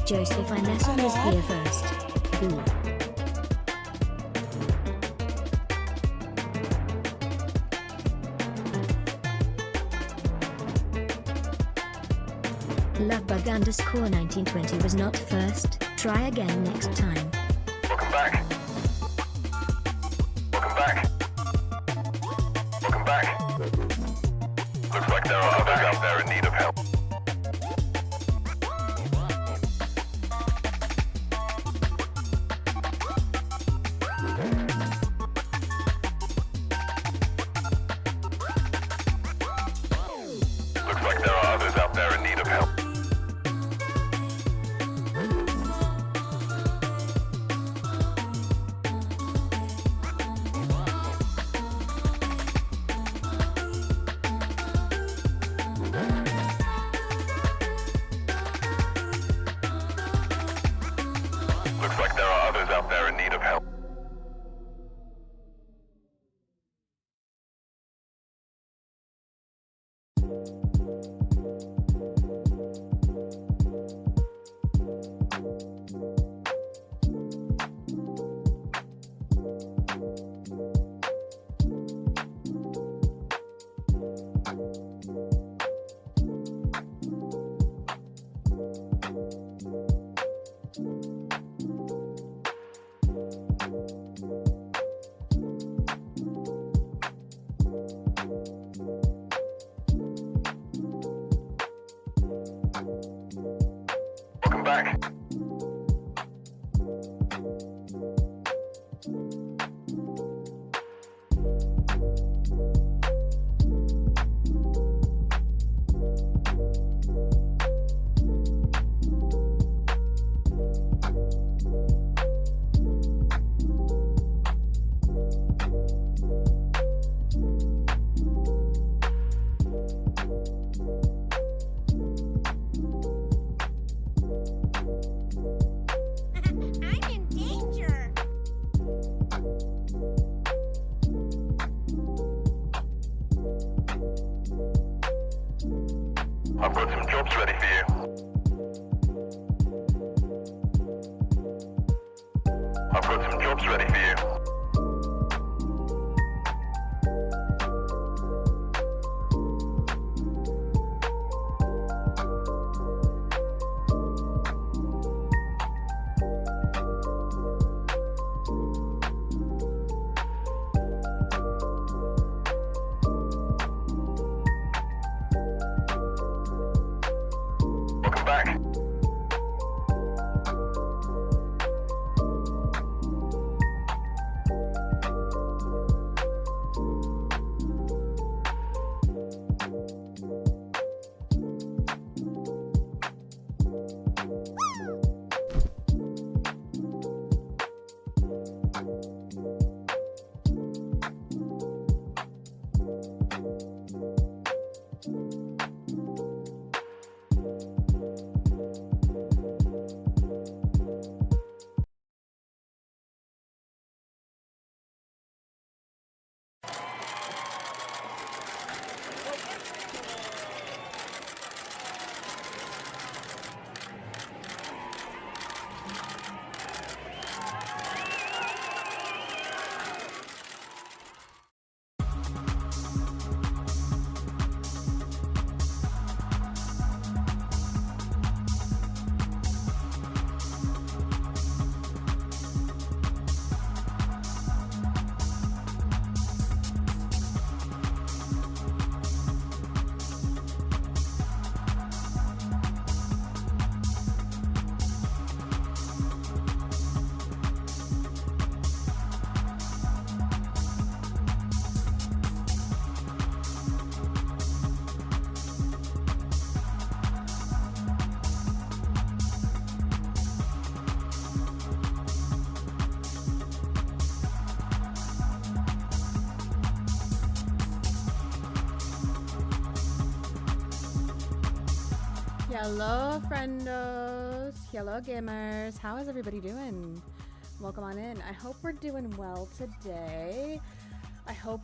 Joseph Ineson is here first. Boo. Lovebug_1920 was not first. Try again next time. Welcome back. Welcome back. Welcome back. Looks like there are others out there in need of help. Looks like there are others out there in need of help. Looks like there are others out there in need of help. Welcome back. I'm in danger. I've got some jobs ready for you. I've got some jobs ready for you. Welcome back. Hello friendos, hello gamers, how is everybody doing? Welcome on in. I hope we're doing well today. I hope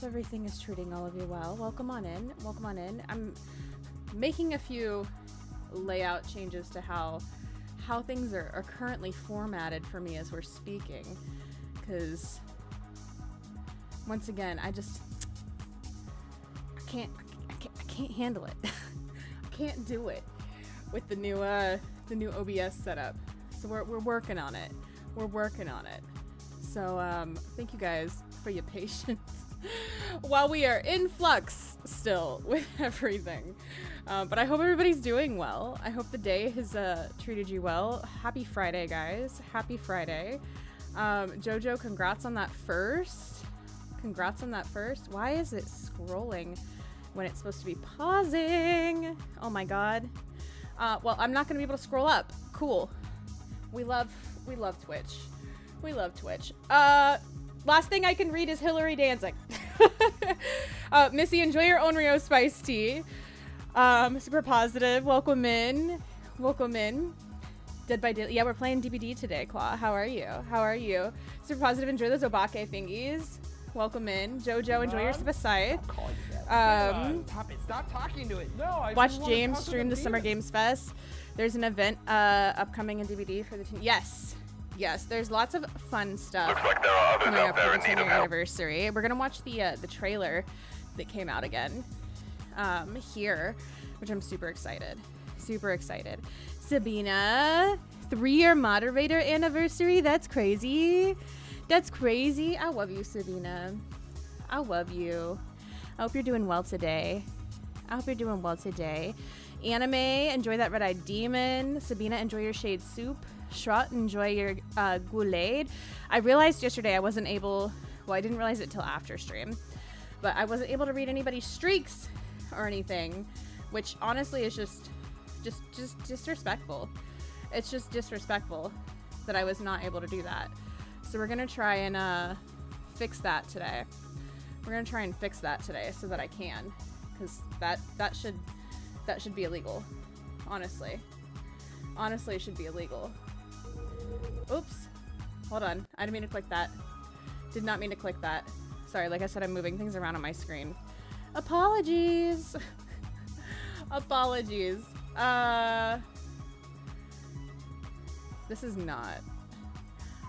everything is treating all of you well. Welcome on in, welcome on in. I'm making a few layout changes to how things are currently formatted for me as we're speaking, because once again, I can't handle it. I can't do it with the new OBS setup. So we're working on it. We're working on it. So thank you guys for your patience while we are in flux still with everything. But I hope everybody's doing well. I hope the day has treated you well. Happy Friday, guys. Happy Friday. Jojo, congrats on that first. Congrats on that first. Why is it scrolling when it's supposed to be pausing? Oh my god. Well, I'm not going to be able to scroll up. Cool. We love Twitch. We love Twitch. Last thing I can read is Hillary dancing. Missy, enjoy your Onryo spice tea. Super positive. Welcome in. Welcome in. Dead by Day. Yeah, we're playing DBD today, Claw. How are you? How are you? Super positive. Enjoy those Obake thingies. Welcome in. Jojo, enjoy your Spasai. Stop talking to it. No, watch James stream the Summer Games Fest. There's an event upcoming in DBD for the team. Yes. Yes, there's lots of fun stuff. Looks like there are others coming out up there for in the need of 10-year help. anniversary. We're gonna watch the trailer that came out again here, which I'm super excited. Super excited. Sabina, 3-year moderator anniversary. That's crazy. That's crazy. I love you, Sabina. I love you. I hope you're doing well today. I hope you're doing well today. Anime, enjoy that red-eyed demon. Sabina, enjoy your shade soup. Shrot, enjoy your goulet. I realized yesterday I wasn't able, well, I didn't realize it till after stream, but I wasn't able to read anybody's streaks or anything, which honestly is just disrespectful. It's just disrespectful that I was not able to do that. So we're gonna try and fix that today. We're gonna try and fix that today so that I can, because that should be illegal. Honestly, it should be illegal. Oops, hold on. I didn't mean to click that. Did not mean to click that. Sorry, like I said, I'm moving things around on my screen. Apologies. Apologies. This is not.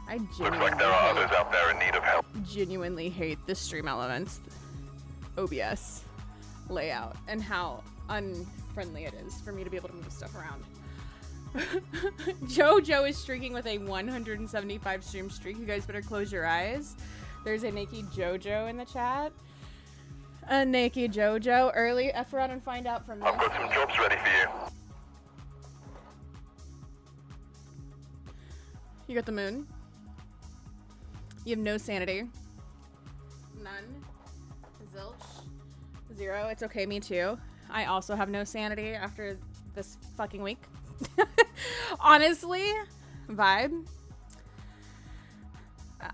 I Looks like there are others out there in need of help. genuinely hate the Stream Elements OBS layout and how unfriendly it is for me to be able to move stuff around. Jojo is streaking with a 175 stream streak. You guys better close your eyes. There's a naked Jojo in the chat. A naked Jojo. Early F around and find out from this. I've got some jobs ready for you. You got the moon. You have no sanity. None. Zilch. 0. It's okay, me too. I also have no sanity after this fucking week. Honestly, vibe.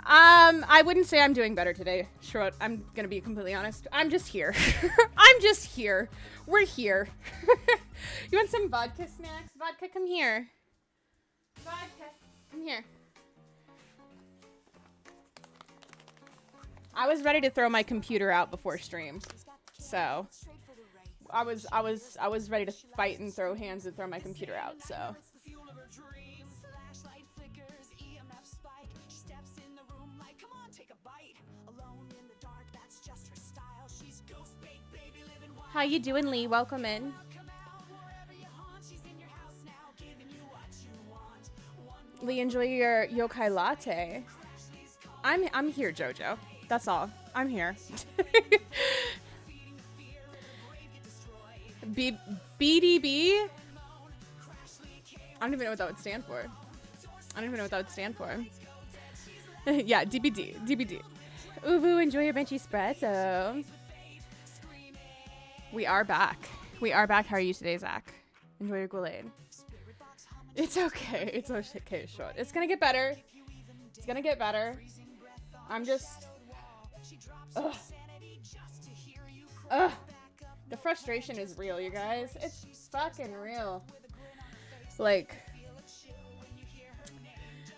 I wouldn't say I'm doing better today, Shrot. I'm gonna be completely honest. I'm just here. I'm just here. We're here. You want some vodka snacks? Vodka, come here. Vodka, come here. I was ready to throw my computer out before stream, so I was ready to fight and throw hands and throw my computer out. So. How you doing, Leigh? Welcome in. Leigh, enjoy your yokai latte. I'm here, Jojo. That's all. I'm here. BDB? I don't even know what that would stand for. Yeah, DBD. Uvu, enjoy your benchy espresso. We are back. How are you today, Zach? Enjoy your Goulet. It's okay. It's okay, Short. It's gonna get better. I'm just... Ugh. The frustration is real, you guys. It's fucking real. Like,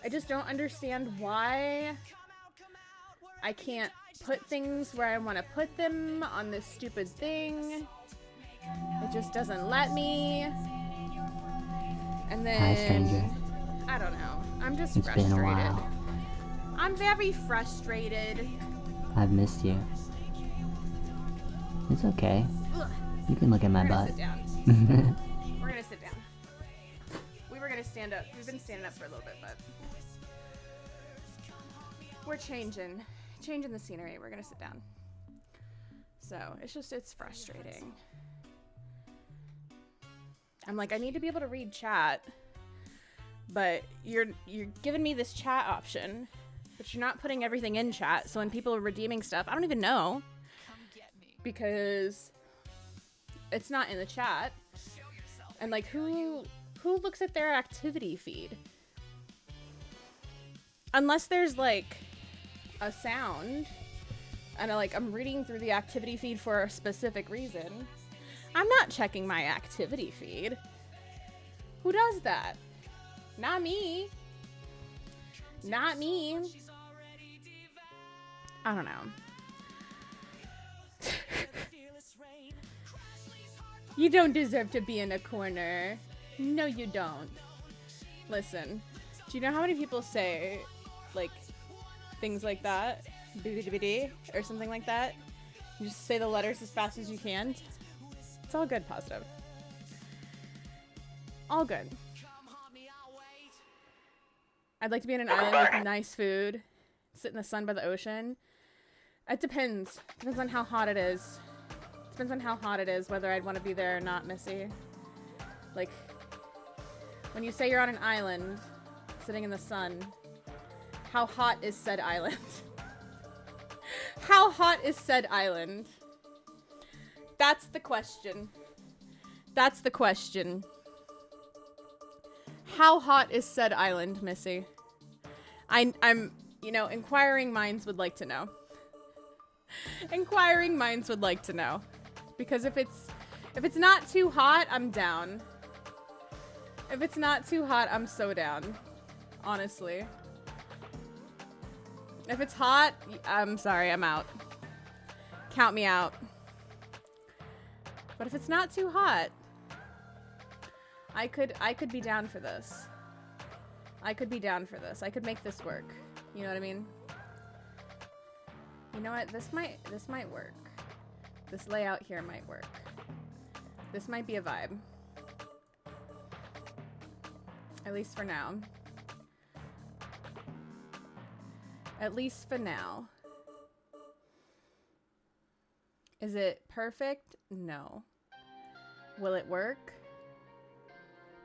I just don't understand why I can't put things where I want to put them on this stupid thing. It just doesn't let me. And then Hi, stranger. I don't know. I'm just It's frustrated. been a while. I'm very frustrated. I've missed you. It's okay. Ugh. You can look at my We're gonna butt. sit down. We're gonna sit down. We were gonna stand up. We've been standing up for a little bit, but we're changing the scenery. We're gonna sit down. So it's frustrating. I'm like, I need to be able to read chat, but you're giving me this chat option, but you're not putting everything in chat. So when people are redeeming stuff, I don't even know because it's not in the chat. And like, who looks at their activity feed? Unless there's like a sound and I'm reading through the activity feed for a specific reason. I'm not checking my activity feed. Who does that? Not me. Not me. I don't know. You don't deserve to be in a corner. No, you don't. Listen, do you know how many people say, like, things like that? Or something like that? You just say the letters as fast as you can. It's all good, positive. All good. I'd like to be on an island with nice food, sit in the sun by the ocean. It depends. Depends on how hot it is. Depends on how hot it is, whether I'd want to be there or not, Missy. Like, when you say you're on an island, sitting in the sun, how hot is said island? How hot is said island? That's the question. That's the question. How hot is said island, Missy? I'm, inquiring minds would like to know. Inquiring minds would like to know. Because if it's not too hot, I'm down. If it's not too hot, I'm so down. Honestly. If it's hot, I'm sorry, I'm out. Count me out. But if it's not too hot, I could be down for this. I could be down for this. I could make this work. You know what I mean? You know what? This might work. This layout here might work. This might be a vibe. At least for now. At least for now. Is it perfect? No. Will it work?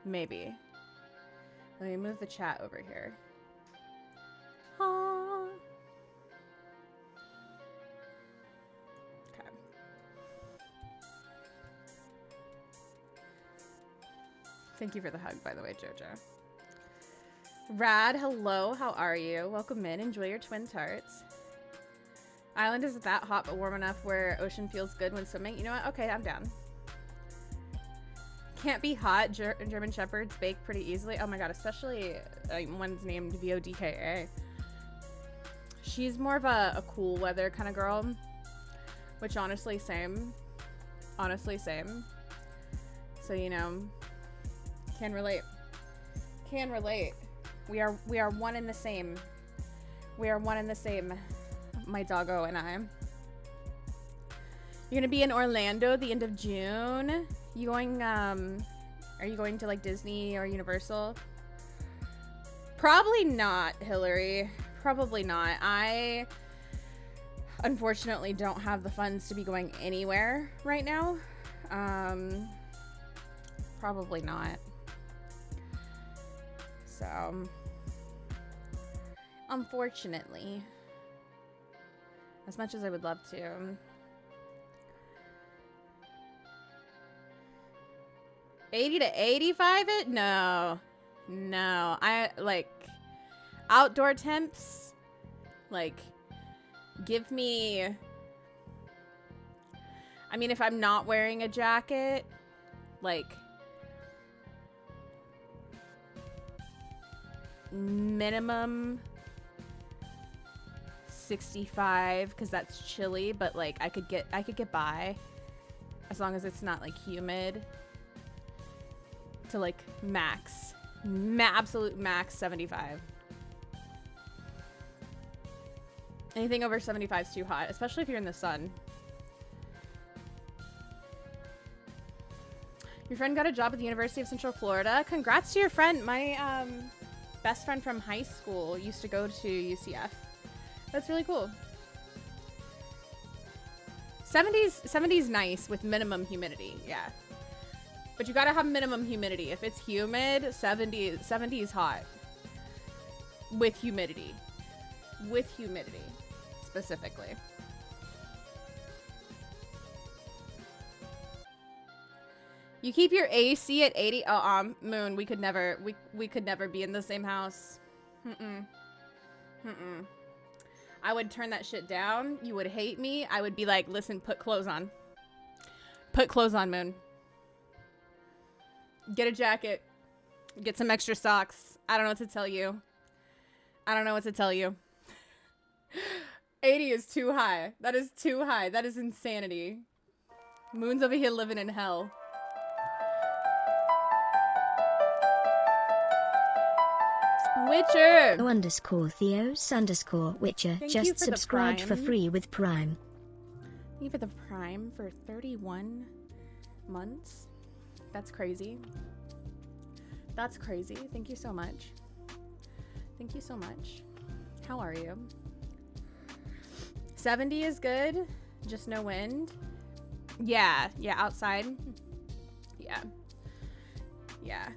Maybe. Let me move the chat over here. Ah. Okay. Thank you for the hug, by the way, Jojo. Rad, hello, how are you? Welcome in, enjoy your twin tarts. Island isn't that hot, but warm enough where ocean feels good when swimming. You know what? Okay, I'm down. Can't be hot. German Shepherds bake pretty easily. Oh my god, especially one's named VODKA. She's more of a cool weather kind of girl, which honestly, same. Honestly, same. So, can relate. Can relate. We are one and the same. We are one and the same. My doggo and I. You're gonna be in Orlando the end of June. You going, are you going to like Disney or Universal? Probably not, Hillary. Probably not. I unfortunately don't have the funds to be going anywhere right now. Probably not. So, unfortunately, as much as I would love to. $80 to $85 it? No. No. I like outdoor temps. Like, give me. I mean, if I'm not wearing a jacket, like minimum 65 because that's chilly, but like I could get by as long as it's not like humid, to like max Absolute max 75. Anything over 75 is too hot, especially if you're in the sun. Your friend got a job at the University of Central Florida. Congrats to your friend. My best friend from high school used to go to UCF. That's really cool. 70's nice with minimum humidity. Yeah. But you gotta have minimum humidity. If it's humid, 70 is hot. With humidity. With humidity, specifically. You keep your AC at 80. Moon, we could never be in the same house. I would turn that shit down. You would hate me. I would be like, listen, put clothes on. Put clothes on, Moon. Get a jacket. Get some extra socks. I don't know what to tell you. I don't know what to tell you. 80 is too high. That is too high. That is insanity. Moon's over here living in hell. Witcher. _Theos_Witcher Thank you just for the subscribed for Prime. free with Prime. Thank you for the Prime for 31 months. That's crazy. That's crazy. Thank you so much. Thank you so much. How are you? 70 is good. Just no wind. Yeah. Yeah, outside. Yeah. Yeah.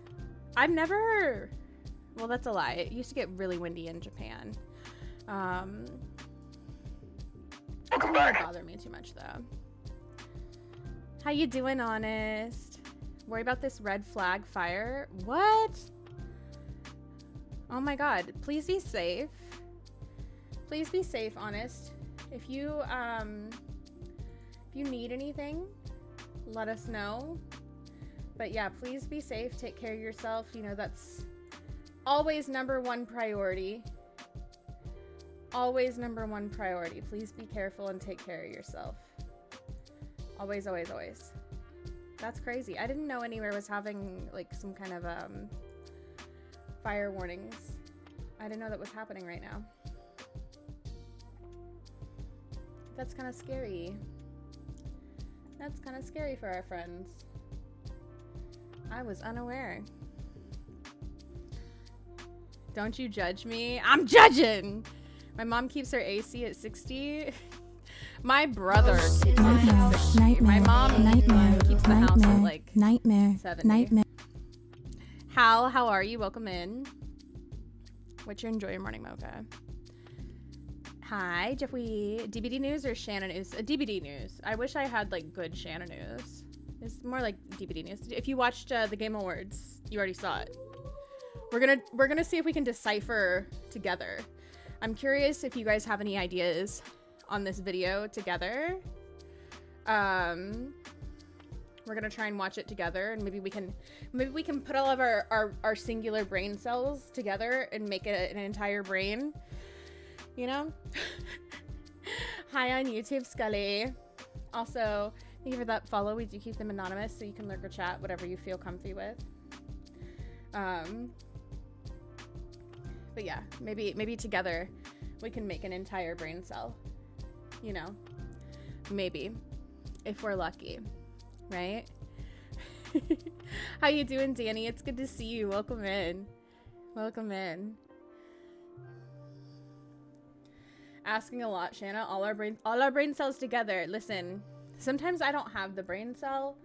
I've never... Well, that's a lie. It used to get really windy in Japan. It didn't really bother me too much, though. How you doing, Honest? Worry about this red flag fire? What? Oh my god. Please be safe. Please be safe, Honest. If you need anything, let us know. But yeah, please be safe. Take care of yourself. You know, that's always #1 priority. Always #1 priority. Please be careful and take care of yourself. Always, always, always. That's crazy. I didn't know anywhere was having like some kind of fire warnings. I didn't know that was happening right now. That's kind of scary. That's kind of scary for our friends. I was unaware. Don't you judge me? I'm judging! My mom keeps her AC at 60. My brother keeps it at 60. My mom keeps the house at like 70. How are you? Welcome in. What's your enjoy your morning mocha? Hi, Jeffrey. DBD news or Shana news? DBD news. I wish I had like good Shana news. It's more like DBD news. If you watched the Game Awards, you already saw it. We're gonna see if we can decipher together. I'm curious if you guys have any ideas on this video together. We're gonna try and watch it together, and maybe we can put all of our singular brain cells together and make it an entire brain. You know? Hi on YouTube, Scully. Also, thank you for that follow. We do keep them anonymous, so you can lurk or chat, whatever you feel comfy with. But yeah, maybe together we can make an entire brain cell. You know? Maybe. If we're lucky. Right? How you doing, Danny? It's good to see you. Welcome in. Welcome in. Asking a lot, Shana. All our brain cells together. Listen, sometimes I don't have the brain cell.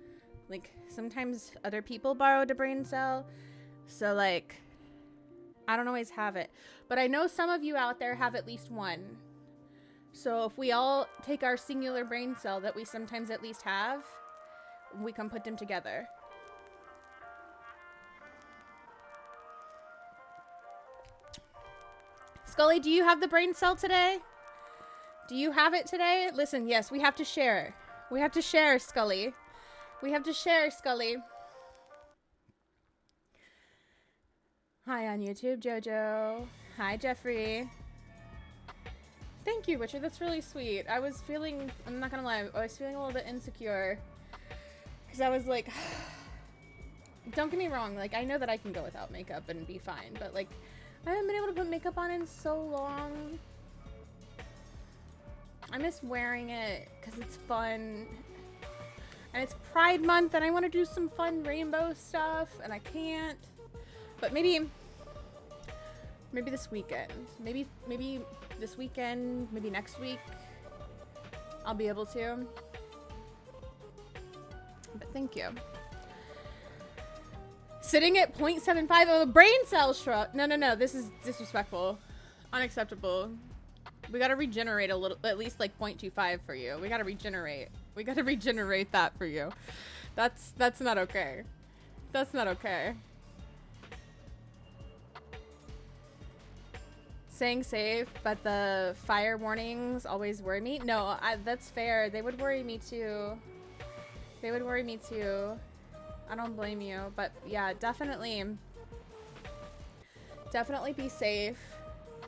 Like, sometimes other people borrowed a brain cell. So, like, I don't always have it. But I know some of you out there have at least one. So if we all take our singular brain cell that we sometimes at least have, we can put them together. Scully, do you have the brain cell today? Do you have it today? Listen, yes, we have to share. We have to share, Scully. We have to share, Scully. Hi on YouTube, Jojo. Hi, Jeffrey. Thank you, Witcher. That's really sweet. I was feeling, I'm not gonna lie, I was feeling a little bit insecure. Because I was like, don't get me wrong, like, I know that I can go without makeup and be fine, but, like, I haven't been able to put makeup on in so long. I miss wearing it because it's fun. And it's Pride Month and I want to do some fun rainbow stuff and I can't. But maybe this weekend. Maybe this weekend, maybe next week I'll be able to. But thank you. Sitting at 0.75 of a brain cell shrub. No, this is disrespectful. Unacceptable. We gotta regenerate a little, at least like 0.25 for you. We gotta regenerate. We gotta regenerate that for you. That's not okay. That's not okay. Saying safe, but the fire warnings always worry me. No, that's fair. They would worry me too. They would worry me too. I don't blame you, but yeah, definitely be safe.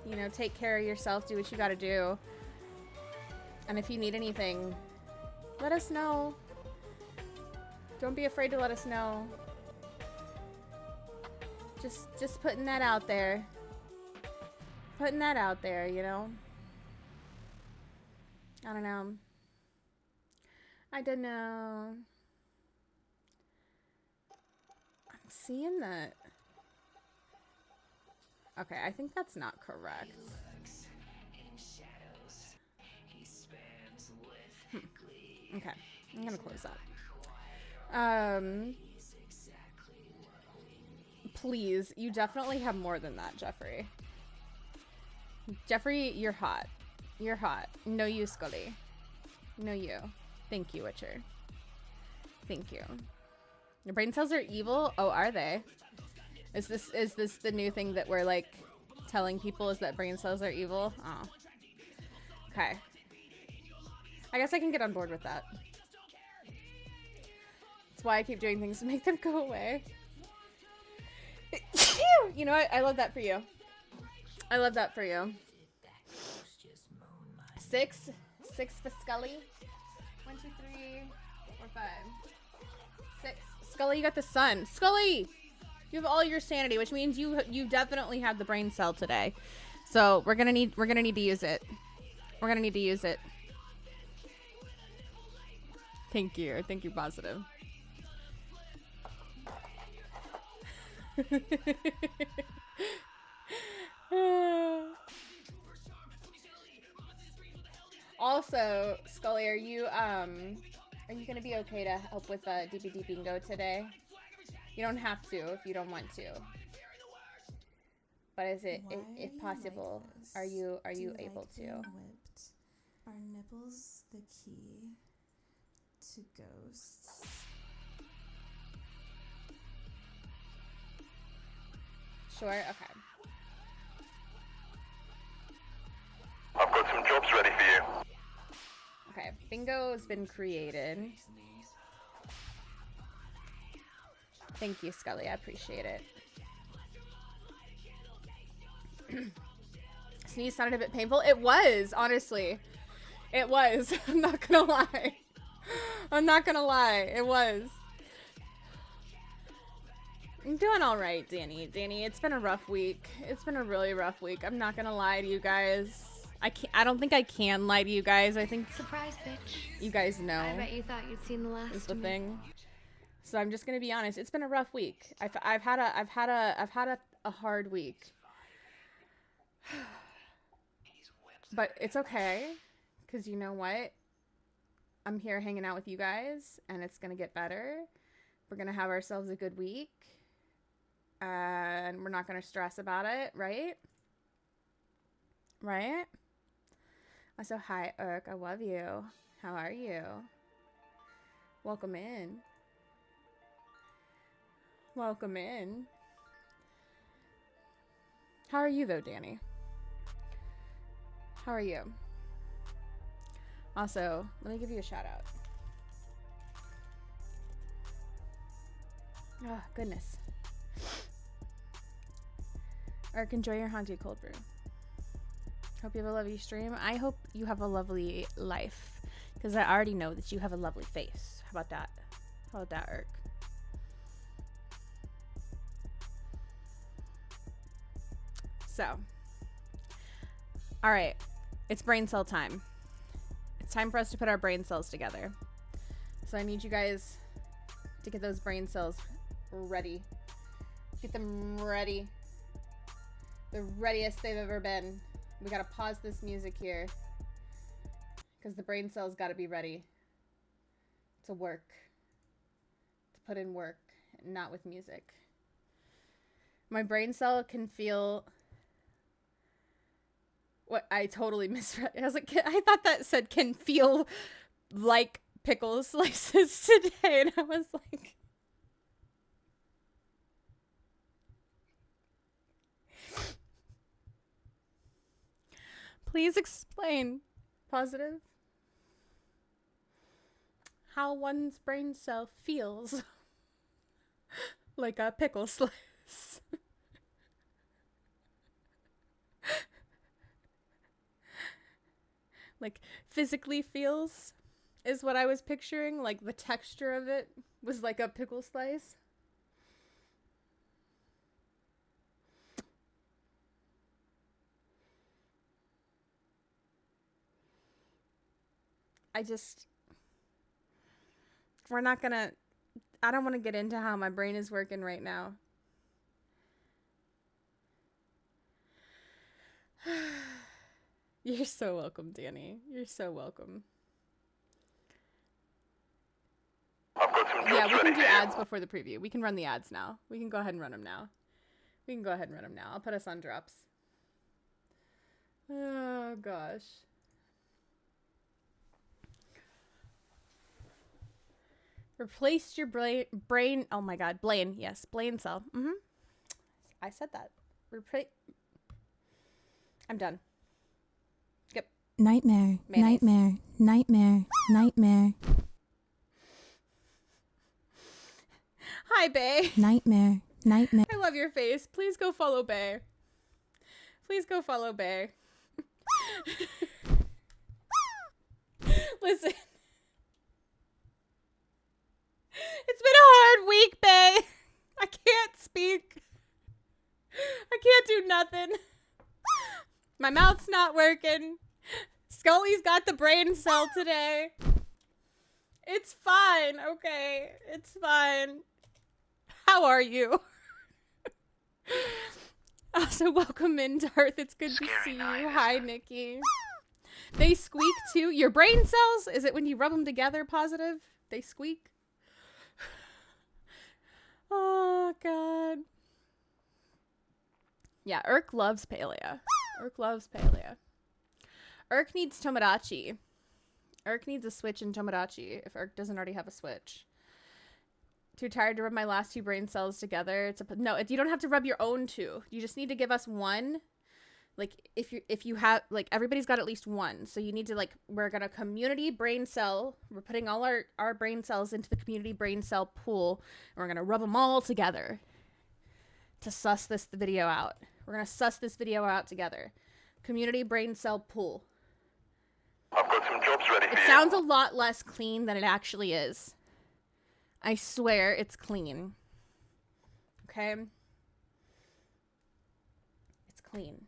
You know, take care of yourself, do what you gotta do. And if you need anything, let us know. Don't be afraid to let us know. Just putting that out there. Putting that out there, you know? I don't know. I don't know. I'm seeing that. Okay, I think that's not correct. Okay, I'm gonna close that. Please, you definitely have more than that, Jeffrey. Jeffrey, you're hot. You're hot. No you, Scully. No you. Thank you, Witcher. Thank you. Your brain cells are evil? Oh, are they? Is this the new thing that we're like telling people, is that brain cells are evil? Oh. Okay. I guess I can get on board with that. That's why I keep doing things to make them go away. You know what? I love that for you. I love that for you. 6 for Scully. 1, 2, 3, 4, 5. 6. Scully, you got the sun. Scully! You have all your sanity, which means you definitely have the brain cell today. So we're gonna need to use it. We're gonna need to use it. Thank you. Thank you, positive. Also, Scully, are you gonna be okay to help with DBD bingo today? You don't have to if you don't want to. But is it, if possible, are you able to? Whipped? Are nipples the key to ghosts? Sure. Okay. I've got some jobs ready for you. Okay. Bingo has been created. Thank you, Scully. I appreciate it. Sneeze sounded a bit painful. It was, honestly. It was. I'm not gonna lie. I'm not gonna lie. It was. I'm doing all right, Danny. Danny, it's been a rough week. It's been a really rough week. I'm not gonna lie to you guys. I don't think I can lie to you guys. I think Surprise, bitch. you guys know. I bet you thought you'd seen the last Is the of me. thing. So I'm just gonna be honest. It's been a rough week. I've had a hard week. But it's okay, because you know what? I'm here hanging out with you guys, and it's gonna get better. We're gonna have ourselves a good week, and we're not gonna stress about it, right? Right? Also, hi, Urk. I love you. How are you? Welcome in. Welcome in. How are you, though, Danny? How are you? Also, let me give you a shout out. Oh, goodness. Urk, enjoy your haunted cold brew. Hope you have a lovely stream. I hope you have a lovely life, because I already know that you have a lovely face. How about that? How about that, Urk? So, all right, it's brain cell time. It's time for us to put our brain cells together. So I need you guys to get those brain cells ready. Get them ready. The readiest they've ever been. We gotta pause this music here because the brain cells gotta be ready to work, to put in work, not with music. My brain cell can feel what I totally misread. I was like, I thought that said can feel like pickle slices today, and I was like, please explain, positive, how one's brain cell feels like a pickle slice. Like physically feels is what I was picturing. Like the texture of it was like a pickle slice. I don't want to get into how my brain is working right now. You're so welcome, Danny. You're so welcome. I've got some Yeah, jobs we can ready do for you. ads before the preview. We can run the ads now. We can go ahead and run them now. I'll put us on drops. Oh, gosh. Replace your brain. Oh, my God. Blaine. Yes, Blaine cell. I said that. I'm done. Yep. Nightmare, Mayonnaise. nightmare, nightmare, nightmare, Hi, Bay. nightmare, nightmare. I love your face. Please go follow Bay. Please go follow Bay. Listen. It's been a hard week, Bay. I can't speak. I can't do nothing. My mouth's not working. Scully's got the brain cell today. It's fine, okay? It's fine. How are you? Also, welcome in, Darth. It's good to see you. Hi, Nikki. They squeak too. Your brain cells? Is it when you rub them together, positive? They squeak? Oh, God. Yeah, Urk loves Palea. Urk loves Palea. Urk needs Tomodachi. Urk needs a switch in Tomodachi if Urk doesn't already have a switch. Too tired to rub my last two brain cells together to put... No, you don't have to rub your own two. You just need to give us one. Like, if you have... Like, everybody's got at least one. So you need to, like... We're gonna community brain cell. We're putting all our brain cells into the community brain cell pool. And we're gonna rub them all together to suss the video out. We're gonna suss this video out together. Community brain cell pool. I've got some jobs ready for It you. sounds a lot less clean than it actually is. I swear it's clean. Okay? It's clean.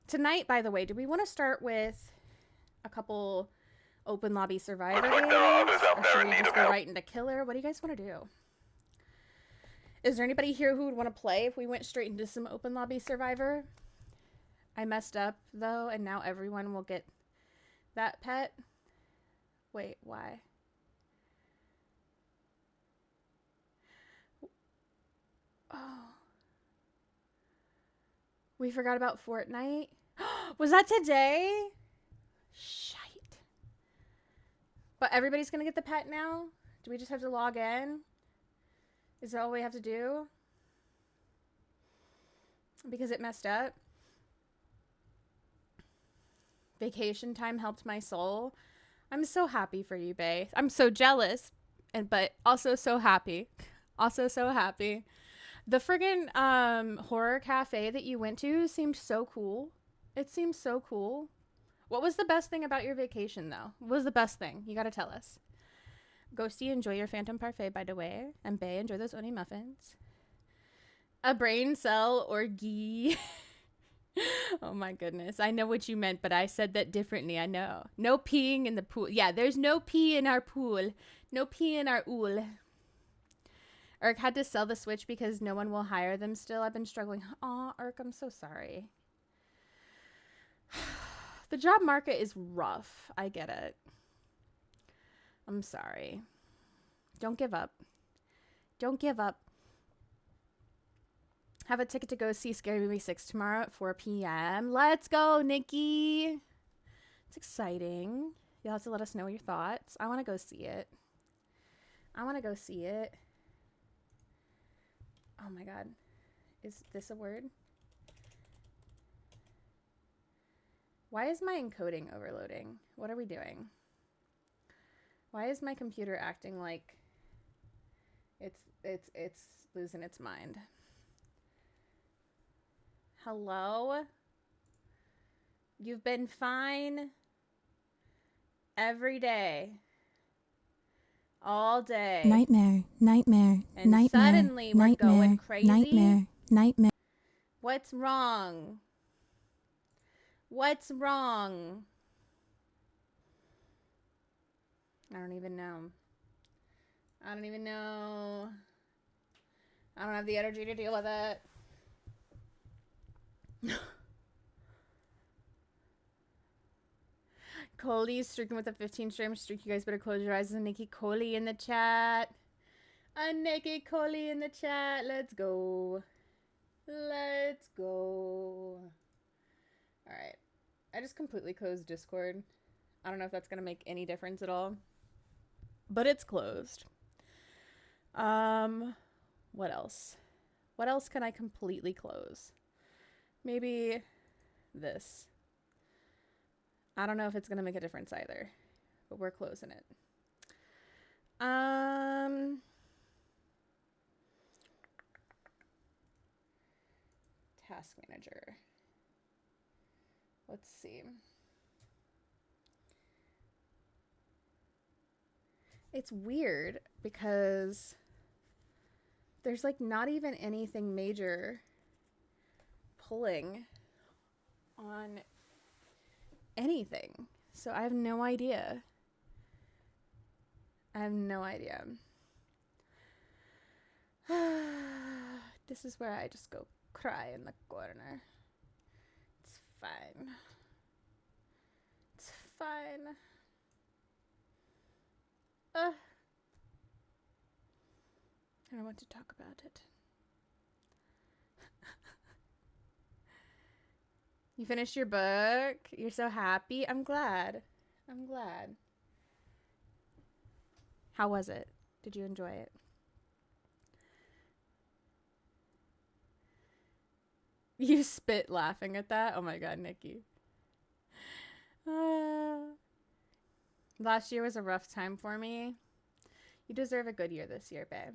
Tonight, by the way, do we want to start with a couple open lobby survivor Looks like there are games? others out Or there should in we need just of go help. right into killer? What do you guys want to do? Is there anybody here who would want to play if we went straight into some open lobby survivor? I messed up, though, and now everyone will get that pet. Wait, why? Oh. We forgot about Fortnite. Was that today? Shite. But everybody's gonna get the pet now? Do we just have to log in? Is that all we have to do? Because it messed up? Vacation time helped my soul. I'm so happy for you, Bae. I'm so jealous, but also so happy. Also so happy. The friggin' horror cafe that you went to seemed so cool. It seemed so cool. What was the best thing about your vacation, though? What was the best thing? You gotta tell us. Ghosty, enjoy your Phantom Parfait, by the way. And Bae, enjoy those Oni muffins. A brain cell or ghee. Oh my goodness. I know what you meant, but I said that differently. I know. No peeing in the pool. Yeah, there's no pee in our pool. No pee in our ool. Eric had to sell the Switch because no one will hire them still. I've been struggling. Aw, Eric, I'm so sorry. The job market is rough. I get it. I'm sorry. Don't give up. Don't give up. Have a ticket to go see Scary Movie 6 tomorrow at 4 p.m. Let's go, Nikki. It's exciting. You'll have to let us know your thoughts. I want to go see it. I want to go see it. Oh my god. Is this a word? Why is my encoding overloading? What are we doing? Why is my computer acting like it's losing its mind? Hello? You've been fine every day. All day. Nightmare, nightmare, And nightmare, suddenly we're nightmare, going crazy? nightmare, nightmare. What's wrong? What's wrong? I don't even know. I don't even know. I don't have the energy to deal with it. Coley's streaking with a 15-stream streak. You guys better close your eyes. There's a Nikki Coley in the chat. A Nikki Coley in the chat. Let's go. Let's go. Alright. I just completely closed Discord. I don't know if that's going to make any difference at all. But it's closed. What else? What else can I completely close? Maybe this. I don't know if it's going to make a difference either. But we're closing it. Task manager. Let's see. It's weird because there's like not even anything major pulling on anything. So I have no idea. I have no idea. This is where I just go cry in the corner. It's fine. It's fine. I don't want to talk about it. You finished your book? You're so happy? I'm glad. I'm glad. How was it? Did you enjoy it? You spit laughing at that? Oh my god, Nikki. Last year was a rough time for me. You deserve a good year this year, babe.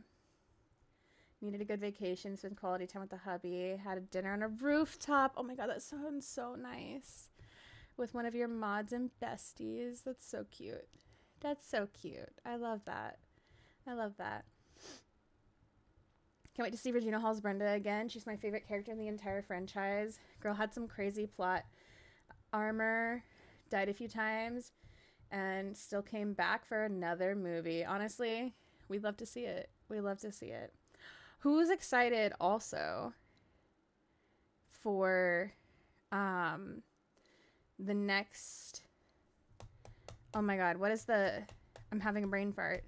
Needed a good vacation, spent quality time with the hubby, had a dinner on a rooftop. Oh my god, that sounds so nice. With one of your mods and besties. That's so cute. That's so cute. I love that. I love that. Can't wait to see Regina Hall's Brenda again. She's my favorite character in the entire franchise. Girl had some crazy plot armor, died a few times, and still came back for another movie. Honestly, we'd love to see it. We love to see it. Who's excited also for the next... Oh my god, what is the... I'm having a brain fart.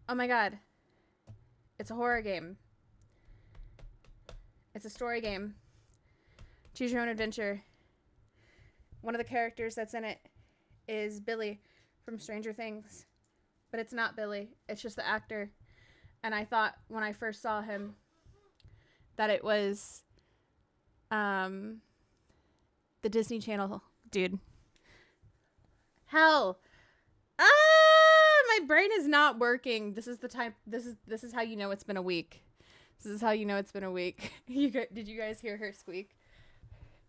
Oh my god. It's a horror game. It's a story game. Choose your own adventure. One of the characters that's in it is Billy from Stranger Things. But it's not Billy. It's just the actor. And I thought when I first saw him that it was the Disney Channel dude. Hell. My brain is not working. This is the time. This is how you know it's been a week. This is how you know it's been a week. Did you guys hear her squeak?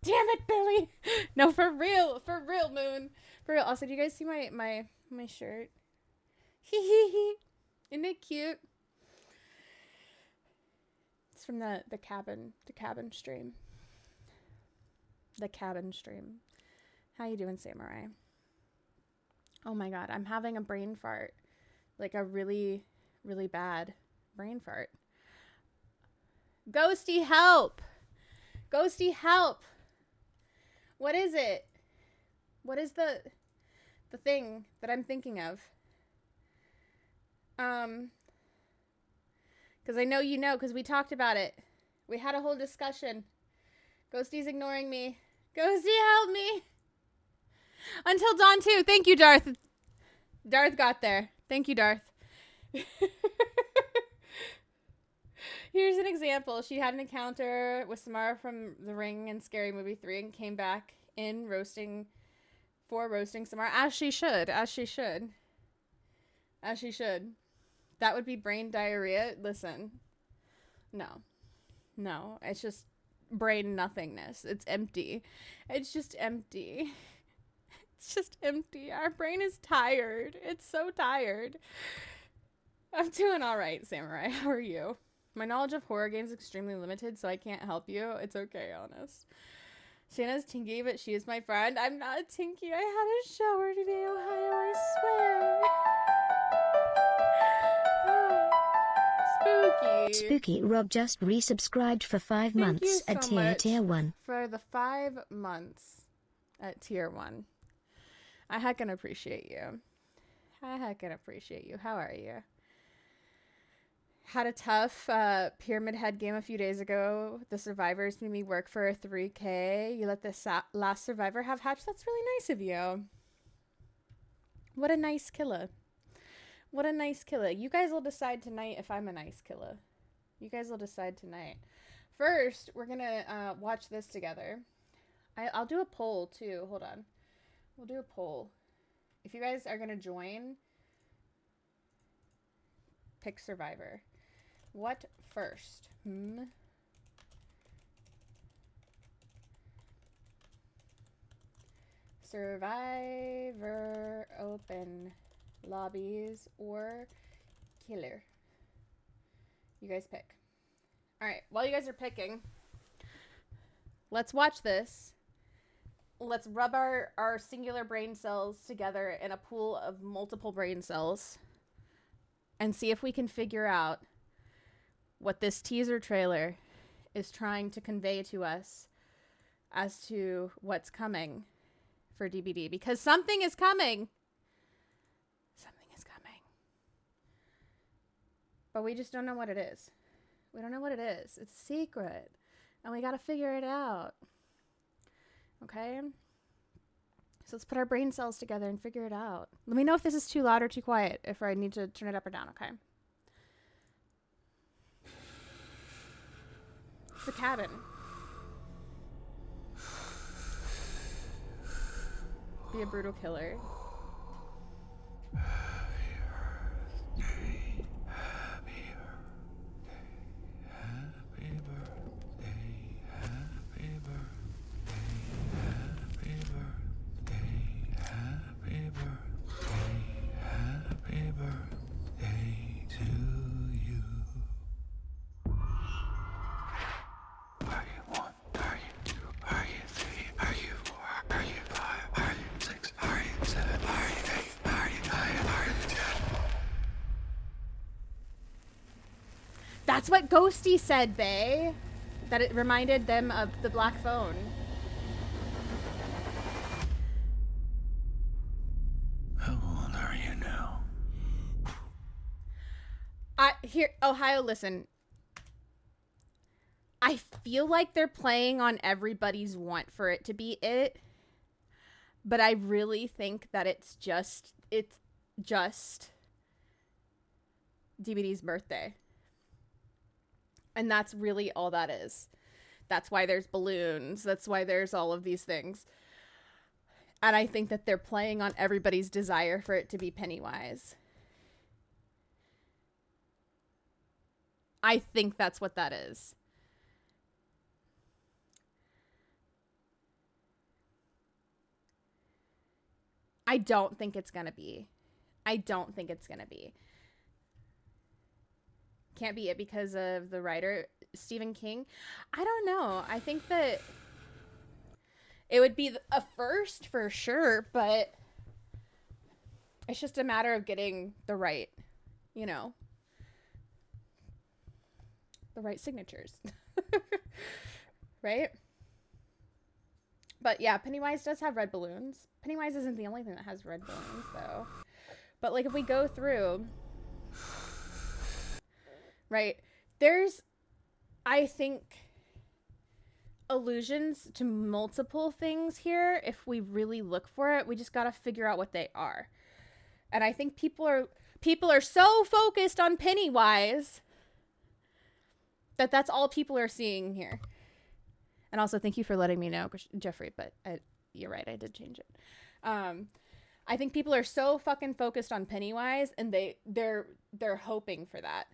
Damn it, Billy. No, for real, Moon. For real. Also, do you guys see my shirt? Hee hee hee. Isn't it cute? It's from the cabin stream. The cabin stream. How you doing, Samurai? Oh my god, I'm having a brain fart. Like a really, really bad brain fart. Ghosty, help! Ghosty, help! What is it? What is the thing that I'm thinking of? Because I know you know, because we talked about it. We had a whole discussion. Ghosty's ignoring me. Ghosty, help me! Until dawn too. Thank you, Darth. Darth got there. Thank you, Darth. Here's an example. She had an encounter with Samara from The Ring and Scary Movie 3 and came back in roasting Samara, as she should. As she should. As she should. That would be brain diarrhea. Listen. No. No. It's just brain nothingness. It's empty. It's just empty. It's just empty. Our brain is tired. It's so tired. I'm doing all right, Samurai. How are you? My knowledge of horror games is extremely limited, so I can't help you. It's okay, honest. Shana's tinky, but she is my friend. I'm not a tinky. I had a shower today, Ohio. I swear. Oh, spooky. Spooky Rob just resubscribed for 5 Thank you months so at much tier 1. for the 5 months at tier 1. I heckin' appreciate you. I heckin' appreciate you. How are you? Had a tough Pyramid Head game a few days ago. The survivors made me work for a 3K. You let the last survivor have hatch. That's really nice of you. What a nice killer. What a nice killer. You guys will decide tonight if I'm a nice killer. You guys will decide tonight. First, we're going to watch this together. I'll do a poll, too. Hold on. We'll do a poll. If you guys are going to join, pick survivor. What first? Survivor, open, lobbies, or killer? You guys pick. Alright, while you guys are picking, let's watch this. Let's rub our singular brain cells together in a pool of multiple brain cells and see if we can figure out what this teaser trailer is trying to convey to us as to what's coming for DBD. Because something is coming. Something is coming. But we just don't know what it is. We don't know what it is. It's a secret. And we got to figure it out. Okay? So let's put our brain cells together and figure it out. Let me know if this is too loud or too quiet, if I need to turn it up or down, okay? It's a cabin. Be a brutal killer. That's what Ghosty said, Bae. That it reminded them of the black phone. How old are you now? Here, Ohio, listen. I feel like they're playing on everybody's want for it to be it. But I really think that it's just DBD's birthday. And that's really all that is. That's why there's balloons. That's why there's all of these things. And I think that they're playing on everybody's desire for it to be Pennywise. I think that's what that is. I don't think it's gonna be. I don't think it's gonna be. Can't be it because of the writer, Stephen King. I don't know. I think that it would be a first for sure, but it's just a matter of getting the right, you know, the right signatures. Right? But yeah, Pennywise does have red balloons. Pennywise isn't the only thing that has red balloons, though. But, like, if we go through, right, there's, I think, allusions to multiple things here. If we really look for it, we just gotta figure out what they are. And I think people are so focused on Pennywise that that's all people are seeing here. And also, thank you for letting me know, Jeffrey, but you're right, I did change it. I think people are so fucking focused on Pennywise, and they're hoping for that.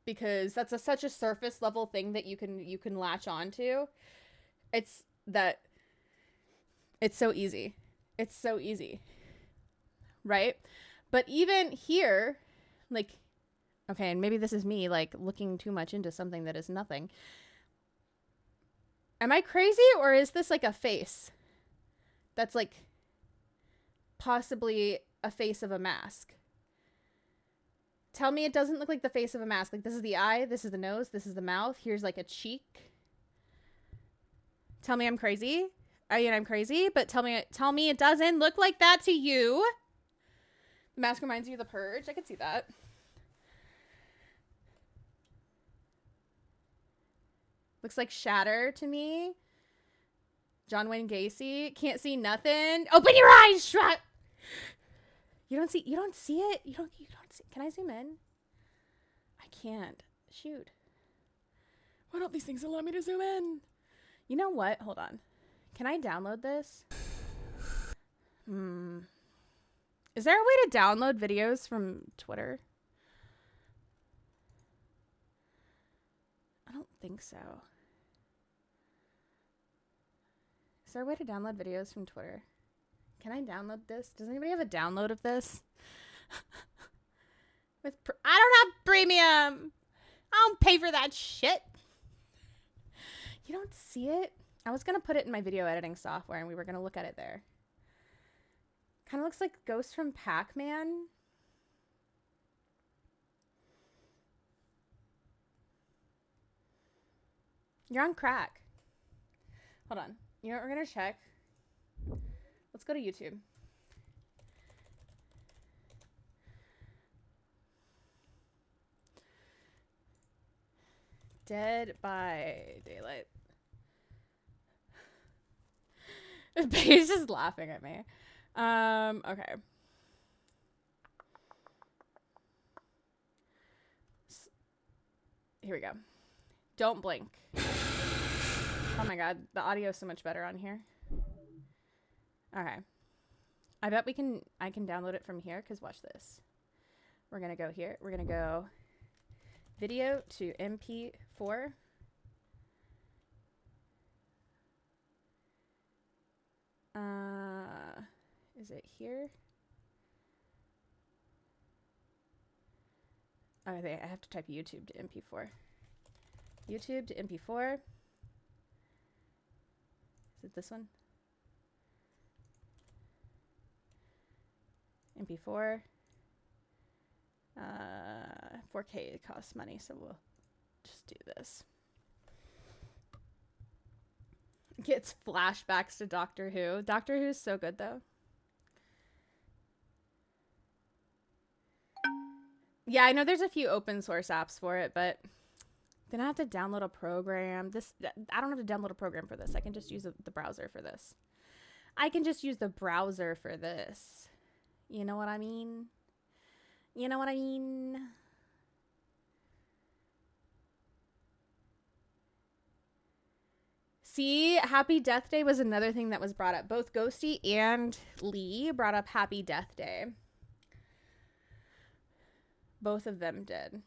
Because that's such a surface level thing that you can latch onto. It's so easy. It's so easy. Right? But even here, like, okay, and maybe this is me, like, looking too much into something that is nothing. Am I crazy, or is this like a face that's like possibly a face of a mask? Tell me it doesn't look like the face of a mask. Like, this is the eye, this is the nose, this is the mouth, here's like a cheek. Tell me I'm crazy. I mean, I'm crazy, but tell me it doesn't look like that to you. The mask reminds you of The Purge. I could see that. Looks like Shatter to me. John Wayne Gacy. Can't see nothing. Open your eyes, Shrek! You don't see it? You don't see. Can I zoom in? I can't. Shoot. Why don't these things allow me to zoom in? You know what? Hold on. Can I download this? Is there a way to download videos from Twitter? I don't think so. Is there a way to download videos from Twitter? Can I download this? Does anybody have a download of this? I don't have premium. I don't pay for that shit. You don't see it? I was going to put it in my video editing software and we were going to look at it there. Kind of looks like Ghost from Pac-Man. You're on crack. Hold on. You know what we're going to check? Let's go to YouTube. Dead by Daylight. He's just laughing at me. Okay. Here we go. Don't blink. Oh my god, the audio is so much better on here. Okay. I bet I can download it from here, because watch this. We're going to go here. We're going to go video to MP4. Is it here? Oh, I have to type YouTube to MP4. YouTube to MP4. Is it this one? MP4. 4K costs money, so we'll just do this. Gets flashbacks to Doctor Who. Doctor Who's so good, though. Yeah, I know there's a few open source apps for it, but then I have to download a program. I don't have to download a program for this. I can just use the browser for this. I can just use the browser for this. You know what I mean? You know what I mean? See, Happy Death Day was another thing that was brought up. Both Ghosty and Leigh brought up Happy Death Day. Both of them did.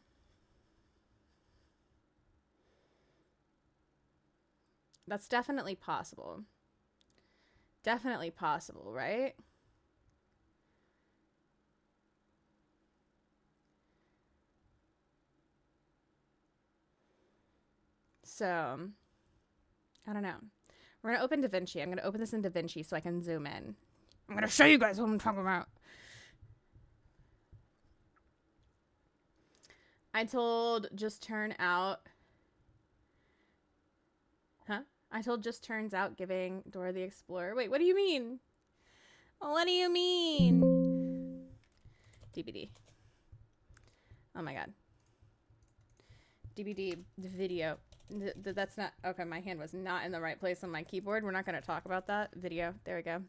That's definitely possible. Definitely possible, right? So, I don't know. We're going to open DaVinci. I'm going to open this in DaVinci so I can zoom in. I'm going to show you guys what I'm talking about. I told Just Turn Out. Huh? I told Just Turns Out giving Dora the Explorer. Wait, what do you mean? What do you mean? DVD. Oh my god. DVD video. That's not... Okay, my hand was not in the right place on my keyboard. We're not going to talk about that. Video. There we go.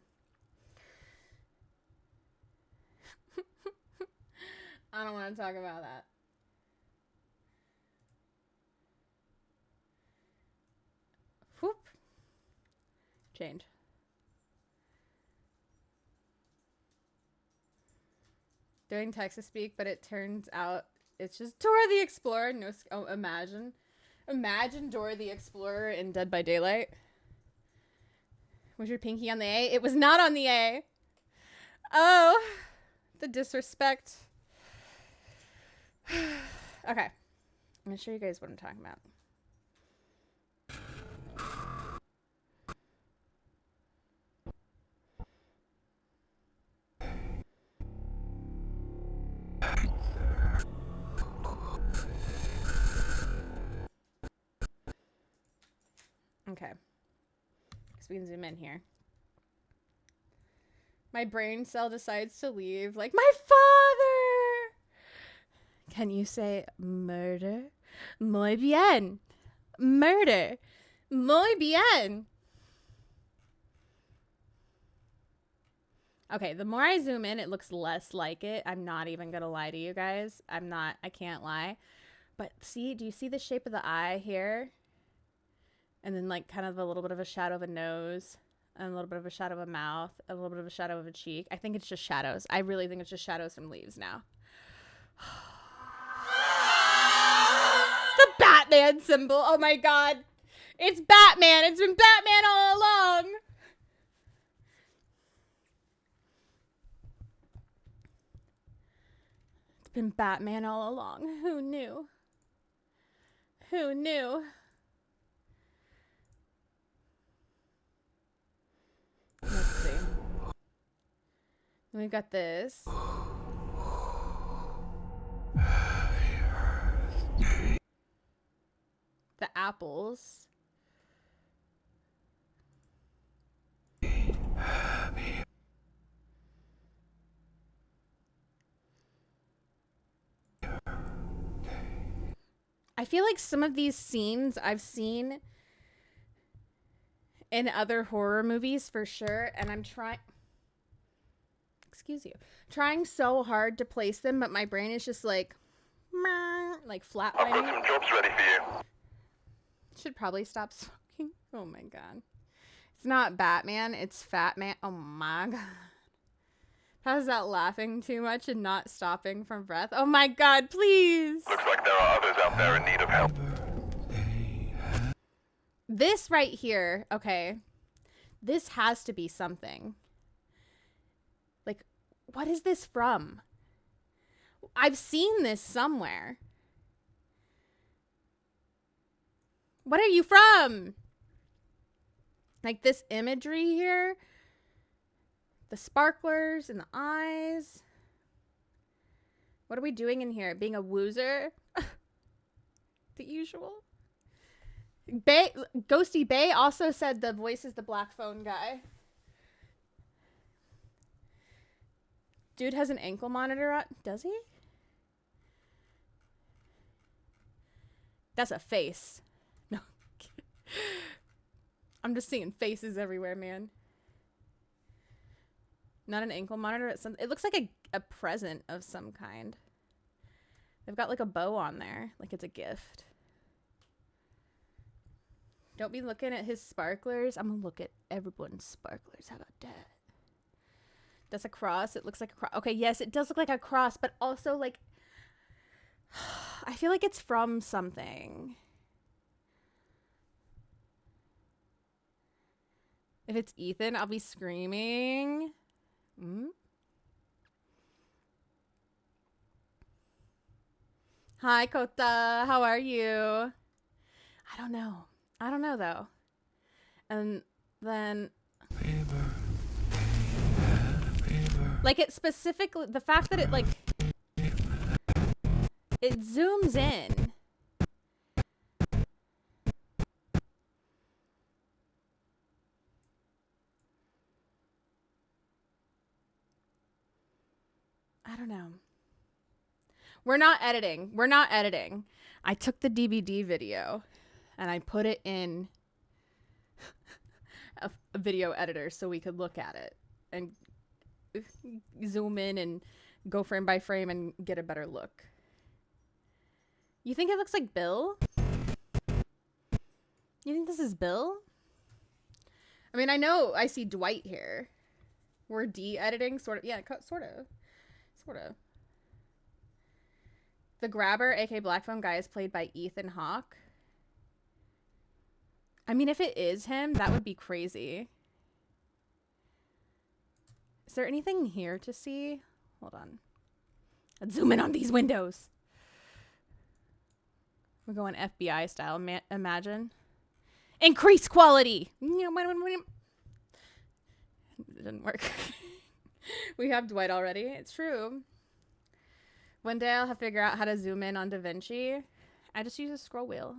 I don't want to talk about that. Whoop. Change. Doing text-to-speak, but it turns out it's just Dora the Explorer. No, oh, imagine. Imagine Dora the Explorer in Dead by Daylight. Was your pinky on the A? It was not on the A. Oh, the disrespect. Okay. I'm going to show you guys what I'm talking about. Okay. So we can zoom in here. My brain cell decides to leave. Like, my father! Can you say murder? Muy bien. Murder. Muy bien. Okay, the more I zoom in, it looks less like it. I'm not even gonna lie to you guys. I can't lie. But see, do you see the shape of the eye here? And then like kind of a little bit of a shadow of a nose, and a little bit of a shadow of a mouth, a little bit of a shadow of a cheek. I think it's just shadows. I really think it's just shadows from leaves now. The Batman symbol. Oh my god. It's Batman. It's been Batman all along. It's been Batman all along. Who knew? Who knew? Let's see. We've got this. The apples. I feel like some of these scenes I've seen in other horror movies for sure, and I'm trying so hard to place them, but my brain is just like I've got flatlining. some jobs ready for you. Should probably stop smoking. Oh my god. It's not Batman, it's Fat Man. Oh my god. How's that laughing too much and not stopping from breath? Oh my god, please. Looks like there are others out there in need of help. This right here, okay. This has to be something. Like, what is this from? I've seen this somewhere. What are you from? Like this imagery here. The sparklers in the eyes. What are we doing in here? Being a woozer? The usual. Ghosty Bay also said the voice is the black phone guy. Dude has an ankle monitor on. Does he? That's a face. No. I'm just seeing faces everywhere, man. Not an ankle monitor. It looks like a present of some kind. They've got like a bow on there. Like it's a gift. Don't be looking at his sparklers. I'm gonna look at everyone's sparklers. How about that? That's a cross. It looks like a cross. Okay, yes, it does look like a cross, but also like I feel like it's from something. If it's Ethan, I'll be screaming. Hi, Kota. How are you? I don't know. I don't know though. And then like it specifically, the fact that it like it zooms in. I don't know. We're not editing. We're not editing. I took the DVD video and I put it in a video editor so we could look at it and zoom in and go frame by frame and get a better look. You think it looks like Bill? You think this is Bill? I mean, I know I see Dwight here. We're de-editing, sort of. Yeah, sort of. Sort of. The grabber, aka Black Phone guy, is played by Ethan Hawke. I mean, if it is him, that would be crazy. Is there anything here to see? Hold on. Let's zoom in on these windows. We're going FBI style. Imagine. Increase quality. It didn't work. We have Dwight already. It's true. One day I'll have to figure out how to zoom in on DaVinci. I just use a scroll wheel.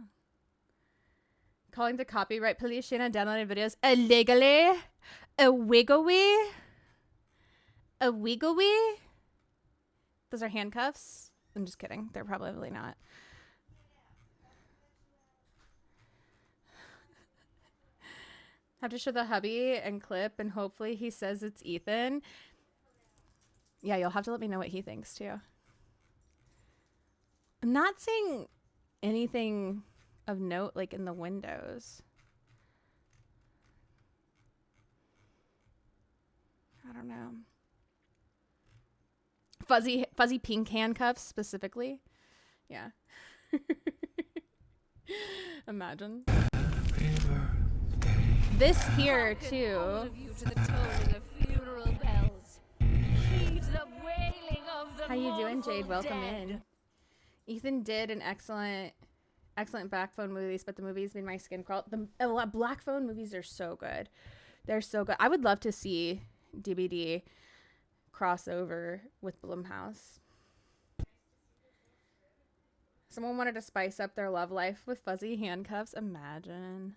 Calling the copyright police. Shana downloading videos illegally. A wiggly. Those are handcuffs. I'm just kidding. They're probably not. Have to show the hubby and clip, and hopefully he says it's Ethan. Yeah, you'll have to let me know what he thinks too. I'm not seeing anything of note like in the windows. I don't know. Fuzzy pink handcuffs specifically. Yeah. Imagine. This here too. How you doing, Jade? Welcome in. Ethan did an excellent Black Phone movies, but the movies made my skin crawl. The Black Phone movies are so good. They're so good. I would love to see DVD crossover with Blumhouse. Someone wanted to spice up their love life with fuzzy handcuffs. Imagine.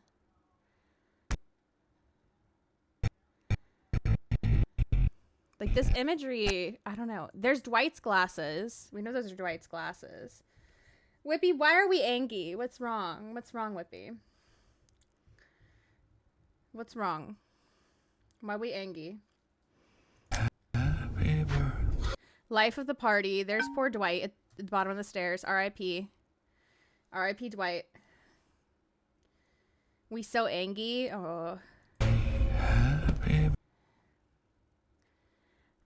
Like this imagery, I don't know. There's Dwight's glasses. We know those are Dwight's glasses. Whippy, why are we angry? What's wrong? What's wrong, Whippy? What's wrong? Why are we angry? Life of the party. There's poor Dwight at the bottom of the stairs. R.I.P. R.I.P. Dwight. We so angry. Oh.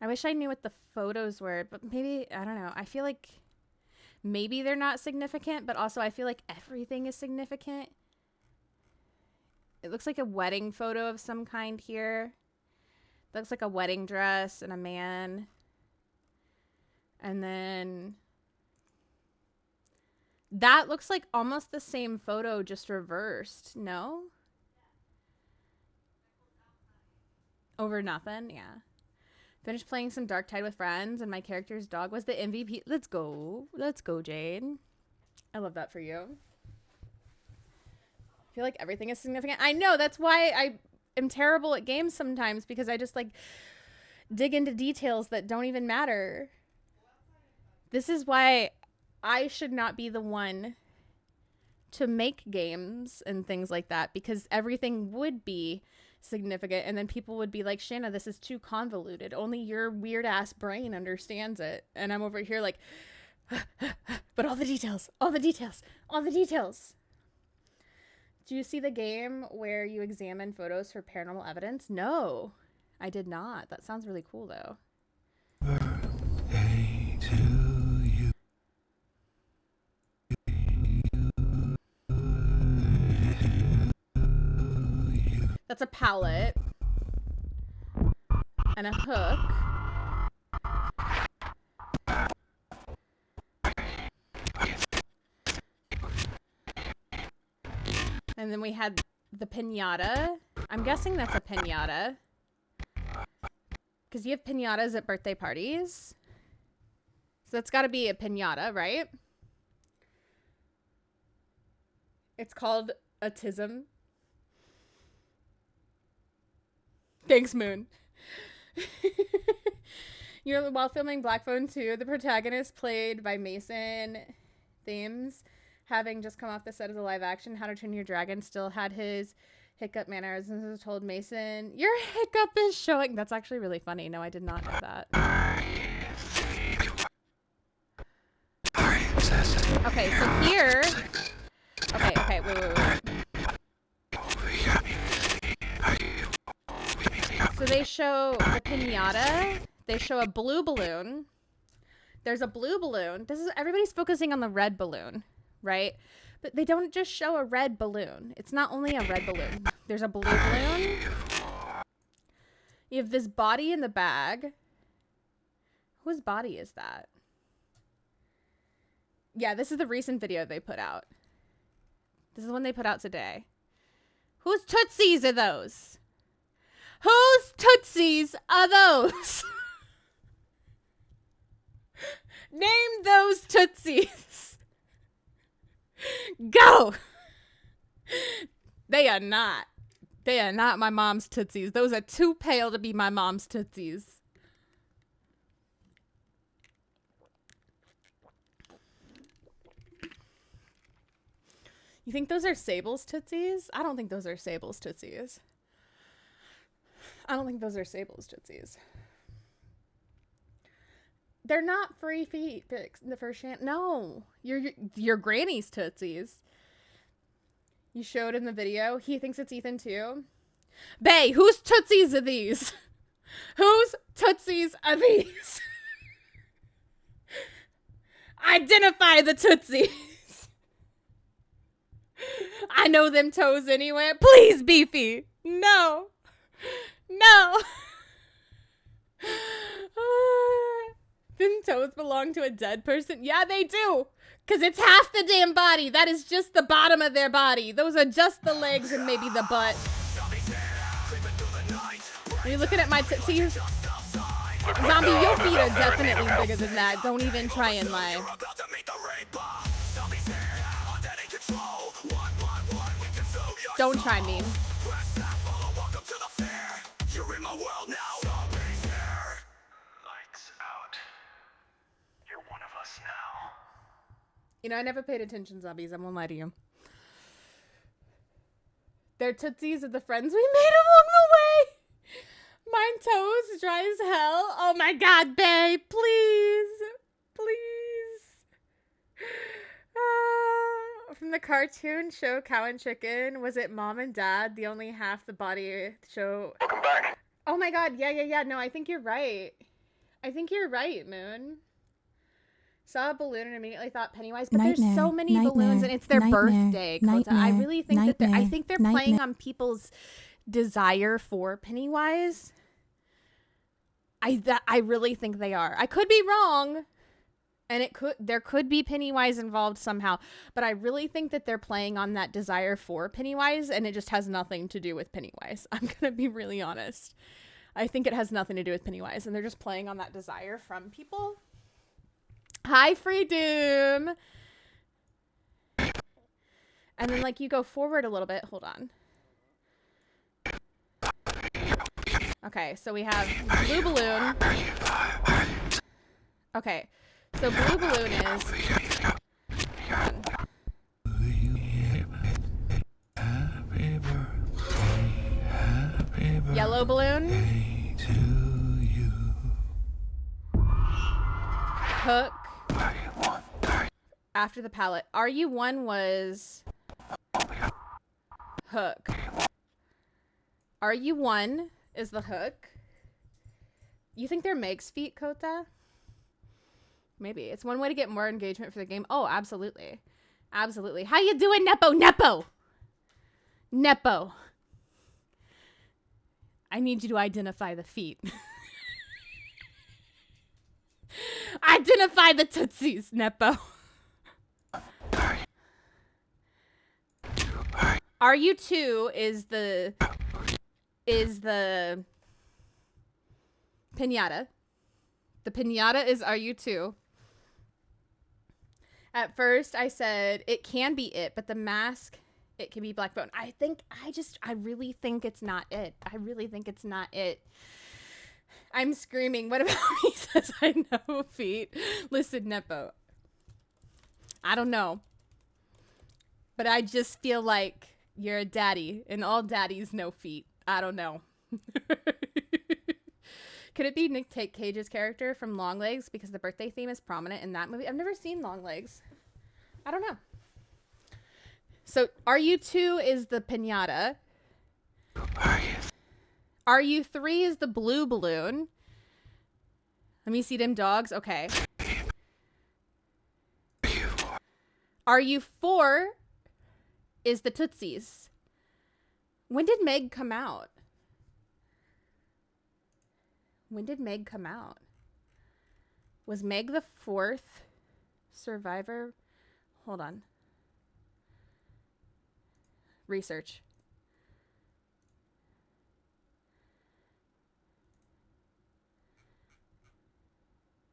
I wish I knew what the photos were, but maybe, I don't know. I feel like maybe they're not significant, but also I feel like everything is significant. It looks like a wedding photo of some kind here. It looks like a wedding dress and a man. And then that looks like almost the same photo, just reversed. No? Over nothing? Yeah. Finished playing some Dark Tide with friends, and my character's dog was the MVP. Let's go. Let's go, Jade. I love that for you. I feel like everything is significant. I know. That's why I am terrible at games sometimes, because I just, like, dig into details that don't even matter. This is why I should not be the one to make games and things like that, because everything would be significant, and then people would be like, Shana, this is too convoluted, only your weird ass brain understands it, and I'm over here like but all the details. Do you see the game where you examine photos for paranormal evidence? No, I did not. That sounds really cool though. Birthday to you. That's a pallet and a hook. And then we had the piñata. I'm guessing that's a piñata. Because you have piñatas at birthday parties. So that's got to be a piñata, right? It's called autism. Thanks, Moon. While filming Black Phone 2, the protagonist, played by Mason Thames, having just come off the set of the live action How to Train Your Dragon, still had his hiccup mannerisms, told Mason, "Your hiccup is showing." That's actually really funny. No, I did not know that. Okay, so here... Okay, wait. So they show the piñata. They show a blue balloon. There's a blue balloon. Everybody's focusing on the red balloon, right? But they don't just show a red balloon. It's not only a red balloon. There's a blue balloon. You have this body in the bag. Whose body is that? Yeah, this is the recent video they put out. This is the one they put out today. Whose tootsies are those? Whose tootsies are those? Name those tootsies. Go! They are not. They are not my mom's tootsies. Those are too pale to be my mom's tootsies. You think those are Sable's tootsies? I don't think those are Sable's tootsies. I don't think those are Sable's tootsies. They're not free feet pics in the first chance. No, your granny's tootsies. You showed in the video. He thinks it's Ethan too. Bae, whose tootsies are these? Whose tootsies are these? Identify the tootsies. I know them toes anywhere. Please, Beefy. No. No. Them toes belong to a dead person? Yeah, they do. Because it's half the damn body. That is just the bottom of their body. Those are just the legs and maybe the butt. Are you looking at my tootsies? Zombie, your feet are definitely bigger than that. Don't even try and lie. Don't try me. You know, I never paid attention, zombies. I won't lie to you. Their tootsies are the friends we made along the way. Mine toes dry as hell. Oh my god, babe. Please. Please. From the cartoon show Cow and Chicken, was it Mom and Dad, the only half the body show? Welcome back. Oh my god, yeah. No, I think you're right. I think you're right, Moon. Saw a balloon and immediately thought Pennywise, but there's so many balloons and it's their birthday, Kota. I really think that I think they're playing on people's desire for Pennywise. I really think they are. I could be wrong. And there could be Pennywise involved somehow, but I really think that they're playing on that desire for Pennywise, and it just has nothing to do with Pennywise. I'm gonna be really honest. I think it has nothing to do with Pennywise, and they're just playing on that desire from people. Hi, Free Doom. And then, like, you go forward a little bit. Hold on. Okay, so we have blue balloon. Okay. So blue balloon is yellow balloon, hook, after the palette. RU1 was hook. RU1 is the hook. You think they're Meg's feet, Kota? Maybe. It's one way to get more engagement for the game. Oh, absolutely. Absolutely. How you doing, Nepo? Nepo! Nepo. I need you to identify the feet. Identify the tootsies, Nepo. RU2 is the pinata. The pinata is RU2. At first I said it can be it, but the mask, it can be Blackbone. I really think it's not it. I really think it's not it. I'm screaming. What about he says I know feet? Listen, Nepo. I don't know. But I just feel like you're a daddy, and all daddies know feet. I don't know. Could it be Nick Cage's character from Longlegs because the birthday theme is prominent in that movie? I've never seen Longlegs. I don't know. So RU2 is the pinata. RU3 is the blue balloon. Let me see them dogs. Okay. RU4 is the Tootsies. When did Meg come out? When did Meg come out? Was Meg the 4th survivor? Hold on. Research.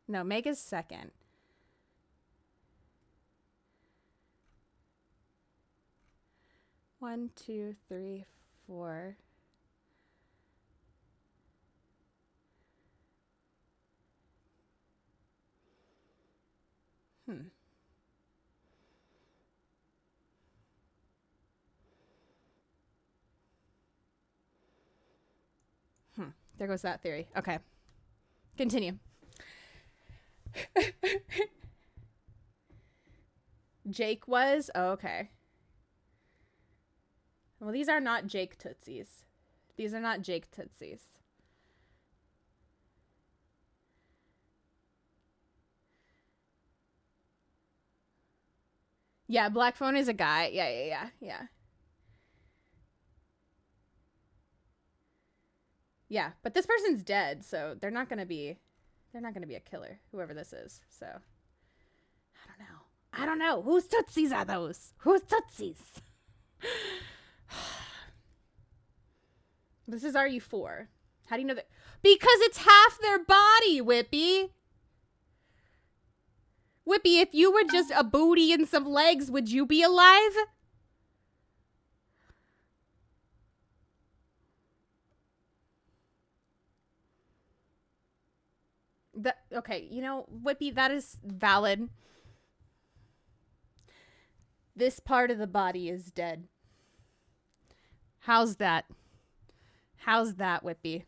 No, Meg is 2nd. One, two, three, four. There goes that theory. Okay. Continue. Jake was? Oh, okay. Well, these are not Jake Tootsies. These are not Jake Tootsies. Yeah, Black Phone is a guy. Yeah. Yeah, but this person's dead, so they're not gonna be a killer, whoever this is. So I don't know. Whose Tootsies are those? Whose Tootsies? This is RU4. How do you know that? Because it's half their body, Whippy. Whippy, if you were just a booty and some legs, would you be alive? Okay, you know, Whippy, that is valid. This part of the body is dead. How's that? How's that, Whippy?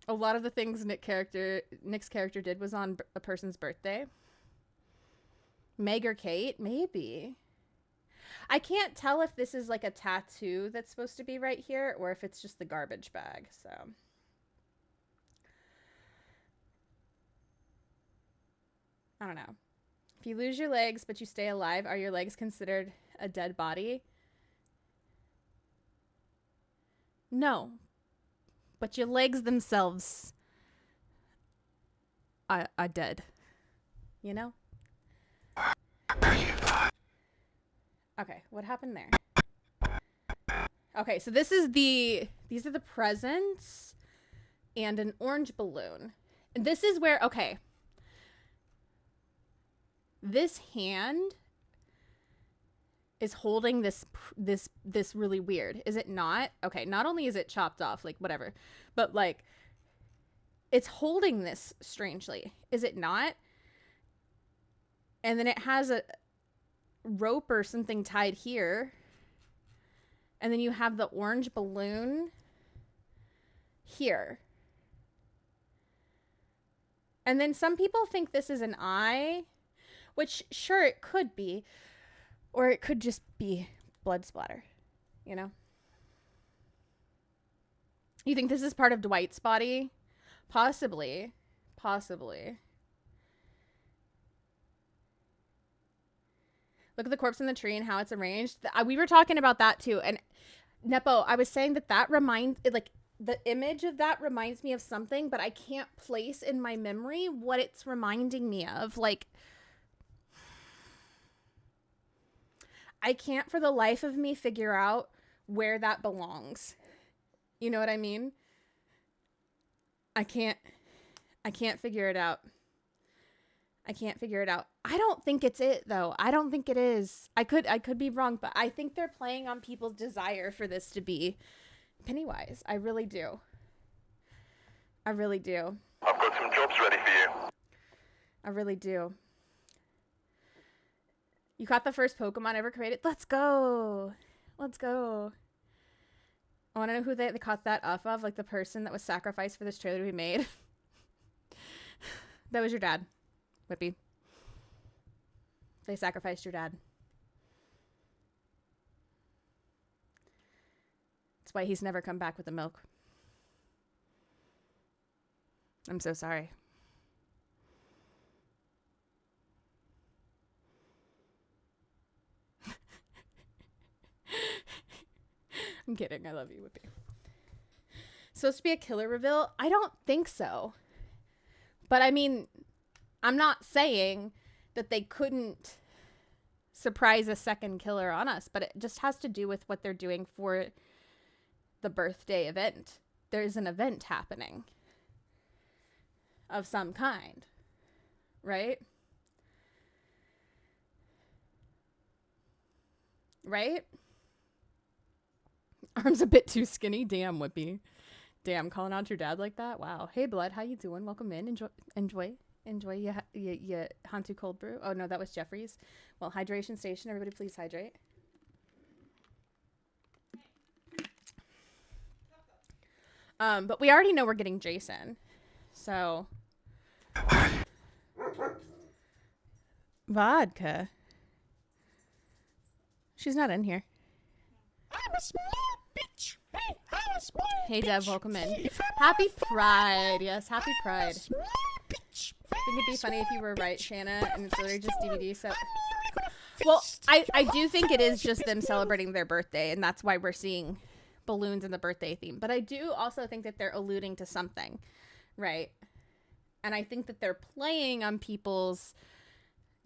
A lot of the things Nick's character did was on a person's birthday. Meg or Kate? Maybe. I can't tell if this is like a tattoo that's supposed to be right here or if it's just the garbage bag, so. I don't know. If you lose your legs but you stay alive, are your legs considered a dead body? No. But your legs themselves are dead. You know? Okay, what happened there? Okay, so these are the presents and an orange balloon. And this is where, okay. This hand is holding this really weird. Is it not? Okay, not only is it chopped off, like whatever, but like it's holding this strangely. Is it not? And then it has a rope or something tied here. And then you have the orange balloon here. And then some people think this is an eye, which sure it could be, or it could just be blood splatter, you know? You think this is part of Dwight's body? Possibly. Possibly. Look at the corpse in the tree and how it's arranged. We were talking about that too. And Nepo, I was saying that reminds, the image of that reminds me of something, but I can't place in my memory what it's reminding me of. Like, I can't for the life of me figure out where that belongs. You know what I mean? I can't figure it out. I can't figure it out. I don't think it's it though. I don't think it is. I could be wrong, but I think they're playing on people's desire for this to be Pennywise. I really do. I really do. I've got some jobs ready for you. I really do. You caught the first Pokemon ever created? Let's go. Let's go. I want to know who they caught that off of, like the person that was sacrificed for this trailer we made. That was your dad, Whippy. They sacrificed your dad. That's why he's never come back with the milk. I'm so sorry. I'm kidding. I love you, Whippy. Supposed to be a killer reveal? I don't think so. But I mean, I'm not saying that they couldn't surprise a second killer on us, but it just has to do with what they're doing for the birthday event. There's an event happening of some kind, right? Right? Arms a bit too skinny. Damn, Whippy. Damn, calling out your dad like that? Wow. Hey, Blood, how you doing? Welcome in. Enjoy your Hantu cold brew. Oh, no, that was Jeffrey's. Well, hydration station. Everybody please hydrate. But we already know we're getting Jason. So. Vodka. She's not in here. I'm a small bitch. Hey, I'm a small Hey, Dev, welcome in. Happy Pride. Yes, happy Pride. bitch. I think it'd be funny if you were right, Shana, and it's literally just DVD. So, well, I do think it is just them celebrating their birthday, and that's why we're seeing balloons in the birthday theme. But I do also think that they're alluding to something, right? And I think that they're playing on people's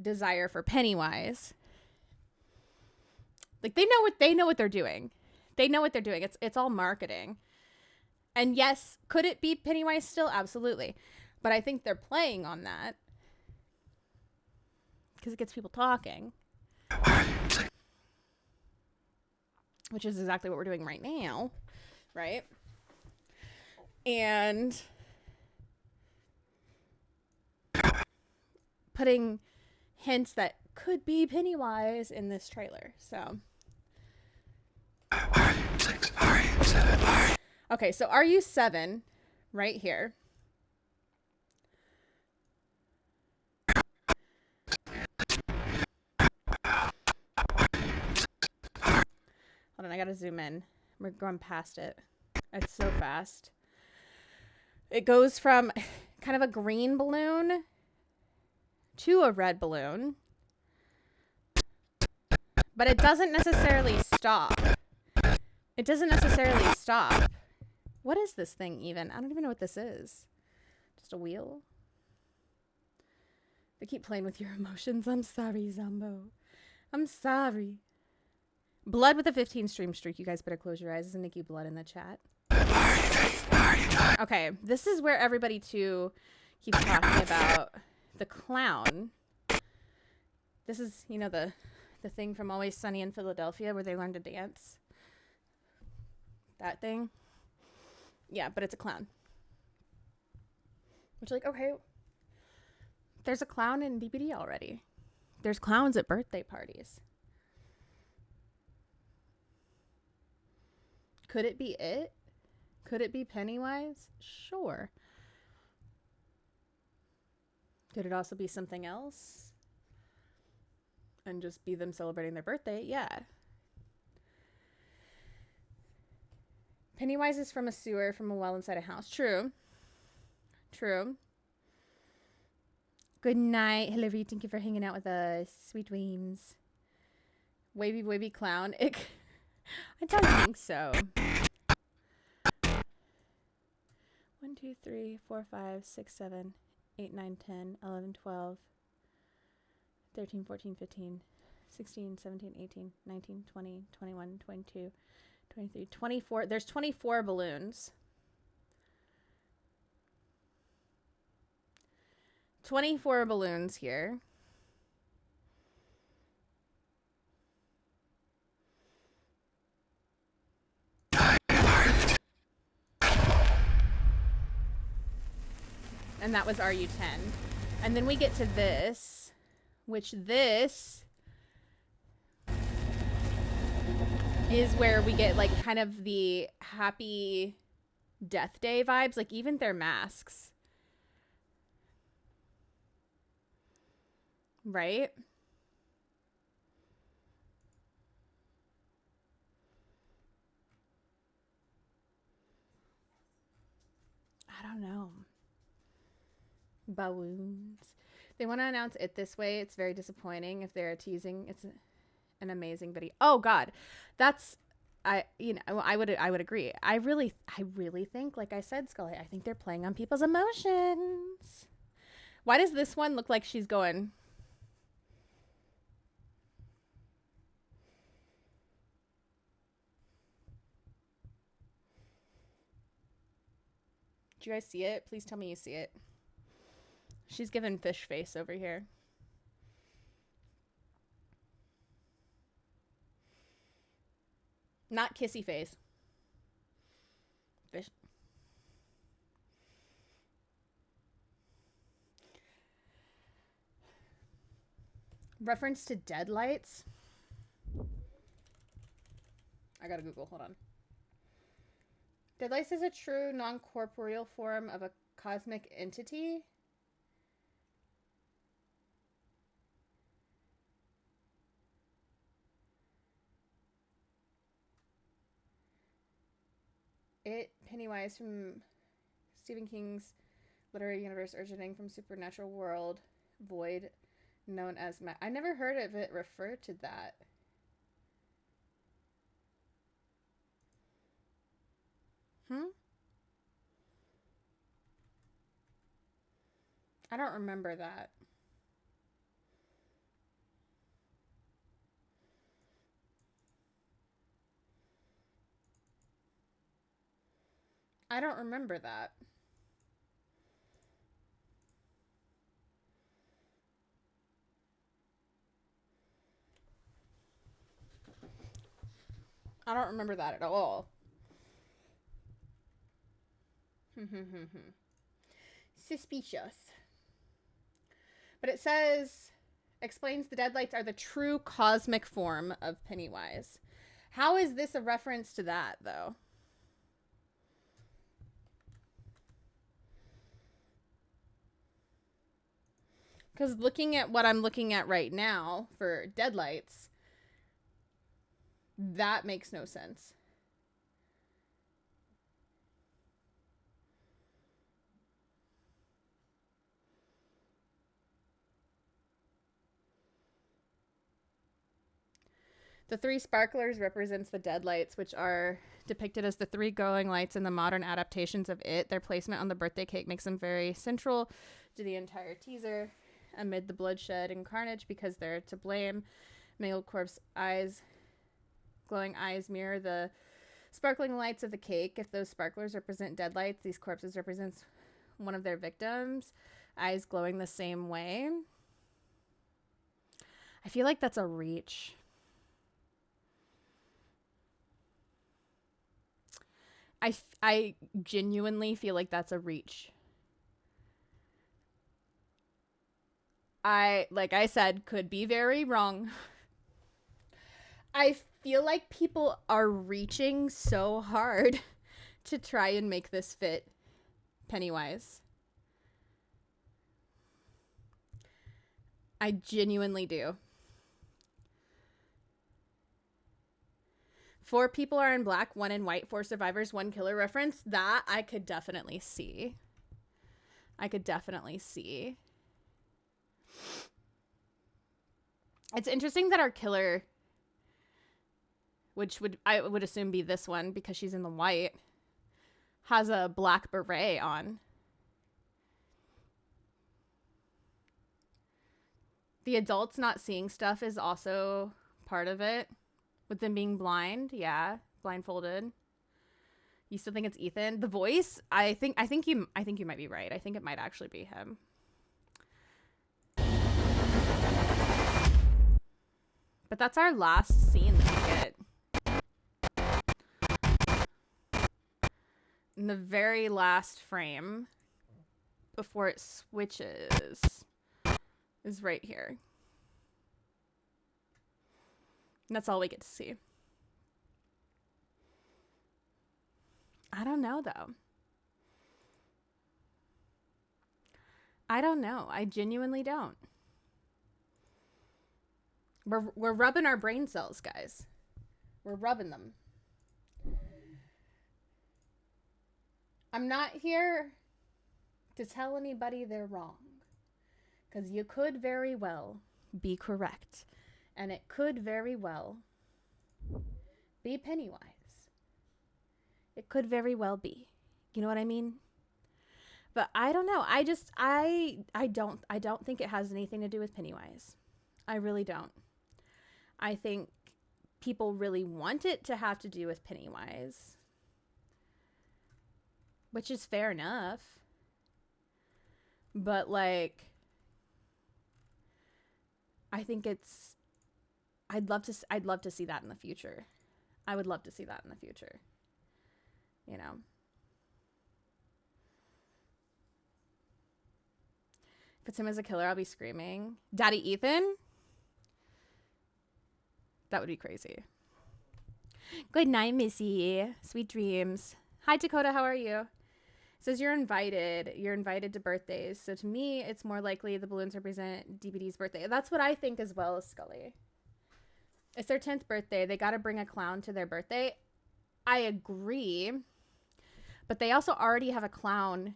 desire for Pennywise. Like they know what they're doing. They know what they're doing. It's all marketing. And yes, could it be Pennywise still? Absolutely. But I think they're playing on that because it gets people talking, which is exactly what we're doing right now, right? And putting hints that could be Pennywise in this trailer. So okay, so RU7 right here. Hold on, I gotta zoom in. We're going past it. It's so fast. It goes from kind of a green balloon to a red balloon. But it doesn't necessarily stop. It doesn't necessarily stop. What is this thing even? I don't even know what this is. Just a wheel? They keep playing with your emotions. I'm sorry, Zombo. I'm sorry. Blood with a 15 stream streak. You guys better close your eyes. There's a Nikki Blood in the chat. Okay, this is where everybody too keeps talking about the clown. This is, you know, the thing from Always Sunny in Philadelphia where they learn to dance. That thing. Yeah, but it's a clown. Which, like, okay, there's a clown in DBD already. There's clowns at birthday parties. Could it be it? Could it be Pennywise? Sure. Could it also be something else? And just be them celebrating their birthday? Yeah. Pennywise is from a sewer, from a well inside a house. True. True. Good night, Hillary. Thank you for hanging out with us. Sweet dreams. Wavy, wavy clown. I don't think so. 1, 2, 3, 4, 5, 6, 7, 8, 9, 10, 11, 12, 13, 14, 15, 16, 17, 18, 19, 20, 21, 22, 23, 24. There's 24 balloons. 24 balloons here. And that was RU10. And then we get to this, which this is where we get like kind of the happy Death Day vibes, like even their masks. Right? I don't know. Balloons. They want to announce it this way. It's very disappointing if they're teasing. It's an amazing video. Oh God, that's I would agree. I really think, like I said, Scully, I think they're playing on people's emotions. Why does this one look like she's going? Do you guys see it? Please tell me you see it. She's giving fish face over here. Not kissy face. Fish. Reference to deadlights. I gotta Google, hold on. Deadlights is a true non-corporeal form of a cosmic entity. Pennywise from Stephen King's literary universe originating from supernatural world void known as I never heard of it refer to that. I don't remember that. I don't remember that. I don't remember that at all. Suspicious. But it says, explains the deadlights are the true cosmic form of Pennywise. How is this a reference to that, though? Because looking at what I'm looking at right now for deadlights, that makes no sense. The three sparklers represents the deadlights, which are depicted as the three glowing lights in the modern adaptations of it. Their placement on the birthday cake makes them very central to the entire teaser. Amid the bloodshed and carnage, because they're to blame, mangled corpse eyes, glowing eyes mirror the sparkling lights of the cake. If those sparklers represent deadlights, these corpses represents one of their victims, eyes glowing the same way. I feel like that's a reach. I genuinely feel like that's a reach. Like I said, could be very wrong. I feel like people are reaching so hard to try and make this fit Pennywise. I genuinely do. 4 people are in black, 1 in white, 4 survivors, 1 killer reference. That I could definitely see. It's interesting that our killer, which I would assume be this one because she's in the white, has a black beret on. The adults not seeing stuff is also part of it. With them being blind, yeah, blindfolded. You still think it's Ethan? The voice? I think you might be right. I think it might actually be him. But that's our last scene that we get. In the very last frame before it switches is right here. And that's all we get to see. I don't know, though. I don't know. I genuinely don't. We're rubbing our brain cells, guys. We're rubbing them. I'm not here to tell anybody they're wrong. Because you could very well be correct. And it could very well be Pennywise. It could very well be. You know what I mean? But I don't know. I don't think it has anything to do with Pennywise. I really don't. I think people really want it to have to do with Pennywise. Which is fair enough. But like, I think it's, I'd love to see that in the future. I would love to see that in the future. You know. If it's him as a killer, I'll be screaming. Daddy Ethan? That would be crazy. Good night, Missy. Sweet dreams. Hi, Dakota. How are you? It says you're invited. You're invited to birthdays. So to me, it's more likely the balloons represent DBD's birthday. That's what I think as well, Scully. It's their 10th birthday. They got to bring a clown to their birthday. I agree. But they also already have a clown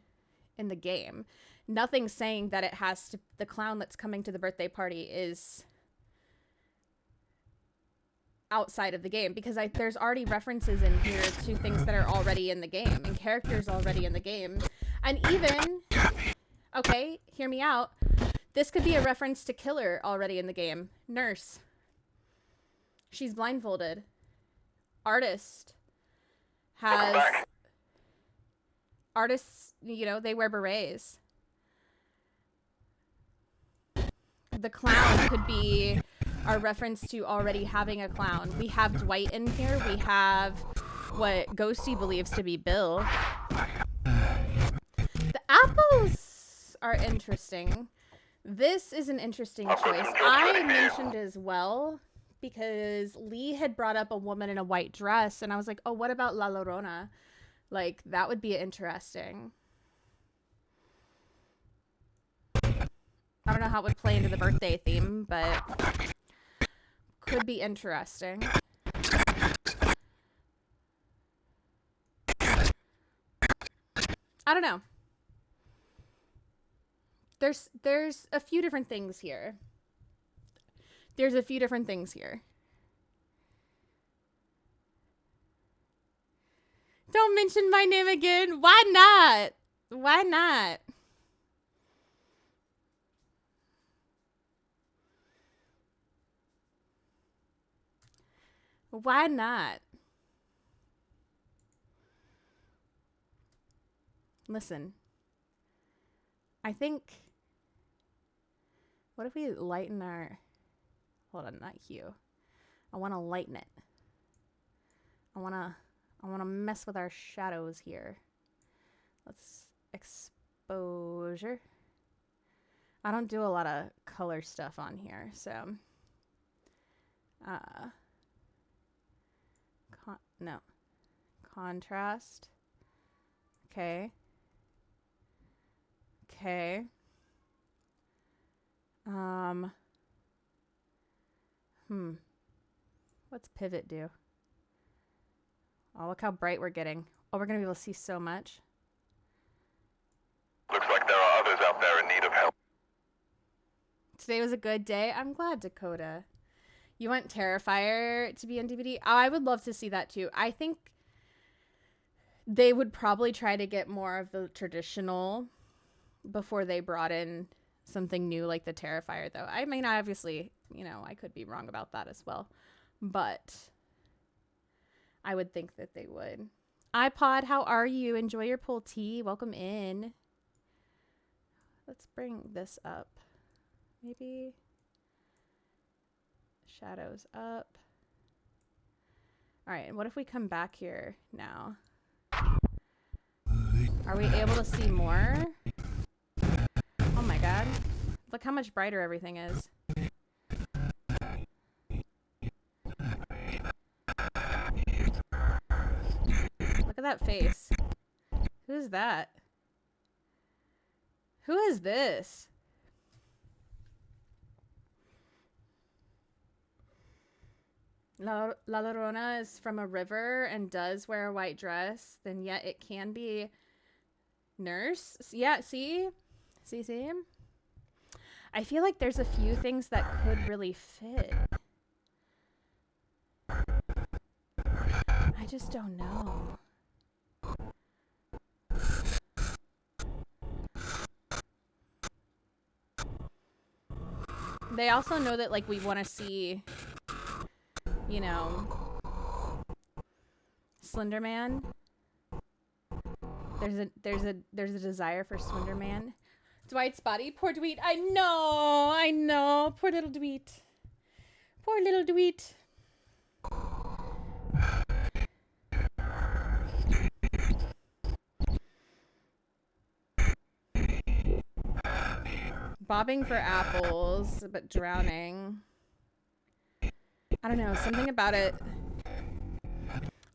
in the game. Nothing's saying that it has to, the clown that's coming to the birthday party is outside of the game, because there's already references in here to things that are already in the game and characters already in the game. And even, okay, hear me out. This could be a reference to Killer already in the game. Nurse. She's blindfolded. Artist has, artists, you know, they wear berets. The clown could be our reference to already having a clown. We have Dwight in here. We have what Ghosty believes to be Bill. The apples are interesting. This is an interesting choice. I mentioned as well because Leigh had brought up a woman in a white dress, and I was like, oh, what about La Llorona? Like, that would be interesting. I don't know how it would play into the birthday theme, but could be interesting. I don't know. There's a few different things here. There's a few different things here. Don't mention my name again. Why not? Why not? Why not? Listen. I think, what if we lighten our, hold on, not hue. I want to lighten it. I want to mess with our shadows here. Let's exposure. I don't do a lot of color stuff on here, so no. Contrast. Okay. Okay. What's pivot do? Oh, look how bright we're getting. Oh, we're gonna be able to see so much. Looks like there are others out there in need of help. Today was a good day. I'm glad, Dakota. You want Terrifier to be on DVD? Oh, I would love to see that too. I think They would probably try to get more of the traditional before they brought in something new like the Terrifier, though. I mean, obviously, you know, I could be wrong about that as well. But I would think that they would. iPod, how are you? Enjoy your pull tea. Welcome in. Let's bring this up. Maybe shadows up. All right, and what if we come back here now? Are we able to see more? Oh my god. Look how much brighter everything is. Look at that face. Who's that? Who is this? La Llorona is from a river and does wear a white dress, then yet it can be nurse. Yeah, see? See? I feel like there's a few things that could really fit. I just don't know. They also know that, like, we want to see, you know, Slender Man. There's a desire for Slender Man. Dwight's body, poor Dweet. I know, poor little Dweet. Poor little Dweet. Bobbing for apples, but drowning. I don't know, something about it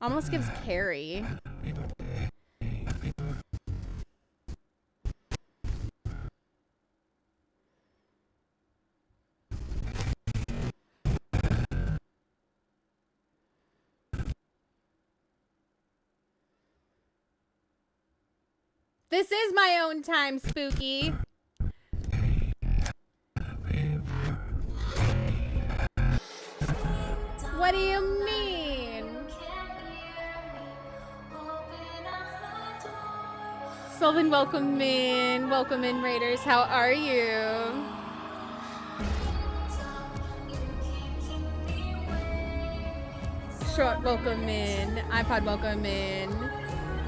almost gives Carrie. This is my own time, Spooky. What do you mean? Sylvan, welcome in. Welcome in, Raiders. How are you? Short, welcome in. iPod, welcome in.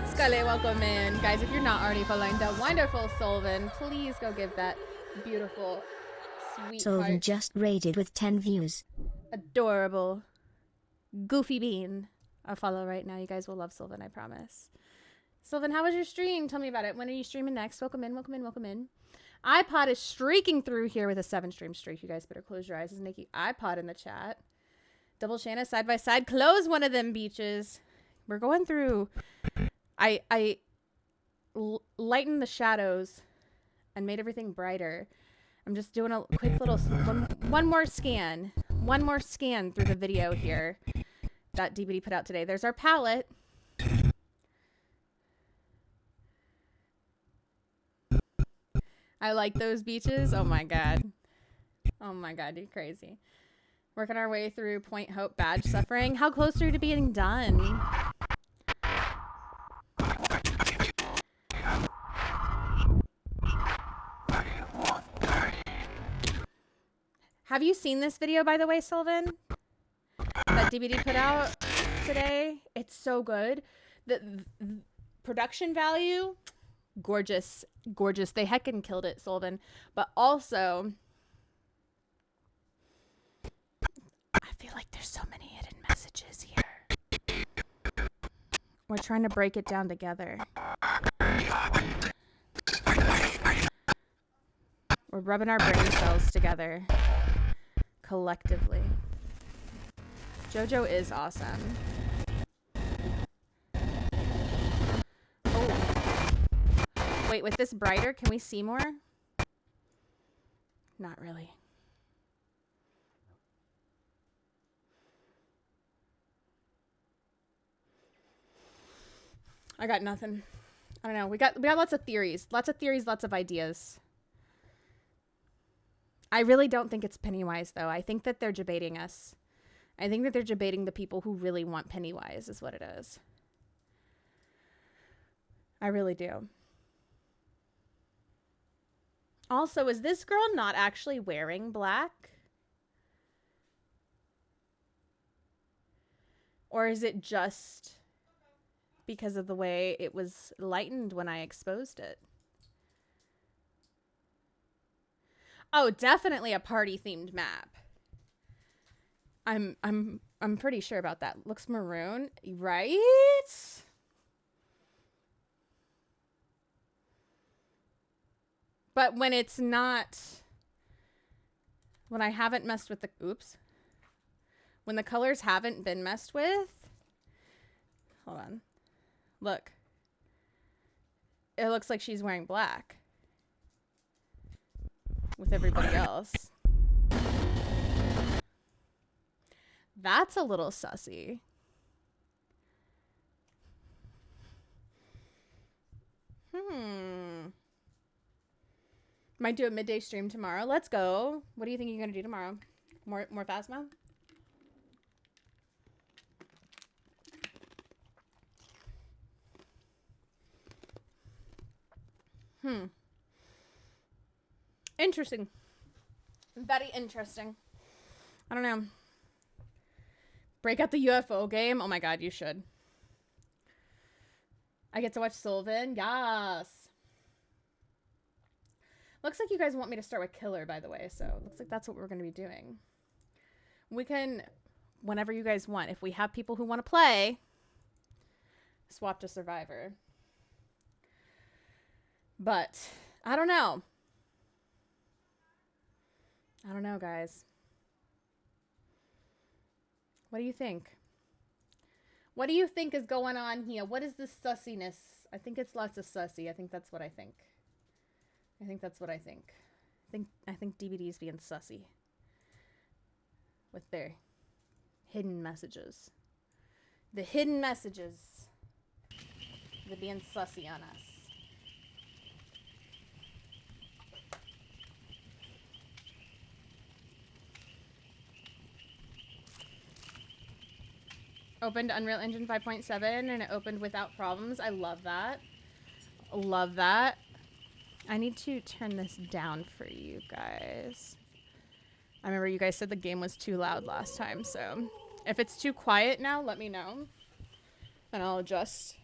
Scully, welcome in. Guys, if you're not already following the wonderful Sylvan, please go give that beautiful, sweet Sylvan heart. just raided with 10 views. Adorable Goofy Bean a follow right now. You guys will love Sylvan, I promise. Sylvan, how was your stream? Tell me about it. When are you streaming next? Welcome in, welcome in, welcome in. iPod is streaking through here with a 7-stream streak. You guys better close your eyes. Is Nikki iPod in the chat? Double Shana side by side. Close one of them beaches. We're going through. I lightened the shadows and made everything brighter. I'm just doing a quick little one more scan. One more scan through the video here that DBD put out today. There's our palette. I like those beaches. Oh my god. Oh my god, you're crazy. Working our way through Point Hope badge suffering. How close are you to being done? Have you seen this video, by the way, Sylvan? That DBD put out today? It's so good. The production value, gorgeous. Gorgeous. They heckin' killed it, Sylvan. But also, I feel like there's so many hidden messages here. We're trying to break it down together. We're rubbing our brain cells together. Collectively. JoJo is awesome. Oh. Wait, with this brighter, can we see more? Not really. I got nothing. I don't know. We got lots of theories. Lots of ideas. I really don't think it's Pennywise, though. I think that they're debating us. I think that they're debating the people who really want Pennywise, is what it is. I really do. Also, is this girl not actually wearing black? Or is it just because of the way it was lightened when I exposed it? Oh, definitely a party themed map. I'm pretty sure about that. Looks maroon, right? But when it's not, when I haven't messed with the, oops. When the colors haven't been messed with, hold on. Look. It looks like she's wearing black with everybody else. That's a little sussy. Might do a midday stream tomorrow. Let's go. What do you think you're gonna do tomorrow? More Phasma? Interesting. Very interesting. I don't know. Break out the UFO game? Oh my god, you should. I get to watch Sylvan? Yes. Looks like you guys want me to start with Killer, by the way, so looks like that's what we're going to be doing. We can, whenever you guys want, if we have people who want to play, swap to Survivor. But, I don't know. I don't know, guys. What do you think? What do you think is going on here? What is this sussiness? I think it's lots of sussy. I think that's what I think. I think that's what I think. I think DBD's being sussy with their hidden messages. The hidden messages. They're being sussy on us. Opened Unreal Engine 5.7 and it opened without problems. I love that. Love that. I need to turn this down for you guys. I remember you guys said the game was too loud last time, so if it's too quiet now, let me know. And I'll adjust.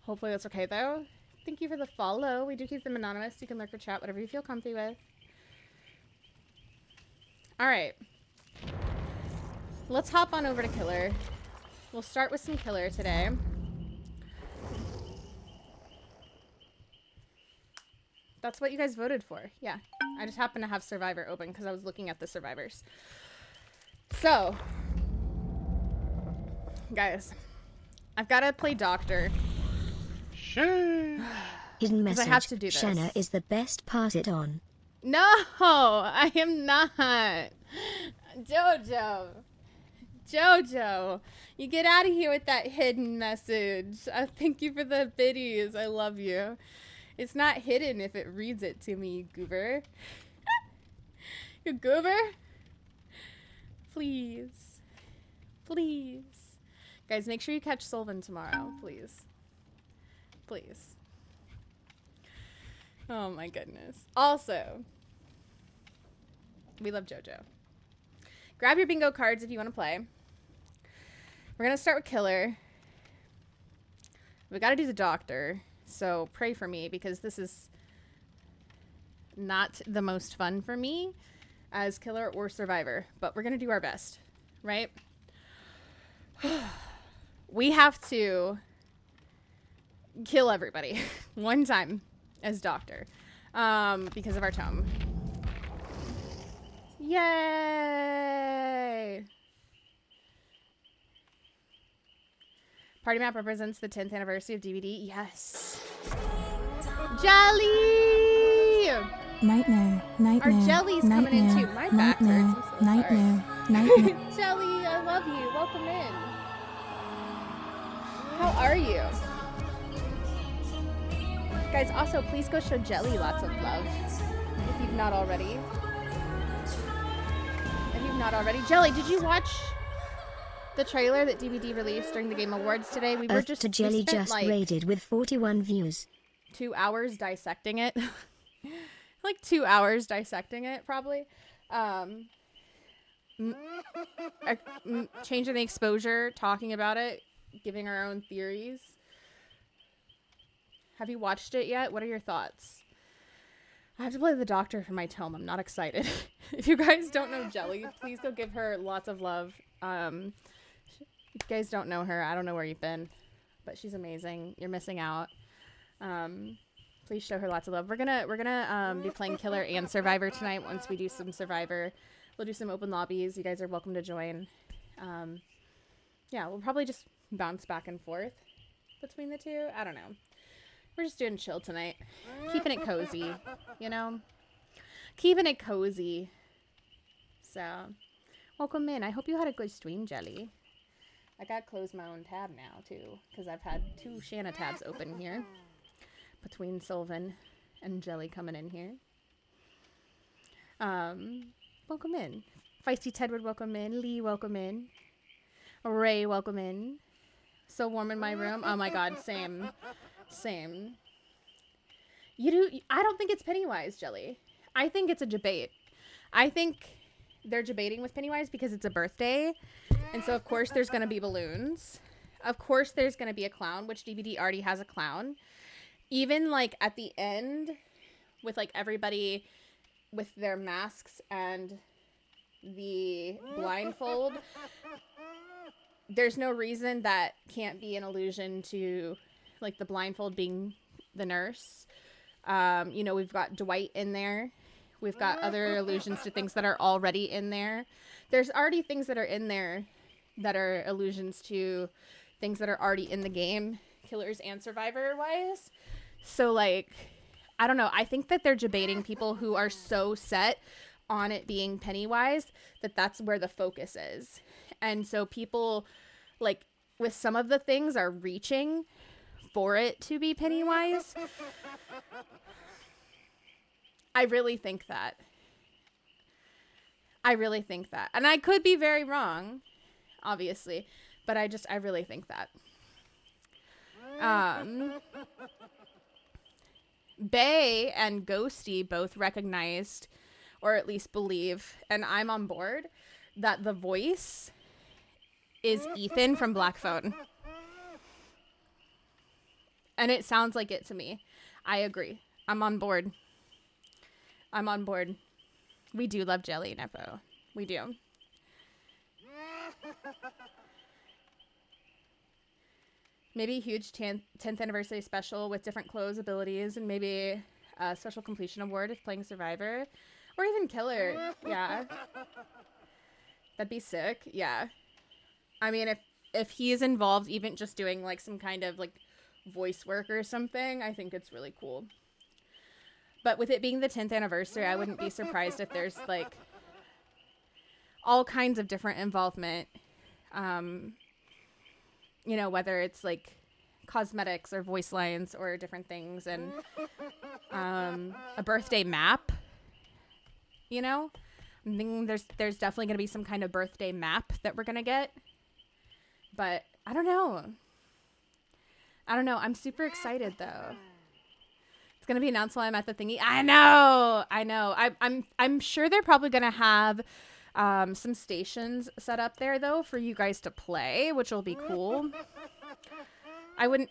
Hopefully that's okay though. Thank you for the follow. We do keep them anonymous. You can lurk or chat, whatever you feel comfy with. Alright. Let's hop on over to Killer. We'll start with some Killer today. That's what you guys voted for. Yeah. I just happened to have Survivor open because I was looking at the Survivors. So, guys, I've got to play Doctor. Hidden message. I have to do this. Shana is the best. Pass it on. No, I am not. Jojo, you get out of here with that hidden message. Thank you for the biddies. I love you. It's not hidden if it reads it to me, you goober. You goober? Please. Please. Guys, make sure you catch Sylvan tomorrow, please. Please. Oh my goodness. Also, we love JoJo. Grab your bingo cards if you want to play. We're going to start with Killer. We got to do the Doctor. So pray for me because this is not the most fun for me as Killer or Survivor. But we're going to do our best, right? We have to kill everybody one time as Doctor because of our tome. Yay! Party map represents the 10th anniversary of DVD. Yes. Jelly! Nightmare. Our jelly's coming in too. My back hurts. I'm so Nightmare. Jelly, I love you. Welcome in. How are you? Guys, also, please go show Jelly lots of love. If you've not already. Jelly, did you watch The trailer that DVD released during the Game Awards today, we Earth to Jelly spent, just like, raided with 41 views. 2 hours dissecting it. Like 2 hours dissecting it, probably. Changing the exposure, talking about it, giving our own theories. Have you watched it yet? What are your thoughts? I have to play the doctor for my tome. I'm not excited. If you guys don't know Jelly, please go give her lots of love. If you guys don't know her, I don't know where you've been, but she's amazing. You're missing out. Please show her lots of love. We're gonna be playing Killer and Survivor tonight. Once we do some Survivor, we'll do some open lobbies. You guys are welcome to join. Yeah, we'll probably just bounce back and forth between the two. I don't know. We're just doing chill tonight. Keeping it cozy, you know? Keeping it cozy. So, welcome in. I hope you had a good stream, Jelly. I gotta close my own tab now, too, because I've had 2 Shana tabs open here. Between Sylvan and Jelly coming in here. Welcome in. Feisty Tedward, welcome in. Leigh, welcome in. Ray, welcome in. So warm in my room. Oh my god, same. Same. I don't think it's Pennywise, Jelly. I think it's a debate. I think they're debating with Pennywise because it's a birthday. And so, of course, there's going to be balloons. Of course, there's going to be a clown, which DVD already has a clown. Even, like, at the end, with, like, everybody with their masks and the blindfold, there's no reason that can't be an allusion to, like, the blindfold being the nurse. You know, we've got Dwight in there. We've got other allusions to things that are already in there. There's already things that are in there that are allusions to things that are already in the game, Killers and Survivor-wise. So, like, I don't know. I think that they're debating people who are so set on it being Pennywise that that's where the focus is. And so people, like, with some of the things are reaching for it to be Pennywise. I really think that. And I could be very wrong, obviously, but I really think that. Bay and Ghosty both recognized, or at least believe, and I'm on board, that the voice is Ethan from Black Phone. And it sounds like it to me. I agree. I'm on board. We do love Jelly, Nepo. We do. Maybe a huge 10th anniversary special with different clothes, abilities, and maybe a special completion award if playing Survivor. Or even Killer. Yeah. That'd be sick. Yeah. I mean, if he is involved, even just doing, like, some kind of, like, voice work or something, I think it's really cool. But with it being the 10th anniversary, I wouldn't be surprised if there's, like, all kinds of different involvement. You know, whether it's, like, cosmetics or voice lines or different things. And a birthday map, you know? I'm thinking there's definitely going to be some kind of birthday map that we're going to get. But I don't know. I'm super excited, though. It's going to be announced while I'm at the thingy. I know. I'm sure they're probably going to have some stations set up there, though, for you guys to play, which will be cool. I would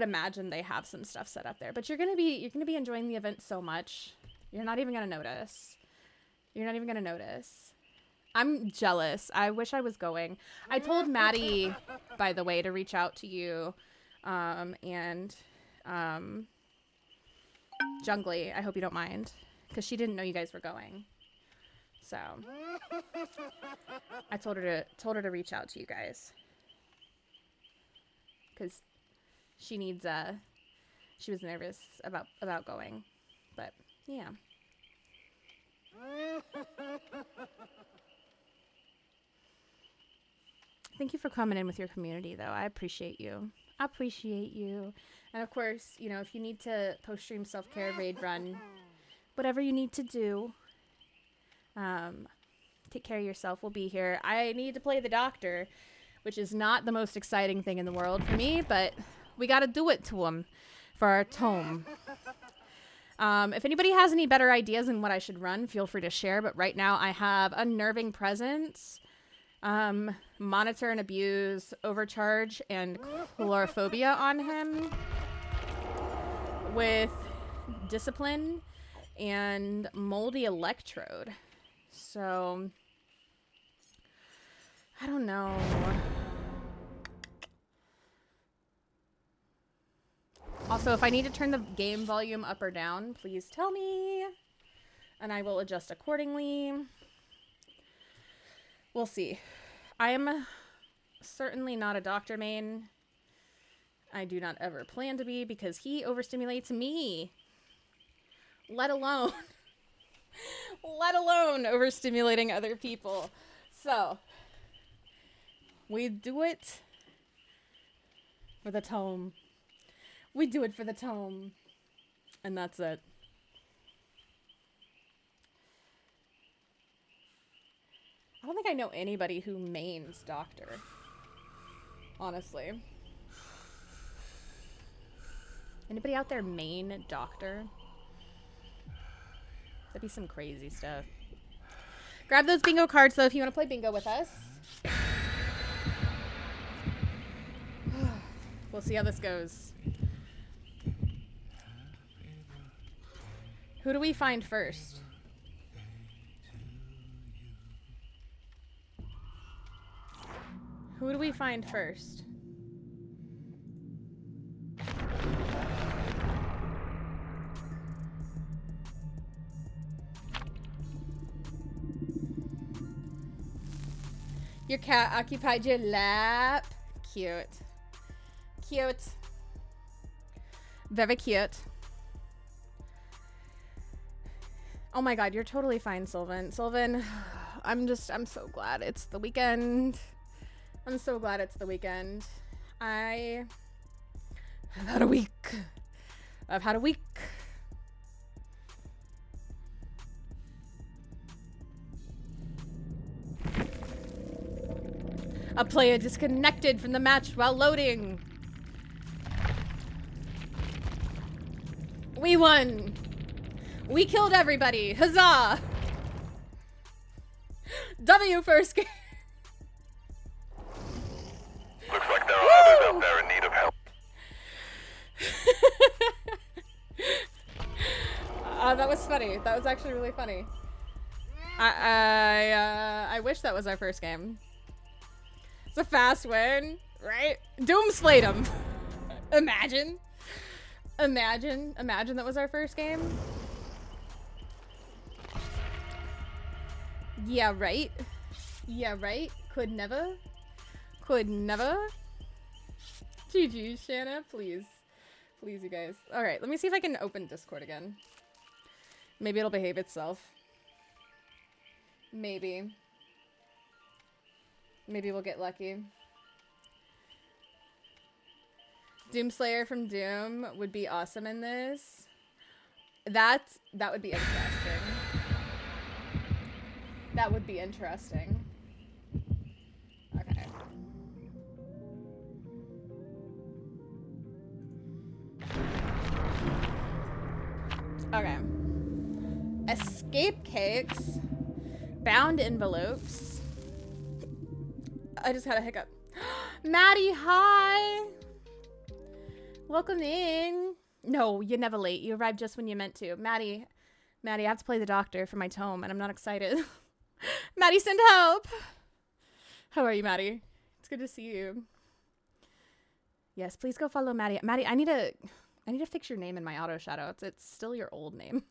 imagine they have some stuff set up there, but you're going to be enjoying the event so much. You're not even going to notice. I'm jealous. I wish I was going. I told Maddie, by the way, to reach out to you, and Jungly. I hope you don't mind, because she didn't know you guys were going. So I told her to reach out to you guys, because she needs she was nervous about going, but yeah. Thank you for coming in with your community, though. I appreciate you. And of course, you know, if you need to post-stream self-care, raid run, whatever you need to do, take care of yourself. We'll be here. I need to play the doctor. which is not the most exciting thing in the world for me, but we got to do it to him for our tome. If anybody has any better ideas on what I should run, feel free to share. But right now I have Unnerving Presence, Monitor and Abuse, Overcharge, and Chlorophobia on him, with Discipline and Moldy Electrode. So, I don't know. Also, if I need to turn the game volume up or down, please tell me, and I will adjust accordingly. We'll see. I am certainly not a doctor main. I do not ever plan to be, because he overstimulates me. Let alone overstimulating other people. So, we do it for the tome. We do it for the tome. And that's it. I don't think I know anybody who mains Doctor. Honestly. Anybody out there main Doctor? That'd be some crazy stuff. Grab those bingo cards, though, if you want to play bingo with us. We'll see how this goes. Who do we find first? Who do we find first? Your cat occupied your lap. Cute. Cute. Very cute. Oh my god, you're totally fine, Sylvan. Sylvan, I'm so glad it's the weekend. I'm so glad it's the weekend. I have had a week. I've had a week. A player disconnected from the match while loading. We won. We killed everybody. Huzzah! W first game. Looks like there are others out there in need of help. That was funny. That was actually really funny. I wish that was our first game. It's a fast win, right? Doom slayed him. Imagine that was our first game. Yeah, right. Yeah, right. Could never. GG, Shana, please. Please, you guys. All right, let me see if I can open Discord again. Maybe it'll behave itself. Maybe. Maybe we'll get lucky. Doomslayer from Doom would be awesome in this. That would be interesting. That would be interesting. Okay. Okay. Escape cakes. Bound envelopes. I just had a hiccup. Maddie, hi! Welcome in. No, you're never late. You arrived just when you meant to. Maddie, I have to play the doctor for my tome, and I'm not excited. Maddie, send help! How are you, Maddie? It's good to see you. Yes, please go follow Maddie. Maddie, I need to fix your name in my auto shadow. It's still your old name.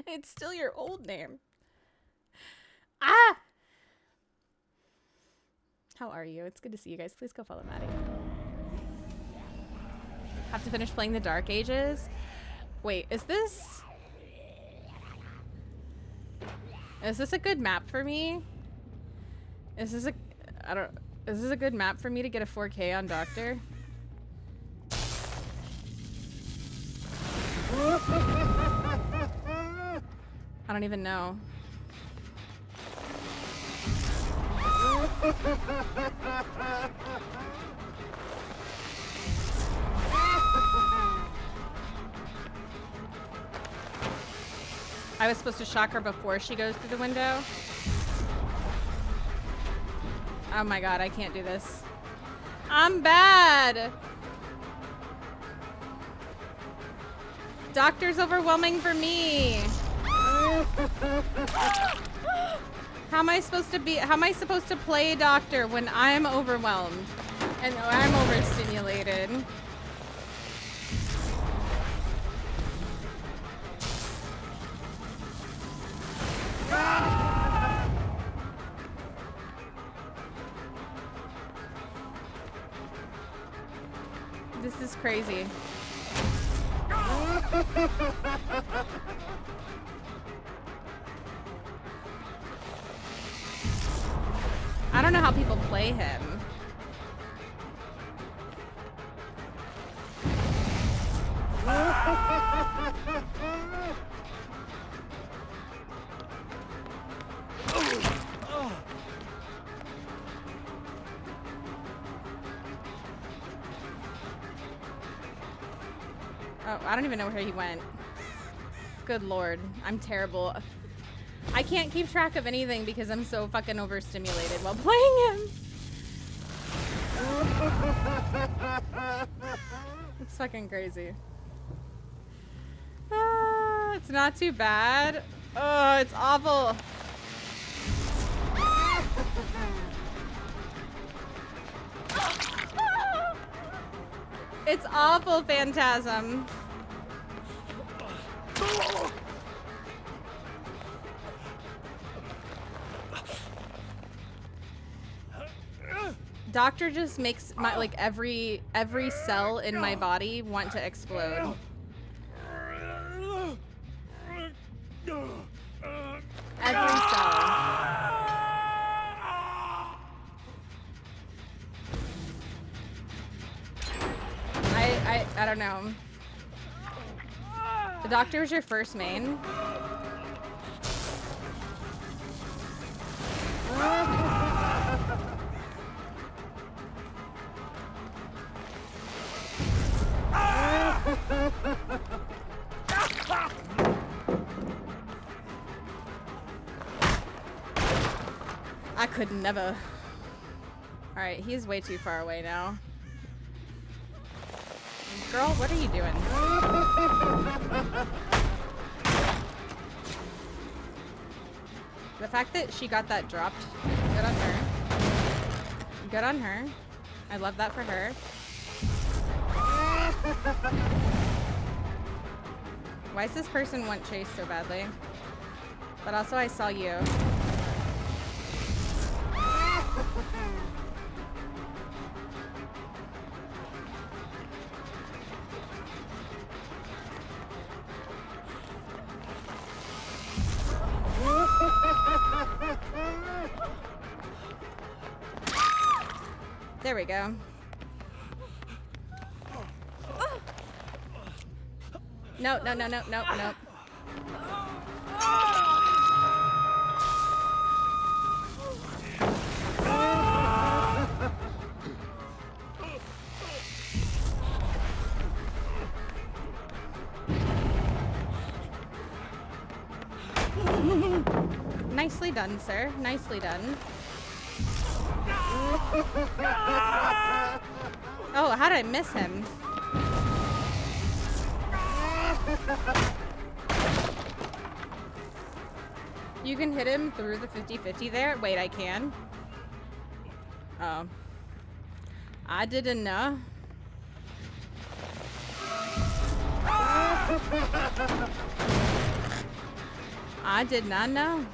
It's still your old name. Ah! How are you? It's good to see you guys. Please go follow Maddie. Have to finish playing the Dark Ages. Wait, is this a good map for me? Is this a good map for me to get a 4K on Doctor? I don't even know. I was supposed to shock her before she goes through the window. Oh my god, I can't do this. I'm bad! Doctor's overwhelming for me. How am I supposed to play doctor when I'm overwhelmed and I'm overstimulated? This is crazy. I don't know how people play him. Oh, I don't even know where he went. Good lord, I'm terrible. I can't keep track of anything because I'm so fucking overstimulated while playing him. It's fucking crazy. Ah, it's not too bad. Oh, it's awful. It's awful, Phantasm. Doctor just makes my every cell in my body want to explode. Every cell. I don't know. The Doctor was your first main? I could never. Alright, he's way too far away now. Girl, what are you doing? The fact that she got that dropped, good on her. Good on her. I love that for her. Why does this person want chase so badly? But also I saw you. There we go. No, no, no, no, no, no. Nicely done, sir. Nicely done. Oh, how did I miss him? You can hit him through the 50-50 there? Wait, I can? Oh. I didn't know. I did not know.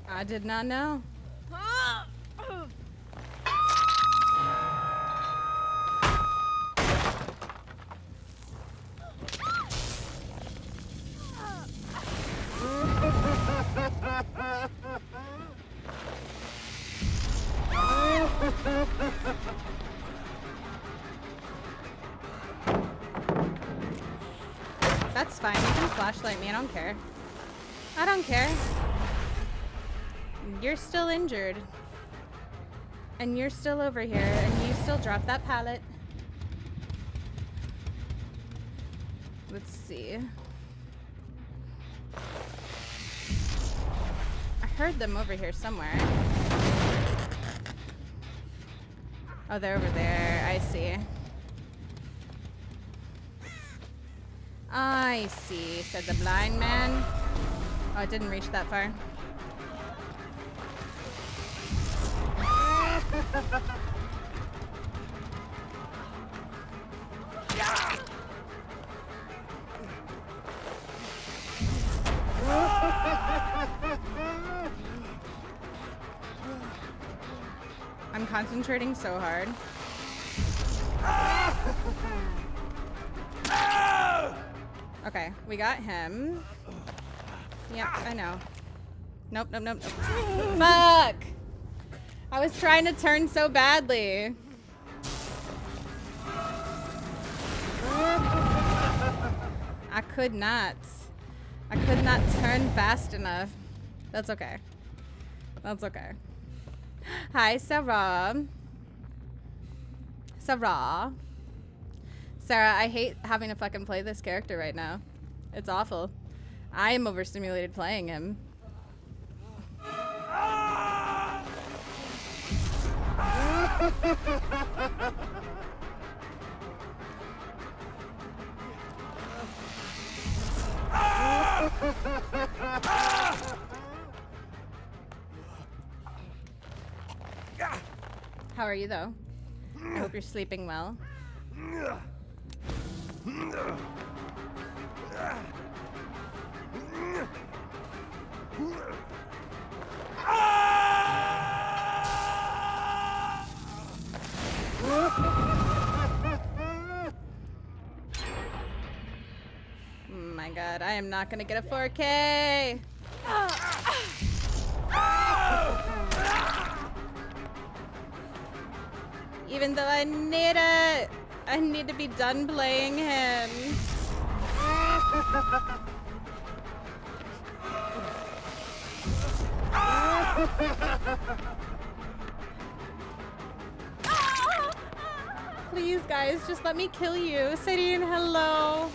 I did not know. flashlight me. I don't care. I don't care. You're still injured. And you're still over here. And you still dropped that pallet. Let's see. I heard them over here somewhere. Oh, they're over there. I see. I see, said the blind man. Oh, it didn't reach that far. I'm concentrating so hard. Okay, we got him. Yep, I know. Nope, nope, nope, nope. Fuck! I was trying to turn so badly. I could not. I could not turn fast enough. That's okay. That's okay. Hi, Sarah. Sarah. Sarah, I hate having to fucking play this character right now. It's awful. I am overstimulated playing him. How are you, though? I hope you're sleeping well. My God, I am not gonna get a 4K. Even though I need it. I need to be done playing him. Please, guys, just let me kill you. Sadine, hello.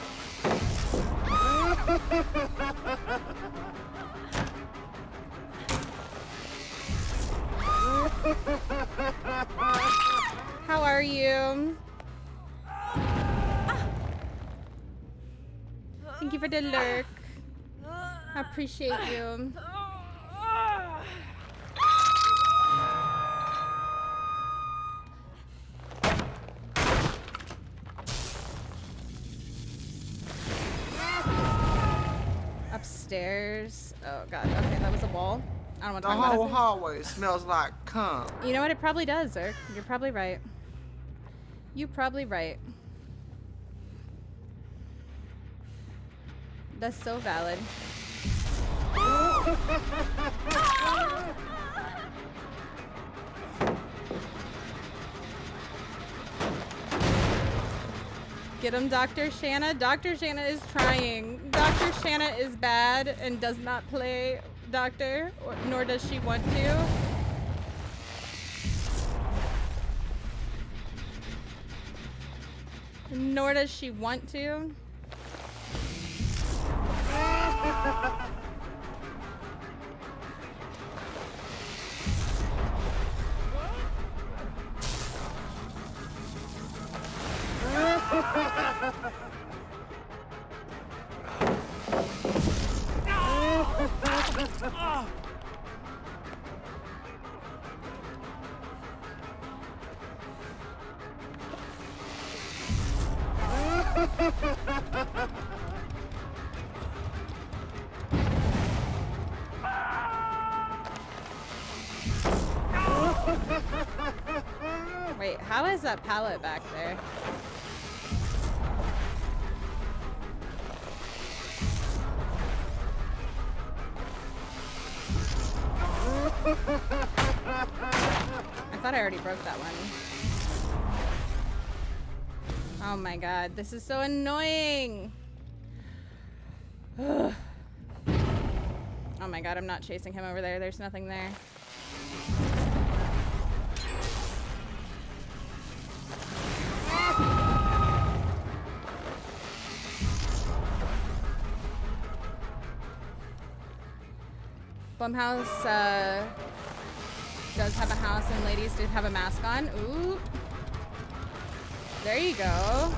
How are you? Thank you for the lurk. I appreciate you. Upstairs. Oh God. Okay, that was a wall. I don't want to talk about it. The whole hallway smells like cum. You know what? It probably does, Zerk. You're probably right. You're probably right. That's so valid. Get him, Dr. Shana. Dr. Shana is trying. Dr. Shana is bad and does not play Doctor, nor does she want to. Nor does she want to. Wait, how is that pallet back there? I thought I already broke that one. Oh my God, this is so annoying. Oh my god, I'm not chasing him over there. There's nothing there. Blumhouse does have a house and ladies did have a mask on. Ooh. There you go.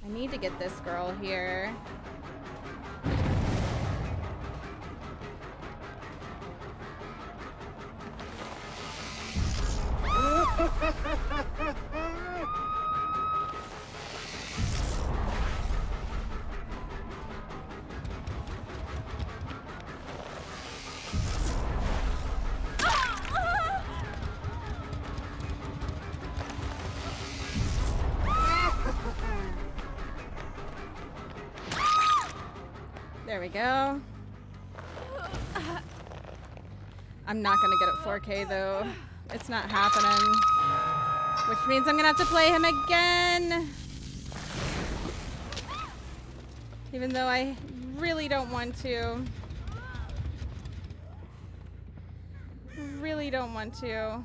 I need to get this girl here. There we go. I'm not gonna get it 4K though. It's not happening. Which means I'm gonna have to play him again. Even though I really don't want to. Really don't want to.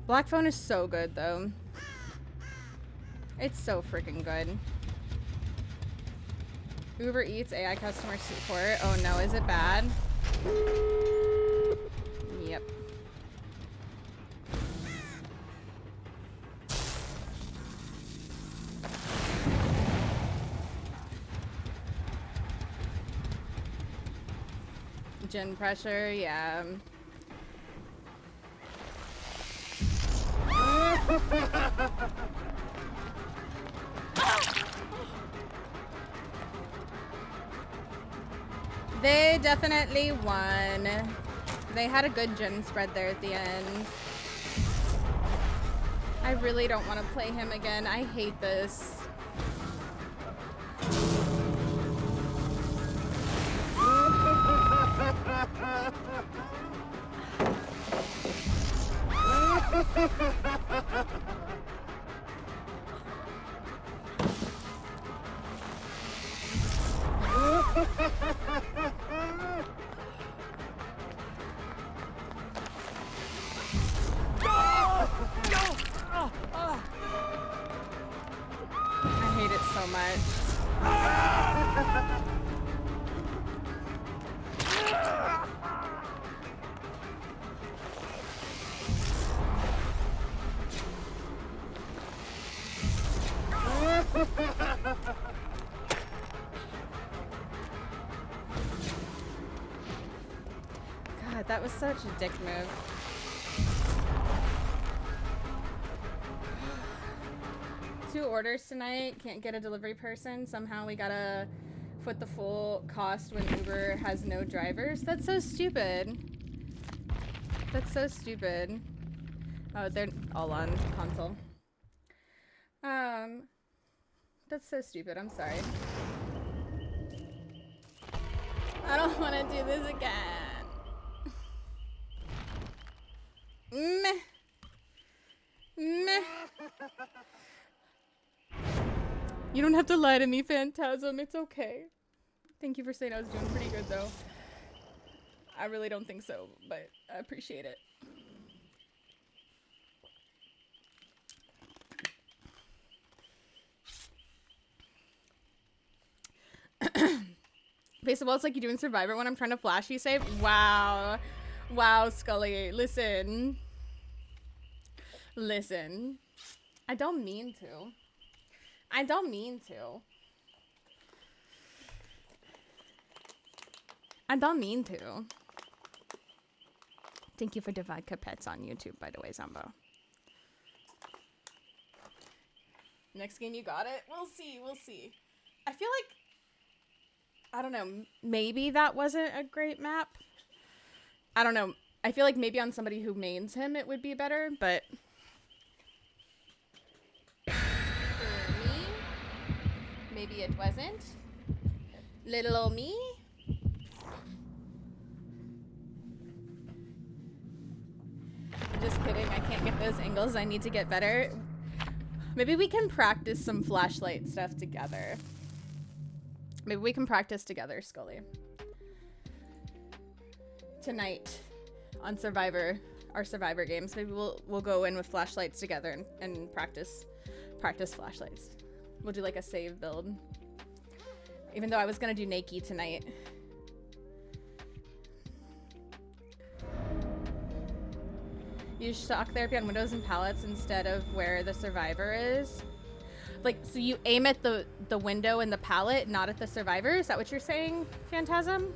Black Phone is so good though. It's so freaking good. Uber Eats AI customer support. Oh no, is it bad? Yep. Gin pressure, yeah. They definitely won. They had a good gin spread there at the end. I really don't want to play him again. I hate this. I hate it so much. God, that was such a dick move. Two orders tonight, can't get a delivery person. Somehow we gotta foot the full cost when Uber has no drivers. That's so stupid. That's so stupid. Oh, they're all on console. That's so stupid. I'm sorry. I don't want to do this again. Meh. Meh. You don't have to lie to me, Phantasm. It's okay. Thank you for saying I was doing pretty good, though. I really don't think so, but I appreciate it. Baseball, it's like you doing Survivor when I'm trying to flash you save. Wow. Wow, Scully. Listen. Listen. I don't mean to. I don't mean to. I don't mean to. Thank you for the vodka pets on YouTube, by the way, Zombo. Next game, you got it? We'll see. We'll see. I feel like, I don't know, maybe that wasn't a great map. I don't know. I feel like maybe on somebody who mains him, it would be better, but for me, maybe it wasn't. Little old me. Just kidding. I can't get those angles. I need to get better. Maybe we can practice some flashlight stuff together. Maybe we can practice together, Scully. Tonight on Survivor, our Survivor games. Maybe we'll go in with flashlights together and practice flashlights. We'll do like a save build. Even though I was gonna do Naked tonight. Use shock therapy on windows and pallets instead of where the survivor is. Like, so you aim at the window and the pallet, not at the survivor? Is that what you're saying, Phantasm?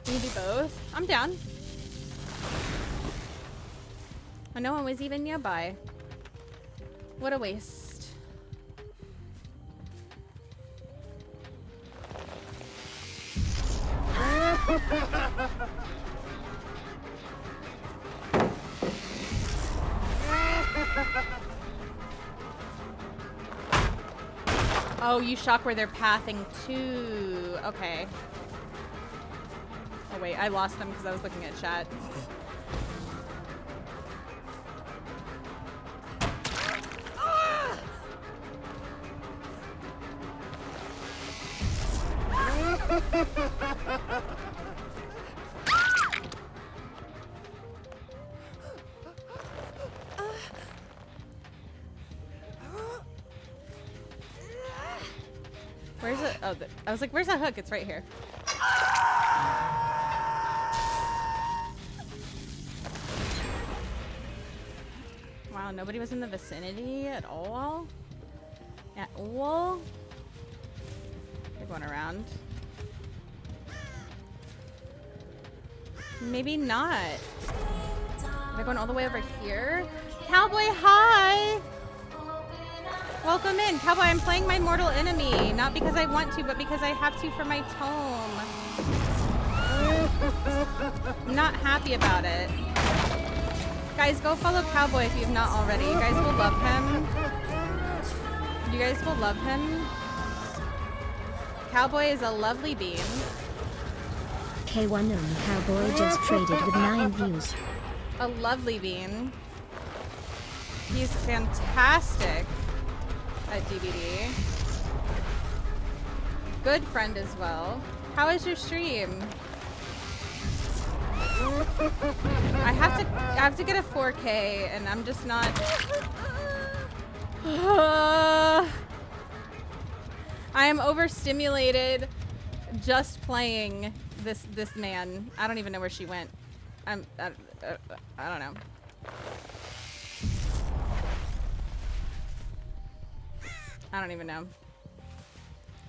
Can you do both? I'm down. And no one was even nearby. What a waste. Oh, you shock where they're pathing to. Okay. Oh wait, I lost them because I was looking at chat. Where's it? Oh, I was like, where's that hook? It's right here. Wow, nobody was in the vicinity at all? At all? They're going around. Maybe not. They're going all the way over here? Cowboy, hi! Welcome in. Cowboy, I'm playing my mortal enemy. Not because I want to, but because I have to for my tome. I'm not happy about it. Guys, go follow Cowboy if you've not already. You guys will love him. You guys will love him. Cowboy is a lovely bean. K1 only Cowboy just traded with 9 views. A lovely bean. He's fantastic at DVD. Good friend as well. How is your stream? I have to get a 4K and I'm just not I am overstimulated just playing this man. I don't even know where she went. I don't know. I don't even know.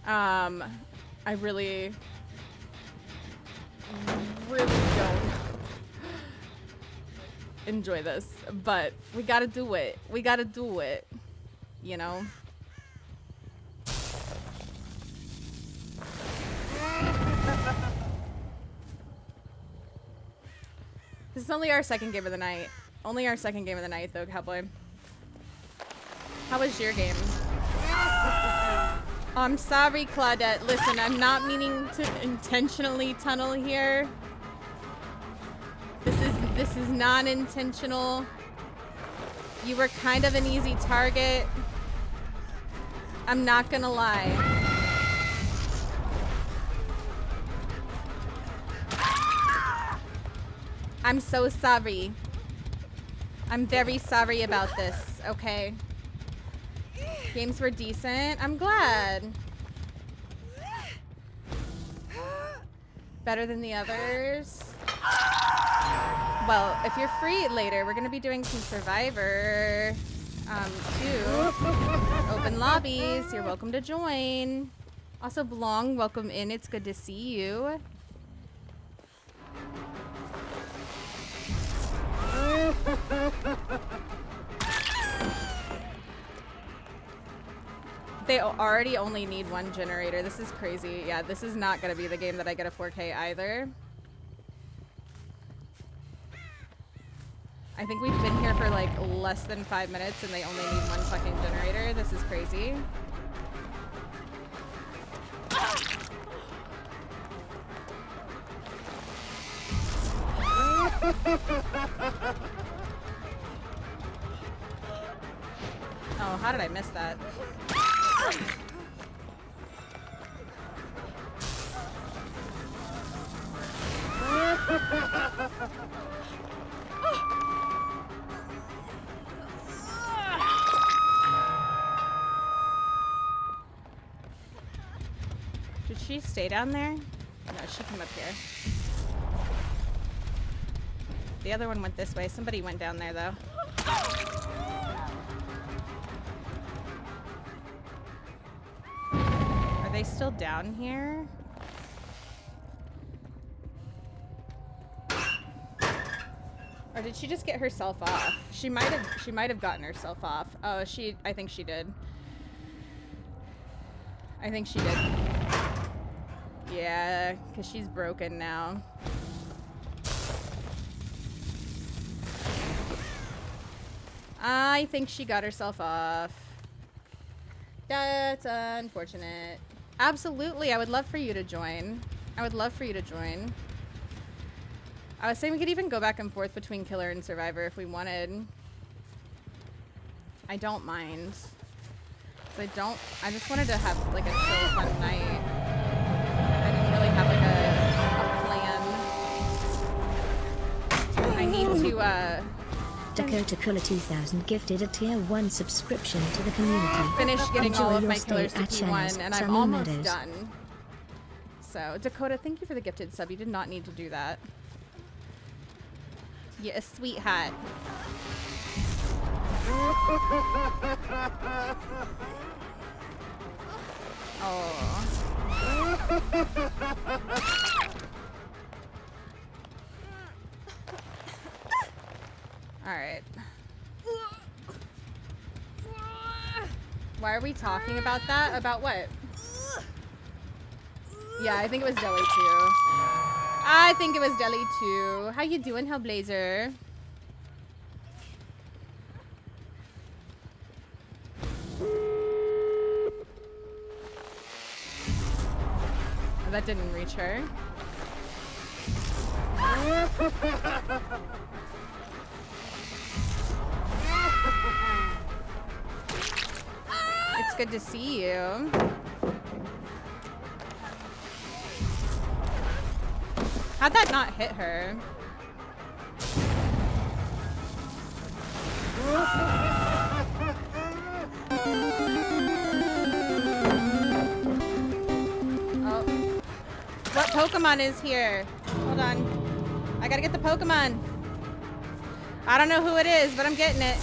I really don't enjoy this, but we gotta do it. We gotta do it, you know? This is only our second game of the night. Only our second game of the night, though, Cowboy. How was your game? I'm sorry, Claudette. Listen, I'm not meaning to intentionally tunnel here. This is non-intentional. You were kind of an easy target. I'm not gonna lie. I'm so sorry. I'm very sorry about this, okay? Games were decent. I'm glad. Better than the others. Well, if you're free later, we're gonna be doing some Survivor 2 open lobbies. You're welcome to join. Also, Blong, welcome in. It's good to see you. They already only need one generator. This is crazy. Yeah, this is not gonna be the game that I get a 4K either. I think we've been here for like less than 5 minutes and they only need one fucking generator. This is crazy. Oh, how did I miss that? Did she stay down there? No, she came up here. The other one went this way. Somebody went down there, though. Are they still down here? Or did she just get herself off? She might have gotten herself off. Oh, I think she did. I think she did. Yeah, because she's broken now. I think she got herself off. That's unfortunate. Absolutely, I would love for you to join. I would love for you to join. I was saying we could even go back and forth between Killer and Survivor if we wanted. I don't mind. I just wanted to have like a chill, fun night. I didn't really have like a plan. I need to, Dakota Cooler 2000 gifted a tier 1 subscription to the community. finish getting Enjoy all of your my stay killers to at P1, Shana's and I'm Sunny almost Meadows. done. So, Dakota, thank you for the gifted sub. You did not need to do that. Yeah, sweetheart. Oh. All right. Why are we talking about that? About what? Yeah, I think it was Deli too. I think it was Deli too. How you doing, Hellblazer? Oh, that didn't reach her. It's good to see you. How'd that not hit her? Oh. What Pokemon is here? Hold on. I gotta get the Pokemon. I don't know who it is, but I'm getting it.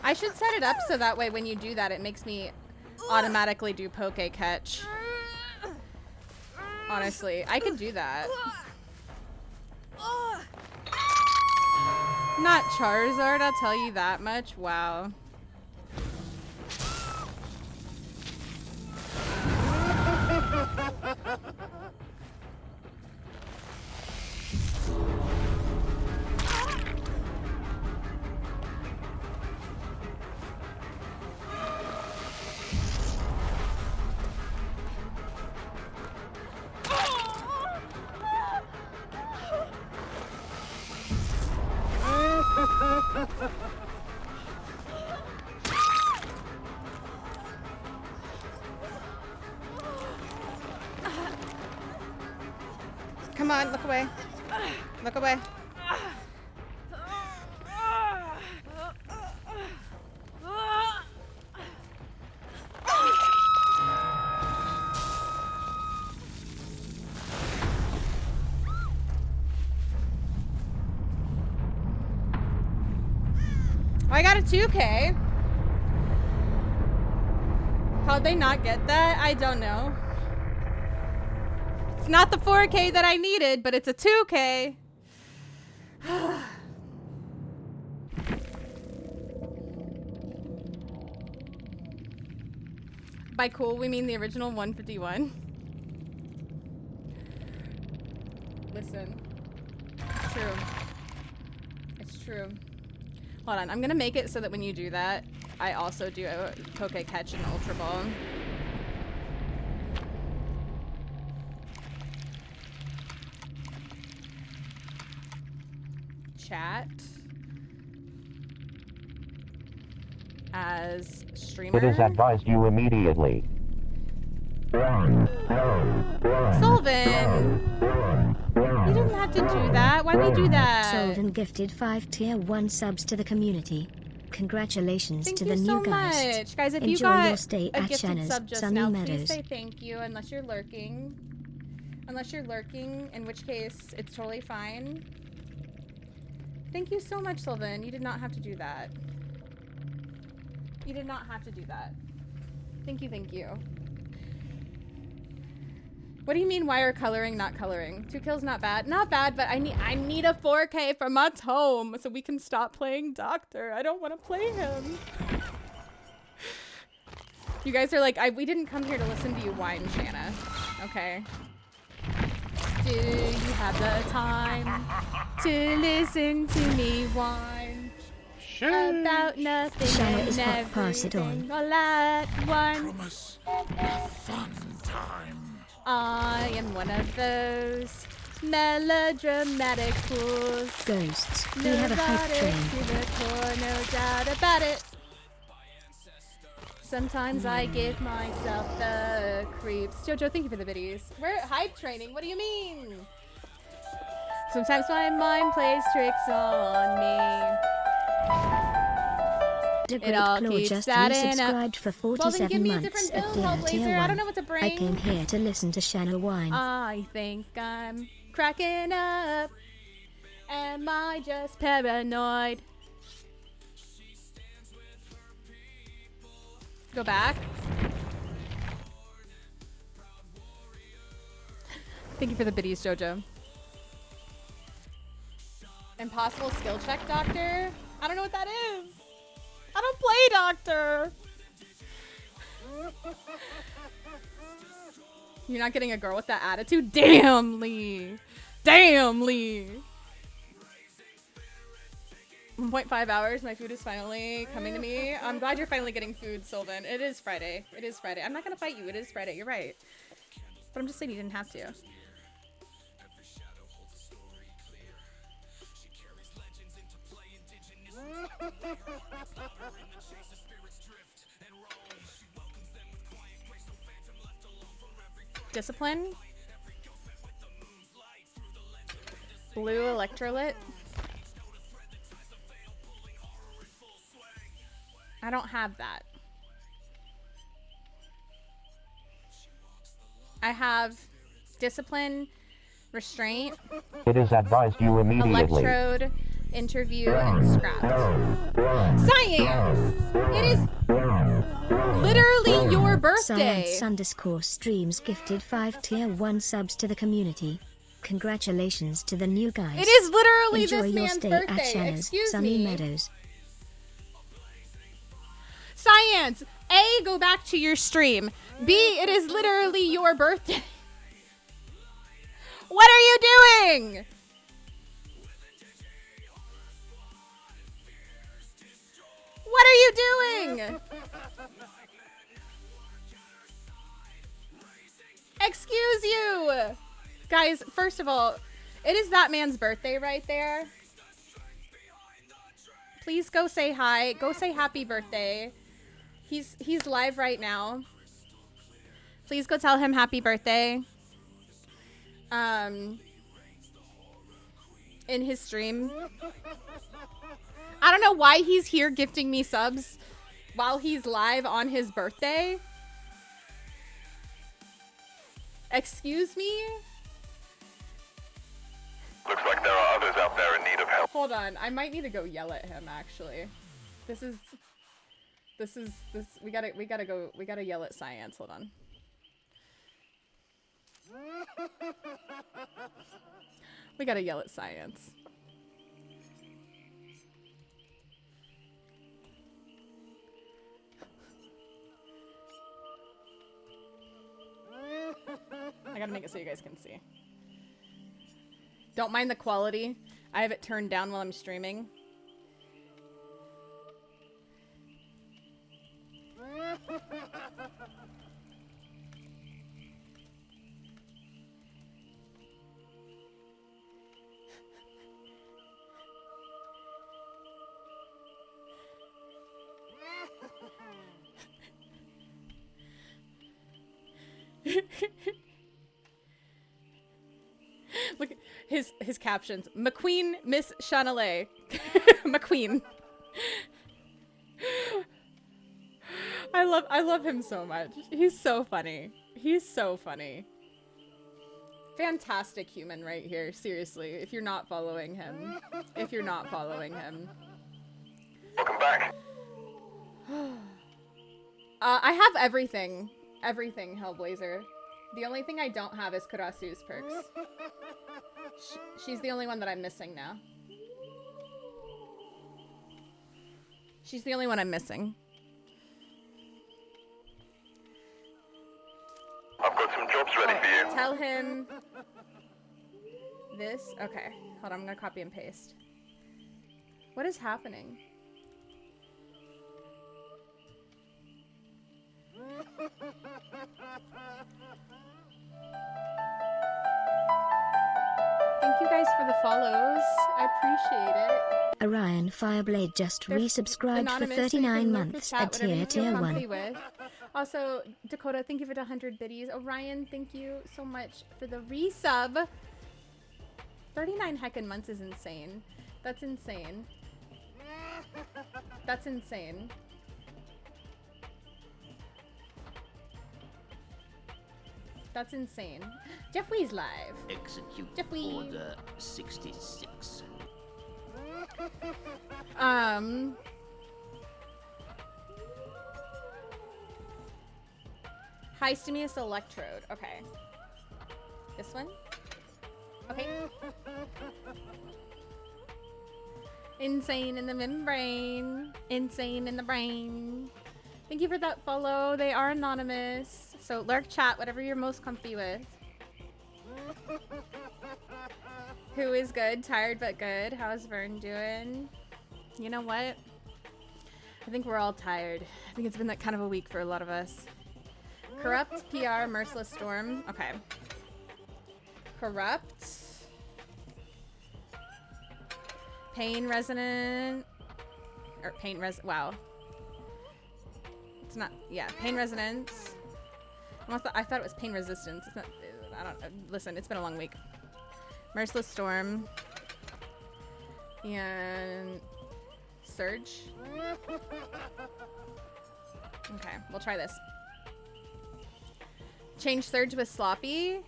I should set it up so that way when you do that, it makes me automatically do Poke Catch. Honestly, I could do that. Not Charizard, I'll tell you that much. Wow. Come on, look away. Look away. I got a 2K. How'd they not get that? I don't know. It's not the 4K that I needed, but it's a 2K. By cool, we mean the original 151. Listen. It's true. It's true. Hold on, I'm gonna make it so that when you do that, I also do a poke catch and ultra ball. Chat. As streamer. It is advised you immediately. Solvin! You didn't have to do that. Why'd we do that? Solvin gifted 5 tier 1 subs to the community. Congratulations Thank to you the so new guest. much. Guys, if you Enjoy got your stay a at gifted Shana's sub just Sunny now, Meadows. please say thank you unless you're lurking. Unless you're lurking, in which case it's totally fine. Thank you so much, Sylvan. You did not have to do that. You did not have to do that. Thank you, thank you. What do you mean wire coloring, not coloring? 2 kills not bad. Not bad, but I need a 4K for my home so we can stop playing Doctor. I don't want to play him. You guys are like, we didn't come here to listen to you whine, Shana. Okay. Do you have the time to listen to me whine? About nothing Shana and is hot, pass it on. everything all at once. Promise a fun time. I am one of those melodramatic fools. Ghosts, we have a hype Neurotic train. to the core, no doubt about it. Sometimes I give myself the creeps. Jojo, thank you for the biddies. We're hype training. What do you mean? Sometimes my mind plays tricks on me. The It Great all Claw keeps just adding up. resubscribed for Well, then 47 give me a months different at build, dinner Hellblazer. tier I 1. don't know what to bring. I came here to listen to Shana whine. I think I'm cracking up. Am I just paranoid? Go back. Thank you for the biddies, Jojo. Impossible skill check, Doctor? I don't know what that is. I don't play Doctor. You're not getting a girl with that attitude? Damn, Leigh. Damn, Leigh. 1.5 hours. My food is finally coming to me. I'm glad you're finally getting food, Sylvan. It is Friday. It is Friday. I'm not going to fight you. It is Friday. You're right. But I'm just saying you didn't have to. Discipline. Blue electrolyte. I don't have that. I have discipline, restraint, It is advised you immediately. electrode, interview, and scrap. Science! It is literally your birthday! Science_streams gifted 5 tier 1 subs to the community. Congratulations to the new guys. It is literally Enjoy this your man's stay birthday. at Shana's Excuse Sunny me. Meadows. Science! A, go back to your stream. B, it is literally your birthday. What are you doing? What are you doing? Excuse you. Guys, first of all, it is that man's birthday right there. Please go say hi. Go say happy birthday. He's live right now. Please go tell him happy birthday. In his stream. I don't know why he's here gifting me subs while he's live on his birthday. Excuse me? Looks like there are others out there in need of help. Hold on. I might need to go yell at him, actually. This. We gotta yell at science. Hold on. We gotta yell at science. I gotta make it so you guys can see. Don't mind the quality. I have it turned down while I'm streaming. Look at his captions. McQueen, Miss Shana Leigh. McQueen. I love him so much. He's so funny. He's so funny. Fantastic human right here. Seriously, if you're not following him. If you're not following him. Welcome back. I have everything. Everything, Hellblazer. The only thing I don't have is Karasu's perks. She's the only one that I'm missing now. She's the only one I'm missing. I've got some jobs ready for you. Tell him this. Okay, hold on. I'm gonna copy and paste. What is happening? Thank you guys for the follows. I appreciate it. Orion Fireblade just resubscribed for Anonymous, 39 so months chat, at whatever you feel tier comfy 1. with. Also, Dakota, thank you for the 100 biddies. Orion, thank you so much for the resub. 39 heckin' months is insane. That's insane. That's insane. That's insane. Jeff Wee's live. Execute Jeff Wee. Order 66. High stimulus electrode. Okay. This one? Okay. Insane in the membrane. Insane in the brain. Thank you for that follow. They are anonymous. So lurk, chat, whatever you're most comfy with. Who is good? Tired but good. How's Vern doing? You know what? I think we're all tired. I think it's been that kind of a week for a lot of us. Corrupt, PR, Merciless Storm. Okay. Corrupt. Pain Resonant. Or Pain Wow. It's not. Yeah, Pain Resonance. I thought it was Pain Resistance. It's not. I don't. Listen, it's been a long week. Merciless Storm. And Surge. Okay, we'll try this. Change Surge with Sloppy.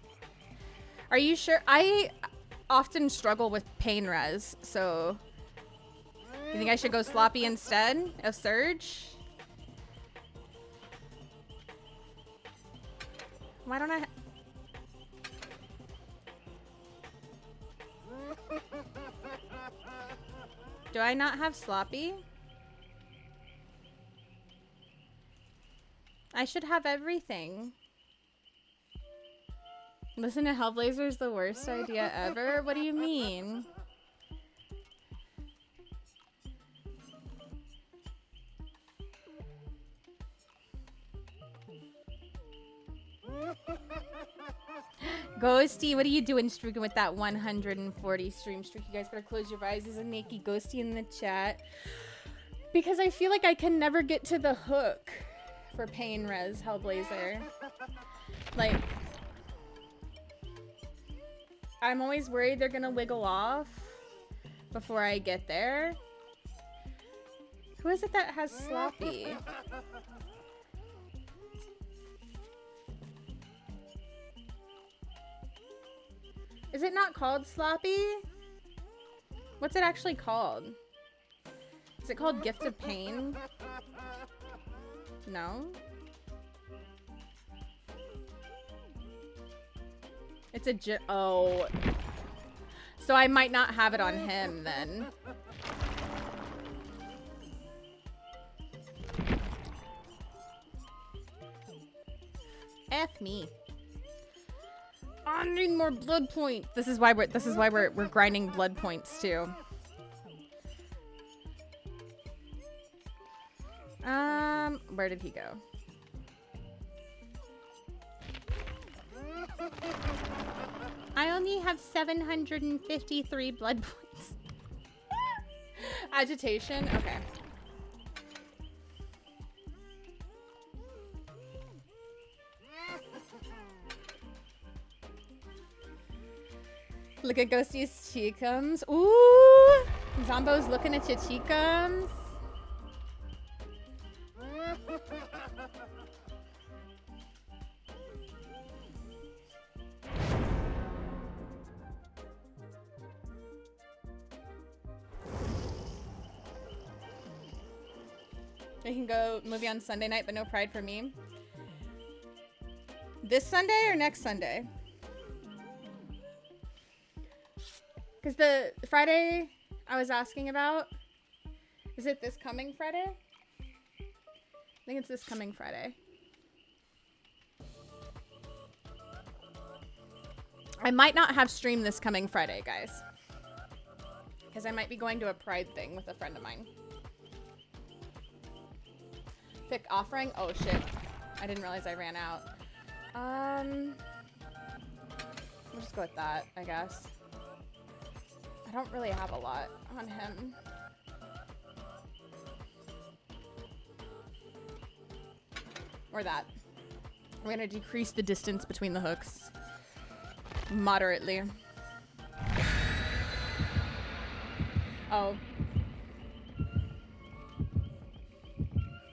Are you sure? I often struggle with Pain Res, so you think I should go Sloppy instead of Surge? Why don't I? Do I not have Sloppy? I should have everything. Listen to Hellblazer is the worst idea ever? What do you mean? Ghosty, what are you doing streaking with that 140 stream streak? You guys better close your eyes. There's a naked Ghosty in the chat. Because I feel like I can never get to the hook for Pain Res Hellblazer. Like, I'm always worried they're gonna wiggle off before I get there. Who is it that has Sloppy? Is it not called Sloppy? What's it actually called? Is it called Gift of Pain? No? It's a oh. So I might not have it on him then. F me. I need more blood points. This is why we're grinding blood points too. Where did he go? I only have 753 blood points. Agitation? Okay. Look at Ghosty's cheekums. Ooh! Zombo's looking at your cheekums. We can go movie on Sunday night, but no Pride for me. This Sunday or next Sunday? Because the Friday I was asking about, is it this coming Friday? I think it's this coming Friday. I might not have stream this coming Friday, guys. Because I might be going to a Pride thing with a friend of mine. Pick offering? Oh shit. I didn't realize I ran out. We'll just go with that, I guess. I don't really have a lot on him. Or that. We're gonna decrease the distance between the hooks. Moderately. Oh.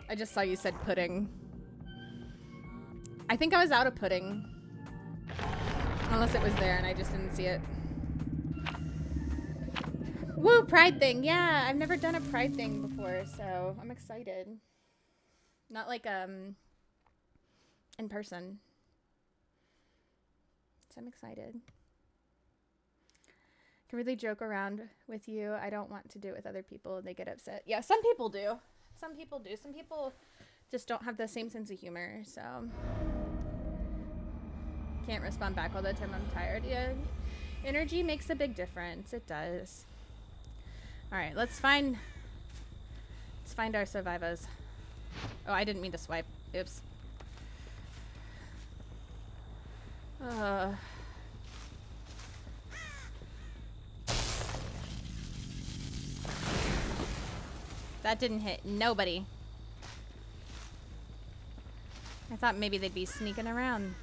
I just saw you said pudding. I think I was out of pudding. Unless it was there and I just didn't see it. Woo, Pride thing. Yeah, I've never done a Pride thing before, so I'm excited. Not like, in person. So I'm excited. I can really joke around with you. I don't want to do it with other people and they get upset. Yeah, some people do. Some people do. Some people just don't have the same sense of humor, so can't respond back all the time. I'm tired. Yeah, energy makes a big difference. It does. All right, let's find our survivors. Oh, I didn't mean to swipe. Oops. That didn't hit nobody. I thought maybe they'd be sneaking around.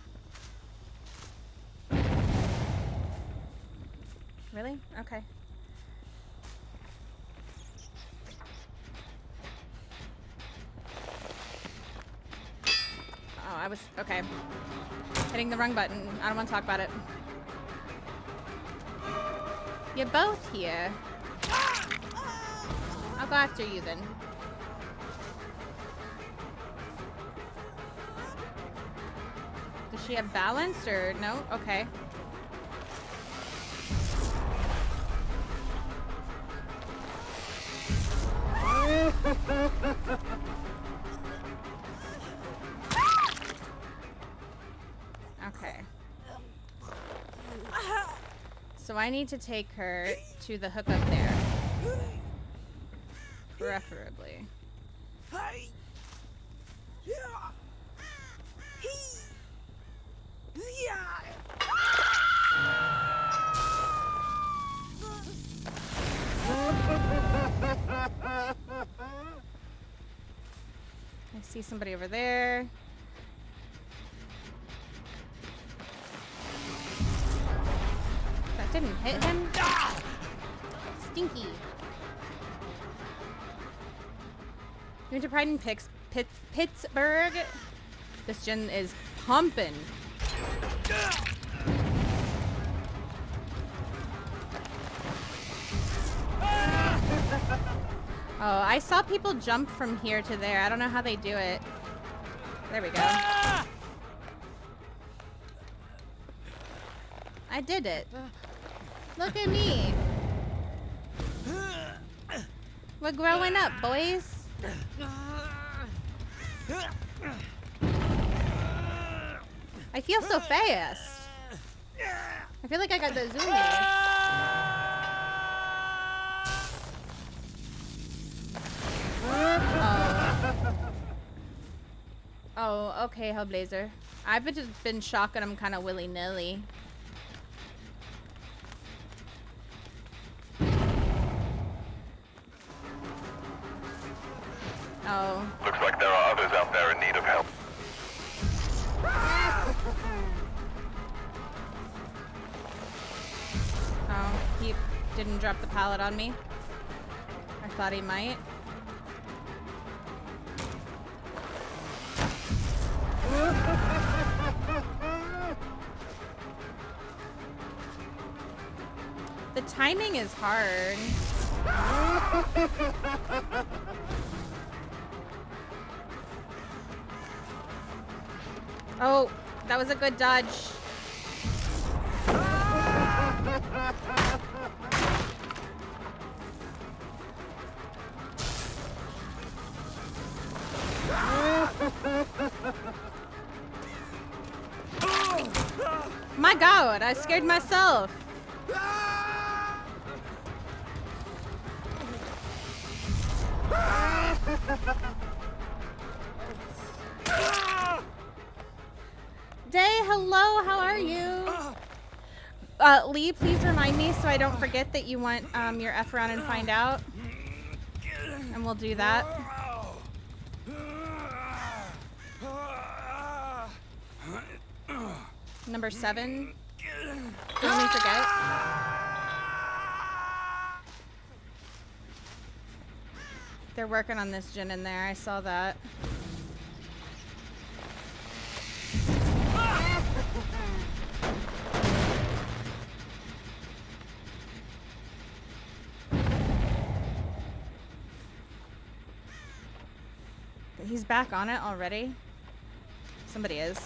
Really? Okay. Oh, I was... Okay. Hitting the wrong button. I don't want to talk about it. You're both here. I'll go after you then. Does she have balance or no? Okay. Okay. So I need to take her to the hook up there. Preferably. I see somebody over there. That didn't hit him. Stinky. You went to Pride in Pittsburgh. This gen is pumping. Oh, I saw people jump from here to there. I don't know how they do it. There we go. I did it. Look at me. We're growing up, boys. I feel so fast. I feel like I got the zoomies. Oh, okay, Hellblazer. I've just been shocking him kind of willy-nilly. Oh. Looks like there are others out there in need of help. Oh, he didn't drop the pallet on me. I thought he might. The timing is hard. Oh, that was a good dodge. My God, I scared myself. Day, hello, how are you? Leigh, please remind me so I don't forget that you want your F around and find out. And we'll do that. Number 7. Don't let me forget. They're working on this gin in there. I saw that. He's back on it already. Somebody is.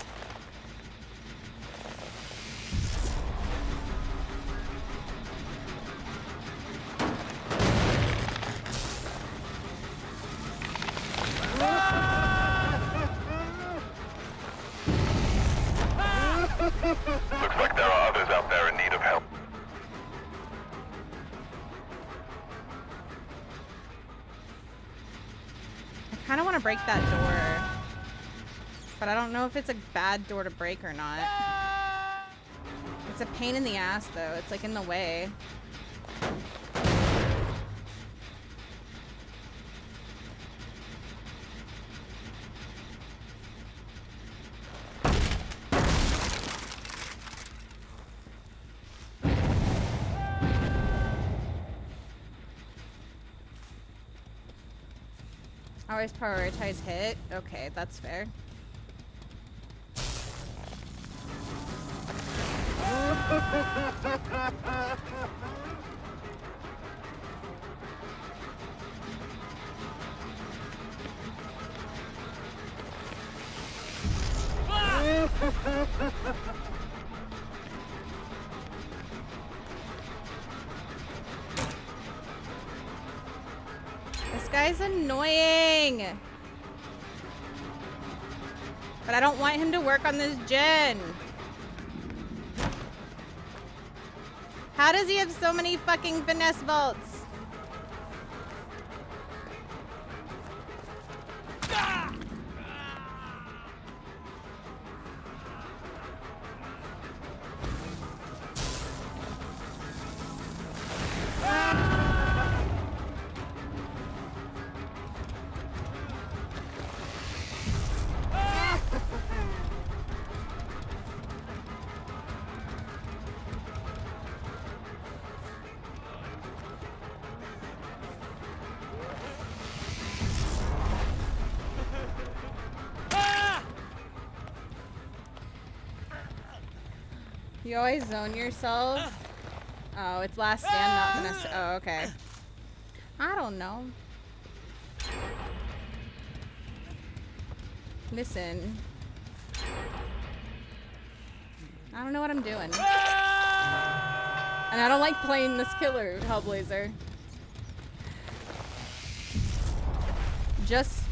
Looks like there are others out there in need of help. I kind of want to break that door. But I don't know if it's a bad door to break or not. It's a pain in the ass, though. It's like in the way. Always prioritize hit. Okay, that's fair. This guy's annoying. But I don't want him to work on this gen. How does he have so many fucking finesse vaults? You always zone yourself. Oh, it's last stand, not finesse. Oh, okay. I don't know. Listen. I don't know what I'm doing. And I don't like playing this killer, Hellblazer. Just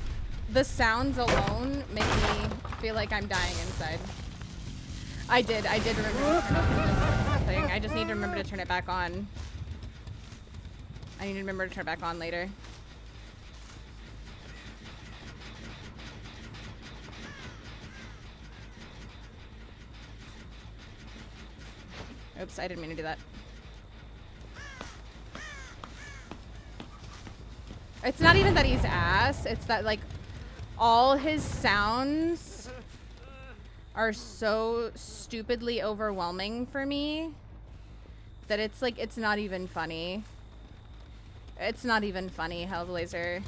the sounds alone make me feel like I'm dying inside. I did remember to turn off the thing. I just need to remember to turn it back on. I need to remember to turn it back on later. Oops, I didn't mean to do that. It's not even that he's ass, it's that like all his sounds are so stupidly overwhelming for me that it's like, it's not even funny. It's not even funny, Hellblazer.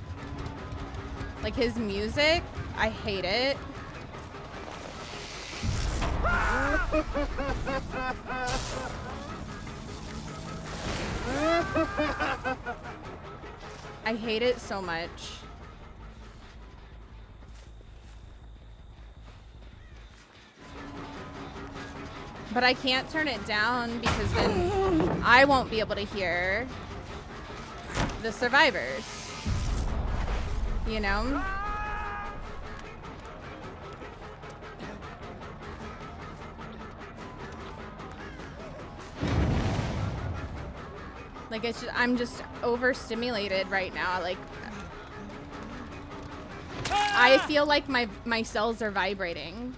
Like his music, I hate it. I hate it so much. But I can't turn it down because then I won't be able to hear the survivors. You know? Like it's just, I'm just overstimulated right now. Like I feel like my cells are vibrating.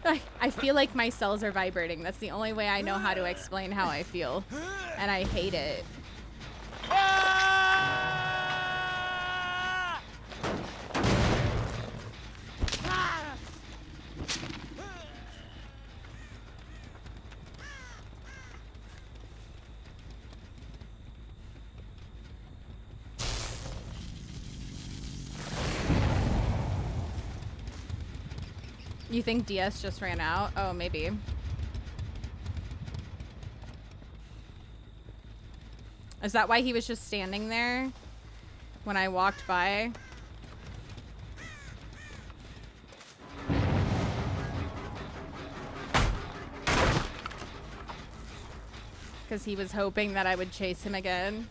I feel like my cells are vibrating. That's the only way I know how to explain how I feel. And I hate it. You think DS just ran out? Oh, maybe. Is that why he was just standing there when I walked by? Because he was hoping that I would chase him again.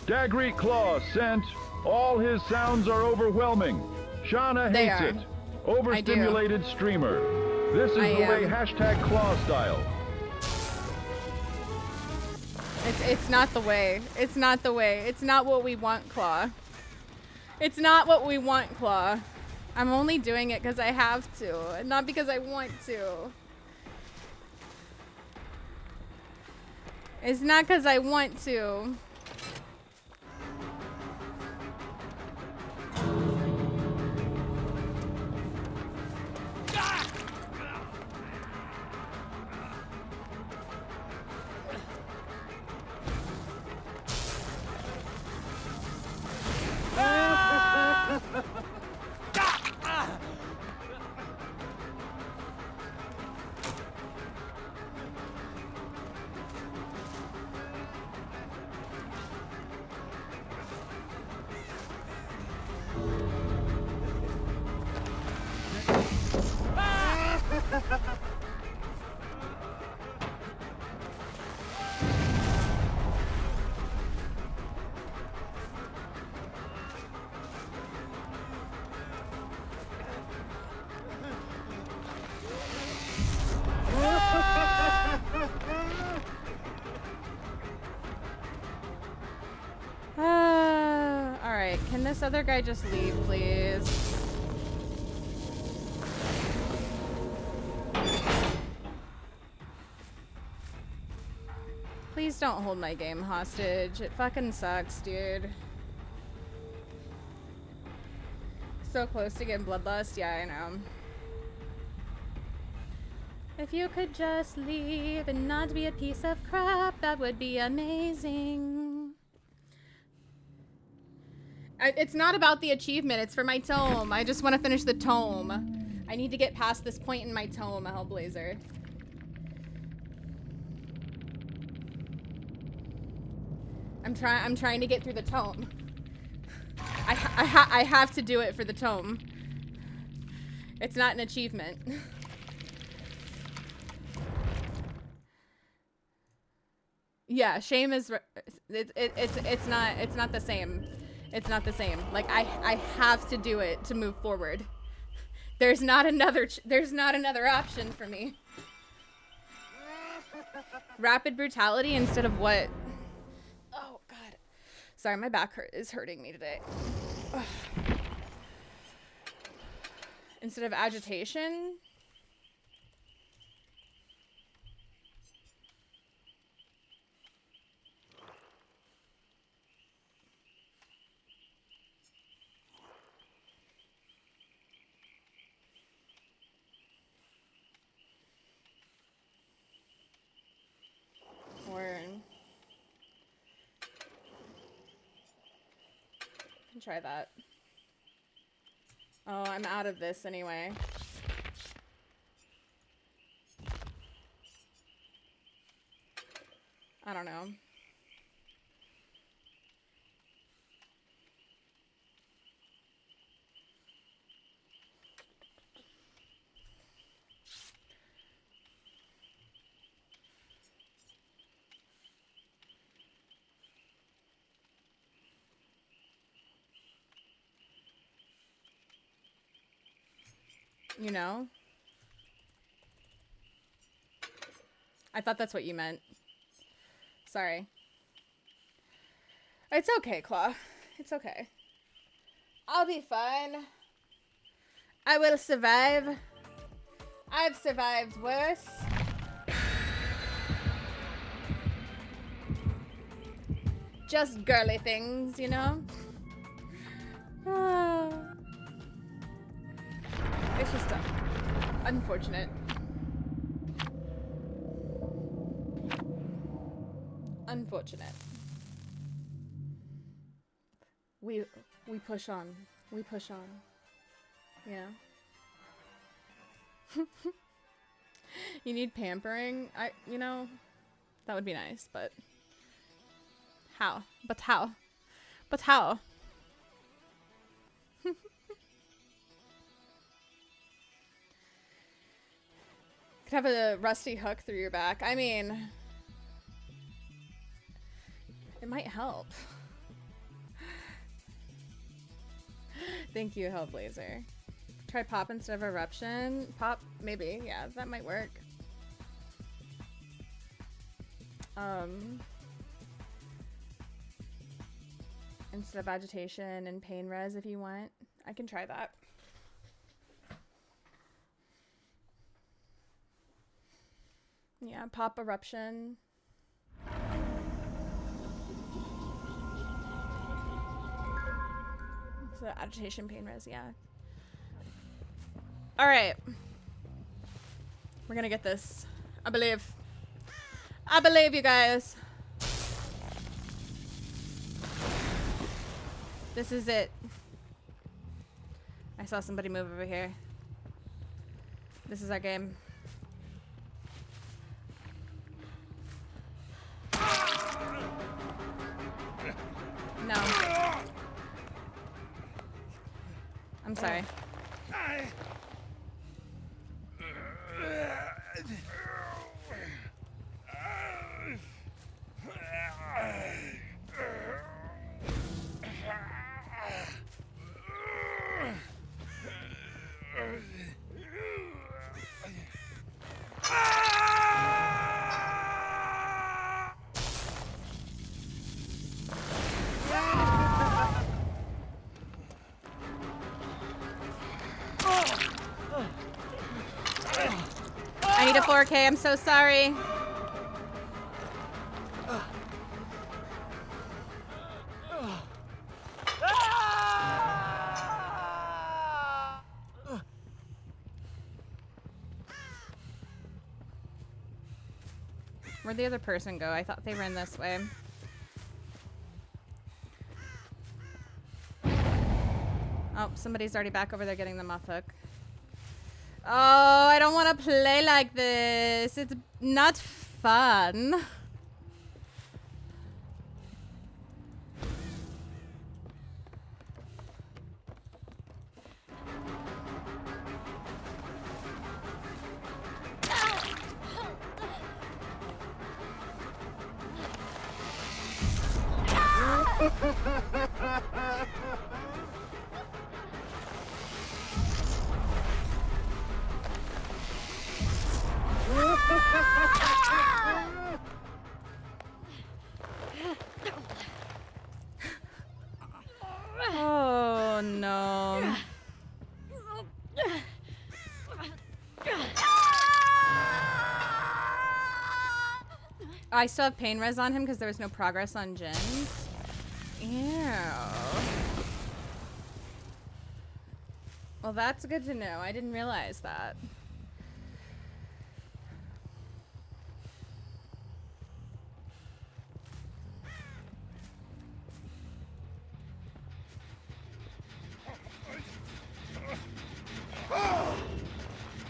Daggery Claw sent. All his sounds are overwhelming. Shana hates it. Overstimulated streamer. This is the way hashtag Claw style. It's not the way. It's not the way. It's not what we want, Claw. It's not what we want, Claw. I'm only doing it because I have to, not because I want to. It's not because I want to. Alright, can this other guy just leave, please? Please don't hold my game hostage. It fucking sucks, dude. So close to getting bloodlust. Yeah, I know. If you could just leave and not be a piece of crap, that would be amazing. It's not about the achievement. It's for my tome. I just want to finish the tome. I need to get past this point in my tome, Hellblazer. I'm trying to get through the tome. I have to do it for the tome. It's not an achievement. Yeah, shame is it's not the same. It's not the same. Like I have to do it to move forward. There's not another option for me. Rapid brutality instead of what? Oh god. Sorry, my back is hurting me today. Ugh. Instead of agitation? Can try that. Oh, I'm out of this anyway. I don't know. You know? I thought that's what you meant. Sorry. It's okay, Claw. It's okay. I'll be fine. I will survive. I've survived worse. Just girly things, you know? It's just unfortunate. Unfortunate. We push on. We push on. Yeah. You need pampering? You know, that would be nice, but how? But how? But how? Could have a rusty hook through your back. I mean, it might help. Thank you, Hellblazer. Try pop instead of eruption. Pop, maybe. Yeah, that might work. Instead of agitation and pain res if you want. I can try that. Yeah, pop eruption. So agitation, pain res, yeah. All right. We're gonna get this. I believe. I believe you guys. This is it. I saw somebody move over here. This is our game. No. I'm sorry. I need a 4K, I'm so sorry. Where'd the other person go? I thought they ran this way. Oh, somebody's already back over there getting them off hook. Oh, I don't want to play like this. It's not fun. I still have pain res on him because there was no progress on gens. Ew. Well, that's good to know. I didn't realize that.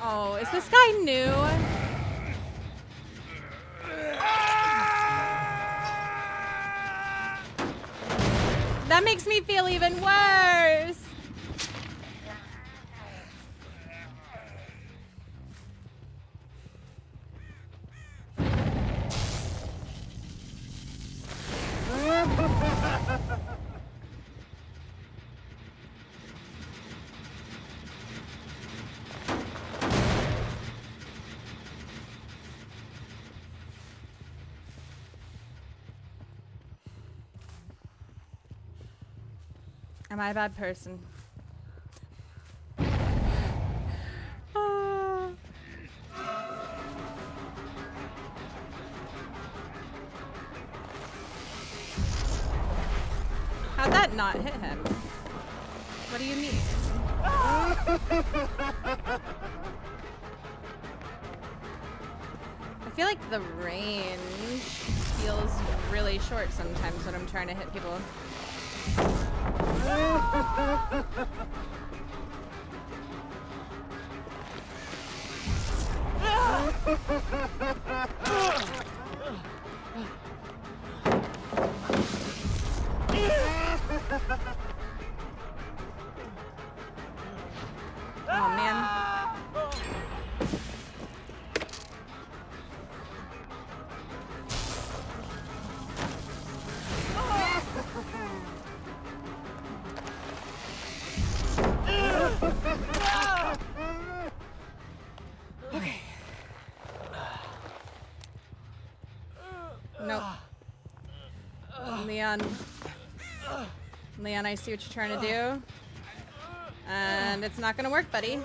Oh, is this guy new? That makes me feel even worse. Am I a bad person? How'd that not hit him? What do you mean? I feel like the range feels really short sometimes when I'm trying to hit people. Oh man. Okay. Nope. Leon, I see what you're trying to do. And it's not gonna work, buddy.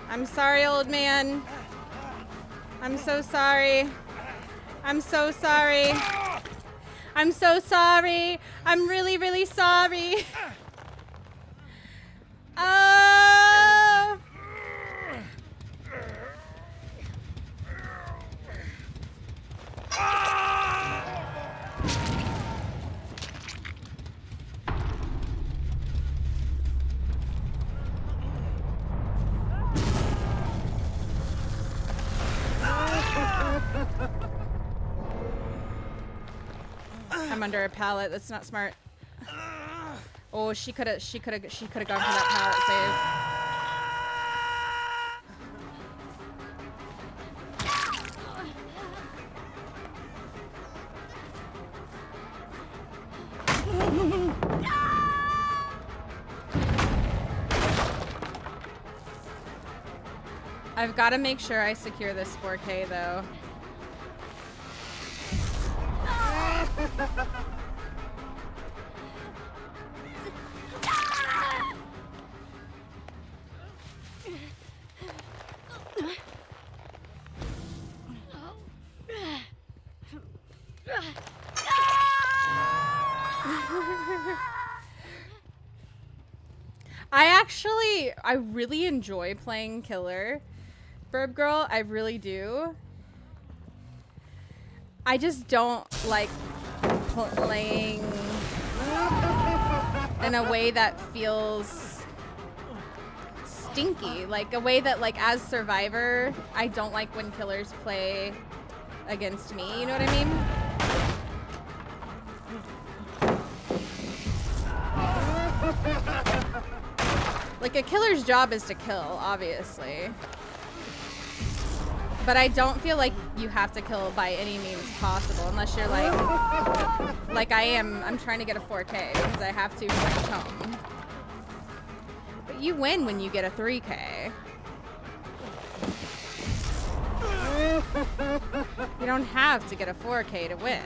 I'm sorry, old man. I'm so sorry. I'm so sorry. I'm so sorry. I'm really, really sorry. Oh. I'm under a pallet. That's not smart. Oh, she could have gone for that pallet save. I've got to make sure I secure this 4K though. I really enjoy playing Killer, Burb Girl. I really do. I just don't like playing in a way that feels stinky. Like a way that, like, as Survivor, I don't like when killers play against me. You know what I mean? Like, a killer's job is to kill, obviously. But I don't feel like you have to kill by any means possible, unless you're like I am. I'm trying to get a 4K because I have to for my home. But you win when you get a 3K. You don't have to get a 4K to win.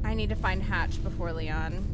I need to find Hatch before Leon.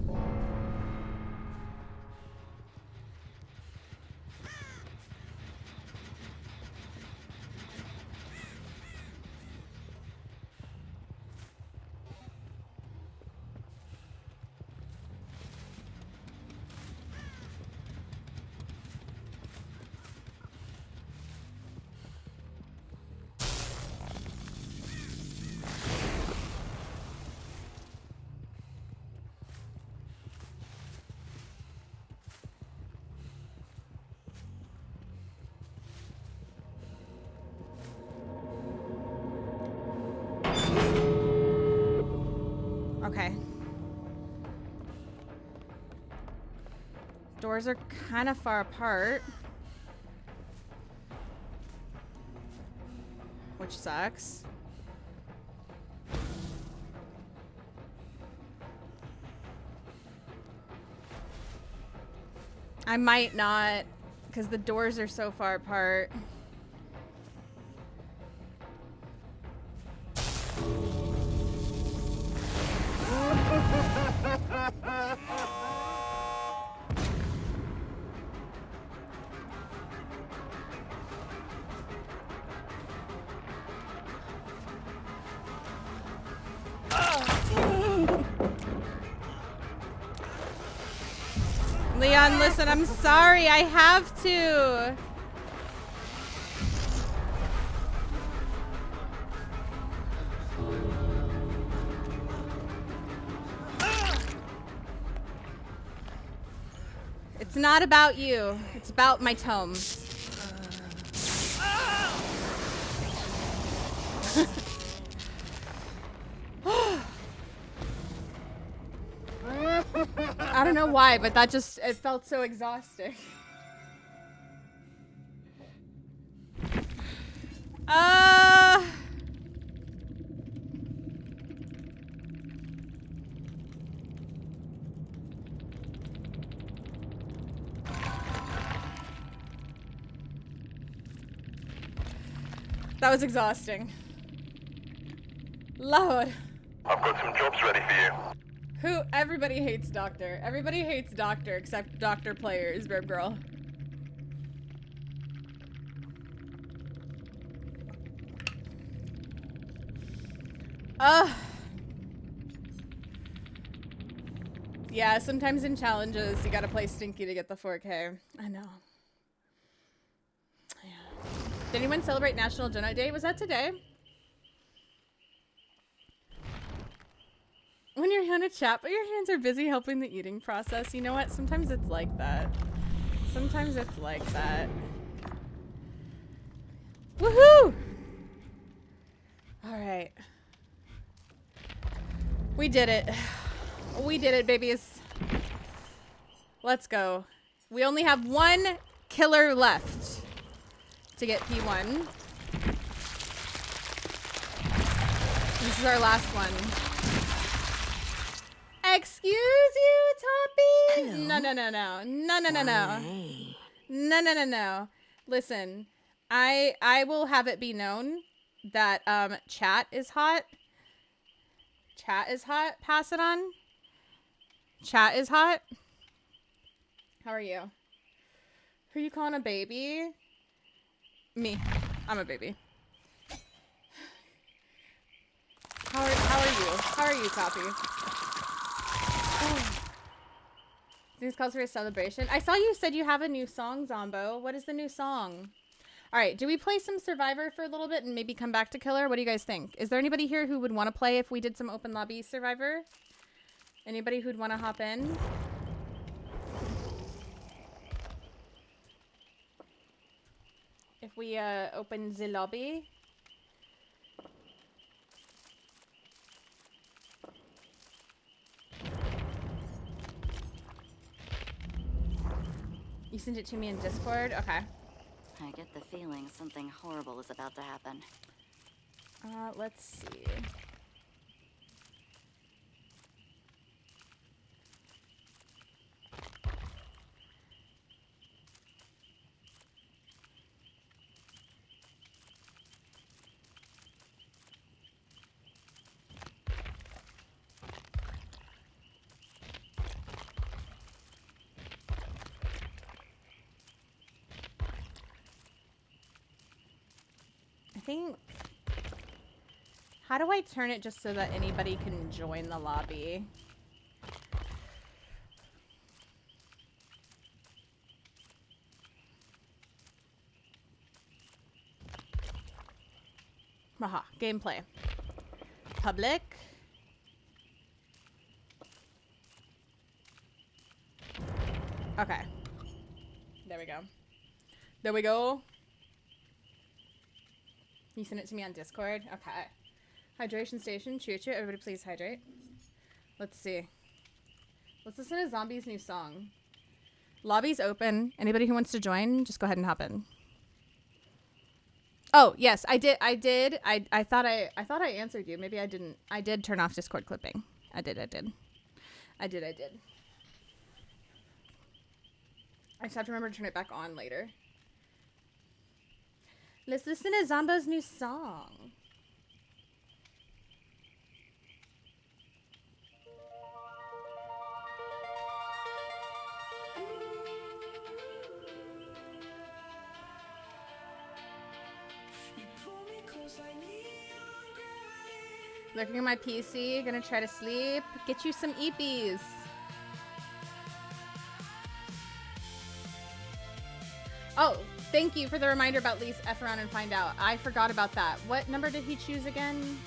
Okay. Doors are kind of far apart, which sucks. I might not, because the doors are so far apart. Leon, listen, I'm sorry, I have to. It's not about you. It's about my tome. I don't know why, but that just, it felt so exhausting. That was exhausting. Lord. I've got some jobs ready for you. Everybody hates Doctor. Everybody hates Doctor except Doctor players, Verb Girl. Yeah, sometimes in challenges you gotta play stinky to get the 4K. I know. Yeah. Did anyone celebrate National Donut Day? Was that today? When you're in a chat, but your hands are busy helping the eating process. You know what? Sometimes it's like that. Sometimes it's like that. Woohoo! Alright. We did it. We did it, babies. Let's go. We only have one killer left to get P1. This is our last one. Excuse you, Toppy? Hello. No. No. Listen, I will have it be known that chat is hot. Chat is hot. Pass it on. Chat is hot. How are you? Who are you calling a baby? Me. I'm a baby. How are you? How are you, Toppy? This calls for a celebration. I saw you said you have a new song, Zombo. What is the new song? All right, do we play some Survivor for a little bit and maybe come back to Killer? What do you guys think? Is there anybody here who would want to play if we did some open lobby Survivor? Anybody who'd want to hop in? If we open the lobby. You sent it to me in Discord? Okay. I get the feeling something horrible is about to happen. Let's see. Think, how do I turn it just so that anybody can join the lobby? Haha, gameplay. Public. Okay. There we go. There we go. You sent it to me on Discord? Okay. Hydration station. Choo choo. Everybody please hydrate. Let's see. Let's listen to Zombie's new song. Lobby's open. Anybody who wants to join, just go ahead and hop in. Oh, yes, I did. I thought I answered you. Maybe I didn't. I did turn off Discord clipping. I did. I just have to remember to turn it back on later. Let's listen to Zombo's new song. Looking at my PC, gonna try to sleep. Get you some EPs. Oh, thank you for the reminder about Lee's F around and find out. I forgot about that. What number did he choose again?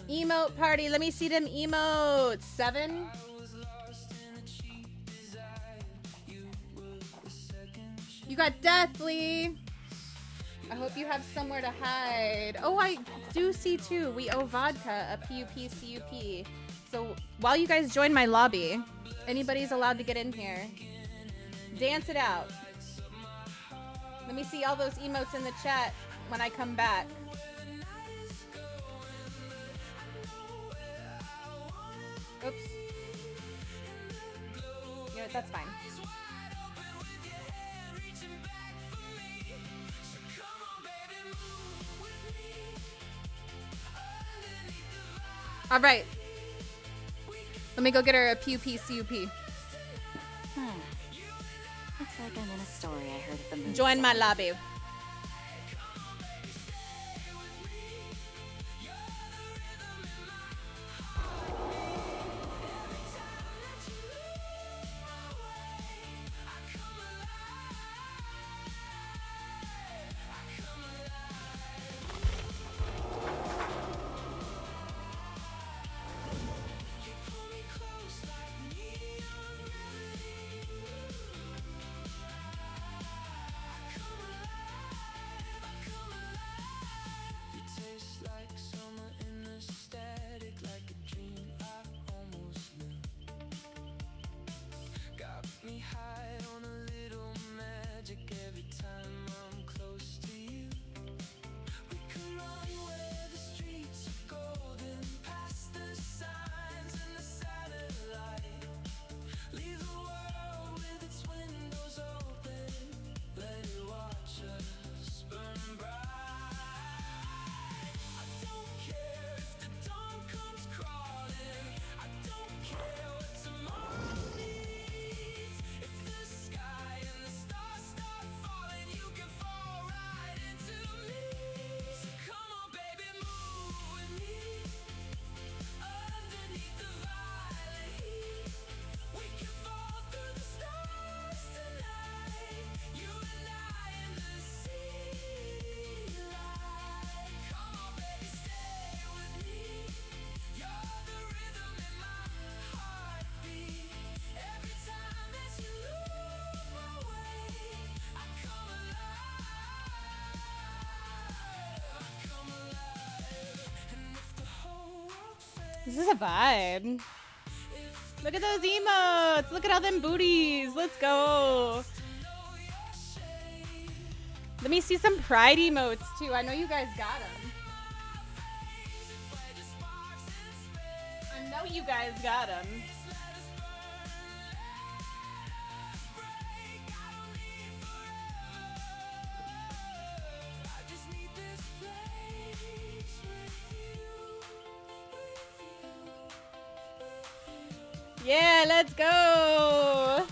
Emote party. Let me see them emotes. 7? You got Deathly. I hope you have somewhere to hide. Oh, I do see too. We owe Vodka a PUP CUP. So while you guys join my lobby, anybody's allowed to get in here. Dance it out. Let me see all those emotes in the chat when I come back. Oops. You know what, that's fine. All right. Let me go get her a PUP CUP. Looks like I'm in a story I heard at the movie. Join my lobby. This is a vibe. Look at those emotes. Look at all them booties. Let's go. Let me see some pride emotes too. I know you guys got them. I know you guys got them. Yeah, let's go.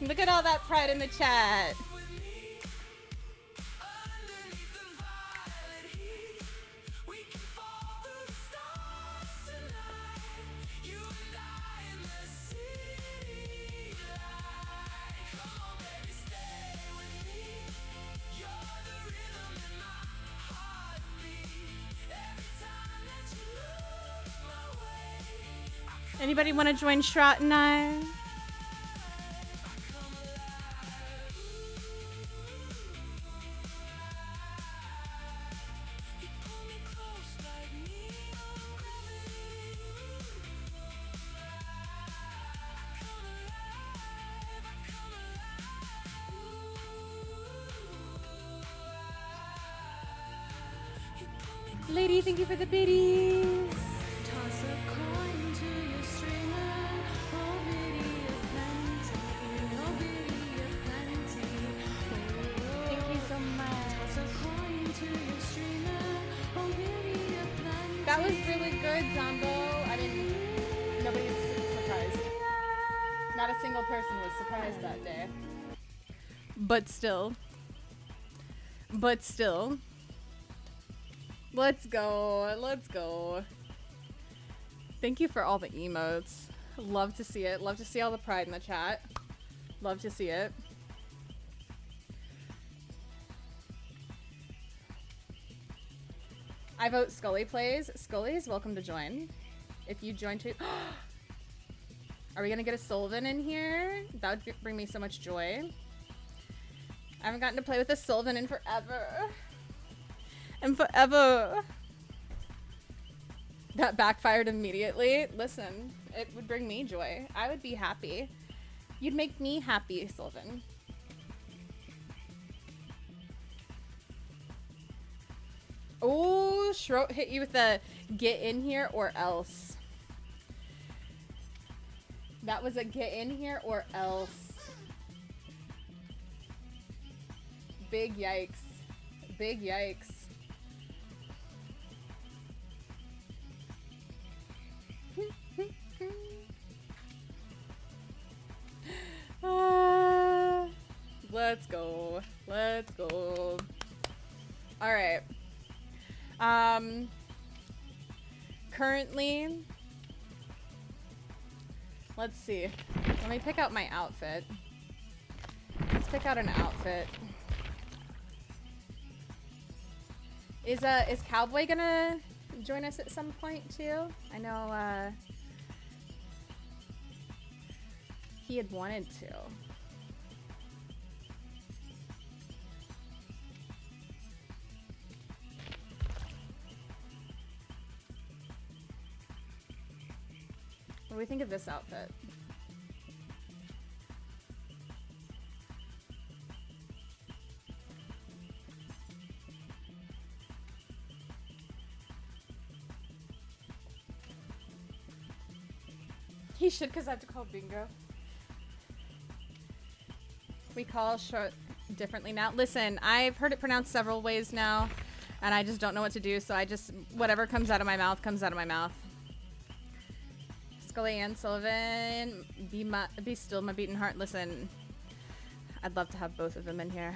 Look at all that pride in the chat. Anybody want to join Shrat and I? Lady, thank you for the biddies. That was really good, Zombo. I mean, nobody's surprised. Not a single person was surprised that day. But still. Let's go. Let's go. Thank you for all the emotes. Love to see it. Love to see all the pride in the chat. Love to see it. I vote Scully plays. Scully's welcome to join. If you join too. Are we gonna get a Sylvan in here? That would bring me so much joy. I haven't gotten to play with a Sylvan in forever. And forever. That backfired immediately. Listen, it would bring me joy. I would be happy. You'd make me happy, Sylvan. Oh, Shro hit you with the get in here or else. That was a get in here or else. Big yikes. Big yikes. Let's go. Let's go. All right. Currently, let's see. Let me pick out my outfit. Let's pick out an outfit. Is Cowboy gonna join us at some point too? I know he had wanted to. What do we think of this outfit? He should, because I have to call bingo. We call short differently now. Listen, I've heard it pronounced several ways now, and I just don't know what to do, so I just, whatever comes out of my mouth, comes out of my mouth. Scully and Sullivan, be still my beating heart. Listen, I'd love to have both of them in here.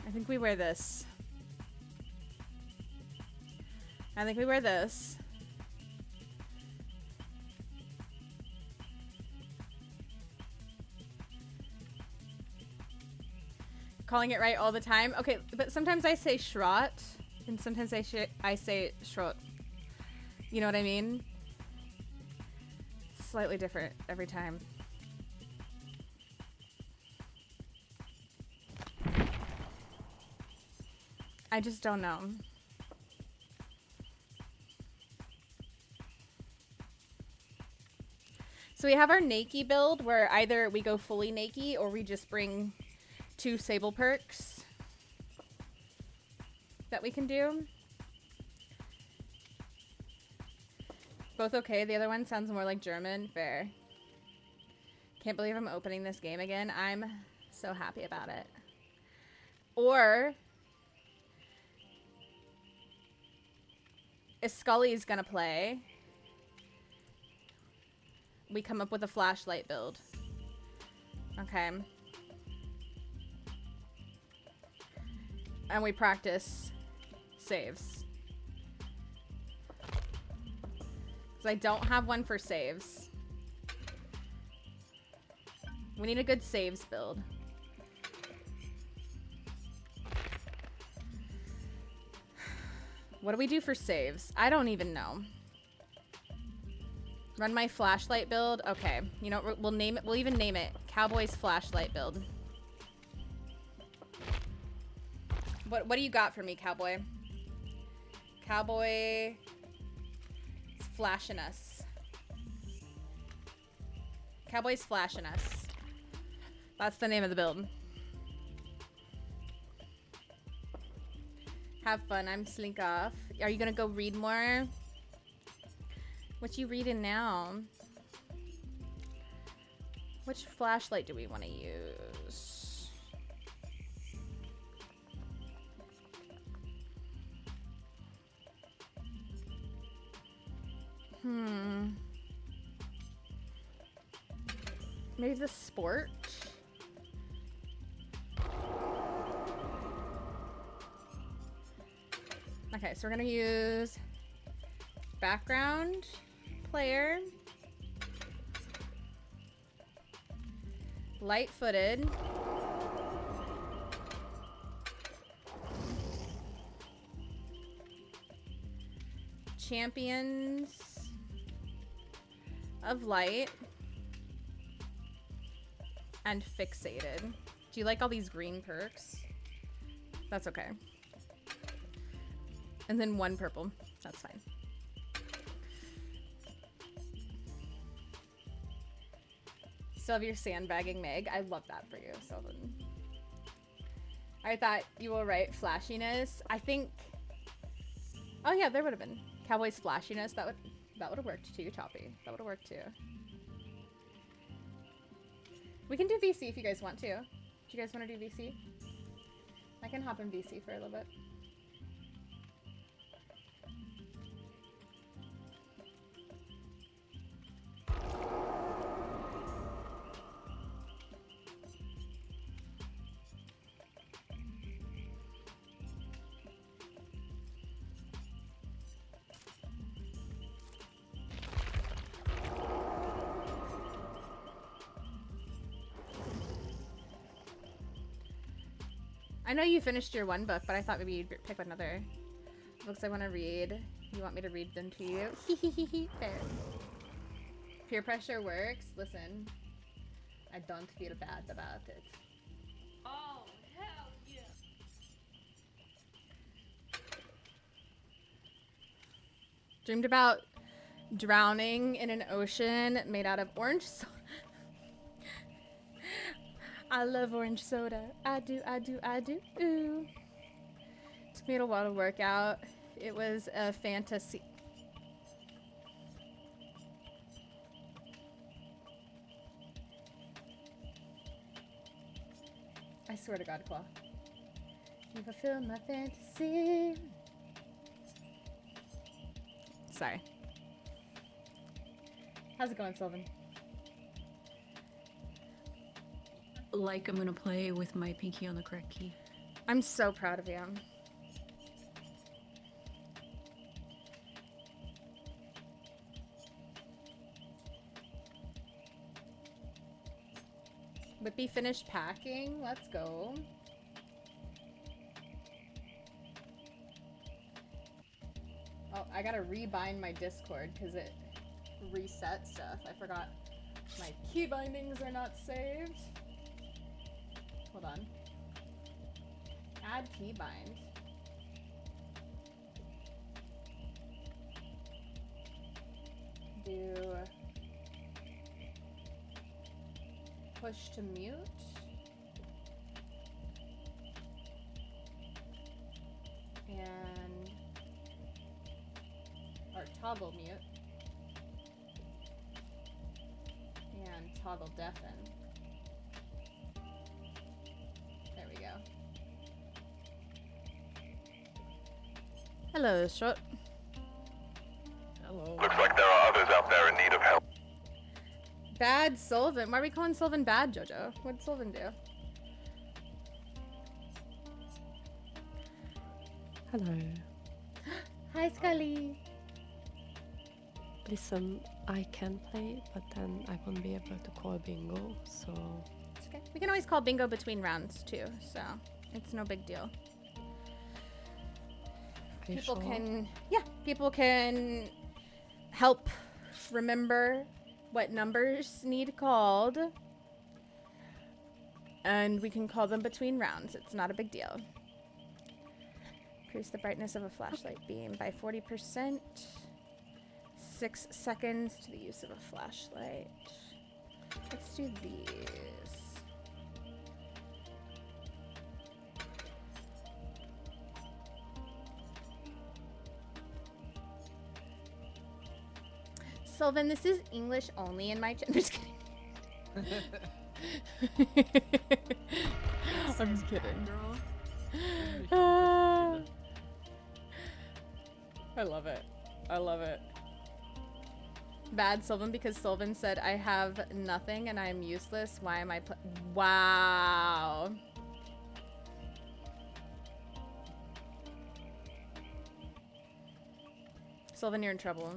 I think we wear this. I think we wear this. Calling it right all the time. Okay, but sometimes I say Shrot, and sometimes I say Shrot. You know what I mean? Slightly different every time. I just don't know. So we have our Nakey build where either we go fully Nakey or we just bring 2 Sable perks that we can do. Both okay. The other one sounds more like German. Fair. Can't believe I'm opening this game again. I'm so happy about it. Or if Scully's gonna play, we come up with a flashlight build. Okay. And we practice saves. Because I don't have one for saves. We need a good saves build. What do we do for saves? I don't even know. Run my flashlight build. Okay. You know, we'll name it. We'll even name it Cowboys Flashlight build. What do you got for me, Cowboy? Cowboy is flashing us. Cowboy's flashing us. That's the name of the build. Have fun. I'm slink off. Are you gonna go read more? What you reading now? Which flashlight do we want to use? Maybe the sport? Okay, so we're gonna use background player, light-footed, champions of light, and fixated. Do you like all these green perks? That's okay. And then 1 purple. That's fine. Still have your sandbagging Meg. I love that for you, Sylvan. I thought you were right. Flashiness. I think. Oh yeah, there would have been Cowboys flashiness. That would have worked too, Choppy. That would have worked too. We can do VC if you guys want to. Do you guys want to do VC? I can hop in VC for a little bit. I know you finished your 1 book, but I thought maybe you'd pick another books I want to read. You want me to read them to you? Fair. Peer pressure works. Listen, I don't feel bad about it. Oh, hell yeah. Dreamed about drowning in an ocean made out of orange soda. I love orange soda. I do, I do, I do. Ooh. Took me a while to work out. It was a fantasy. I swear to God, Claw. You fulfill my fantasy. Sorry. How's it going, Sylvan? Like I'm gonna play with my pinky on the correct key. I'm so proud of you. Whippy finished packing. Let's go. Oh, I gotta rebind my Discord because it reset stuff. I forgot my key bindings are not saved. Hold on. Add key bind. Do push to mute. And or toggle mute. And toggle deafen. There we go. Hello, Shot. Hello. Looks like there are others out there in need of help. Bad Sylvan. Why are we calling Sylvan bad, Jojo? What'd Sylvan do? Hello. Hi, Scully. Listen, I can play, but then I won't be able to call bingo, so... It's okay. We can always call bingo between rounds, too, so it's no big deal. People can... Yeah, people can help remember what numbers need called, and we can call them between rounds. It's not a big deal. Increase the brightness of a flashlight beam by 40%. 6 seconds to the use of a flashlight. Let's do these. Sylvan, this is English only in my channel. Just kidding. I'm kidding. I love it. I love it. Bad Sylvan because Sylvan said I have nothing and I'm useless. Why am I wow. Sylvan, you're in trouble.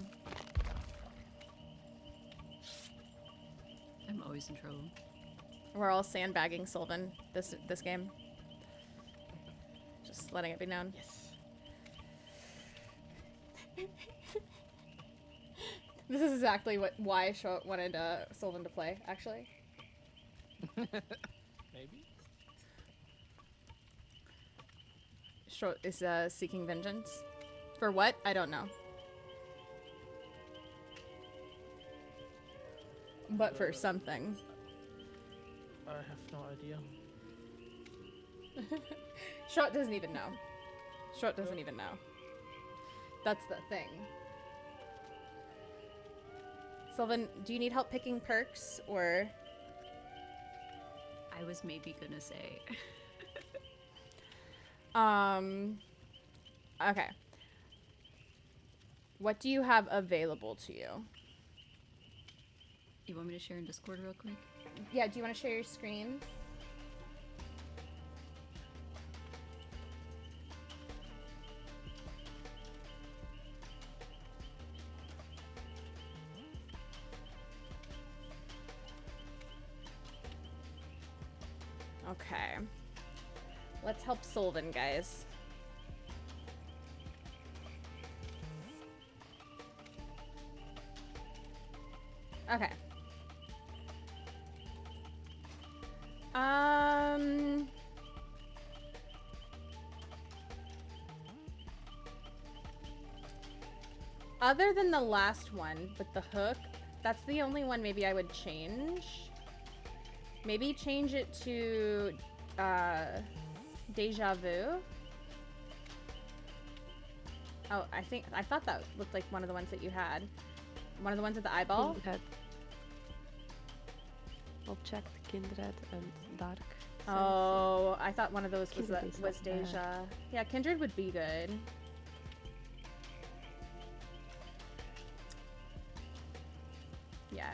I'm always in trouble. We're all sandbagging Sylvan this game. Just letting it be known. Yes. This is exactly why I wanted Sylvan to play, actually. Maybe. Short is seeking vengeance. For what? I don't know. But for something. I have no idea. Short doesn't even know. Short doesn't even know. That's the thing. Sylvan, do you need help picking perks, or? I was maybe gonna say. Okay. What do you have available to you? You want me to share in Discord real quick? Yeah, do you want to share your screen? Okay. Let's help Sylvan, guys. Okay. Other than the last one with the hook, that's the only one maybe I would change. Maybe change it to Deja Vu. Oh, I thought that looked like one of the ones that you had. One of the ones with the eyeball? Kindred. Object, Kindred, and Dark. Oh, I thought one of those was Kindred Deja. Yeah, Kindred would be good. Yeah.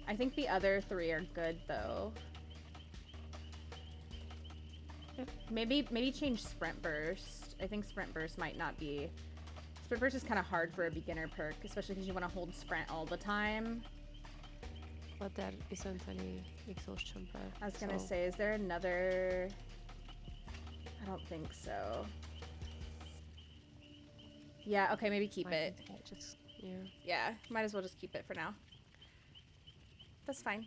I think the other three are good though. Maybe change Sprint Burst. I think Sprint Burst might not be... Sprint Burst is kind of hard for a beginner perk, especially because you want to hold Sprint all the time. But there isn't any exhaustion perk. I was gonna say, is there another... I don't think so. Yeah, okay, maybe keep it. Just, yeah. Yeah, might as well just keep it for now. That's fine.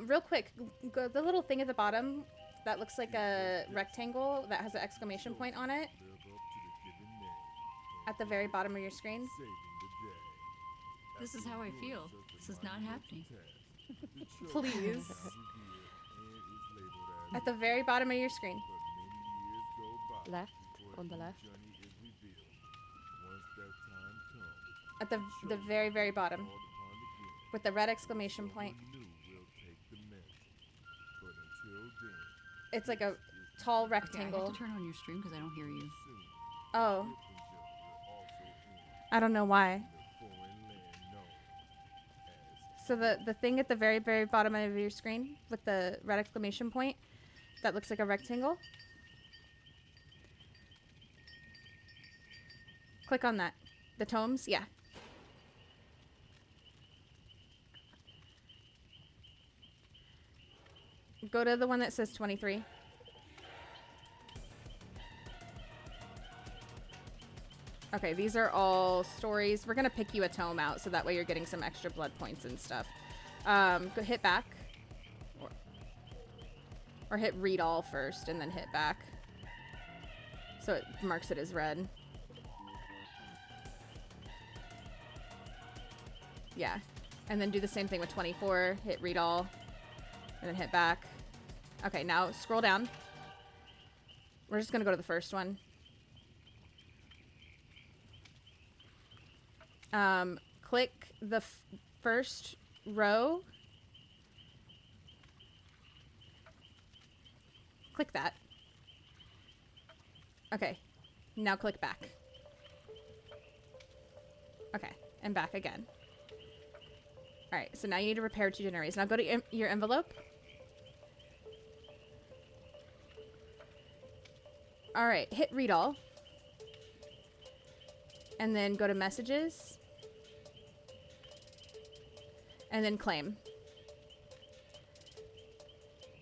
Real quick, go the little thing at the bottom that looks like a rectangle that has an exclamation point on it. At the very bottom of your screen. This is how I feel. This is not happening. Please. At the very bottom of your screen. Left, on the left. At the very, very bottom. With the red exclamation point. It's like a tall rectangle. Okay, I have to turn on your stream because I don't hear you. Oh. I don't know why. So the thing at the very, very bottom of your screen with the red exclamation point that looks like a rectangle. Click on that. The tomes? Yeah. Go to the one that says 23. Okay, these are all stories. We're gonna pick you a tome out so that way you're getting some extra blood points and stuff. Go hit back. Or hit read all first and then hit back. So it marks it as red. Yeah. And then do the same thing with 24. Hit read all. And then hit back. Okay, now scroll down. We're just gonna go to the first one. Click the first row. Click that. Okay, now click back. Okay, and back again. Alright, so now you need to repair 2 generations. Now go to your envelope. Alright, hit read all. And then go to messages. And then claim.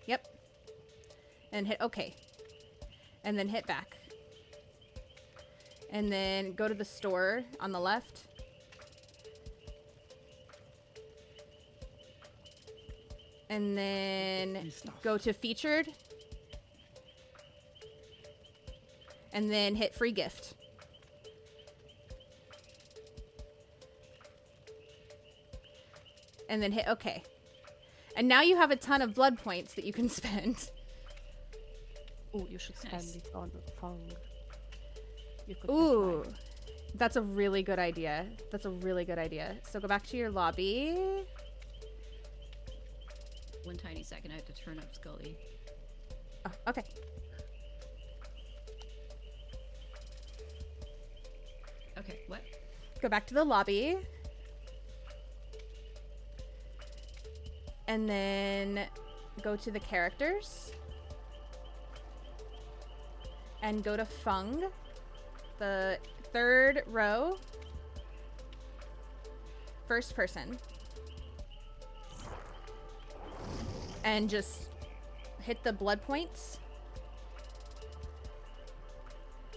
Yep. And hit OK. And then hit back. And then go to the store on the left. And then go to featured. And then hit free gift. And then hit OK. And now you have a ton of blood points that you can spend. Oh, you should spend it on Fung. Ooh, that's a really good idea. That's a really good idea. So go back to your lobby. One tiny second, I have to turn up Scully. Oh, okay. Okay, what? Go back to the lobby. And then go to the characters. And go to Fung. The 3rd row. First person. And just hit the blood points.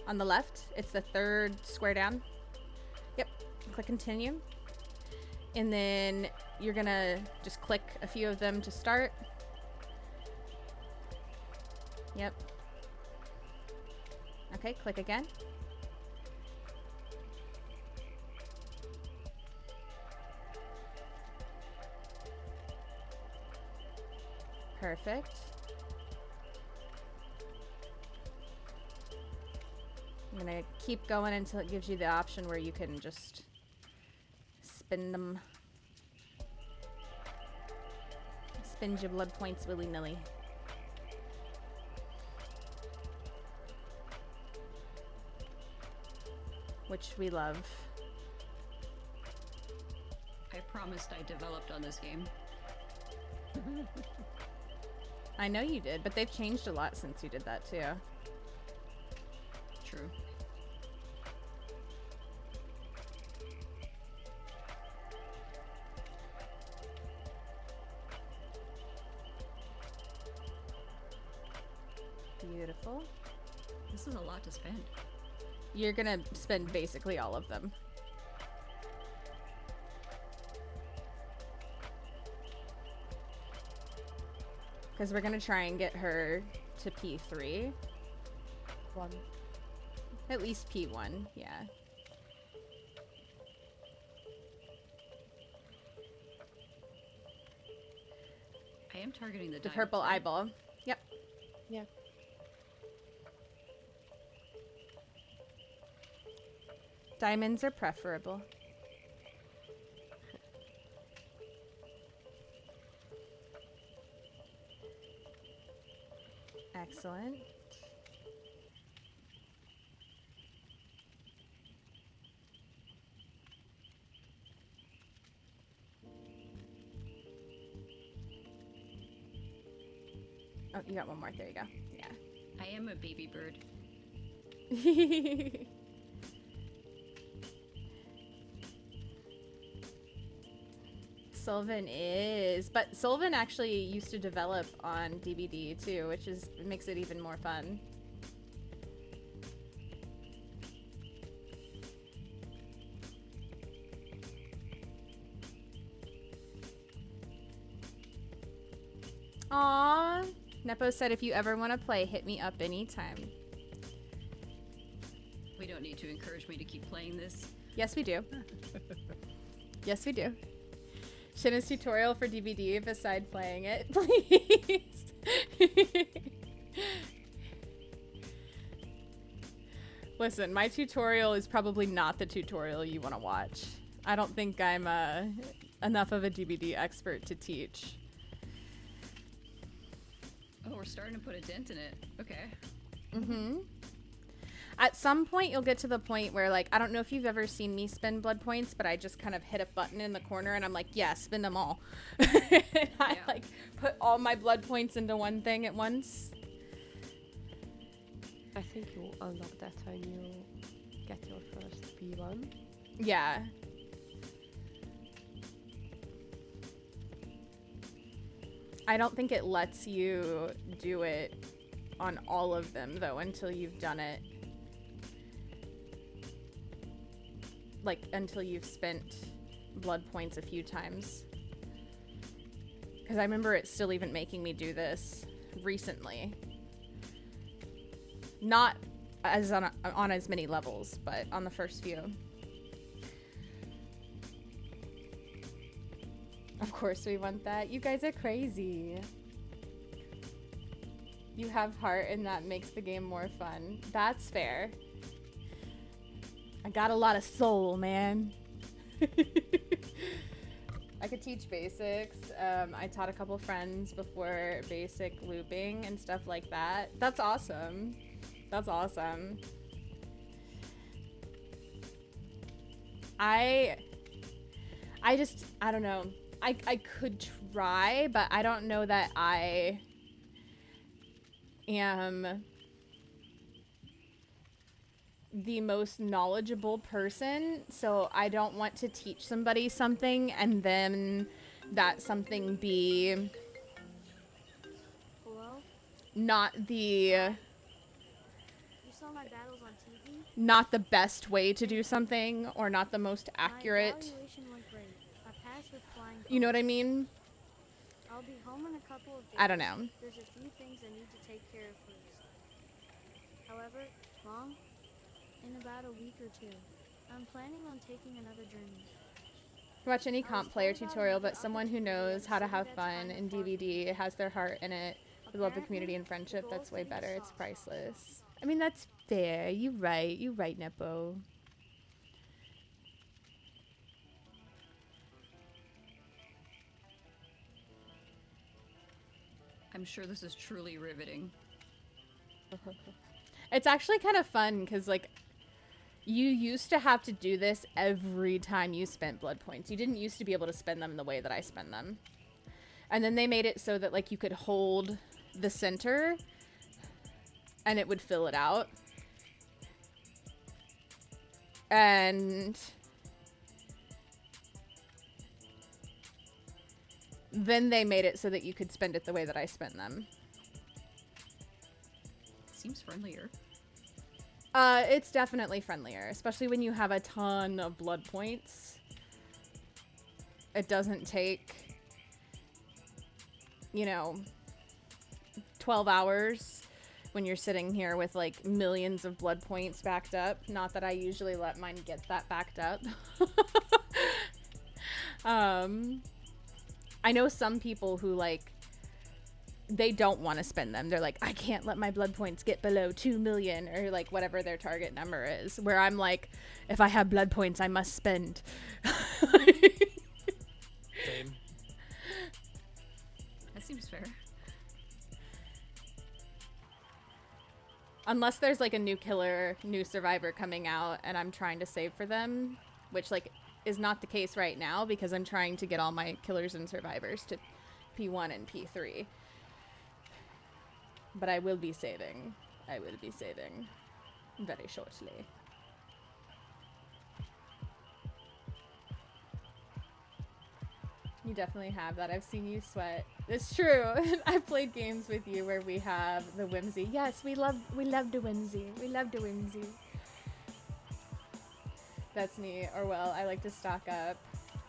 On the left. It's the 3rd square down. Yep. Click continue. And then you're gonna just click a few of them to start. Yep. Okay, click again. Perfect. I'm gonna keep going until it gives you the option where you can just spend them. Spend your blood points willy-nilly. Which we love. I promised I developed on this game. I know you did, but they've changed a lot since you did that too. True. Beautiful. This is a lot to spend. You're gonna spend basically all of them. Because we're gonna try and get her to P3. 1. At least P1, yeah. I am targeting the purple eyeball. Yep. Yeah. Diamonds are preferable. Excellent. Oh, you got one more. There you go. Yeah. I am a baby bird. Sylvan is, but Sylvan actually used to develop on DVD too, which makes it even more fun. Aww. Nepo said if you ever want to play, hit me up anytime. We don't need to encourage me to keep playing this. Yes, we do. Yes, we do. Shana's tutorial for DVD beside playing it, please. Listen, my tutorial is probably not the tutorial you want to watch. I don't think I'm enough of a DVD expert to teach. Oh, we're starting to put a dent in it. Okay. Mm-hmm. At some point, you'll get to the point where, like, I don't know if you've ever seen me spin blood points, but I just kind of hit a button in the corner and I'm like, yeah, spin them all. And I, like, put all my blood points into one thing at once. I think you unlock that when you get your first P1. Yeah. I don't think it lets you do it on all of them, though, until you've done it. Like, until you've spent blood points a few times. Because I remember it still even making me do this recently. Not as on as many levels, but on the first few. Of course we want that. You guys are crazy. You have heart and that makes the game more fun. That's fair. I got a lot of soul, man. I could teach basics. I taught a couple friends before basic looping and stuff like that. That's awesome. That's awesome. I don't know. I could try, but I don't know that I am the most knowledgeable person, so I don't want to teach somebody something and then that something be not the not the best way to do something or not the most accurate. You know what I mean? I'll be home in a couple of days. I don't know. There's a few things I need to take care of first. However, Mom, in about a week or two, I'm planning on taking another journey. Watch any comp player tutorial, but someone who knows how to have fun in DVD, has their heart in it, with love of community and friendship, that's way better. It's priceless. I mean, that's fair. You right, Nepo. I'm sure this is truly riveting. It's actually kind of fun because, like, you used to have to do this every time you spent blood points. You didn't used to be able to spend them the way that I spend them. And then they made it so that, like, you could hold the center and it would fill it out. And then they made it so that you could spend it the way that I spent them. Seems friendlier. It's definitely friendlier, especially when you have a ton of blood points. It doesn't take, you know, 12 hours when you're sitting here with like millions of blood points backed up. Not that I usually let mine get that backed up. I know some people who like, they don't want to spend them. They're like, I can't let my blood points get below 2 million or like whatever their target number is. Where I'm like, if I have blood points, I must spend. Same. That seems fair. Unless there's like a new killer, new survivor coming out and I'm trying to save for them, which like is not the case right now because I'm trying to get all my killers and survivors to P1 and P3. But I will be saving. I will be saving very shortly. You definitely have that. I've seen you sweat. It's true. I've played games with you where we have the whimsy. Yes, we love the whimsy. We love the whimsy. That's me. Or well, I like to stock up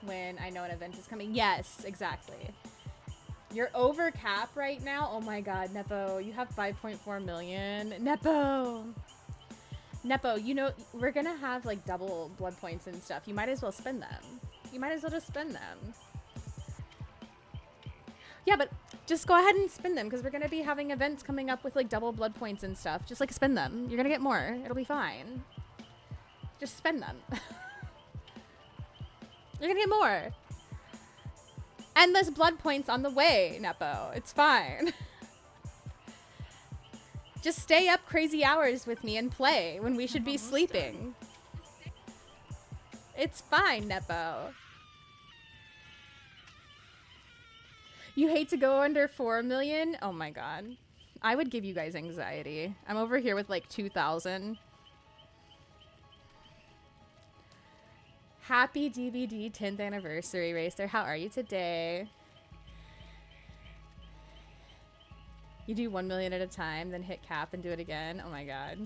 when I know an event is coming. Yes, exactly. You're over cap right now. Oh my god, Nepo, you have 5.4 million. Nepo, you know, we're gonna have like double blood points and stuff. You might as well spend them. You might as well just spend them. Yeah, but just go ahead and spend them because we're gonna be having events coming up with like double blood points and stuff. Just like spend them. You're gonna get more. It'll be fine. Just spend them. You're gonna get more. Endless blood points on the way, Nepo. It's fine. Just stay up crazy hours with me and play when we should be sleeping. It's fine, Nepo. You hate to go under 4 million? Oh my god. I would give you guys anxiety. I'm over here with like 2,000. Happy DVD 10th anniversary, Racer. How are you today? You do 1 million at a time, then hit cap and do it again. Oh my god.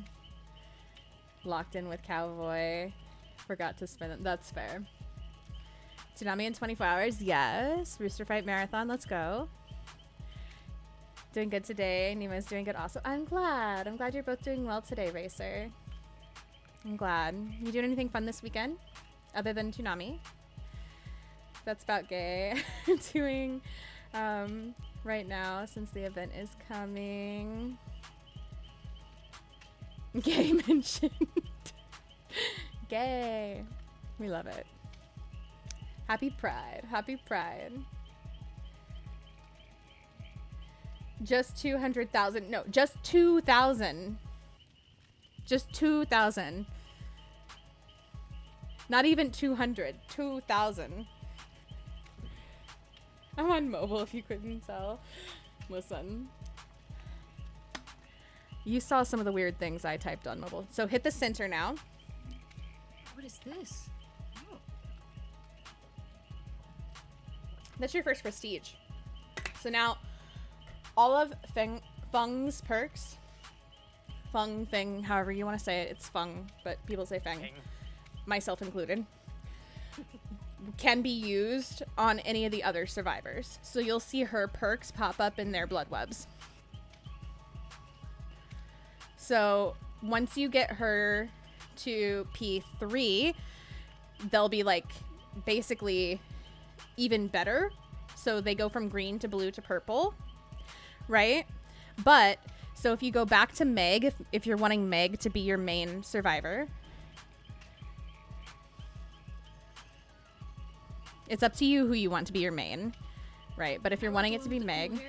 Locked in with Cowboy. Forgot to spend it. That's fair. Tsunami in 24 hours? Yes. Rooster Fight Marathon. Let's go. Doing good today. Nemo's doing good also. I'm glad. I'm glad you're both doing well today, Racer. I'm glad. You doing anything fun this weekend? Other than Tsunami? That's about gay. Doing right now since the event is coming. Gay mentioned. Gay. We love it. Happy Pride. Happy Pride. Just 200,000. No, just 2,000. Just 2,000. Not even 200. 2,000. I'm on mobile if you couldn't tell. Listen. You saw some of the weird things I typed on mobile. So hit the center now. What is this? Oh. That's your first prestige. So now, all of Fung's perks, Fung, Thing, however you want to say it, it's Fung, but people say Feng, myself included, can be used on any of the other survivors. So you'll see her perks pop up in their blood webs. So once you get her to P3, they'll be like basically even better. So they go from green to blue to purple, right? But so if you go back to Meg, if you're wanting Meg to be your main survivor, it's up to you who you want to be your main, right? But if you're wanting it to be Meg,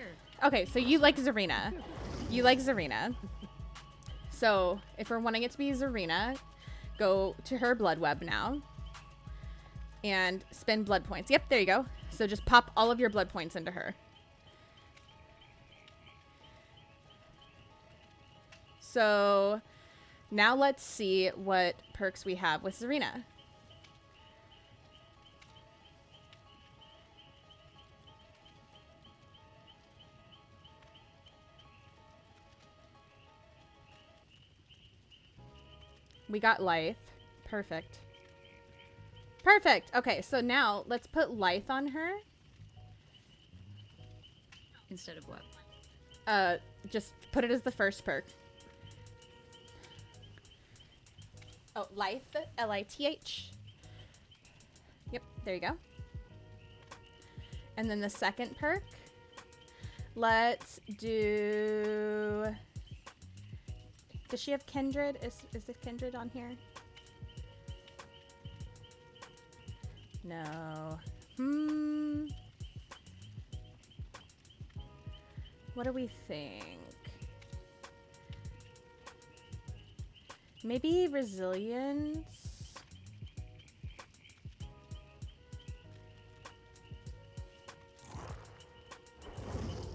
okay, so you like Zarina. You like Zarina. So if we're wanting it to be Zarina, go to her blood web now and spend blood points. Yep, there you go. So just pop all of your blood points into her. So now let's see what perks we have with Zarina. We got Leigh. Perfect. Perfect. Okay, so now let's put Leigh on her. Instead of what? Just put it as the first perk. Oh, Leigh, L-I-T-H. Yep, there you go. And then the second perk, let's do... Does she have Kindred? Is the Kindred on here? No. What do we think? Maybe Resilience?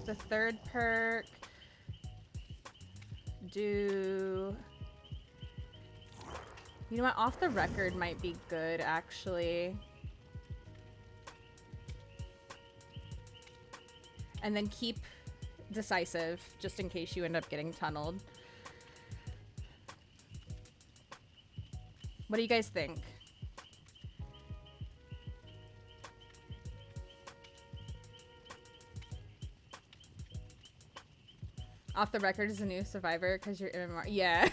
The third perk. Do... You know what? Off the record might be good, actually. And then keep decisive, just in case you end up getting tunneled. What do you guys think? Off the record is a new survivor because you're MMR. Yeah.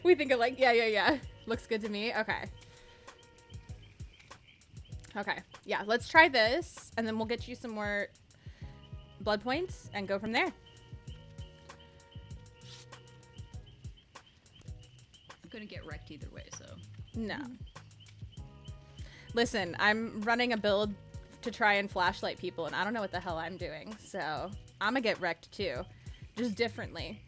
We think of like, yeah. Looks good to me. Okay. Okay. Yeah, let's try this and then we'll get you some more blood points and go from there. I'm gonna get wrecked either way, so. No. Listen, I'm running a build to try and flashlight people and I don't know what the hell I'm doing. So I'm gonna get wrecked too. Just differently.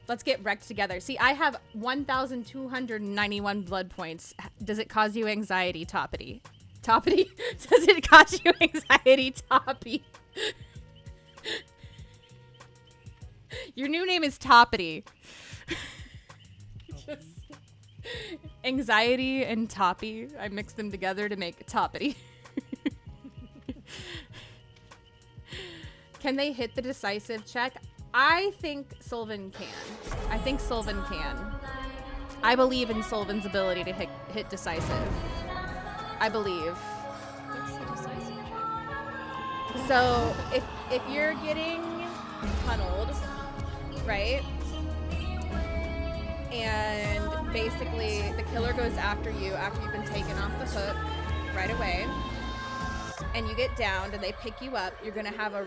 Let's get wrecked together. See, I have 1,291 blood points. Does it cause you anxiety, Toppity? Toppity? Does it cause you anxiety, Toppy? Your new name is Toppity. Just anxiety and Toppy. I mixed them together to make Toppity. Can they hit the decisive check? I think Sylvan can. I think Sylvan can. I believe in Sylvan's ability to hit decisive. I believe. What's the decisive check? So if you're getting tunneled, right? And basically the killer goes after you after you've been taken off the hook right away. And you get downed and they pick you up, you're gonna have a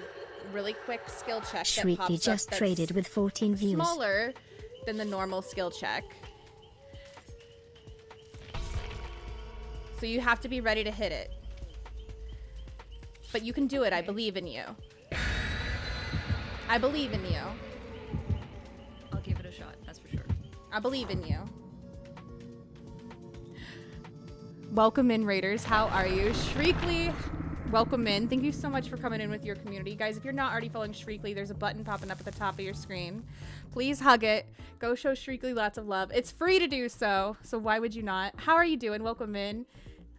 really quick skill check that pops just up traded with 14 views. Smaller than the normal skill check. So you have to be ready to hit it. But you can do it. I believe in you. I believe in you. I'll give it a shot, that's for sure. I believe in you. Welcome in, Raiders. How are you? Shriekly, welcome in. Thank you so much for coming in with your community. Guys, if you're not already following Shriekly, there's a button popping up at the top of your screen. Please hug it. Go show Shriekly lots of love. It's free to do so, so why would you not? How are you doing? Welcome in.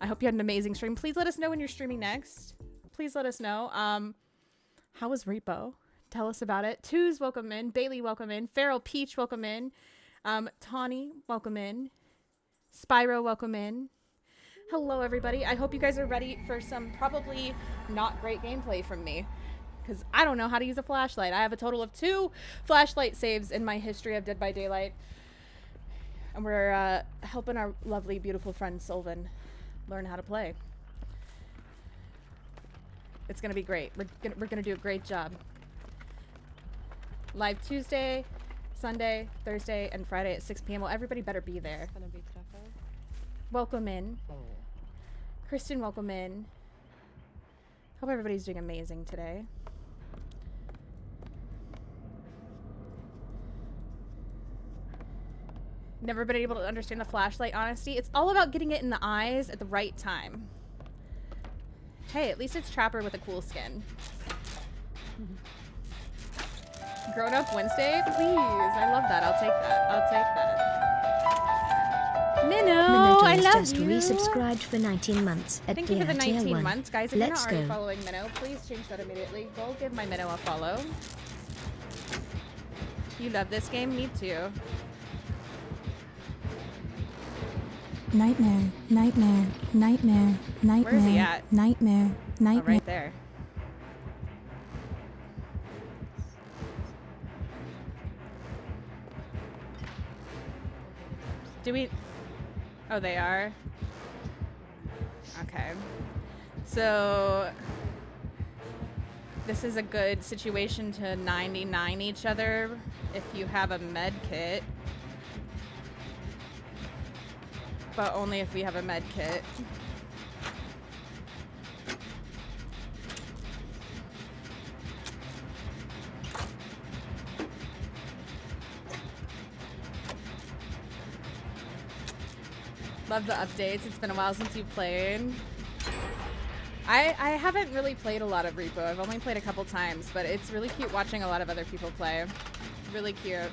I hope you had an amazing stream. Please let us know when you're streaming next. Please let us know. How was Repo? Tell us about it. Twos, welcome in. Bailey, welcome in. Feral Peach, welcome in. Tawny, welcome in. Spyro, welcome in. Hello, everybody. I hope you guys are ready for some probably not great gameplay from me, because I don't know how to use a flashlight. I have a total of 2 flashlight saves in my history of Dead by Daylight, and we're helping our lovely, beautiful friend Sylvan learn how to play. It's gonna be great. We're gonna do a great job. Live Tuesday, Sunday, Thursday, and Friday at 6 p.m. Well, everybody better be there. It's gonna be tougher. Welcome in. Kristen, welcome in. Hope everybody's doing amazing today. Never been able to understand the flashlight honesty. It's all about getting it in the eyes at the right time. Hey, at least it's Trapper with a cool skin. Grown Up Wednesday? Please. I love that. I'll take that. I'll take that. Minnow, I love just you. Resubscribed for 19 months at Thank you for the 19 tier 1. months, guys. If Let's you're not already go. following Minnow, please change that immediately. Go give my Minnow a follow. You love this game? Me too. Nightmare, nightmare, nightmare, nightmare. Where is he at? Nightmare, nightmare. Oh, right there. Do we... Oh, they are? Okay. So... This is a good situation to 99 each other if you have a med kit. But only if we have a med kit. Love the updates. It's been a while since you've played. I haven't really played a lot of Repo. I've only played a couple times, but it's really cute watching a lot of other people play. Really cute.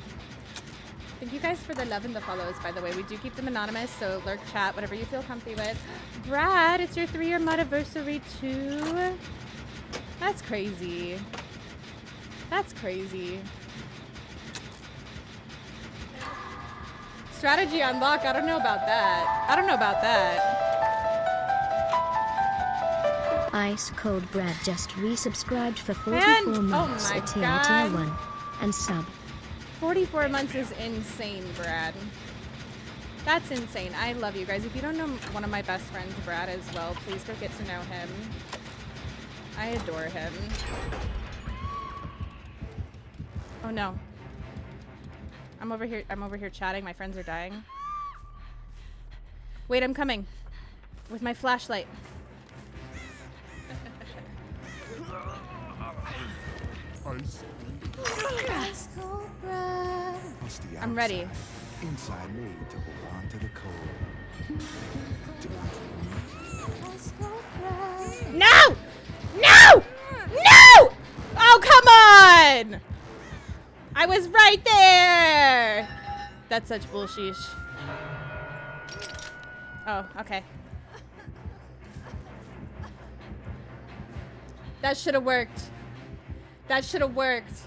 Thank you guys for the love and the follows, by the way. We do keep them anonymous, so lurk, chat, whatever you feel comfy with. Brad, it's your 3-year modiversary too. That's crazy. That's crazy. Strategy unlock. I don't know about that. I don't know about that. Ice Cold Brad just resubscribed for 44 months. Oh my tier God. 1 and sub. 44 months is insane, Brad. That's insane. I love you guys. If you don't know one of my best friends, Brad, as well, please go get to know him. I adore him. Oh no. I'm over here chatting. My friends are dying. Wait, I'm coming. With my flashlight. I'm ready. Inside me to hold on to the cold. No! No! No! Oh, come on! I was right there! That's such bullshit. Oh, okay. That should have worked. That should have worked.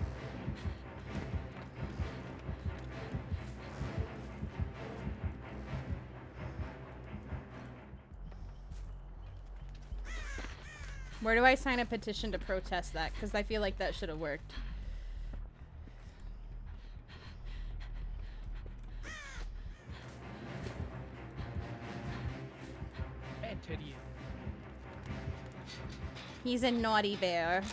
Where do I sign a petition to protest that? Because I feel like that should have worked. Hey, Teddy. He's a naughty bear.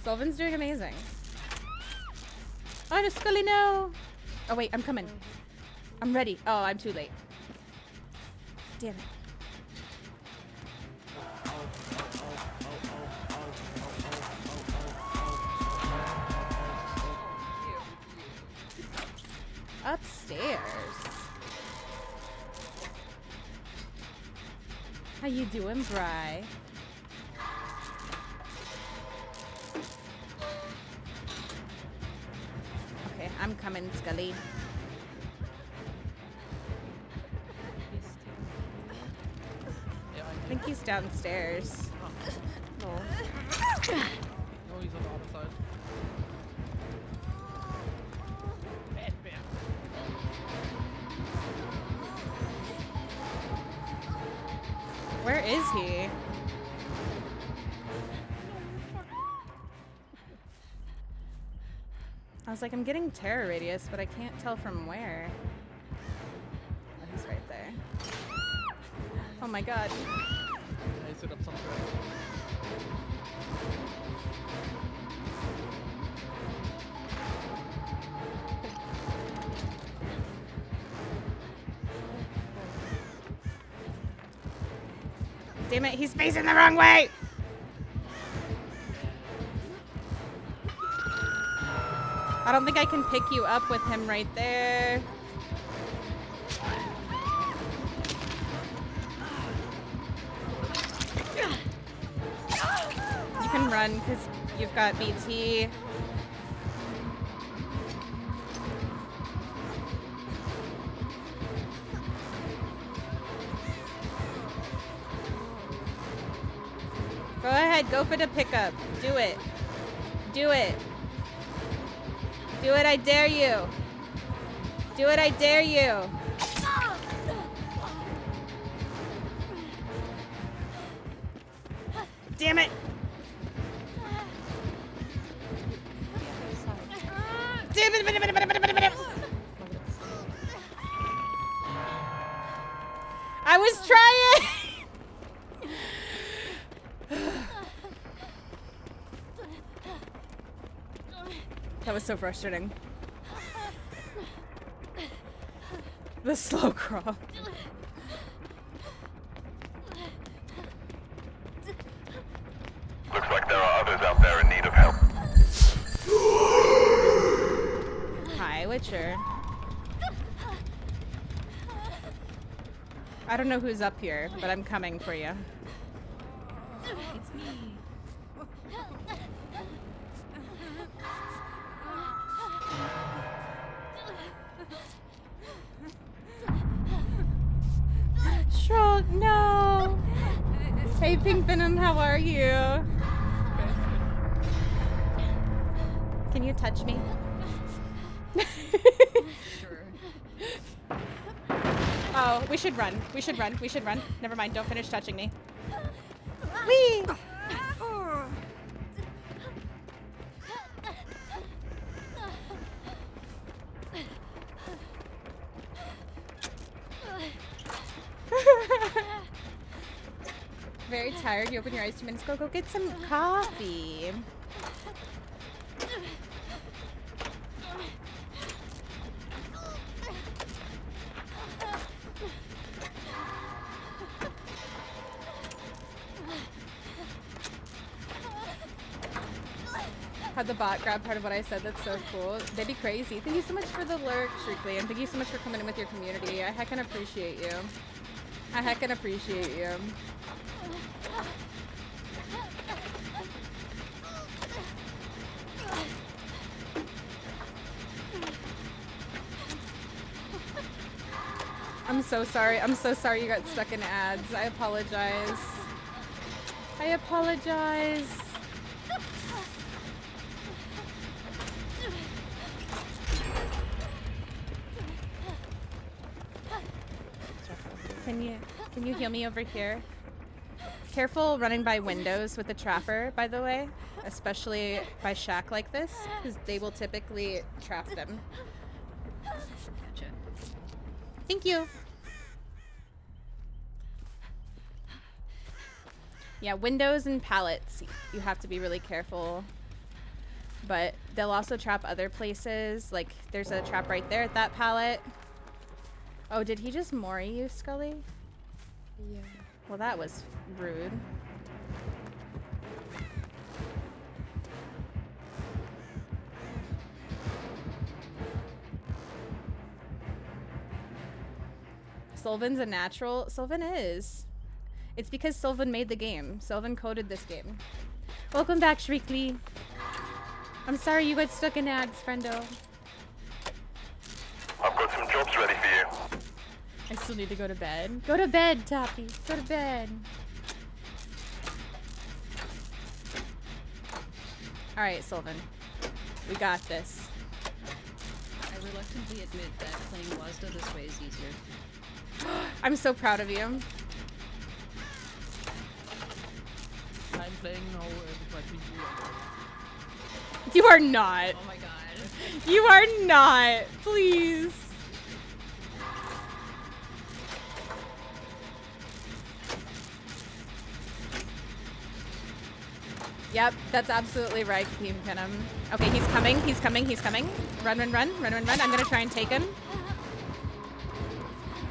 Sylvan's doing amazing. Oh, just Scully, no! Oh wait, I'm coming. I'm ready. Oh, I'm too late. Damn it. Upstairs. How you doing, Bri? Okay, I'm coming, Scully. I think he's downstairs. No. No, he's on the other side. Where is he? I was like, I'm getting terror radius, but I can't tell from where. Oh, he's right there. Oh my god. I set up something. Damn it, he's facing the wrong way! I don't think I can pick you up with him right there. You can run because you've got BT. Go ahead, go for the pickup. Do it. Do it. Do it, I dare you. Do it, I dare you. Damn it. Damn it. I was trying. That was so frustrating. The slow crawl. Looks like there are others out there in need of help. Hi, Witcher. I don't know who's up here, but I'm coming for you. It's me. Shrug, no! Hey, Pink Venom, how are you? Can you touch me? Sure. Oh, we should run. We should run. We should run. Never mind, don't finish touching me. Whee! Very tired. You open your eyes 2 minutes ago. Go get some coffee. Had the bot grab part of what I said. That's so cool. They'd be crazy. Thank you so much for the lurk, Shriekley, and thank you so much for coming in with your community. I heckin' appreciate you. I heckin' appreciate you. I'm so sorry. I'm so sorry you got stuck in ads. I apologize. I apologize. Can you heal me over here? Careful running by windows with a trapper, by the way, especially by shack like this, because they will typically trap them. Gotcha. Thank you. Yeah, windows and pallets, you have to be really careful. But they'll also trap other places. Like, there's a trap right there at that pallet. Oh, did he just Mori you, Scully? Yeah. Well, that was rude. Sylvan's a natural. Sylvan is. It's because Sylvan made the game. Sylvan coded this game. Welcome back, Shriekley. I'm sorry you got stuck in ads, friendo. I've got some jobs ready for you. I still need to go to bed. Go to bed, Toppy. Go to bed. Alright, Sylvan. We got this. I reluctantly admit that playing Wazda this way is easier. I'm so proud of you. I'm playing now with my PG. You are not. Oh my god. You are not. Please. Yep, that's absolutely right, Team Venom. Okay, he's coming, he's coming, he's coming. Run, run, run, run, run, run. I'm gonna try and take him.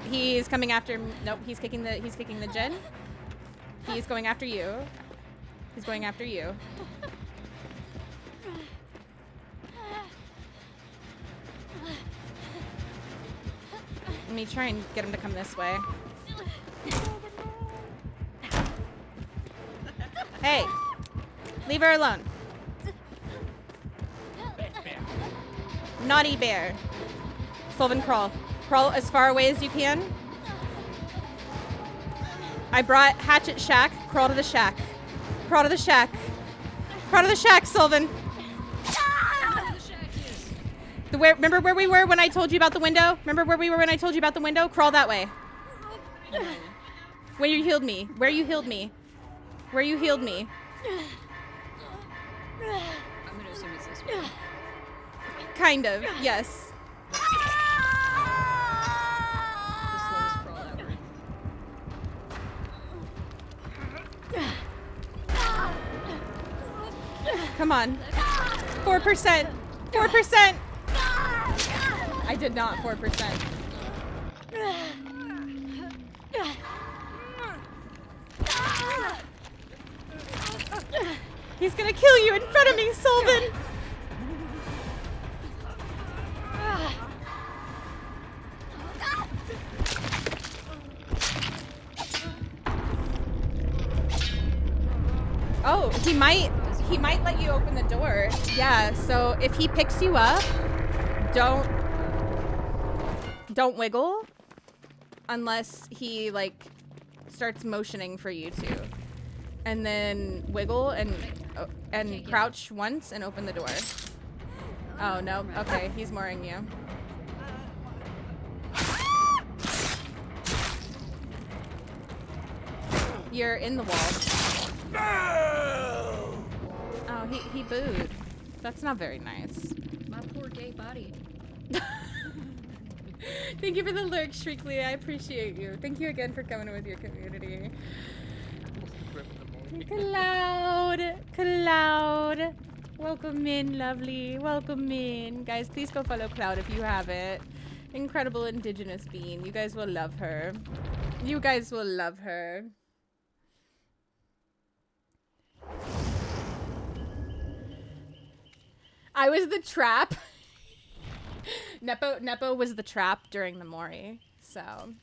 He's coming after, nope, he's kicking the gen. He's going after you. He's going after you. Let me try and get him to come this way. Hey! Leave her alone. Naughty bear. Sylvan, crawl. Crawl as far away as you can. I brought Hatchet Shack. Crawl to the shack. Crawl to the shack. Crawl to the shack, Sylvan. Remember where we were when I told you about the window? Remember where we were when I told you about the window? Crawl that way. Where you healed me. Where you healed me. Where you healed me. I'm gonna assume it's this way. Kind of, yes. The slowest crawl ever. Come on. 4%. 4%. I did not 4%. He's gonna kill you in front of me, Solvin. Oh, he might let you open the door. Yeah, so if he picks you up, don't wiggle unless he like starts motioning for you to. And then wiggle and crouch once and open the door. Oh no. Okay, he's mooring you. You're in the wall. Oh, he booed. That's not very nice. My poor gay body. Thank you for the lurk, Shriekley. I appreciate you. Thank you again for coming with your community. Cloud. Welcome in, lovely. Welcome in. Guys, please go follow Cloud if you haven't. Incredible Indigenous being. You guys will love her. You guys will love her. I was the trap. Nepo was the trap during the Mori. So,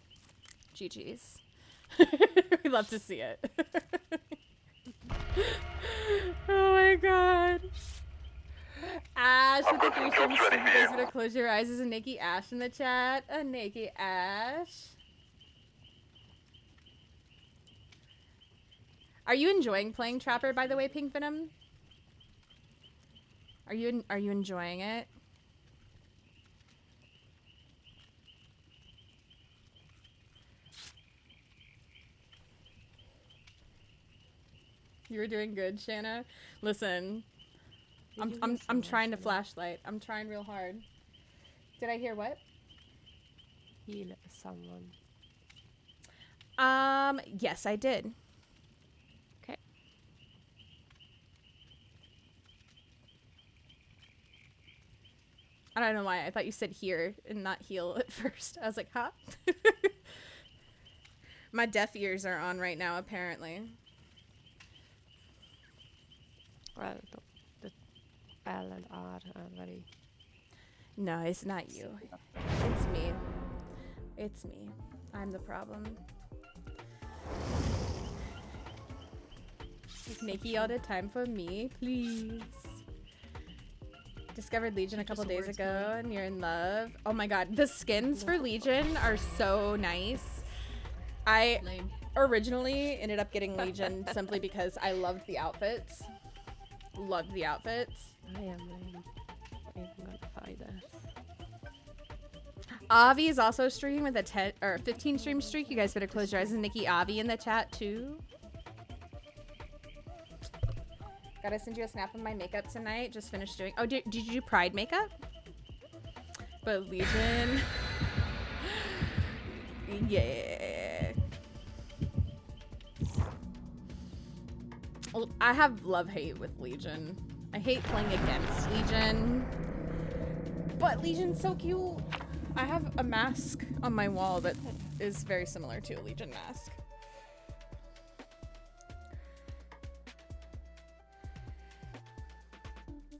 GG's. We love to see it. Oh my god. Ash with the 3 streams. You guys better close your eyes. There's a Nikki Ash in the chat. A Nikki Ash. Are you enjoying playing Trapper, by the way, Pink Venom? Are you enjoying it? You were doing good, Shana. Listen, I'm trying to flashlight. I'm trying real hard. Did I hear what? Heal someone. Yes, I did. Okay. I don't know why. I thought you said here and not heal at first. I was like, huh? My deaf ears are on right now, apparently. Well, the L and R are very... No, it's not you. It's me. It's me. I'm the problem. Nikki, all the time for me, please. Discovered Legion a couple days ago and you're in love. Oh my god, the skins for Legion are so nice. I originally ended up getting Legion simply because I loved the outfits. Loved the outfits. I am gonna find that. Avi is also streaming with a 10 or 15 stream streak. You guys better close your eyes. And Nikki Avi in the chat too. Gotta send you a snap of my makeup tonight. Just finished doing. Oh, did you do Pride makeup? But Legion. Yeah. Well, I have love-hate with Legion. I hate playing against Legion. But Legion's so cute. I have a mask on my wall that is very similar to a Legion mask.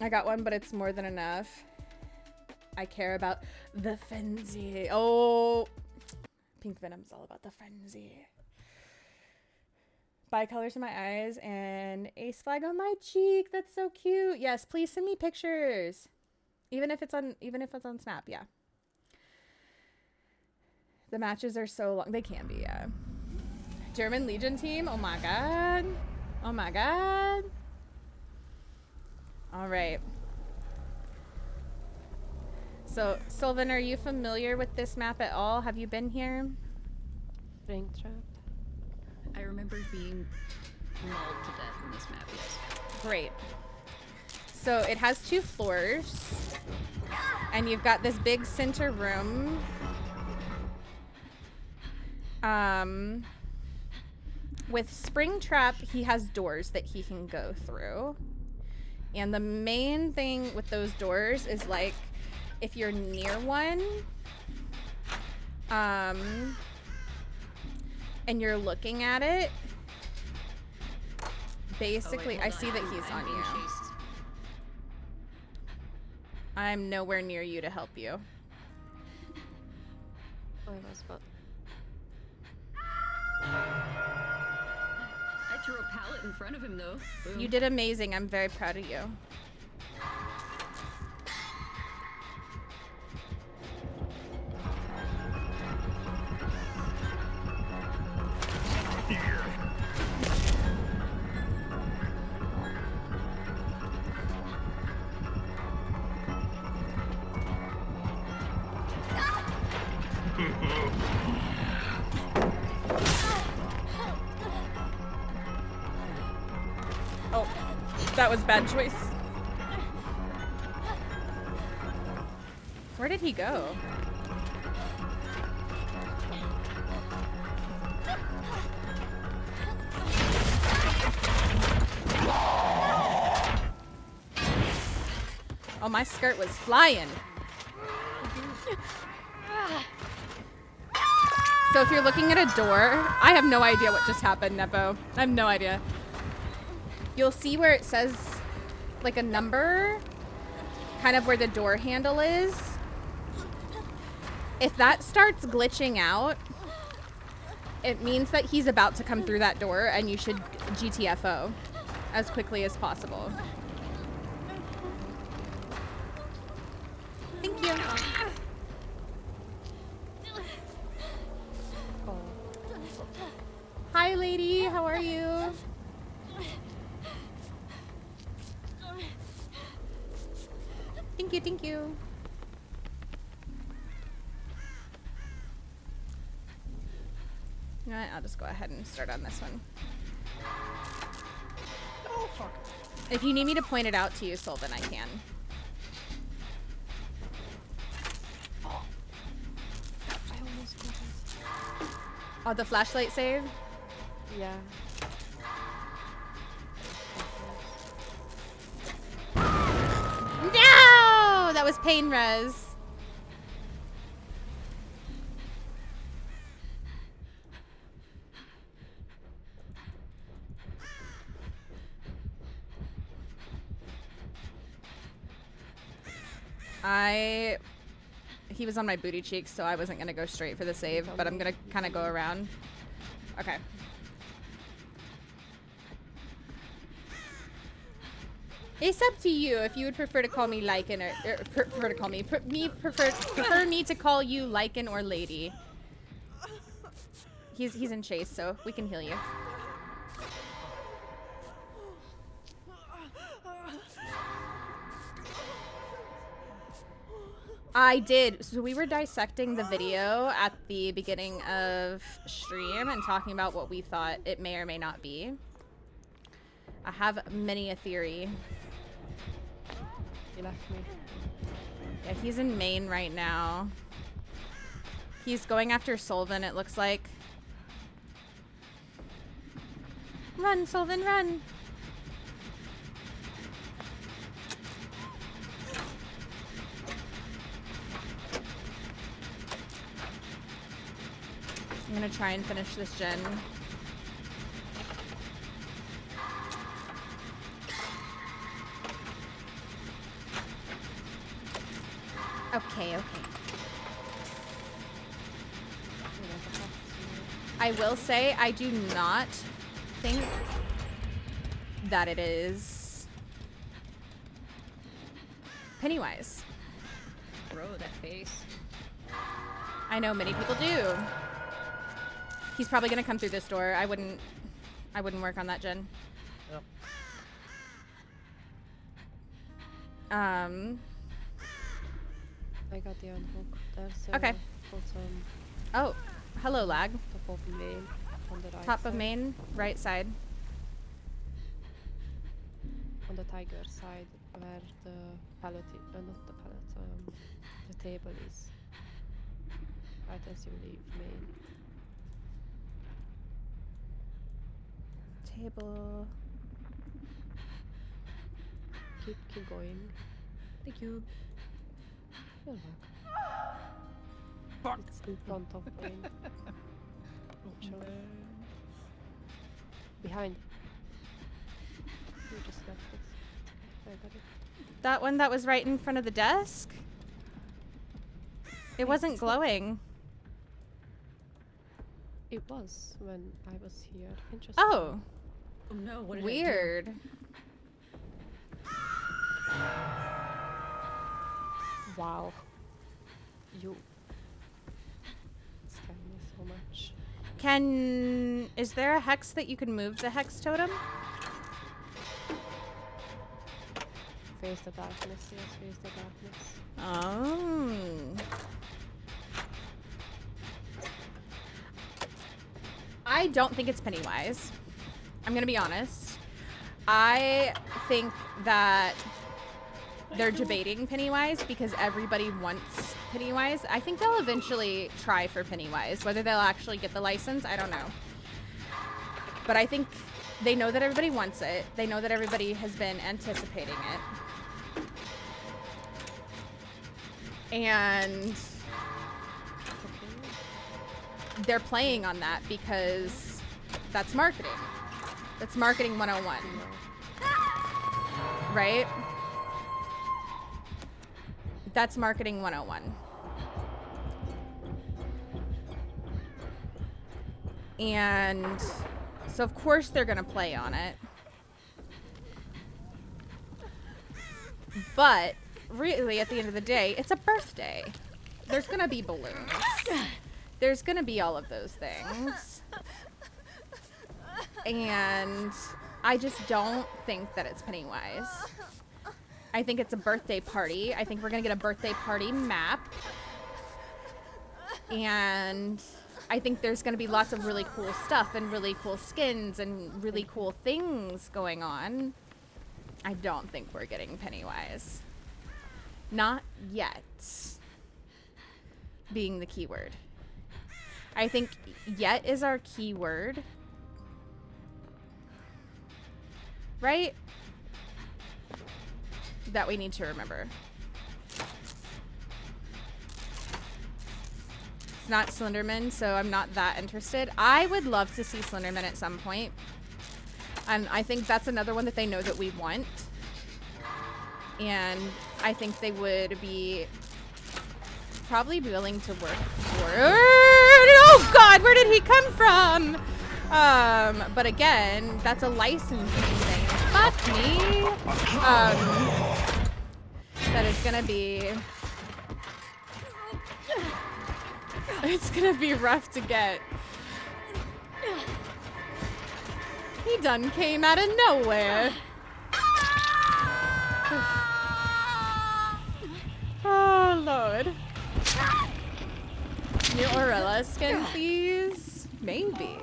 I got one, but it's more than enough. I care about the frenzy. Oh, Pink Venom's all about the frenzy. Bi-colors in my eyes and ace flag on my cheek. That's so cute. Yes, please send me pictures. Even if it's on Snap, yeah. The matches are so long. They can be, yeah. German Legion team. Oh my god. Oh my god. All right. So, Sylvan, are you familiar with this map at all? Have you been here? Springtrap. I remember being mauled to death in this map, yes. Great. So it has 2 floors, and you've got this big center room. With Springtrap, he has doors that he can go through. And the main thing with those doors is, like, if you're near one, and you're looking at it, basically, wait, I see that he's on you. Chased. I'm nowhere near you to help you. Oh, I was about. I threw a pallet in front of him, though. Boom. You did amazing. I'm very proud of you. Oh, that was bad choice. Where did he go? Oh, my skirt was flying. So if you're looking at a door, I have no idea what just happened, Nepo. I have no idea. You'll see where it says like a number, kind of where the door handle is. If that starts glitching out, it means that he's about to come through that door and you should GTFO as quickly as possible. Thank you. Hi, lady. How are you? Thank you, thank you. You know what? I'll just go ahead and start on this one. Oh, fuck. If you need me to point it out to you, Sylvan, I can. Oh. I almost got it. Oh, the flashlight save? Yeah. No! That was pain res. He was on my booty cheeks, so I wasn't gonna go straight for the save, but I'm gonna kind of go around. Okay. It's up to you if you would prefer to call me Lycan or prefer to call me prefer me to call you Lycan or Lady. He's in chase, so we can heal you. I did. So we were dissecting the video at the beginning of stream and talking about what we thought it may or may not be. I have many a theory. He left me. Yeah, he's in main right now. He's going after Sylvan, it looks like. Run, Sylvan, run! I'm gonna try and finish this gen. Okay, okay. I will say I do not think that it is Pennywise. Bro, that face. I know many people do. He's probably gonna come through this door. I wouldn't work on that gen. Yep. I got the unhook. There's Okay. bottom. Oh, hello, lag. Top of main on the right Top side. of main, right side. On the tiger side, where the pallet, not the pallet, the table is. Right as you leave main. Table. Keep going. Thank you. You're welcome. It's in front of main. Sure. Behind. You just left it. I got it. That one that was right in front of the desk? It wasn't glowing. It was when I was here. Interesting. Oh. Oh no, what did Weird. Wow. You scare me so much. Is there a hex that you can move the hex totem? Face the darkness, yes, face the darkness. Oh. I don't think it's Pennywise. I'm gonna be honest. I think that they're debating Pennywise because everybody wants Pennywise. I think they'll eventually try for Pennywise. Whether they'll actually get the license, I don't know. But I think they know that everybody wants it. They know that everybody has been anticipating it. And they're playing on that because that's marketing. That's marketing 101. Right? That's marketing 101. And so of course they're gonna play on it. But really at the end of the day, it's a birthday. There's gonna be balloons. There's gonna be all of those things. And I just don't think that it's Pennywise. I think it's a birthday party. I think we're gonna get a birthday party map. And I think there's gonna be lots of really cool stuff and really cool skins and really cool things going on. I don't think we're getting Pennywise. Not yet. Being the keyword. I think yet is our keyword. Right? That we need to remember. It's not Slenderman, so I'm not that interested. I would love to see Slenderman at some point. And I think that's another one that they know that we want. And I think they would be probably willing to work for it. Oh God, where did he come from? But again, that's a licensing thing. Fuck me. That is gonna be... It's gonna be rough to get. He done came out of nowhere. Oh, Lord. New Aurella skin, please? Maybe.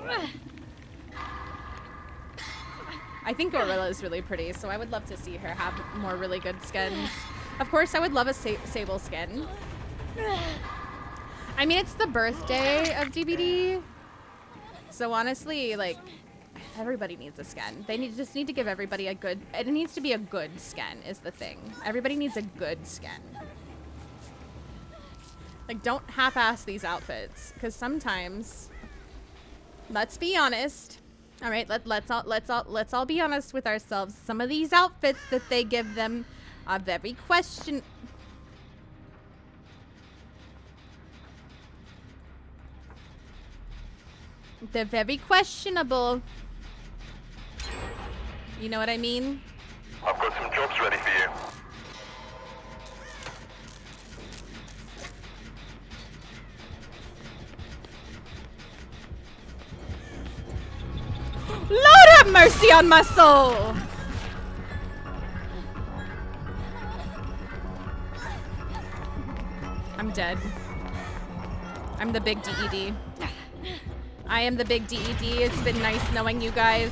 I think Aurella is really pretty, so I would love to see her have more really good skins. Of course, I would love a Sable skin. I mean, it's the birthday of DBD. So honestly, like, everybody needs a skin. They just need to give everybody a good... It needs to be a good skin is the thing. Everybody needs a good skin. Like, don't half-ass these outfits. Because sometimes... Let's be honest. All right, let's all be honest with ourselves. Some of these outfits that they give them are very question... They're very questionable. You know what I mean? I've got some jobs ready for you. Lord have mercy on my soul! dead. I'm the big DED. I am the big DED. It's been nice knowing you guys.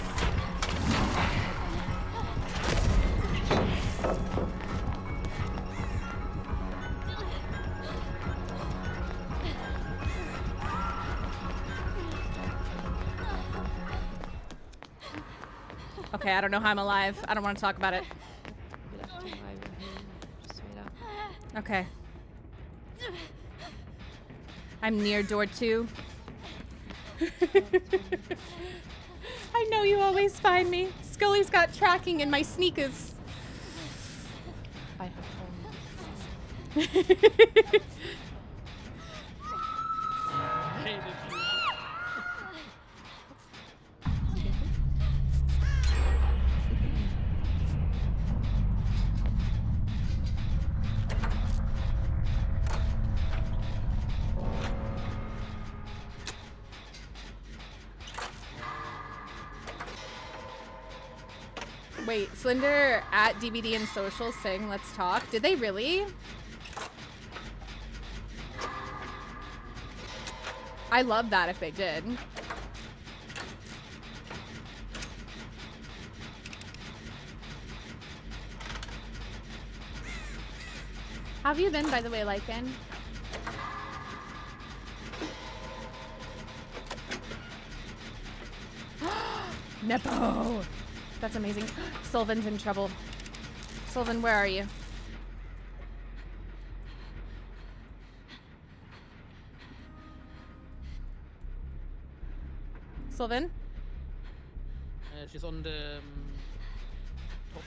Okay, I don't know how I'm alive. I don't want to talk about it. Okay. I'm near door 2. I know you always find me. Scully's got tracking in my sneakers. I have Wait, Slender at DVD and Social saying let's talk. Did they really? I love that if they did. How have you been, by the way, Lycan? Nepo! That's amazing. Sylvan's in trouble. Sylvan, where are you? Sylvan? She's on the top.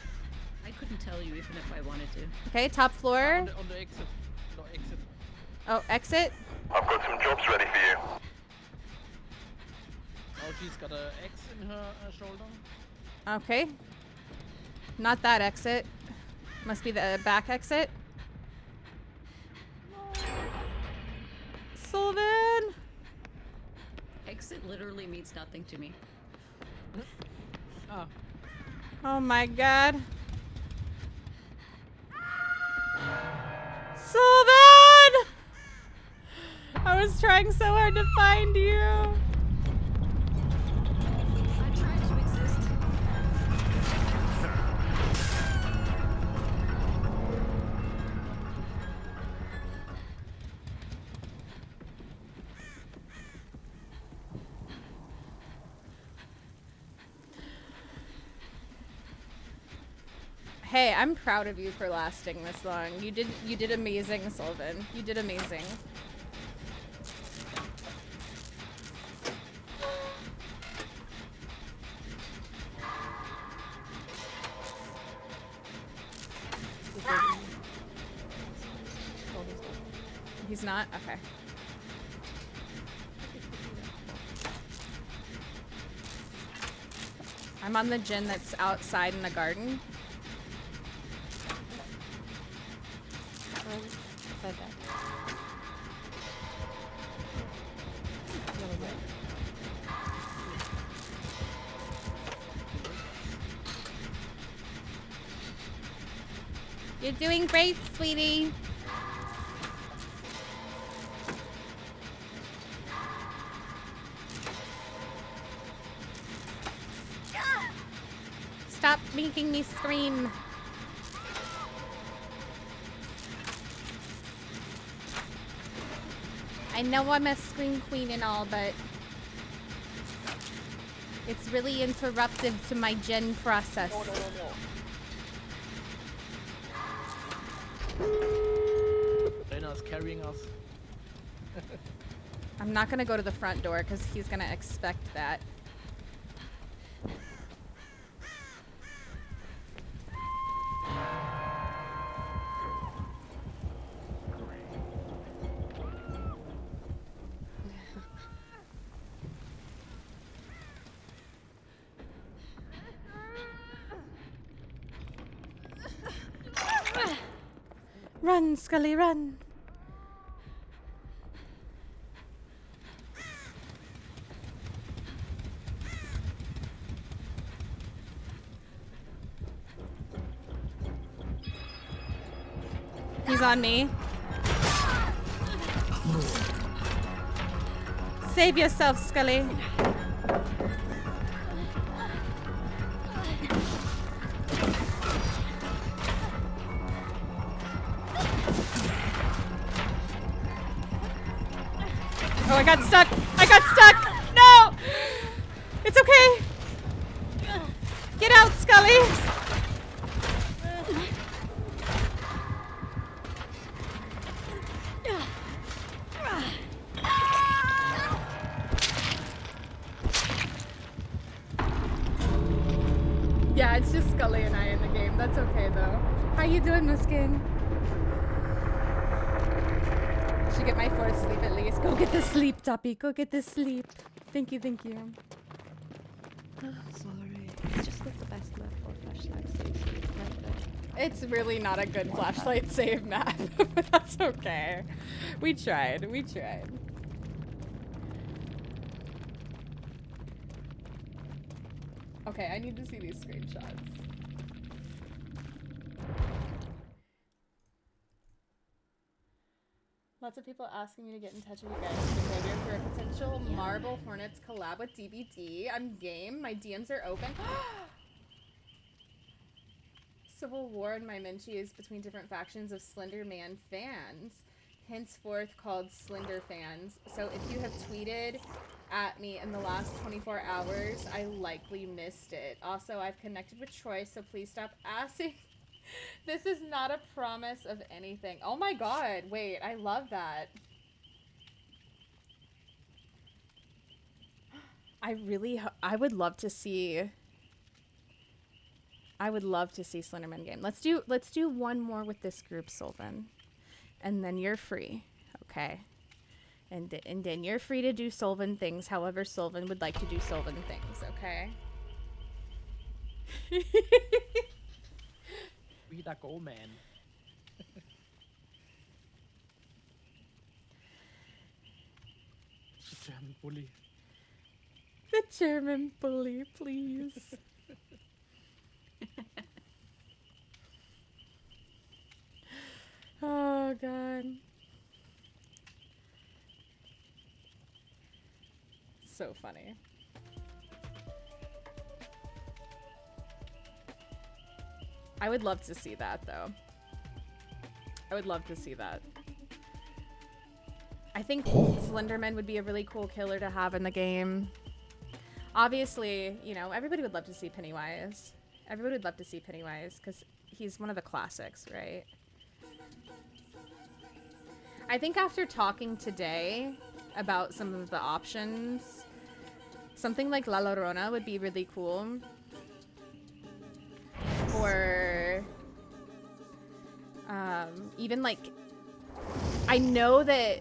I couldn't tell you even if I wanted to. Okay, top floor. On the exit. No, exit. Oh, exit? I've got some jobs ready for you. Oh, she's got an X in her shoulder. Okay. Not that exit. Must be the back exit. Sylvan! Exit literally means nothing to me. Oh. Oh my god. Sylvan! I was trying so hard to find you. I tried to exist. Hey, I'm proud of you for lasting this long. You did amazing, Sylvan. You did amazing. He's not? Okay. I'm on the gin that's outside in the garden. You're doing great, sweetie. Stop making me scream. I know I'm a Scream Queen and all, but it's really interruptive to my gen process. No. Rena's carrying us. I'm not gonna go to the front door because he's gonna expect that. Run, Scully, run. He's on me. Save yourself, Scully. Oh, I got stuck. I got stuck. No! It's okay. Get out, Scully. Yeah, it's just Scully and I in the game. That's okay, though. How you doing, Muskin? Should get my 4th sleep at least. Go get the sleep, Toppy. Go get the sleep. Thank you, thank you. Sorry. It's just not the best map for flashlight saves. It's really not a good flashlight save map, but that's okay. We tried. We tried. Okay, I need to see these screenshots. Lots of people asking me to get in touch with you guys for a potential Marble Hornets collab with DBD. I'm game. My DMs are open. Civil War in my Minchi is between different factions of Slender Man fans, henceforth called Slender fans. So if you have tweeted at me in the last 24 hours, I likely missed it. Also, I've connected with Troy, so please stop asking. This is not a promise of anything. Oh my god, wait, I love that. I would love to see Slenderman game. Let's do one more with this group, Sylvan. And then you're free. Okay. And then you're free to do Sylvan things however Sylvan would like to do Sylvan things, okay? We that go, man. The German bully. The German bully, please. Oh, God. So funny. I would love to see that, though. I would love to see that. I think Slenderman would be a really cool killer to have in the game. Obviously, you know, everybody would love to see Pennywise. Everybody would love to see Pennywise, because he's one of the classics, right? I think after talking today about some of the options, something like La Llorona would be really cool. Or even like, I know that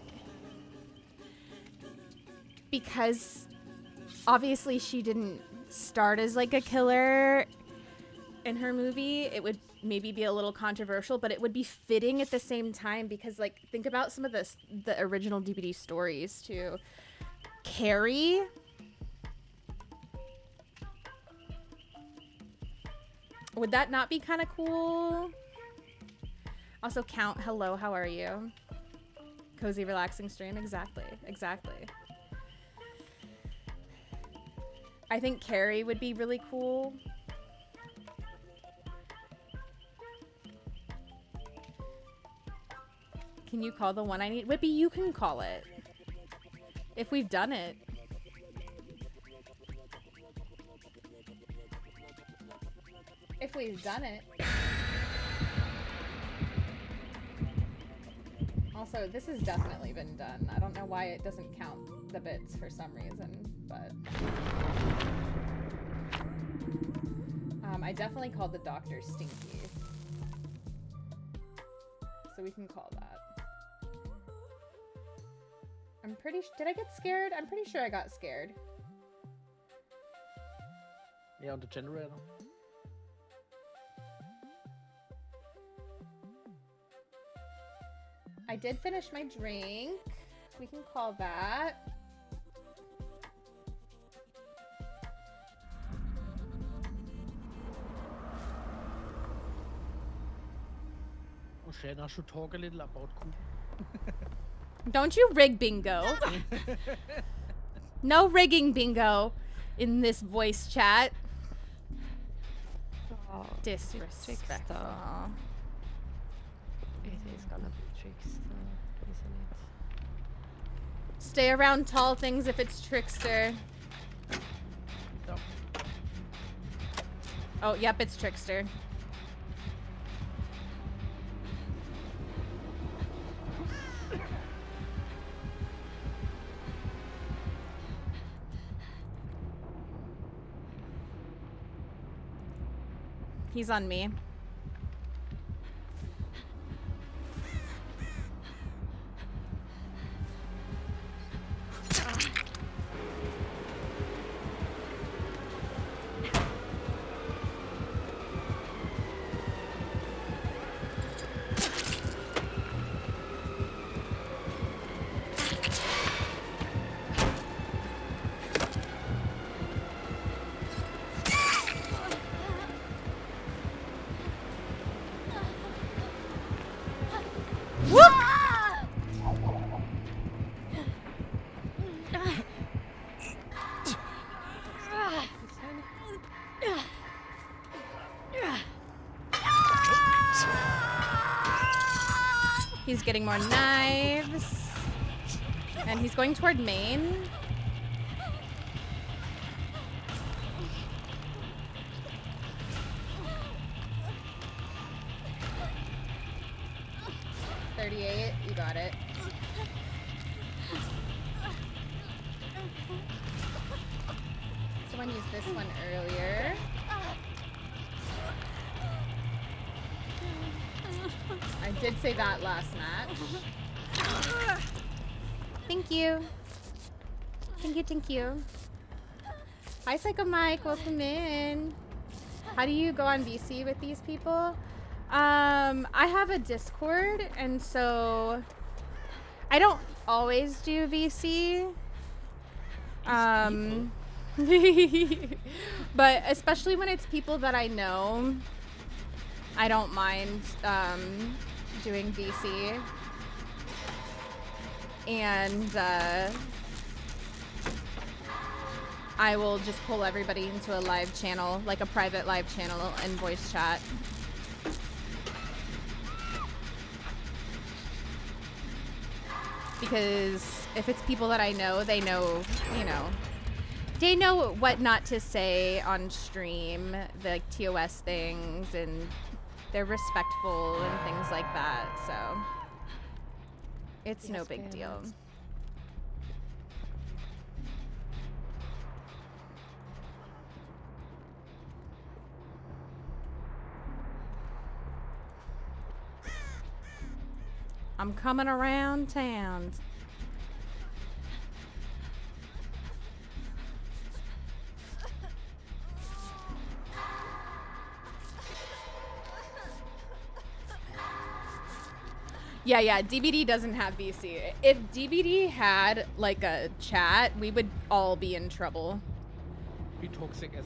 because obviously she didn't start as like a killer in her movie, it would maybe be a little controversial, but it would be fitting at the same time, because like, think about some of the original DVD stories too. Carrie, would that not be kind of cool? Also, Count, hello, how are you? Cozy, relaxing stream, exactly. I think Carrie would be really cool. Can you call the one I need? Whippy, you can call it. If we've done it. If we've done it. Also, this has definitely been done. I don't know why it doesn't count the bits for some reason, but... I definitely called the doctor Stinky. So we can call that. I'm pretty did I get scared? I'm pretty sure I got scared. Yeah, on the generator. I did finish my drink. We can call that. Oh, Shana should talk a little about Coop. Don't you rig bingo. No rigging bingo in this voice chat. Oh, Disrespectful. It is gonna be trickster, isn't it? Stay around tall things if it's trickster. Oh, yep, it's trickster. He's on me. He's getting more knives. And he's going toward main. $38, you got it. Someone used this one earlier. I did say that last match. Thank you. Thank you. Hi, Psycho Mike. Welcome in. How do you go on VC with these people? I have a Discord, and so I don't always do VC. But especially when it's people that I know, I don't mind doing VC. And I will just pull everybody into a live channel, like a private live channel, and voice chat. Because if it's people that I know, they know, you know, they know what not to say on stream, the TOS things, and they're respectful and things like that, so it's no big deal. I'm coming around town. Yeah, DBD doesn't have VC. If DBD had like a chat, we would all be in trouble. Be toxic as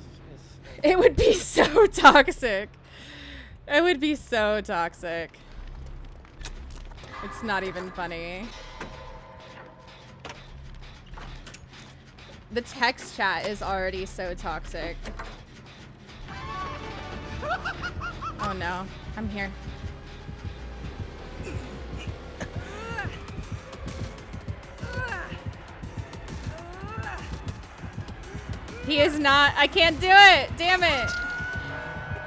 it would be so toxic. It would be so toxic. It's not even funny. The text chat is already so toxic. Oh no, I'm here. He is not. I can't do it. Damn it.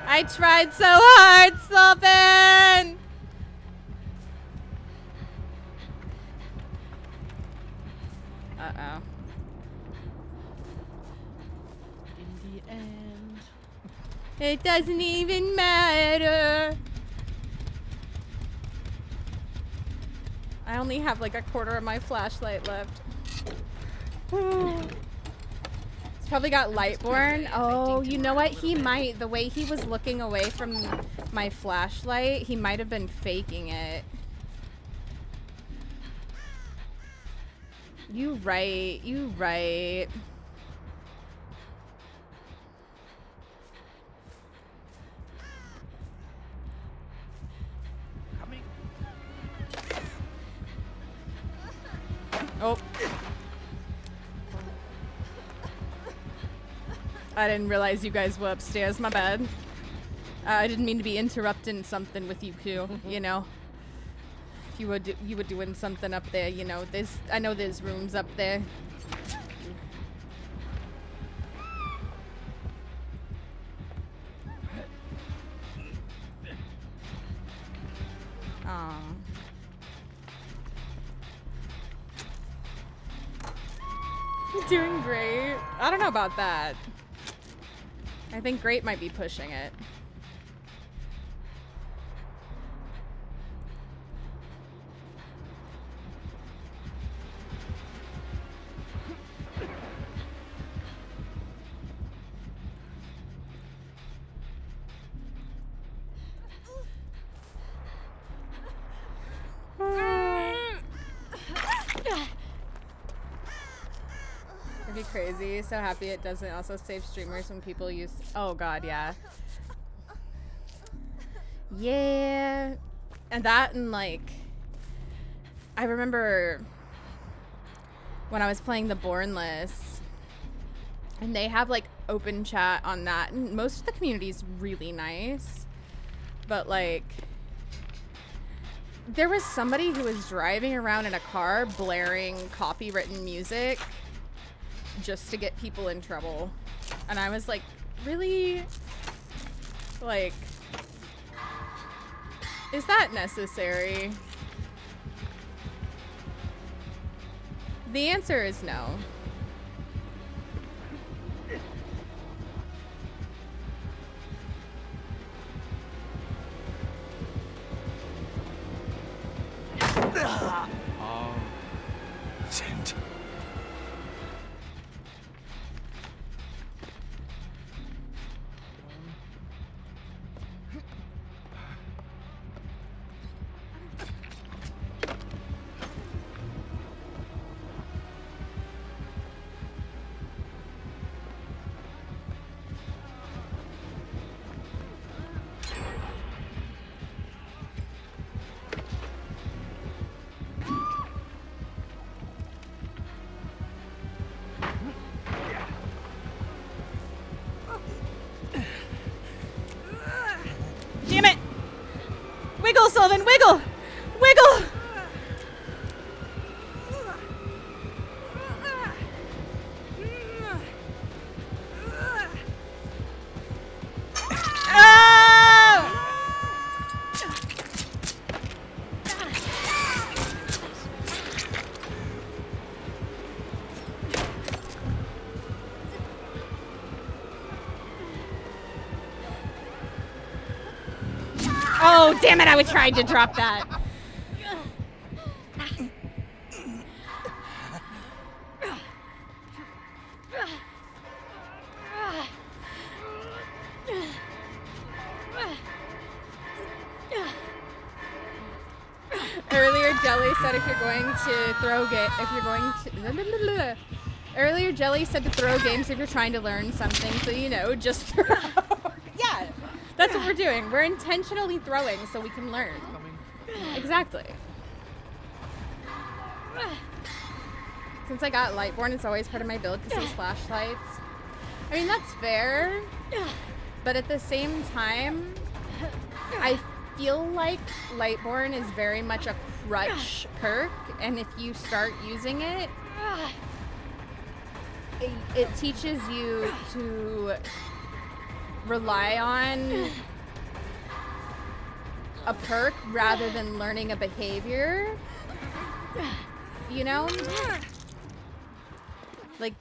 I tried so hard, Sullivan. Uh-oh. in the end. It doesn't even matter. I only have like a quarter of my flashlight left. He's probably got Lightborn. Oh, you know what? He might. The way he was looking away from my flashlight, he might have been faking it. You right. You right. Oh. I didn't realize you guys were upstairs. My bad. I didn't mean to be interrupting something with you two, you know. If you were doing something up there, you know. I know there's rooms up there. Doing great. I don't know about that. I think great might be pushing it. Pretty crazy. So happy it doesn't also save streamers when people use. Oh god, yeah. Yeah. And that, and like, I remember when I was playing the Bornless, and they have like open chat on that, and most of the community is really nice, but like, there was somebody who was driving around in a car blaring copywritten music just to get people in trouble. And I was like, really? Like, is that necessary? The answer is no. Sent. Damn it! Wiggle, Sylvan, wiggle! Wiggle! Oh, damn it, I tried to drop that. Earlier, Jelly said if you're going to throw Earlier, Jelly said to throw games if you're trying to learn something, so you know, just throw. Yeah. That's what we're doing. We're intentionally throwing so we can learn. Exactly. Since I got Lightborn, it's always part of my build because these flashlights. I mean, that's fair. But at the same time, I feel like Lightborn is very much a crutch perk. And if you start using it, it teaches you to rely on a perk rather than learning a behavior, you know? Like,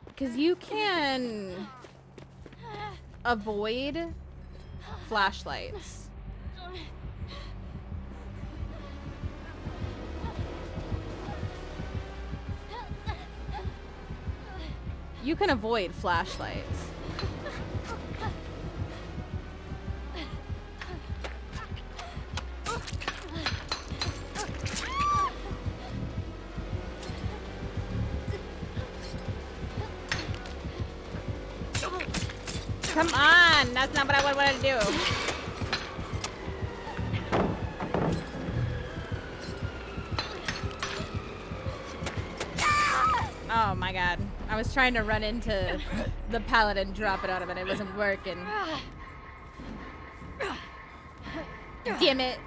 because you can avoid flashlights. You can avoid flashlights. Come on, that's not what I wanted to do. Oh my god. I was trying to run into the paladin, drop it on him, and it wasn't working. Damn it.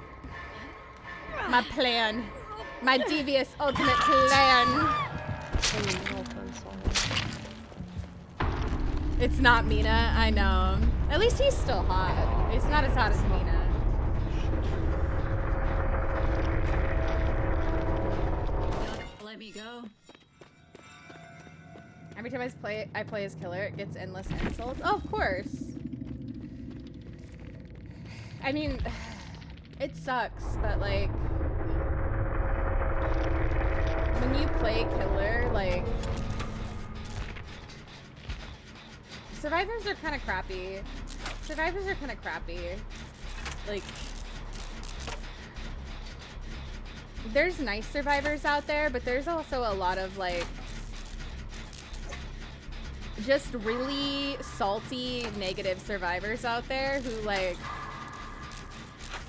My plan. My devious ultimate plan. It's not Mina, I know. At least he's still hot. It's not as hot as Mina. Let me go. Every time I play as killer, it gets endless insults. Oh, of course. I mean, it sucks, but like, when you play killer, like, survivors are kind of crappy. Survivors are kind of crappy. Like, there's nice survivors out there, but there's also a lot of like just really salty negative survivors out there who, like,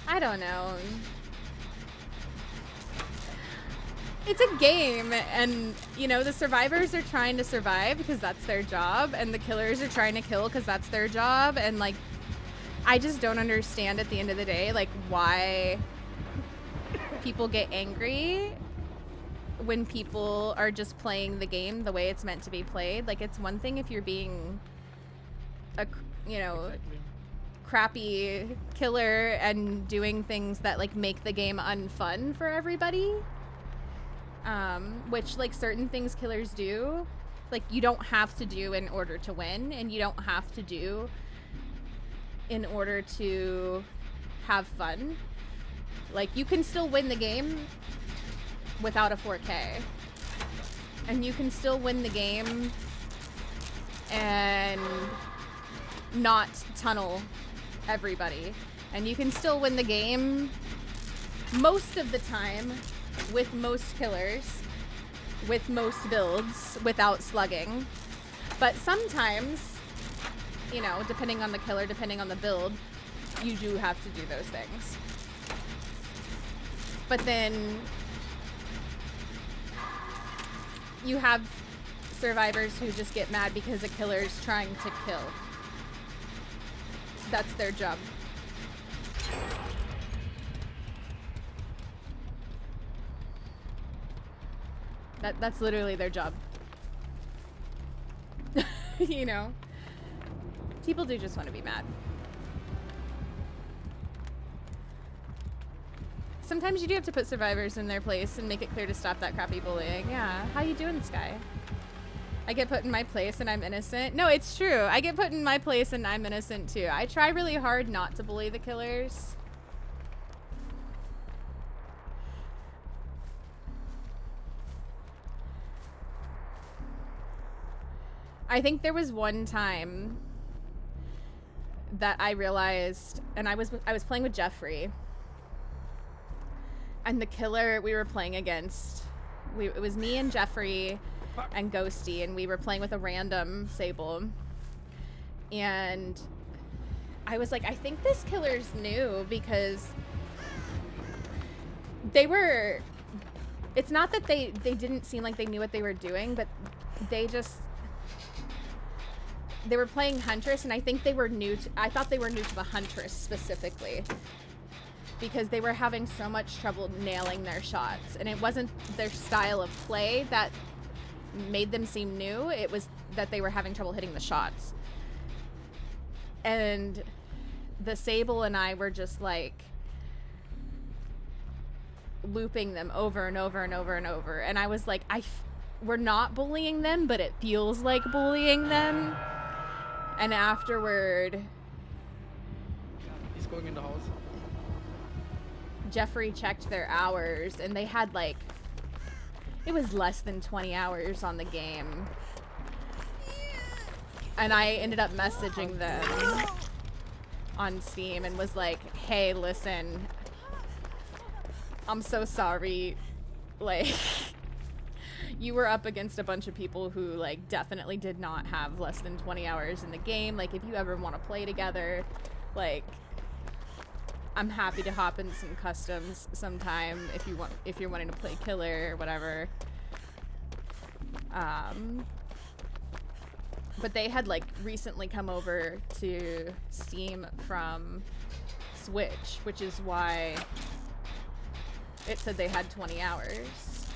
I don't know, it's a game, and you know, the survivors are trying to survive because that's their job, and the killers are trying to kill because that's their job. And like, I just don't understand at the end of the day, like, why people get angry when people are just playing the game the way it's meant to be played. Like, it's one thing if you're being a, you know, crappy killer and doing things that like make the game unfun for everybody, which like certain things killers do, like you don't have to do in order to win, and you don't have to do in order to have fun. Like, you can still win the game without a 4K, and you can still win the game and not tunnel everybody, and you can still win the game most of the time with most killers, with most builds, without slugging. But sometimes, you know, depending on the killer, depending on the build, you do have to do those things. But then you have survivors who just get mad because a killer's trying to kill. That's their job. That's literally their job. You know? People do just want to be mad. Sometimes you do have to put survivors in their place and make it clear to stop that crappy bullying. Yeah, how you doing, Sky? I get put in my place and I'm innocent. No, it's true. I get put in my place and I'm innocent too. I try really hard not to bully the killers. I think there was one time that I realized, and I was playing with Jeffrey, and the killer we were playing against, it was me and Jeffrey and Ghosty, and we were playing with a random Sable, and I was like, I think this killer's new, because they were, it's not that they didn't seem like they knew what they were doing, but they were playing Huntress, and I think they were new to, I thought they were new to the Huntress specifically, because they were having so much trouble nailing their shots, and it wasn't their style of play that made them seem new, it was that they were having trouble hitting the shots. And the Sable and I were just like looping them over and over and over and over, and I was like, we're not bullying them, but it feels like bullying them. And afterward, he's going in the house. Jeffrey checked their hours, and they had like, it was less than 20 hours on the game. And I ended up messaging them on Steam and was like, hey, listen, I'm so sorry. Like, you were up against a bunch of people who like definitely did not have less than 20 hours in the game. Like, if you ever want to play together, like, I'm happy to hop in some customs sometime if you're wanting to play killer or whatever. But they had like recently come over to Steam from Switch, which is why it said they had 20 hours.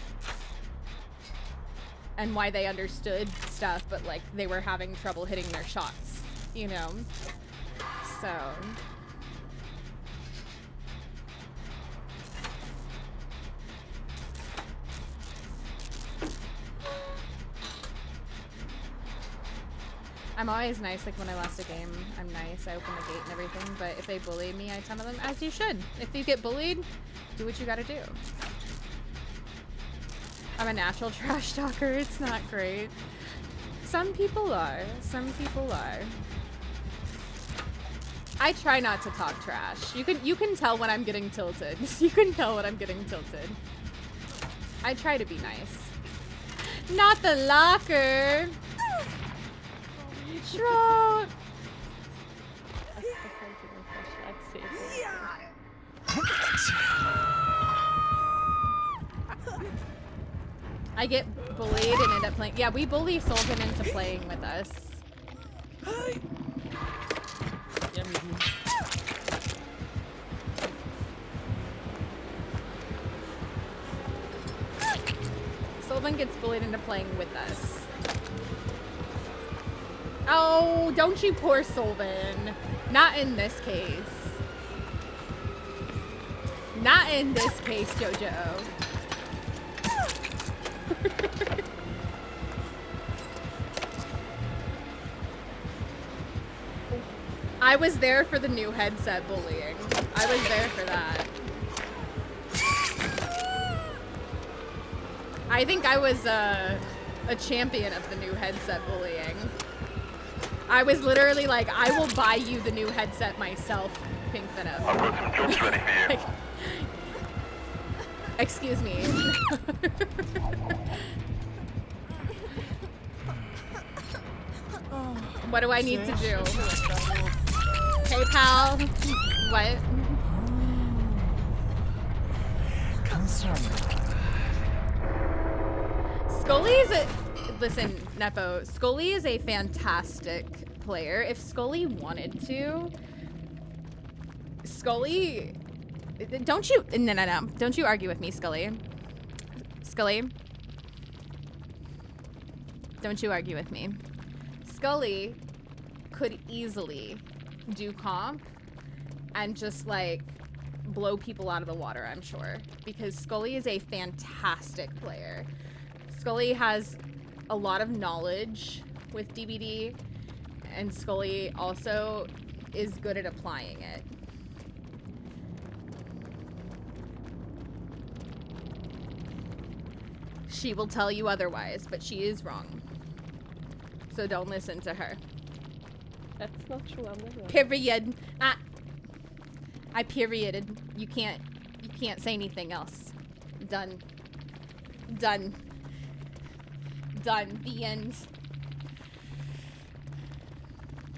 And why they understood stuff, but like they were having trouble hitting their shots, you know? So... I'm always nice, like when I lost a game, I'm nice, I open the gate and everything, but if they bully me, I tell them, as you should. If you get bullied, do what you gotta do. I'm a natural trash talker, it's not great. Some people are, some people are. I try not to talk trash. You can tell when I'm getting tilted. You can tell when I'm getting tilted. I try to be nice. Not the locker! Shrug! I get bullied and end up playing. Yeah, we bully Sultan into playing with us. Yeah, me too. Sultan gets bullied into playing with us. Oh, don't you poor Solvin. Not in this case. Not in this case, Jojo. I was there for the new headset bullying. I was there for that. I think I was a champion of the new headset bullying. I was literally like, I will buy you the new headset myself, Pink Venom. I've got some jobs ready for you. Like, excuse me. What do I need to do? PayPal? What? Scully is a... Listen, Nepo, Scully is a fantastic player. If Scully wanted to... Scully... Don't you... No. Don't you argue with me, Scully. Scully. Don't you argue with me. Scully could easily do comp and just, like, blow people out of the water, I'm sure. Because Scully is a fantastic player. Scully has a lot of knowledge with DBD, and Scully also is good at applying it. She will tell you otherwise, but she is wrong. So don't listen to her. That's not true, I'm never. Period. I perioded. You can't say anything else. Done. Done. Done. The end.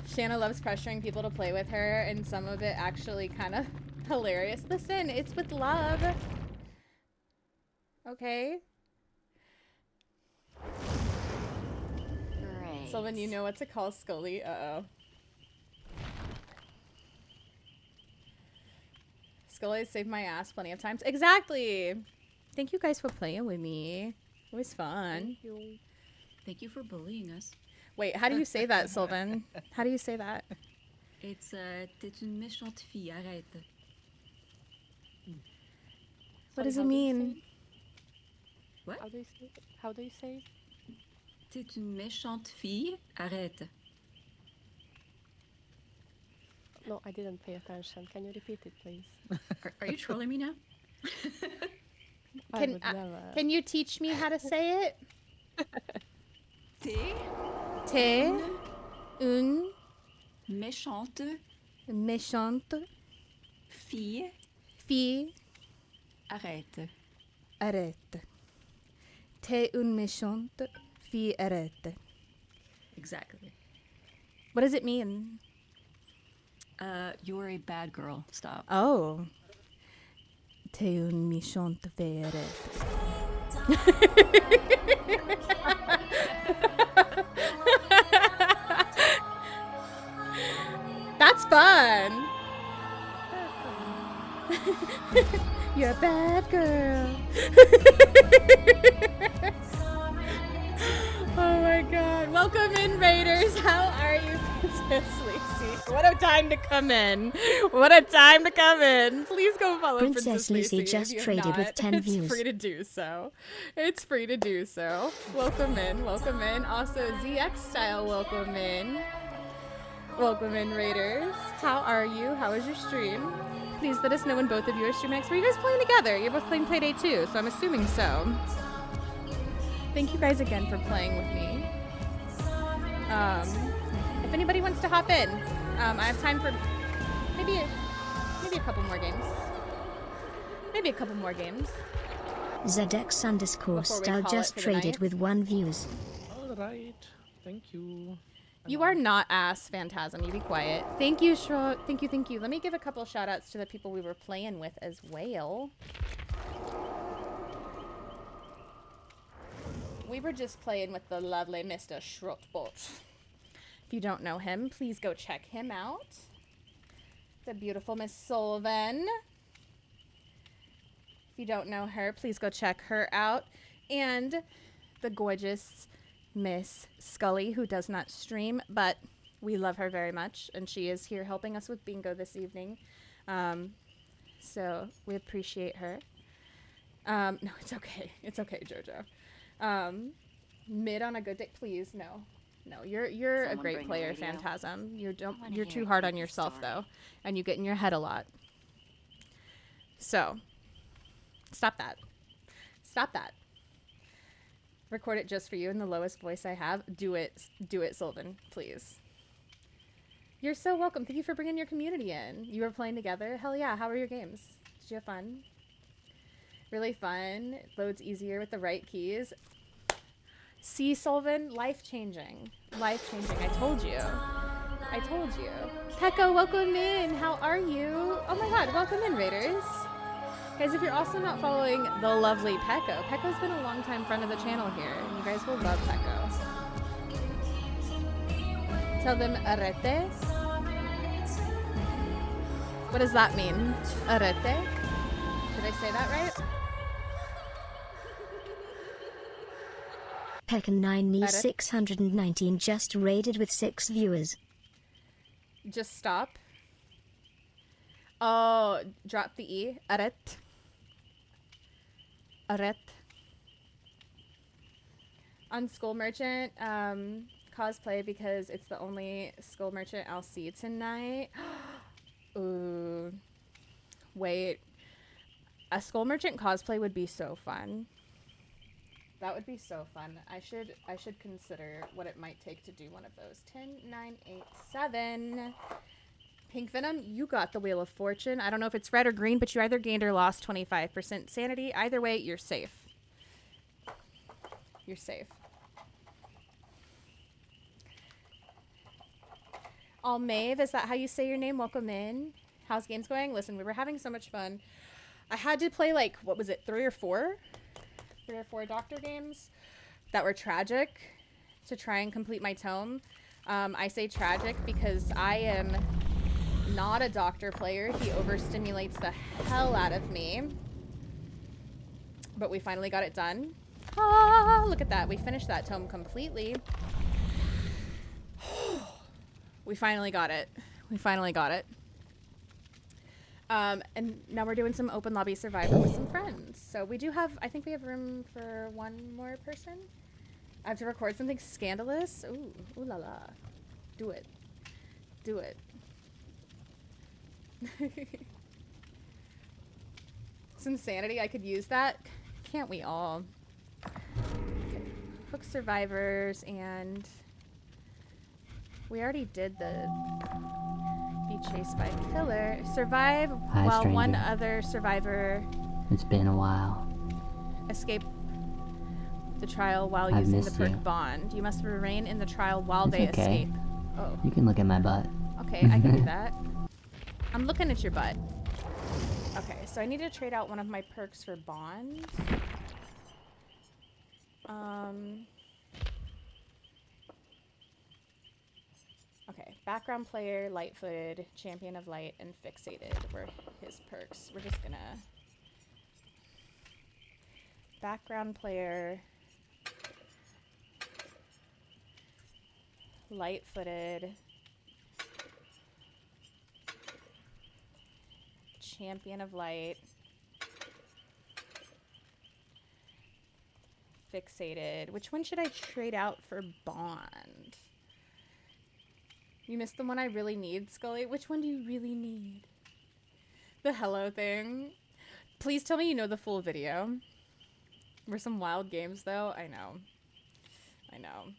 Shana loves pressuring people to play with her, and some of it actually kind of hilarious. Listen, it's with love. Okay? Great. Sylvan, you know what to call Scully. Uh-oh. Scully saved my ass plenty of times. Exactly! Thank you guys for playing with me. It was fun. Thank you. Thank you for bullying us. Wait, how do you say that, Sylvan? How do you say that? It's, t'es une méchante fille, arrête. What does it mean? What? How do you say it? T'es une méchante fille, arrête. No, I didn't pay attention. Can you repeat it, please? Are you trolling me now? Can you teach me how to say it? T'es une méchante fille, arrête. Arrête. T'es une méchante fille, arrête. Exactly. What does it mean? You're a bad girl. Stop. Oh. T'es une méchante fille, arrête. fun. You're a bad girl. Oh my god. Welcome in, Raiders. How are you, Princess Lacey? What a time to come in. What a time to come in. Please go follow Princess Lacey just if you have traded not. with 10 It's views. free to do so. It's free to do so. Welcome in. Welcome in. Also, ZX Style, welcome in. Welcome in, Raiders. How are you? How was your stream? Please let us know when both of you are streaming next. Were you guys playing together? You're both playing Payday 2, so I'm assuming so. Thank you guys again for playing with me. If anybody wants to hop in, I have time for maybe a couple more games. Maybe a couple more games. ZX_style just traded with 1 views. Alright. Thank you. You are not ass, Phantasm. You be quiet. Thank you, Shro. Thank you, thank you. Let me give a couple shout outs to the people we were playing with as well. We were just playing with the lovely Mr. Schrotbot. If you don't know him, please go check him out. The beautiful Miss Solven. If you don't know her, please go check her out. And the gorgeous Miss Scully, who does not stream, but we love her very much, and she is here helping us with bingo this evening. So we appreciate her. No, it's okay. It's okay, Jojo. Mid on a good day, please. No, you're a great player, Phantasm. You're too hard on yourself though, and you get in your head a lot. So stop that. Stop that. Record it just for you in the lowest voice I have. Do it, Sylvan, please. You're so welcome. Thank you for bringing your community in. You were playing together? Hell yeah. How were your games? Did you have fun? Really fun. It loads easier with the right keys. See, Sylvan? Life-changing. Life-changing. I told you. I told you. Pekka, welcome in. How are you? Oh my god, welcome in, Raiders. Guys, if you're also not following the lovely Pekko, Pekko's been a long-time friend of the channel here, and you guys will love Pekko. Tell them arete. What does that mean? Arete? Did I say that right? Pekka9Me619 just raided with 6 viewers. Just stop. Oh, drop the E. Arete. Arete. On Skull Merchant, cosplay because it's the only Skull Merchant I'll see tonight. Ooh. Wait. A Skull Merchant cosplay would be so fun. That would be so fun. I should consider what it might take to do one of those. 10, 9, 8, 7. Pink Venom, you got the Wheel of Fortune. I don't know if it's red or green, but you either gained or lost 25% sanity. Either way, you're safe. You're safe. All Maeve, is that how you say your name? Welcome in. How's games going? Listen, we were having so much fun. I had to play like, what was it, 3 or 4 doctor games that were tragic to try and complete my tome. I say tragic because I am not a doctor player. He overstimulates the hell out of me. But we finally got it done. Ah, look at that. We finished that tome completely. We finally got it. We finally got it. And now we're doing some open lobby Survivor with some friends. So we do have, I think we have room for 1 more person. I have to record something scandalous. Ooh, ooh la la. Do it. Do it. Some sanity, I could use that. Can't we all? Okay. Hook survivors, and we already did the be chased by killer. Survive Hi, while stranger. one other survivor It's been a while. escape the trial while I've using the missed perk you. bond. You must remain in the trial while It's they okay. escape. Oh. You can look at my butt. Okay, I can do that. I'm looking at your butt. Okay, so I need to trade out one of my perks for bond. Okay, background player, light-footed, champion of light, and fixated were his perks. We're just gonna... Background player, light-footed, champion of light, fixated. Which one should I trade out for bond? You missed the one I really need, Scully. Which one do you really need? The hello thing. Please tell me you know the full video. We're some wild games, though. I know. I know.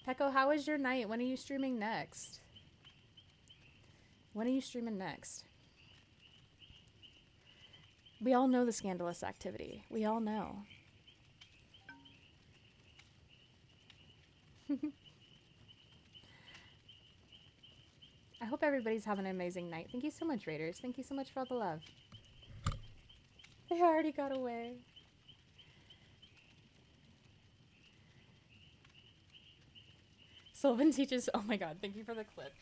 Pecco, how was your night? When are you streaming next? When are you streaming next? We all know the scandalous activity. We all know. I hope everybody's having an amazing night. Thank you so much, Raiders. Thank you so much for all the love. They already got away. Sylvan teaches... Oh my god, thank you for the clip.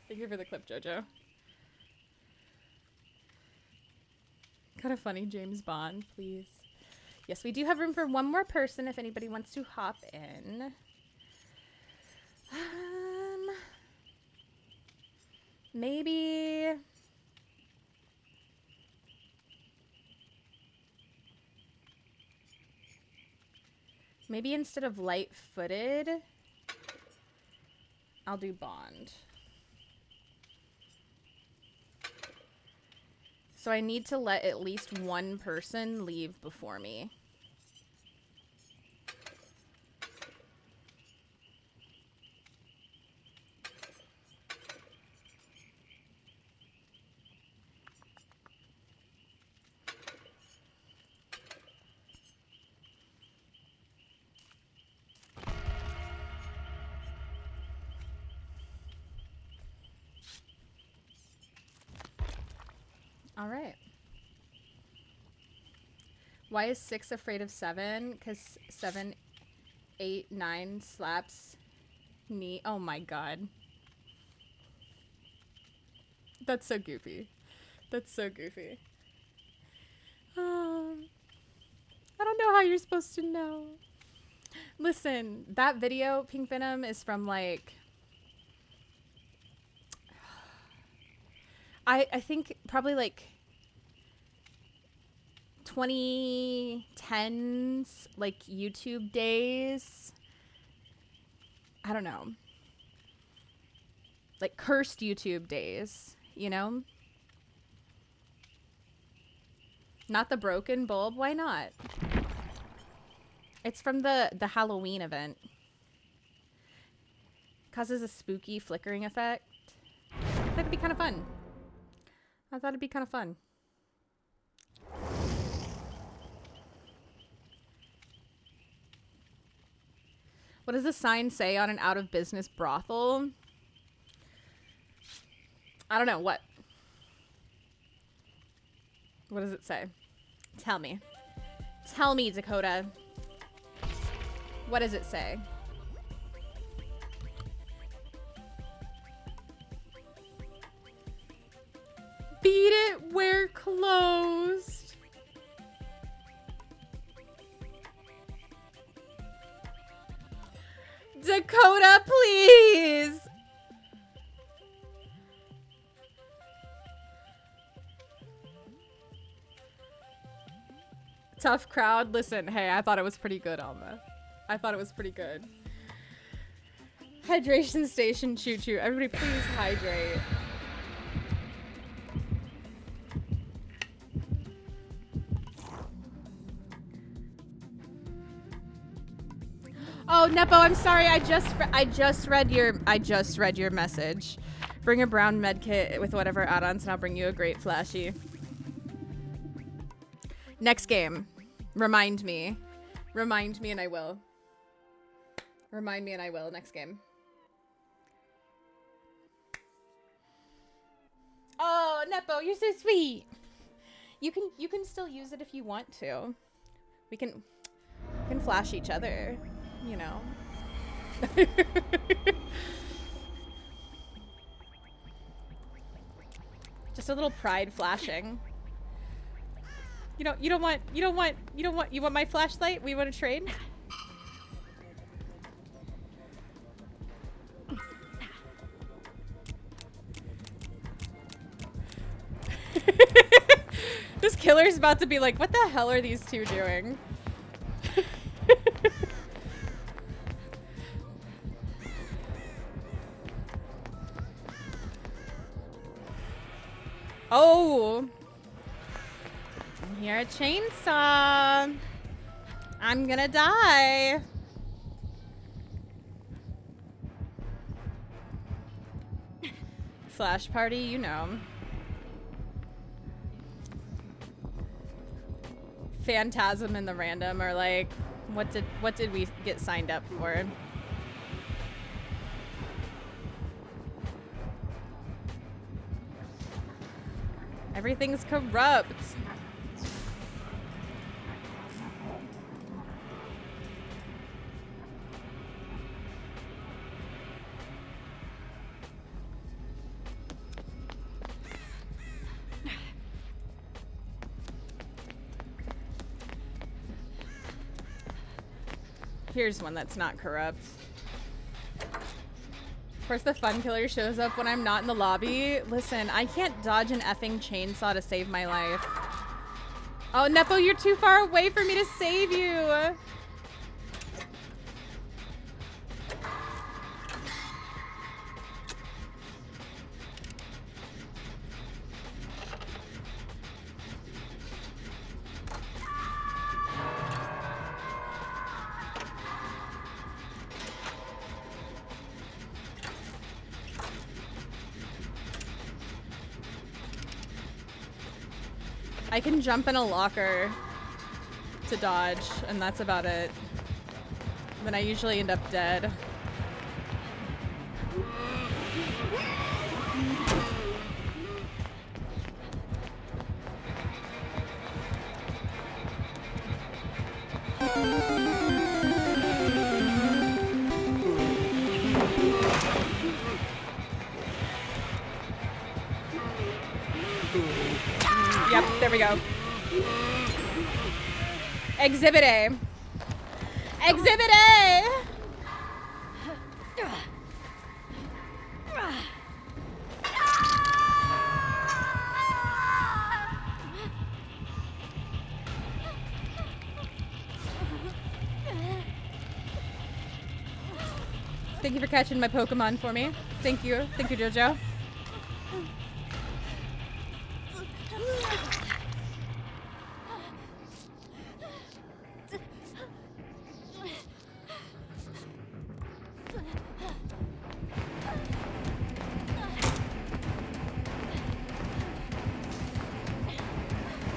Thank you for the clip, Jojo. Kind of funny, James Bond, please. Yes, we do have room for one more person if anybody wants to hop in. Maybe... Maybe instead of light-footed, I'll do bond. So I need to let at least one person leave before me. All right. Why is 6 afraid of 7? Because 7, 8, 9 slaps knee. Oh my god. That's so goofy. That's so goofy. I don't know how you're supposed to know. Listen, that video, Pink Venom, is from like... I think probably like 2010s, like YouTube days. I don't know. Like cursed YouTube days, you know? Not the broken bulb, why not? It's from the Halloween event. Causes a spooky flickering effect. That'd be kind of fun. I thought it'd be kind of fun. What does the sign say on an out-of-business brothel? I don't know. What? What does it say? Tell me. Tell me, Dakota. What does it say? Beat it, we're closed. Dakota, please. Tough crowd. Listen, hey, I thought it was pretty good, Alma. I thought it was pretty good. Hydration station, choo choo. Everybody, please hydrate. Oh, Nepo, I'm sorry. I just read your message. Bring a brown med kit with whatever add-ons, and I'll bring you a great flashy. Next game. Remind me. Remind me and I will. Remind me and I will. Next game. Oh, Nepo, you're so sweet. You can still use it if you want to. We can flash each other, you know. Just a little pride flashing. You want my flashlight? We want to trade? This killer's about to be like, what the hell are these two doing? Oh! I hear a chainsaw. I'm gonna die. Flash party, you know. Phantasm and the random are like, what did we get signed up for? Everything's corrupt. Here's one that's not corrupt. Of course, the fun killer shows up when I'm not in the lobby. Listen, I can't dodge an effing chainsaw to save my life. Oh, Nepo, you're too far away for me to save you. I can jump in a locker to dodge, and that's about it. Then I usually end up dead. Yep, there we go. Exhibit A. Exhibit A! Thank you for catching my Pokemon for me. Thank you. Thank you, Jojo.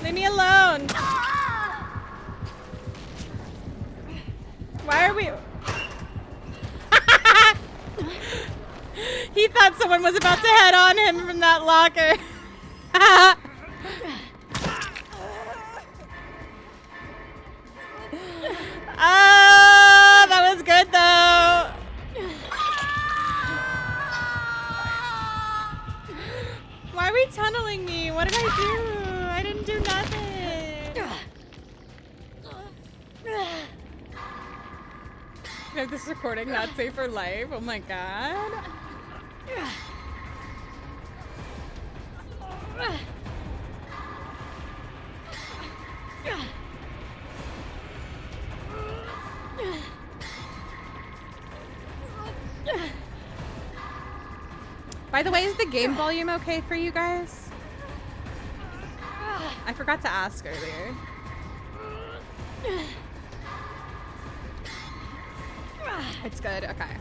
Leave me alone. Why are we... He thought someone was about to head on him from that locker. Oh, that was good though. Why are we tunneling me? What did I do? I didn't do nothing. Make this recording not safe for life. Oh my god. By the way, is the game volume okay for you guys? I forgot to ask earlier. It's good, okay.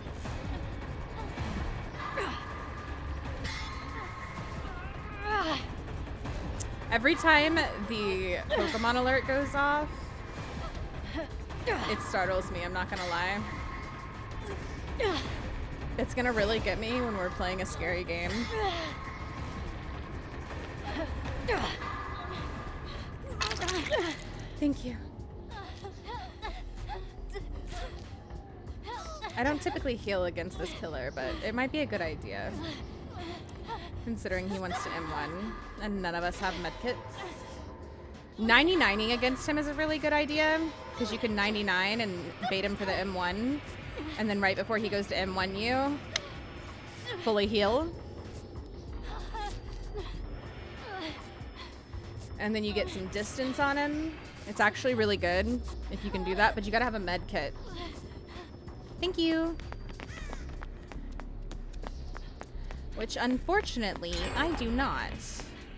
Every time the Pokemon alert goes off, it startles me, I'm not gonna lie. It's gonna really get me when we're playing a scary game. Thank you. I don't typically heal against this killer, but it might be a good idea. considering he wants to M1 and none of us have medkits. 99ing against him is a really good idea because you can 99 and bait him for the M1, and then right before he goes to M1 you, fully heal. And then you get some distance on him. It's actually really good if you can do that, but you gotta have a med kit. Thank you. Which unfortunately I do not.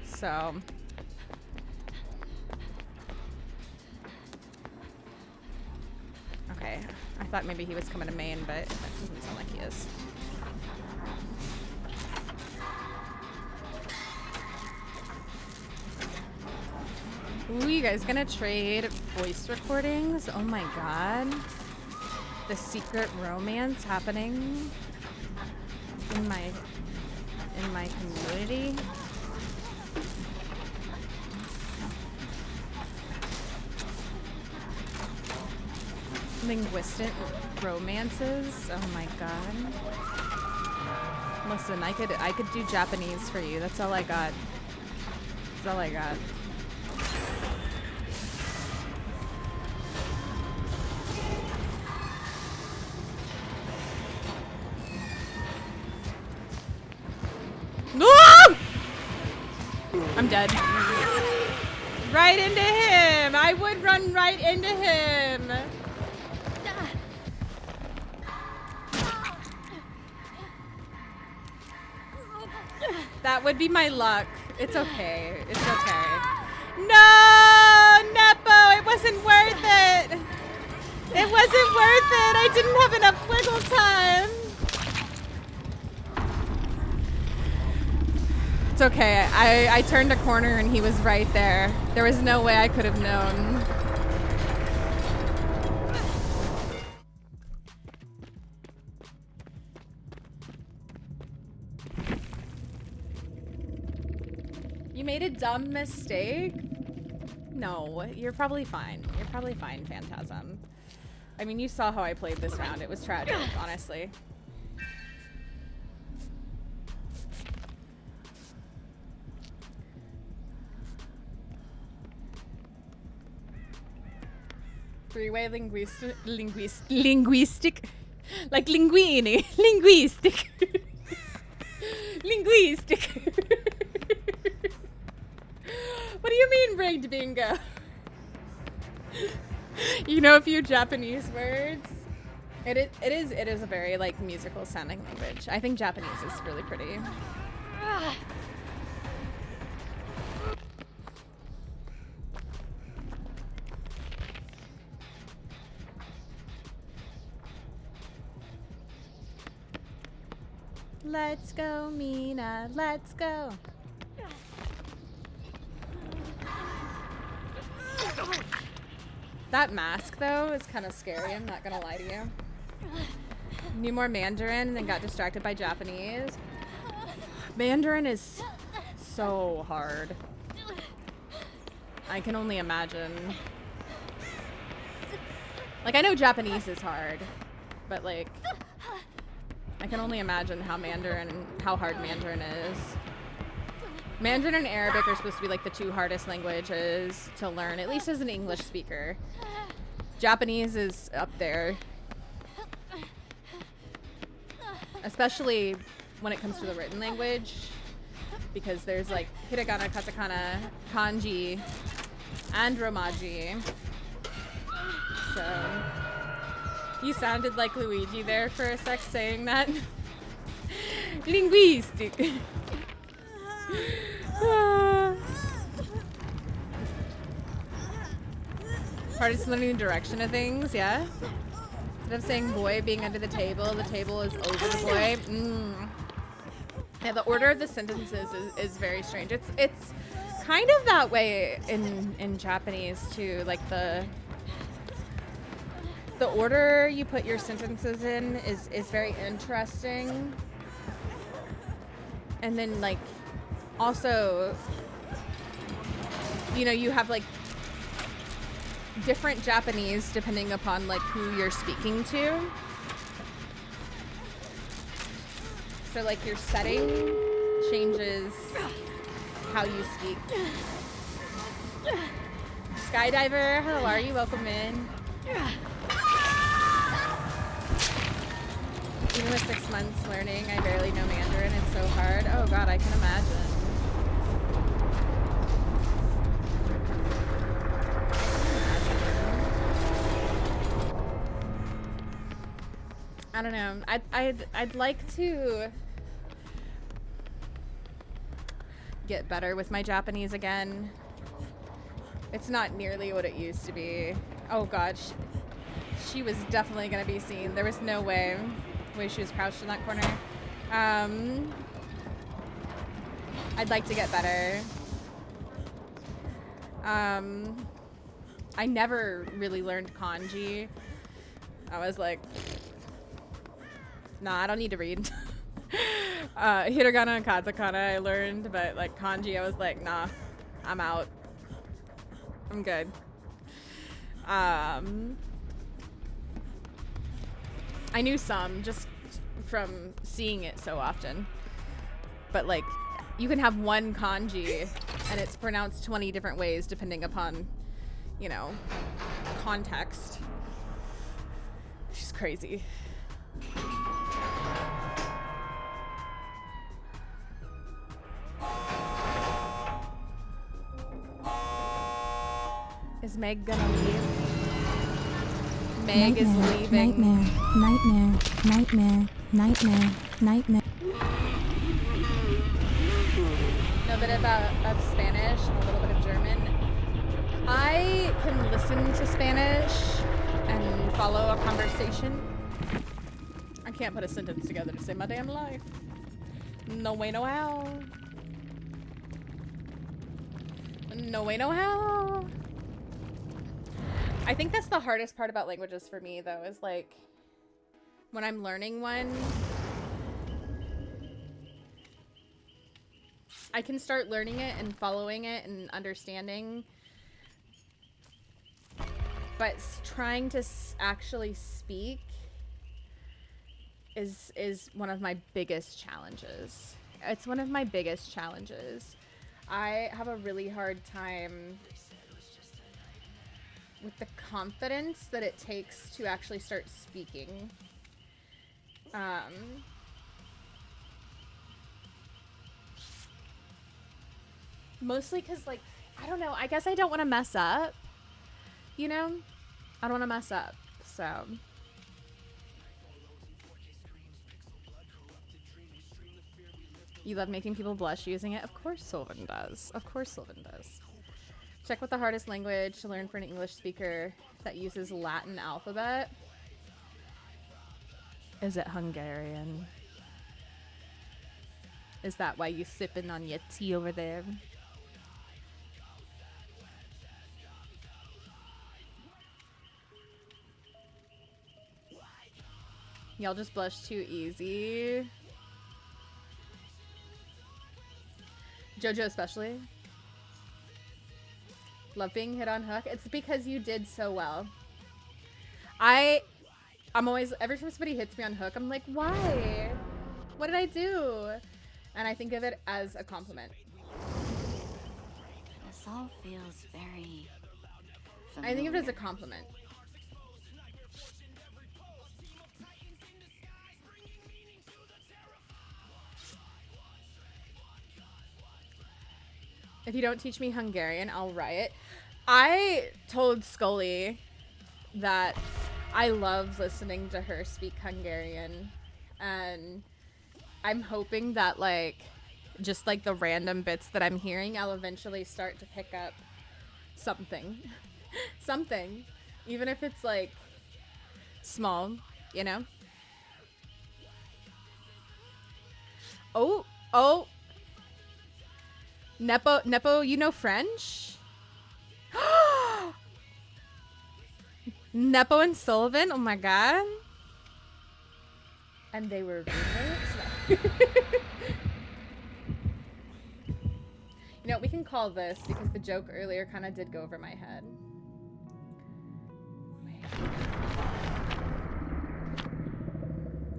So. Okay, I thought maybe he was coming to main, but that doesn't sound like he is. Ooh, you guys gonna trade voice recordings? Oh my god. The secret romance happening in my community. Linguistic romances. Oh my god. Listen, I could do Japanese for you. That's all I got. That's all I got. No! I'm dead. Right into him. I would run right into him. That would be my luck. It's okay. It's okay. No, Nepo, it wasn't worth it. It wasn't worth it. I didn't have enough wiggle time. It's okay. I turned a corner and he was right there. There was no way I could have known. You made a dumb mistake? No, you're probably fine. You're probably fine, Phantasm. I mean, you saw how I played this round. It was tragic, honestly. Three-way linguistic, like linguini, linguistic, linguistic. What do you mean rigged bingo? You know a few Japanese words. It is a very like musical sounding language. I think Japanese is really pretty. Let's go, Mina. Let's go. That mask, though, is kind of scary. I'm not gonna lie to you. Knew more Mandarin and then got distracted by Japanese. Mandarin is so hard. I can only imagine. Like, I know Japanese is hard, but like, I can only imagine how hard Mandarin is. Mandarin and Arabic are supposed to be like the two hardest languages to learn, at least as an English speaker. Japanese is up there. Especially when it comes to the written language, because there's like hiragana, katakana, kanji, and romaji. So, you sounded like Luigi there for a sec saying that. Linguistic. Hardest learning the direction of things, yeah? Instead of saying boy being under the table is over the boy. Yeah, the order of the sentences is very strange. It's kind of that way in Japanese too. Like the order you put your sentences in is very interesting. And then like also, you know, you have like different Japanese depending upon like who you're speaking to. So like your setting changes how you speak. Skydiver, how are you? Welcome in. Even with 6 months learning, I barely know Mandarin. It's so hard. Oh god, I can imagine. I don't know. I'd like to get better with my Japanese again. It's not nearly what it used to be. Oh god, she was definitely gonna be seen. There was no way. The way she was crouched in that corner. I'd like to get better. I never really learned kanji. I was like, nah, I don't need to read. Hiragana and katakana I learned, but like kanji I was like, nah, I'm out. I'm good. I knew some just from seeing it so often, but like you can have one kanji and it's pronounced 20 different ways depending upon, you know, context. She's crazy. Is Meg gonna leave? Meg is leaving. Nightmare. Know a bit of Spanish and a little bit of German. I can listen to Spanish and follow a conversation. I can't put a sentence together to save my damn life. No way, no how. No way, no how. I think that's the hardest part about languages for me, though, is like when I'm learning one, I can start learning it and following it and understanding, but trying to actually speak is one of my biggest challenges. It's one of my biggest challenges. I have a really hard time with the confidence that it takes to actually start speaking. Mostly because, like, I don't know, I guess I don't want to mess up, you know? I don't want to mess up, so. You love making people blush using it? Of course Sylvan does. Of course Sylvan does. Check what the hardest language to learn for an English speaker that uses Latin alphabet. Is it Hungarian? Is that why you sipping on your tea over there? Y'all just blush too easy. Jojo especially. Love being hit on hook. It's because you did so well. I'm always, every time somebody hits me on hook, I'm like, why? What did I do? And I think of it as a compliment. This all feels very familiar. I think of it as a compliment. If you don't teach me Hungarian, I'll riot. I told Scully that I love listening to her speak Hungarian, and I'm hoping that, like, just like the random bits that I'm hearing, I'll eventually start to pick up something. Something. Even if it's, like, small, you know? Oh. Nepo, you know French? Nepo and Sullivan, oh my god. And they were roommates? You know, we can call this because the joke earlier kind of did go over my head.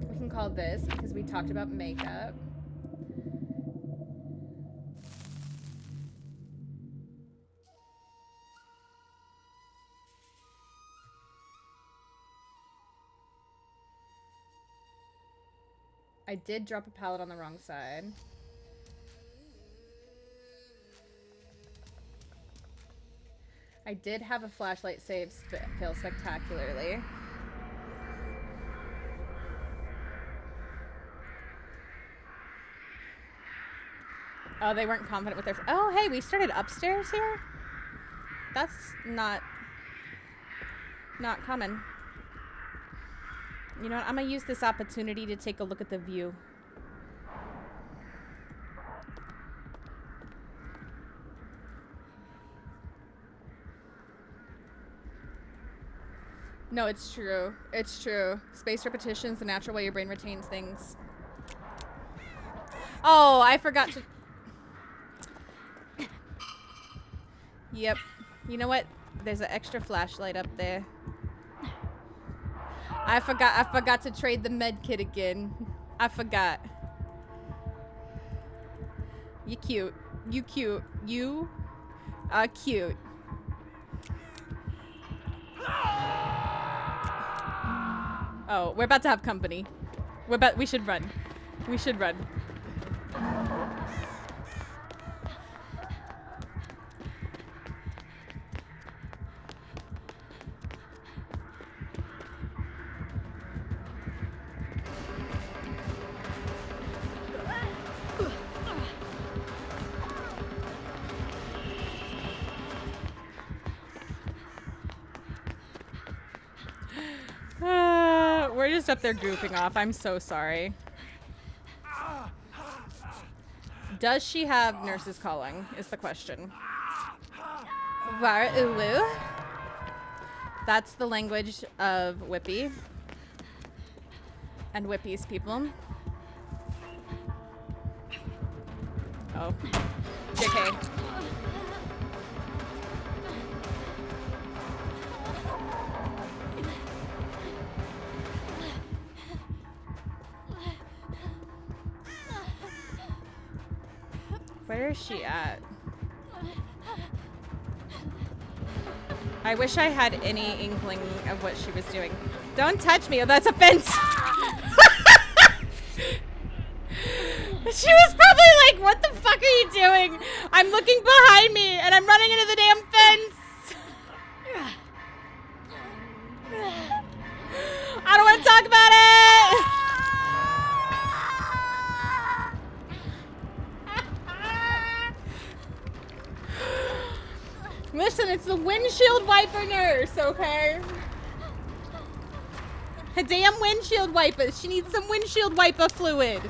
We can call this because we talked about makeup. I did drop a pallet on the wrong side. I did have a flashlight save fail spectacularly. Oh, they weren't confident with their... Oh, hey, we started upstairs here? That's not common. You know what? I'm gonna use this opportunity to take a look at the view. No, it's true. It's true. Spaced repetition is the natural way your brain retains things. Oh, I forgot to... Yep. You know what? There's an extra flashlight up there. I forgot to trade the med kit again. I forgot. You cute. You cute. You are cute. Oh, we're about to have company. We should run. We should run. We're just up there goofing off. I'm so sorry. Does she have nurses calling is the question. Var ulu. That's the language of Whippy. And Whippy's people. Oh. JK. Where is she at? I wish I had any inkling of what she was doing. Don't touch me. Oh, that's a fence. She was probably like, what the fuck are you doing? I'm looking behind me and I'm running into the damn fence. I don't want to talk about it. Listen, it's the windshield wiper nurse, okay? A damn windshield wiper. She needs some windshield wiper fluid.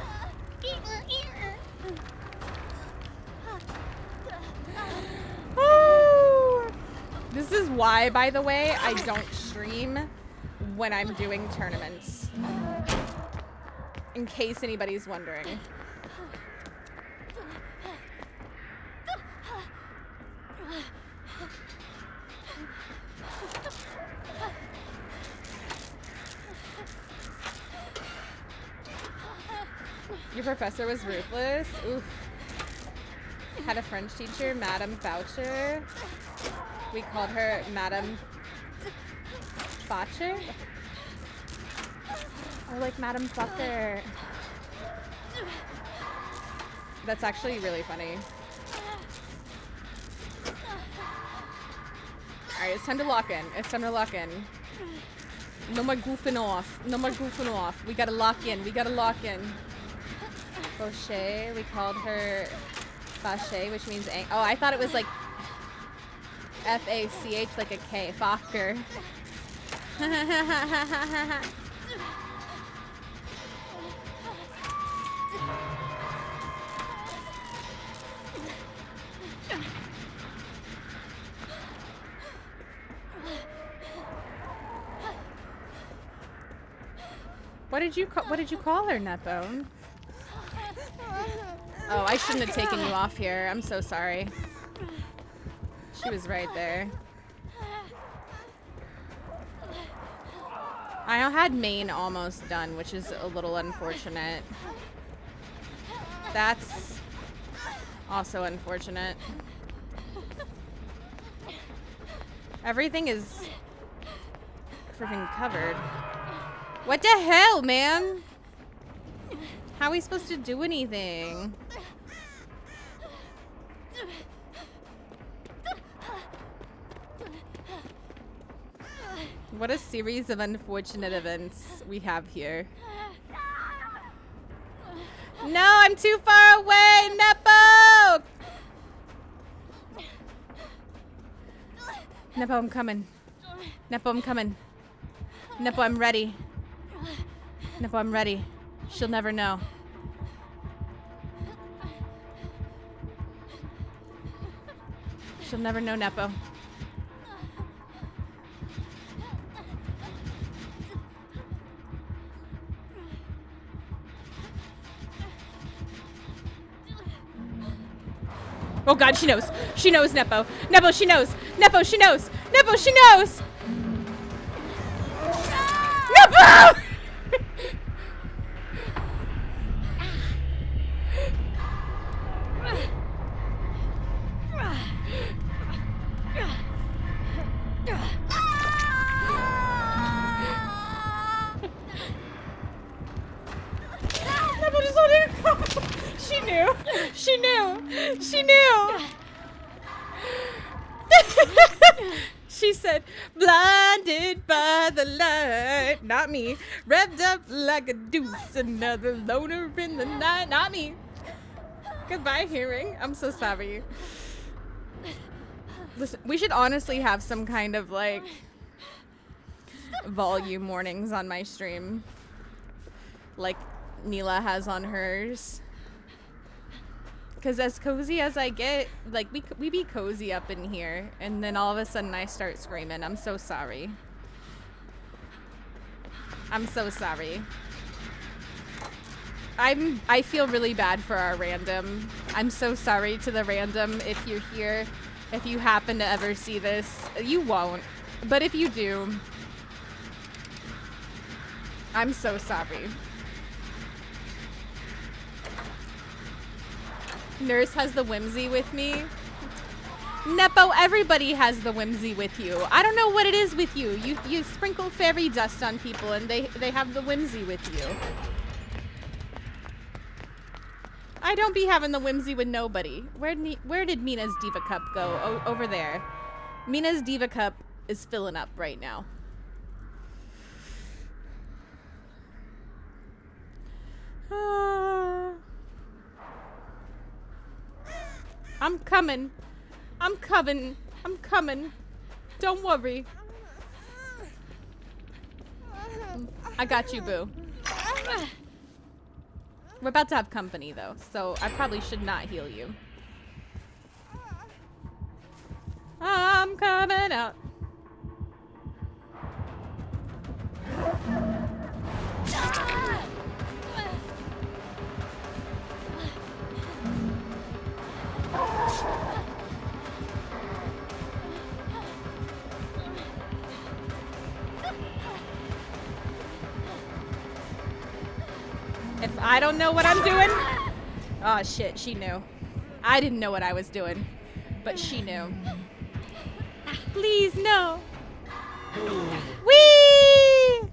This is why, by the way, I don't stream when I'm doing tournaments. In case anybody's wondering. Your professor was ruthless. Oof. Had a French teacher, Madame Foucher. We called her Madame Foucher. Or like Madame Fucker. That's actually really funny. Alright, it's time to lock in. It's time to lock in. No more goofing off. No more goofing off. We gotta lock in. We gotta lock in. Fauché, we called her Fauché, which means oh, I thought it was like F-A-C-H, like a K. Fokker. What did you call her, Nutbone? Oh, I shouldn't have taken you off here. I'm so sorry. She was right there. I had main almost done, which is a little unfortunate. That's also unfortunate. Everything is freaking covered. What the hell, man? How are we supposed to do anything? What a series of unfortunate events we have here. No, I'm too far away, Nepo! Nepo, I'm coming. Nepo, I'm coming. Nepo, I'm ready. Nepo, I'm ready. She'll never know. She'll never know, Nepo. Oh god, she knows. She knows, Nepo. Nepo, she knows. Nepo, she knows. Nepo, she knows. Nepo! Nepo just wanted to go. She knew. She knew. She knew. She said, blinded by the light. Not me. Revved up like a deuce. Another loner in the night. Not me. Goodbye, hearing. I'm so sorry. Listen, we should honestly have some kind of like volume warnings on my stream. Like Neela has on hers. Because as cozy as I get, like, we be cozy up in here, and then all of a sudden I start screaming. I'm so sorry. I'm so sorry. I feel really bad for our random. I'm so sorry to the random if you're here. If you happen to ever see this, you won't. But if you do, I'm so sorry. Nurse has the whimsy with me. Nepo, everybody has the whimsy with you. I don't know what it is with you. You sprinkle fairy dust on people and they have the whimsy with you. I don't be having the whimsy with nobody. Where did Mina's Diva Cup go? Oh, over there. Mina's Diva Cup is filling up right now. I'm coming. I'm coming. I'm coming. Don't worry. I got you, boo. We're about to have company, though, so I probably should not heal you. I'm coming out. If I don't know what I'm doing... Oh shit, she knew. I didn't know what I was doing, but she knew. Please, no. Whee!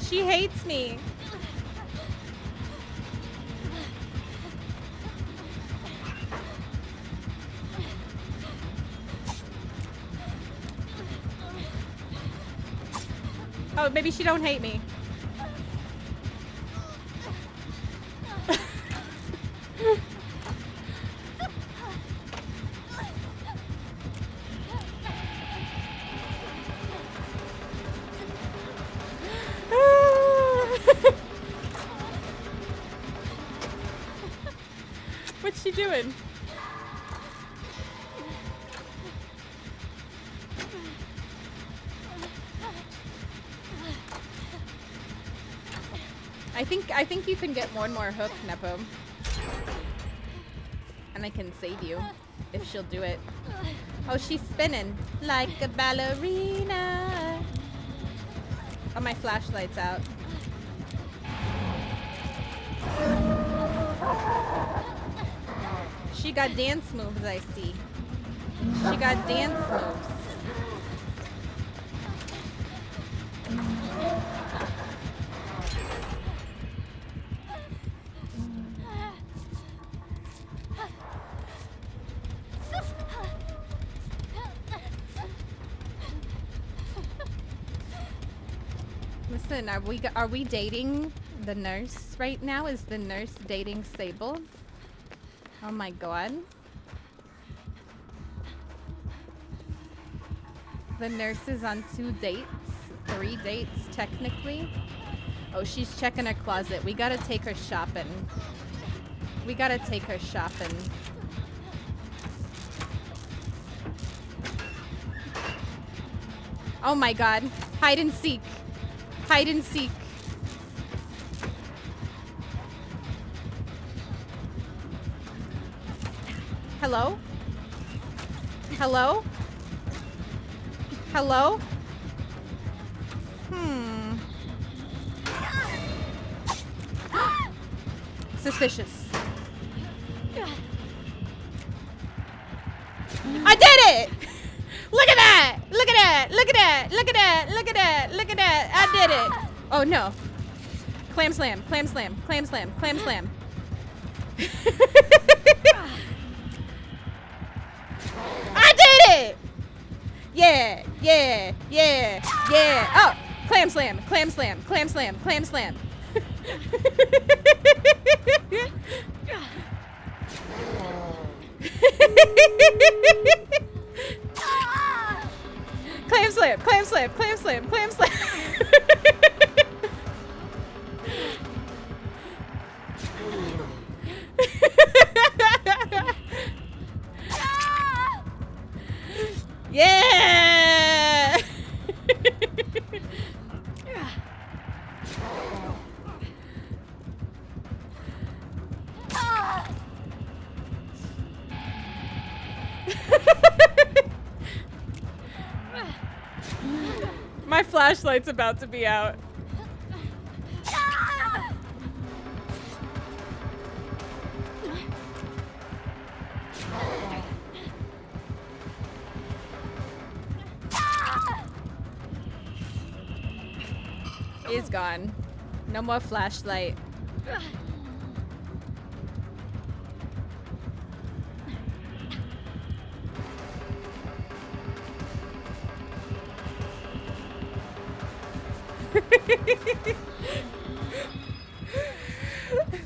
She hates me. Oh, maybe she don't hate me. What's she doing? I think you can get more and more hook, Nepo. And I can save you if she'll do it. Oh, she's spinning like a ballerina. Oh, my flashlight's out. She got dance moves, I see. She got dance moves. Listen, are we dating the nurse right now? Is the nurse dating Sable? Oh my god. The nurse is on 2 dates, 3 dates technically. Oh, she's checking her closet. We gotta take her shopping. We gotta take her shopping. Oh my god. Hide and seek. Hide and seek. Hello? Hello? Hello? Suspicious. I did it! Look at that! Look at that! Look at that! Look at that! Look at that! Look at that! I did it! Oh no. Clam slam, clam slam, clam slam, clam slam. I did it! Yeah, yeah, yeah, yeah. Oh, clam slam, clam slam, clam slam, clam slam. Clam slam, clam slam, clam slam, clam slam. Yeah! My flashlight's about to be out. Is gone. No more flashlight.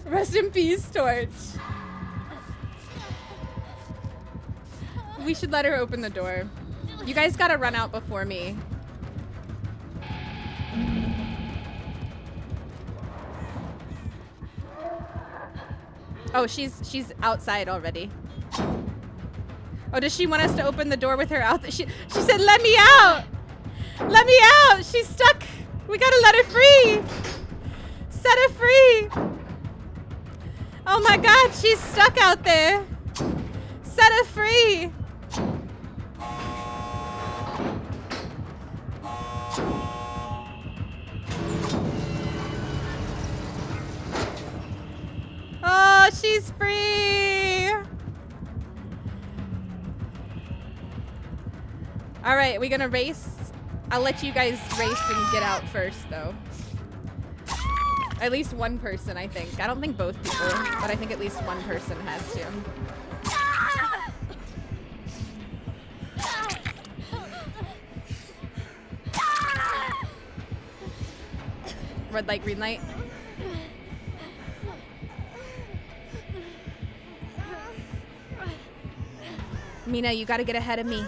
Rest in peace, Torch. We should let her open the door. You guys gotta run out before me. Oh, she's outside already. Oh, does she want us to open the door with her out? She said, "Let me out! Let me out! She's stuck! We gotta let her free! Set her free! Oh my God, she's stuck out there! Set her free!" Oh, she's free! All right, we gonna race? I'll let you guys race and get out first, though. At least one person, I think. I don't think both people, but I think at least one person has to. Red light, green light. Mina, you gotta get ahead of me.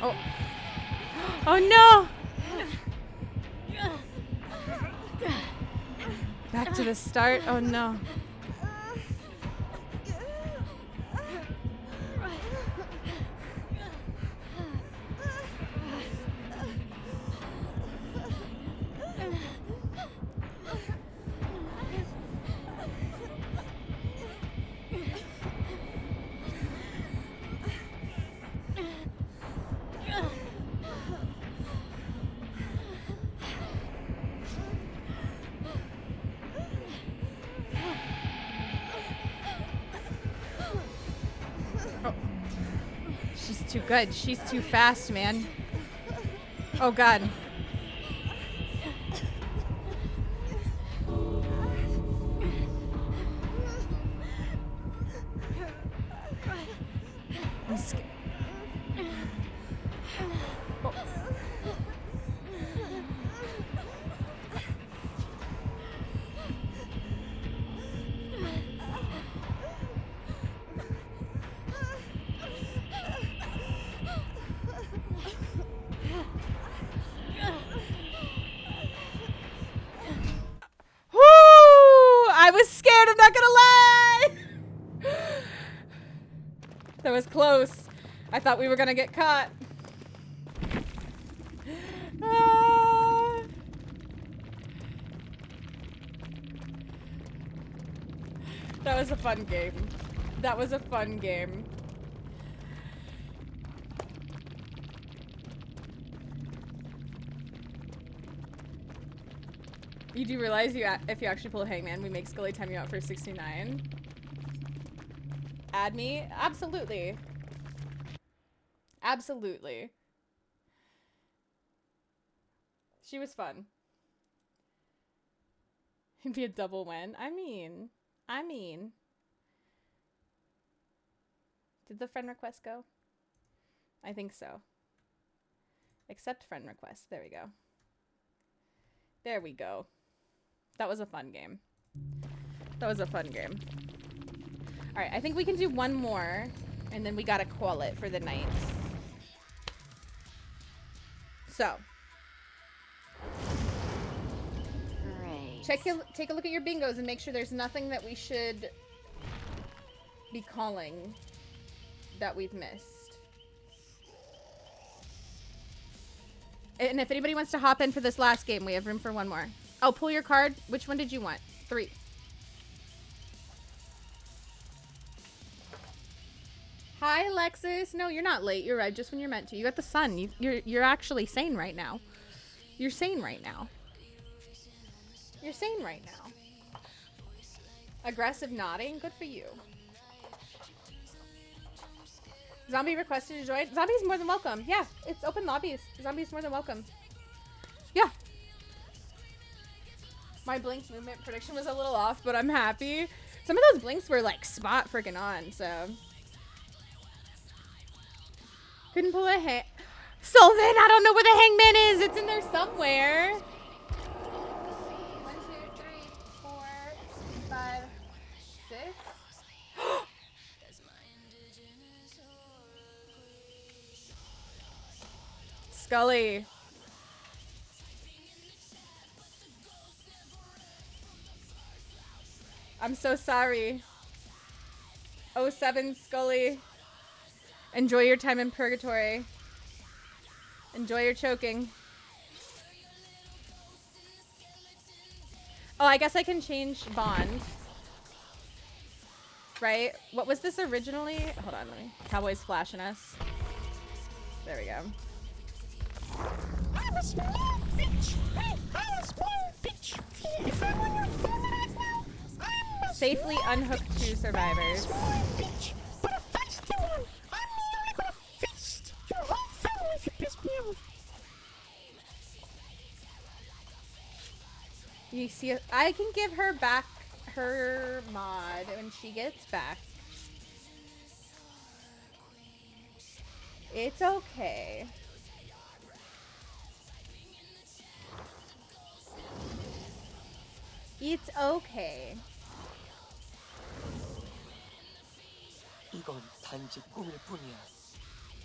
Oh. Oh no! Back to the start. Oh no. too good. She's too fast, man. Oh god. I'm scared. Oh. I was scared, I'm not gonna lie! That was close. I thought we were gonna get caught. Ah. That was a fun game. That was a fun game. You do realize if you actually pull a hangman, we make Scully time you out for 69. Add me? Absolutely. Absolutely. She was fun. It'd be a double win. I mean. Did the friend request go? I think so. Accept friend request. There we go. There we go. That was a fun game. That was a fun game. Alright, I think we can do one more, and then we gotta call it for the night. So. Great. Take a look at your bingos and make sure there's nothing that we should be calling that we've missed. And if anybody wants to hop in for this last game, we have room for one more. Oh, pull your card. Which one did you want? 3. Hi, Alexis. No, you're not late. You're right. Just when you're meant to. You got the sun. You're actually sane right now. You're sane right now. You're sane right now. Aggressive nodding. Good for you. Zombie requested to join. Zombie's more than welcome. Yeah, it's open lobbies. Zombie's more than welcome. Yeah. My Blinks movement prediction was a little off, but I'm happy. Some of those blinks were like spot freaking on, so. Couldn't pull a hang. Sylvan, I don't know where the hangman is. It's in there somewhere. 1, 2, 3, 4, 5, 6. Scully. I'm so sorry. 07 Scully. Enjoy your time in purgatory. Enjoy your choking. Oh, I guess I can change Bond. Right? What was this originally? Hold on, let me. Cowboys flashing us. There we go. I'm a small bitch. Hey, I'm a small bitch. If I'm on your phone right now, I'm a safely unhooked 2 survivors. small bitch. But a feisty one. I'm literally gonna feast your whole family if you piss me off. You see, I can give her back her mod when she gets back. It's okay. It's okay. 이건 단지 꿈일 뿐이야.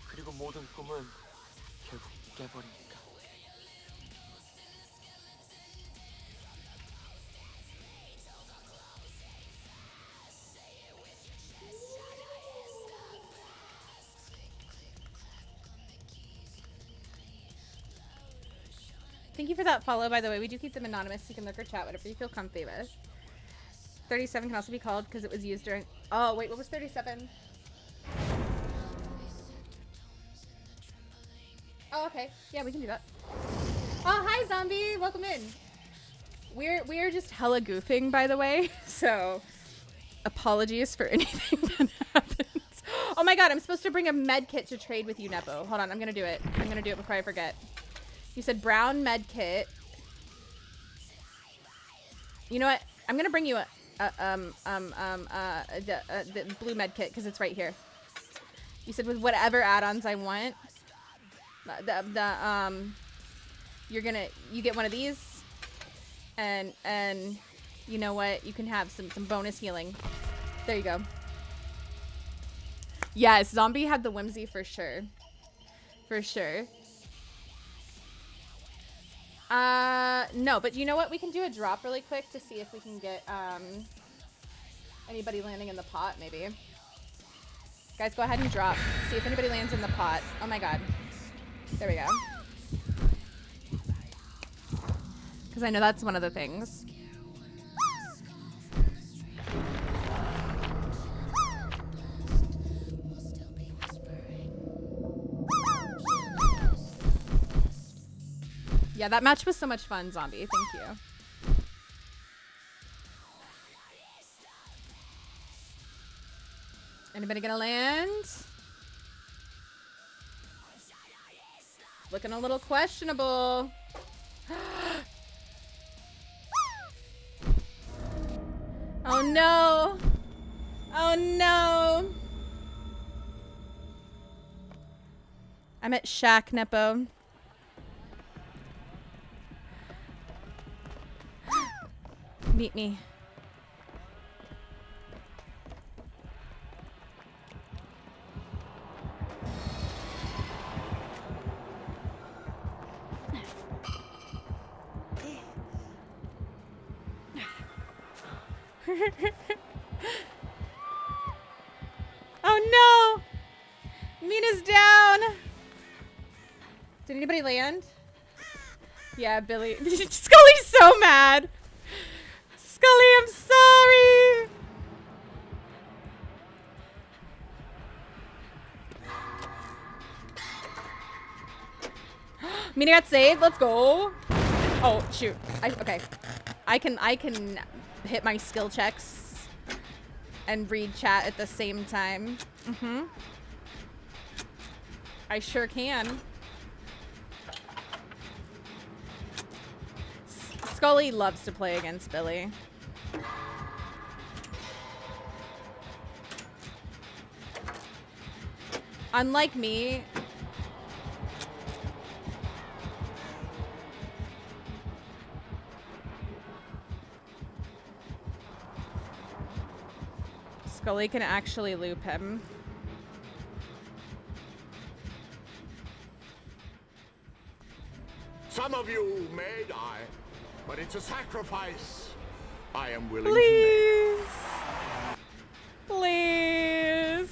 그리고 모든 꿈은 결국 깨버리니까. Thank you for that follow, by the way. We do keep them anonymous. You can look or chat, whatever you feel comfy with. 37 can also be called because it was used during... Oh, wait, what was 37? Oh, okay. Yeah, we can do that. Oh, hi, zombie. Welcome in. We're just hella goofing, by the way. So, apologies for anything that happens. Oh my god, I'm supposed to bring a med kit to trade with you, Nepo. Hold on, I'm gonna do it. I'm gonna do it before I forget. You said brown med kit. You know what? I'm gonna bring you the blue med kit because it's right here. You said with whatever add-ons I want. You get one of these, and you know what? You can have some bonus healing. There you go. Yes, zombie had the whimsy for sure. For sure. No, but you know what? We can do a drop really quick to see if we can get anybody landing in the pot, maybe. Guys, go ahead and drop. See if anybody lands in the pot. Oh my god. There we go. Because I know that's one of the things. Yeah, that match was so much fun, Zombie. Thank you. Anybody gonna land? Looking a little questionable. Oh no. Oh no. I'm at Shack, Nepo. Meet me. Oh no! Mina's down! Did anybody land? Yeah, Billy. Scully's so mad! Scully, I'm sorry! Mina got saved. Let's go. Oh shoot. Okay. I can hit my skill checks and read chat at the same time. I sure can. Scully loves to play against Billy. Unlike me, Scully can actually loop him. Some of you may die, but it's a sacrifice I am willing Please. to Please.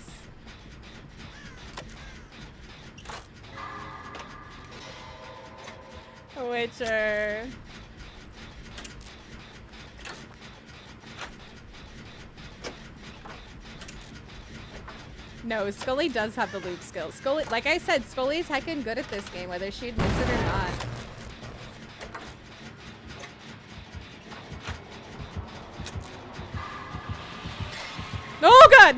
make. Witcher. No, Scully does have the loop skills. Scully, like I said, Scully's heckin' good at this game, whether she admits it or not. Oh god!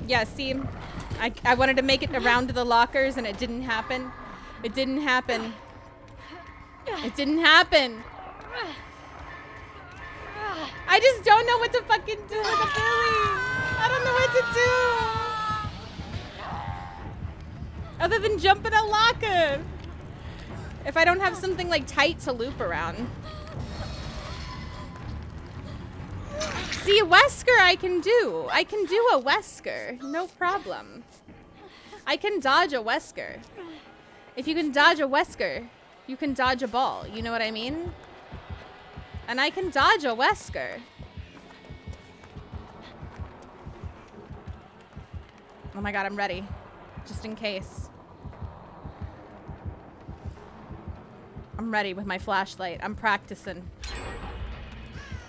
Yeah, see, I wanted to make it around to the lockers and it didn't happen. It didn't happen. It didn't happen. I just don't know what to fucking do with a Billy. I don't know what to do. Other than jump in a locker. If I don't have something like tight to loop around. See, a Wesker I can do. I can do a Wesker. No problem. I can dodge a Wesker. If you can dodge a Wesker, you can dodge a ball. You know what I mean? And I can dodge a Wesker. Oh my god, I'm ready. Just in case. I'm ready with my flashlight. I'm practicing.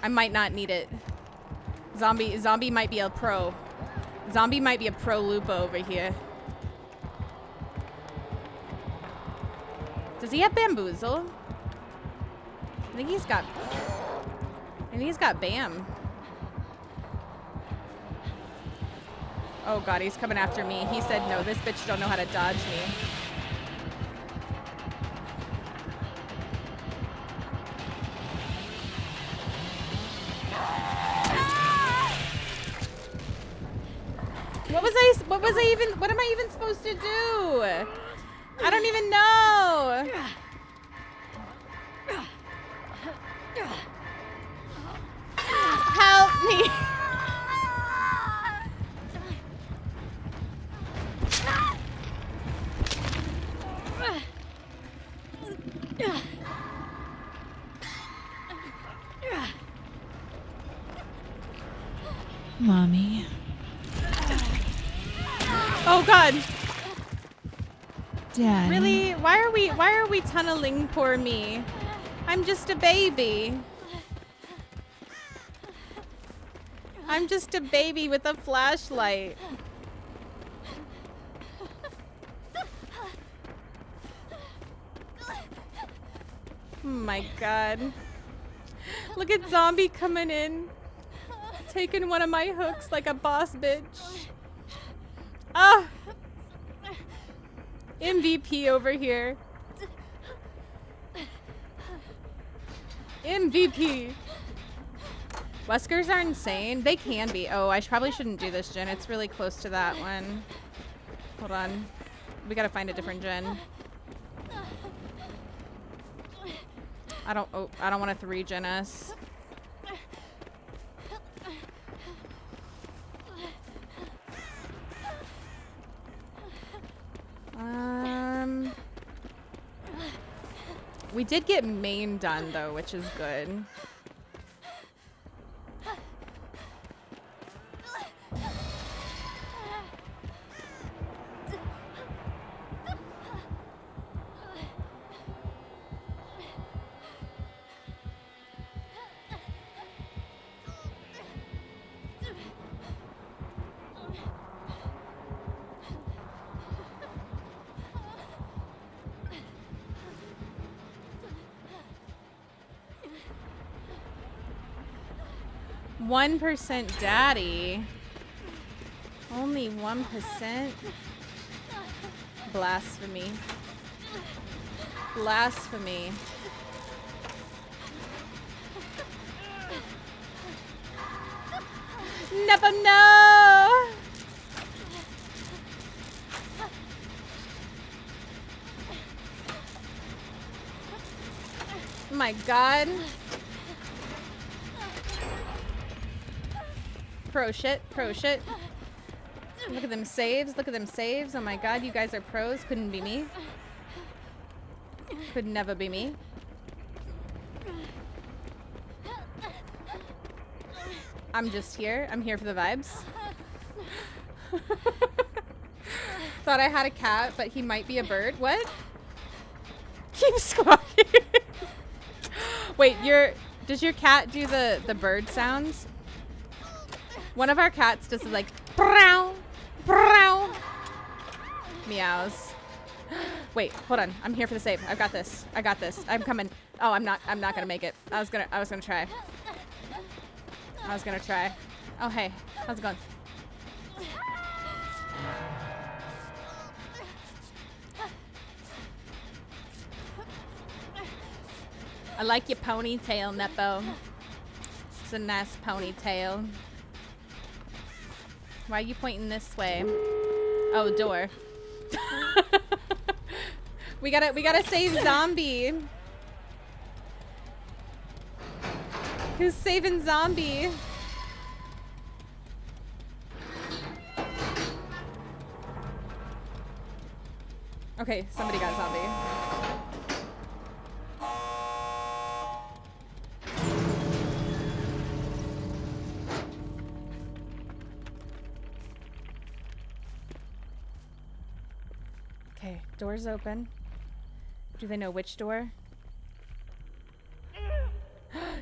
I might not need it. Zombie might be a pro. Zombie might be a pro lupo over here. Does he have bamboozle? I think he's got bam. Oh god, he's coming after me. He said no, this bitch don't know how to dodge me. What am I even supposed to do? I don't even know. Help me. Mommy. Oh god. Daddy. Really? Why are we tunneling poor me? I'm just a baby. I'm just a baby with a flashlight. Oh my god. Look at Zombie coming in. Taking one of my hooks like a boss bitch. Ah! MVP over here. MVP. Weskers are insane. They can be. Oh, I probably shouldn't do this gen. It's really close to that one. Hold on. We gotta find a different gen. I don't want to 3-gen us. We did get main done though, which is good. %, daddy. Only 1%. Blasphemy. Blasphemy. Never know. My god. Pro shit, pro shit. Look at them saves, look at them saves. Oh my god, you guys are pros. Couldn't be me. Could never be me. I'm just here. I'm here for the vibes. Thought I had a cat, but he might be a bird. What? Keep squawking. Wait, does your cat do the bird sounds? One of our cats does like brow, brow, meows. Wait, hold on. I'm here for the save. I've got this. I got this. I'm coming. Oh, I'm not gonna make it. I was gonna try. I was gonna try. Oh hey, how's it going? I like your ponytail, Nepo. It's a nice ponytail. Why are you pointing this way? Oh, door. we gotta save Zombie. Who's saving Zombie? Okay, somebody got Zombie. Okay, door's open. Do they know which door?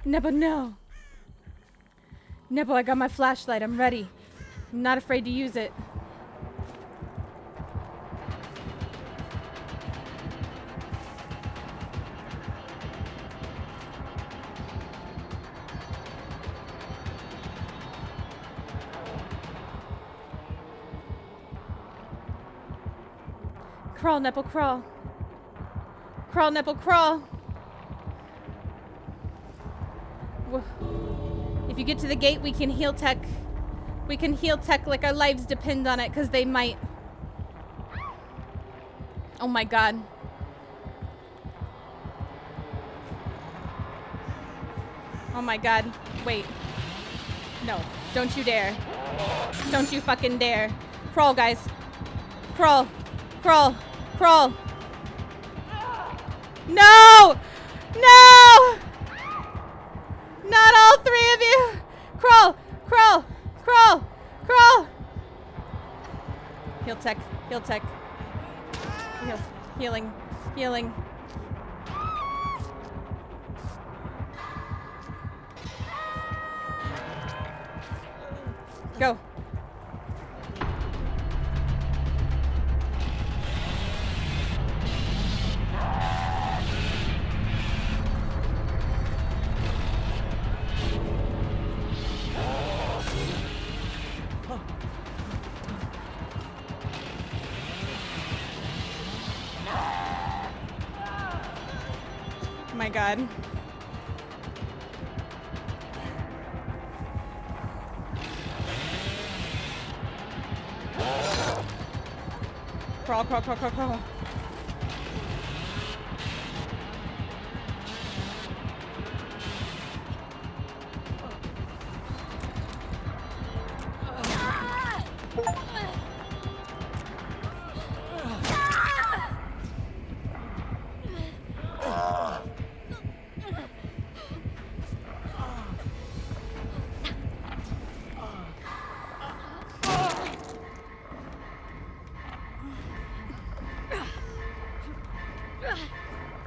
Nebo, no! Nebo, I got my flashlight. I'm ready. I'm not afraid to use it. Crawl, nipple, crawl. Crawl, nipple, crawl. If you get to the gate, we can heal tech. We can heal tech like our lives depend on it, because they might. Oh my god. Oh my god. Wait. No. Don't you dare. Don't you fucking dare. Crawl, guys. Crawl. Crawl. Crawl. No! No! Not all three of you! Crawl! Crawl! Crawl! Crawl! Heal tech. Heal tech. Heal. Healing. Healing. Go. Oh my god. Crawl, crawl, crawl, crawl, crawl.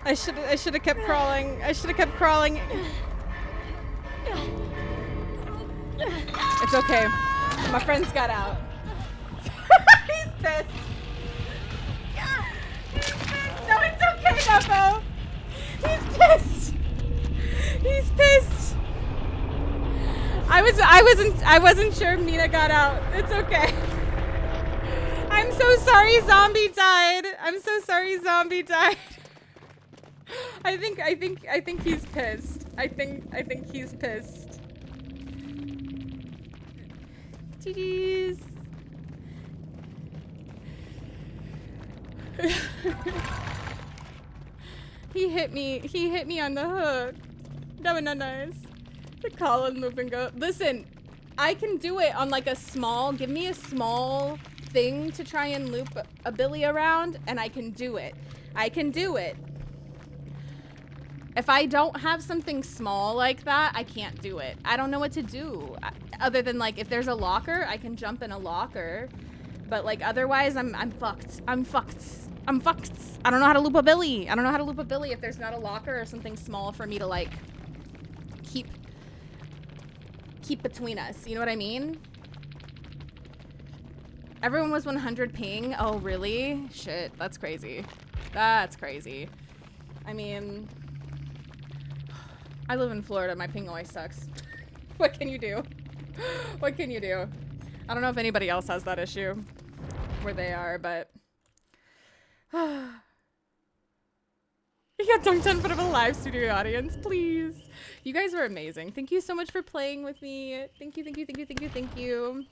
I should have kept crawling. I should have kept crawling. It's okay. My friends got out. He's pissed. He's pissed. No, it's okay, Beppo. He's pissed. He's pissed. I wasn't sure Mina got out. It's okay. I'm so sorry Zombie died. I'm so sorry Zombie died. I think he's pissed. I think he's pissed. GG's. He hit me on the hook. That was not nice. The Colin loop and go. Listen, I can do it on like a small, give me a small thing to try and loop a Billy around and I can do it. I can do it. If I don't have something small like that, I can't do it. I don't know what to do. Other than like, if there's a locker, I can jump in a locker. But like, otherwise, I'm fucked. I'm fucked. I'm fucked. I don't know how to loop a Billy. I don't know how to loop a Billy if there's not a locker or something small for me to like, keep between us. You know what I mean? Everyone was 100 ping. Oh, really? Shit, that's crazy. That's crazy. I mean, I live in Florida. My ping always sucks. What can you do? What can you do? I don't know if anybody else has that issue where they are, but you got dunked on in front of a live studio audience, please. You guys were amazing. Thank you so much for playing with me. Thank you, thank you, thank you, thank you, thank you.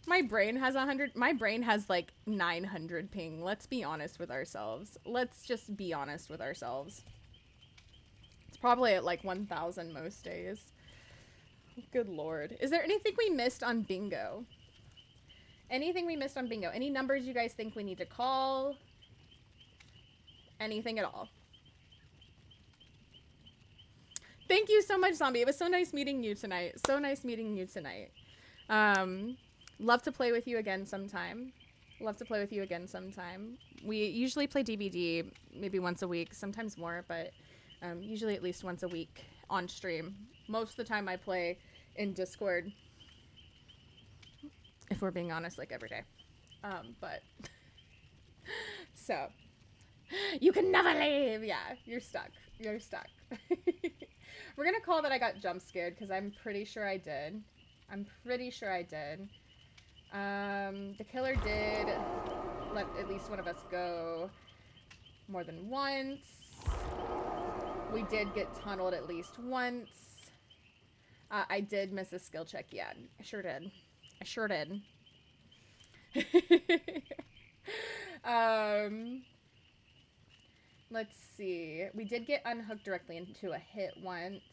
My brain has 100. My brain has like 900 ping. Let's be honest with ourselves. Let's just be honest with ourselves. It's probably at like 1,000 most days. Good lord. Is there anything we missed on bingo? Anything we missed on bingo? Any numbers you guys think we need to call? Anything at all? Thank you so much, Zombie. It was so nice meeting you tonight. So nice meeting you tonight. Love to play with you again sometime. Love to play with you again sometime. We usually play DBD maybe once a week, sometimes more, but usually at least once a week on stream. Most of the time I play in Discord, if we're being honest, like every day. But so you can never leave. Yeah, you're stuck. You're stuck. We're gonna call that I got jump scared because I'm pretty sure I did. I'm pretty sure I did. The killer did let at least one of us go more than once. We did get tunneled at least once. I did miss a skill check, yeah. I sure did. I sure did. Let's see. We did get unhooked directly into a hit once.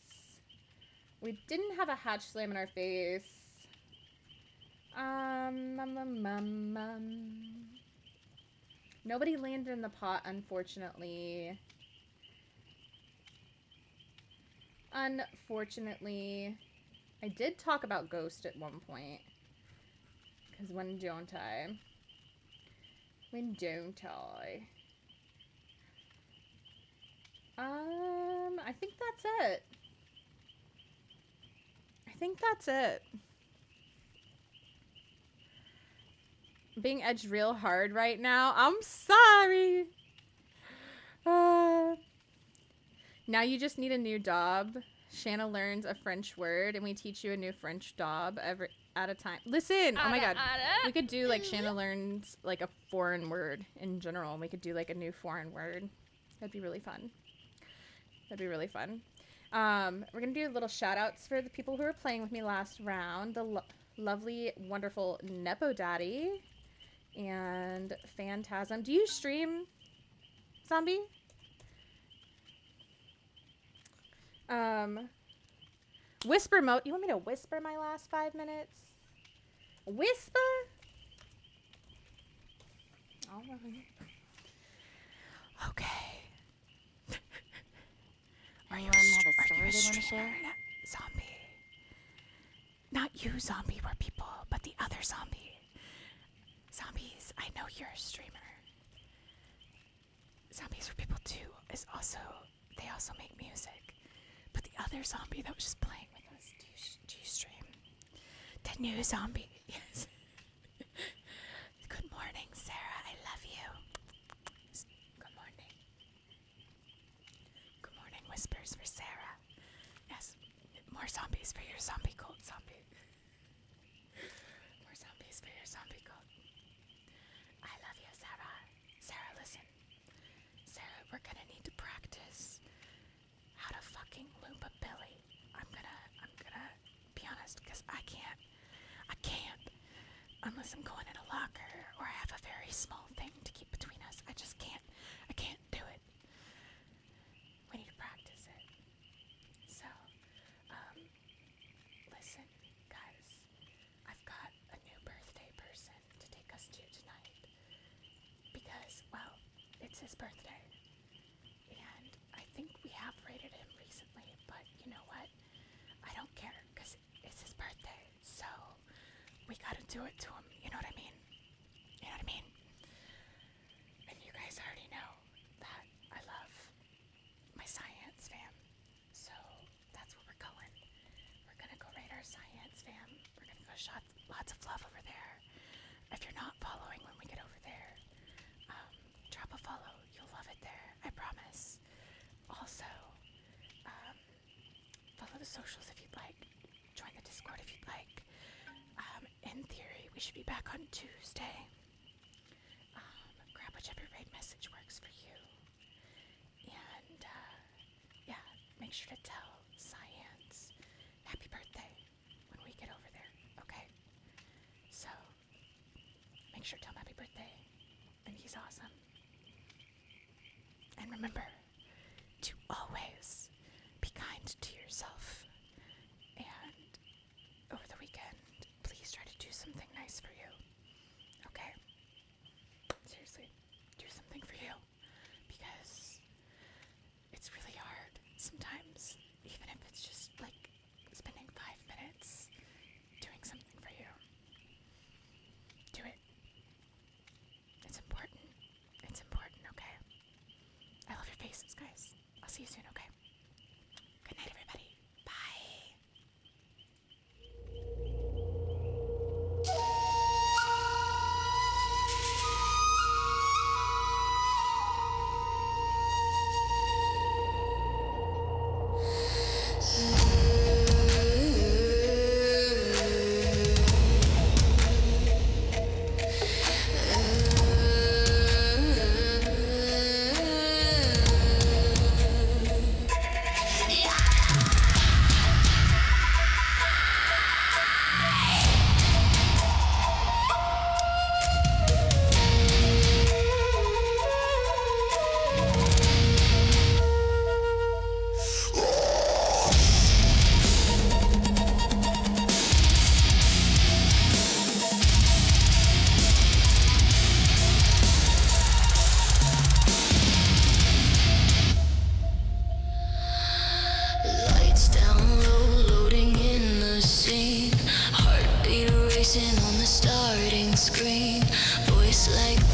We didn't have a hatch slam in our face. Nobody landed in the pot, unfortunately. Unfortunately. I did talk about Ghost at one point. Because when don't I? When don't I? I think that's it. I think that's it. I'm being edged real hard right now. I'm sorry. Now you just need a new daub. Shana learns a French word, and we teach you a new French daub every at a time. Listen, oh my god, we could do like Shana learns like a foreign word in general, and we could do like a new foreign word. That'd be really fun. That'd be really fun. We're gonna do little shout outs for the people who were playing with me last round. The lovely, wonderful Nepo Daddy and Phantasm. Do you stream, Zombie? Whisper mode. You want me to whisper my last 5 minutes? Whisper? All right. Okay. Anyone have a story they want to share? Zombie. Not you, Zombie, we're people, but the other Zombie. Zombies, I know you're a streamer. Zombies for People 2 is also, they also make music. But the other Zombie that was just playing with us, do you stream? The new Zombie, yes. Good morning, Sarah, I love you. Good morning. Good morning, whispers for Sarah. Yes, more zombies for your zombie cult, Zombie. More zombies for your zombie cult. I love you, Sarah. Sarah, listen. Sarah, we're gonna need to practice how to fucking loop a Billy. I'm gonna be honest, because I can't, unless I'm going in a locker or I have a very small thing to keep between us. I can't do it. We need to practice it. So, listen, guys, I've got a new birthday person to take us to tonight. Because, well, it's his birthday. And I think we have rated him recently, but you know what? I don't care, because it's his birthday. So, we gotta do it to him, you know what I mean? You know what I mean? And you guys already know that I love my science fam. So, that's where we're going. We're gonna go raid our science fam. We're gonna go shot lots of love over there. If you're not following when we get over there, drop a follow. You'll love it there, I promise. Also, follow the socials if you'd like. Join the Discord if you'd like. In theory, we should be back on Tuesday. Grab whichever raid message works for you. And, yeah, make sure to tell Science happy birthday when we get over there, okay? So, make sure to tell him happy birthday. And he's awesome. And remember to always be kind to yourself. And over the weekend, please try to do something nice for you. Okay? Seriously, do something for you. Because it's really hard sometimes, even if it's just like spending 5 minutes doing something for you. Do it. It's important. It's important, okay? I love your faces, guys. I'll see you soon, okay? Good night, everybody. Bye. written on the starting screen. Voice like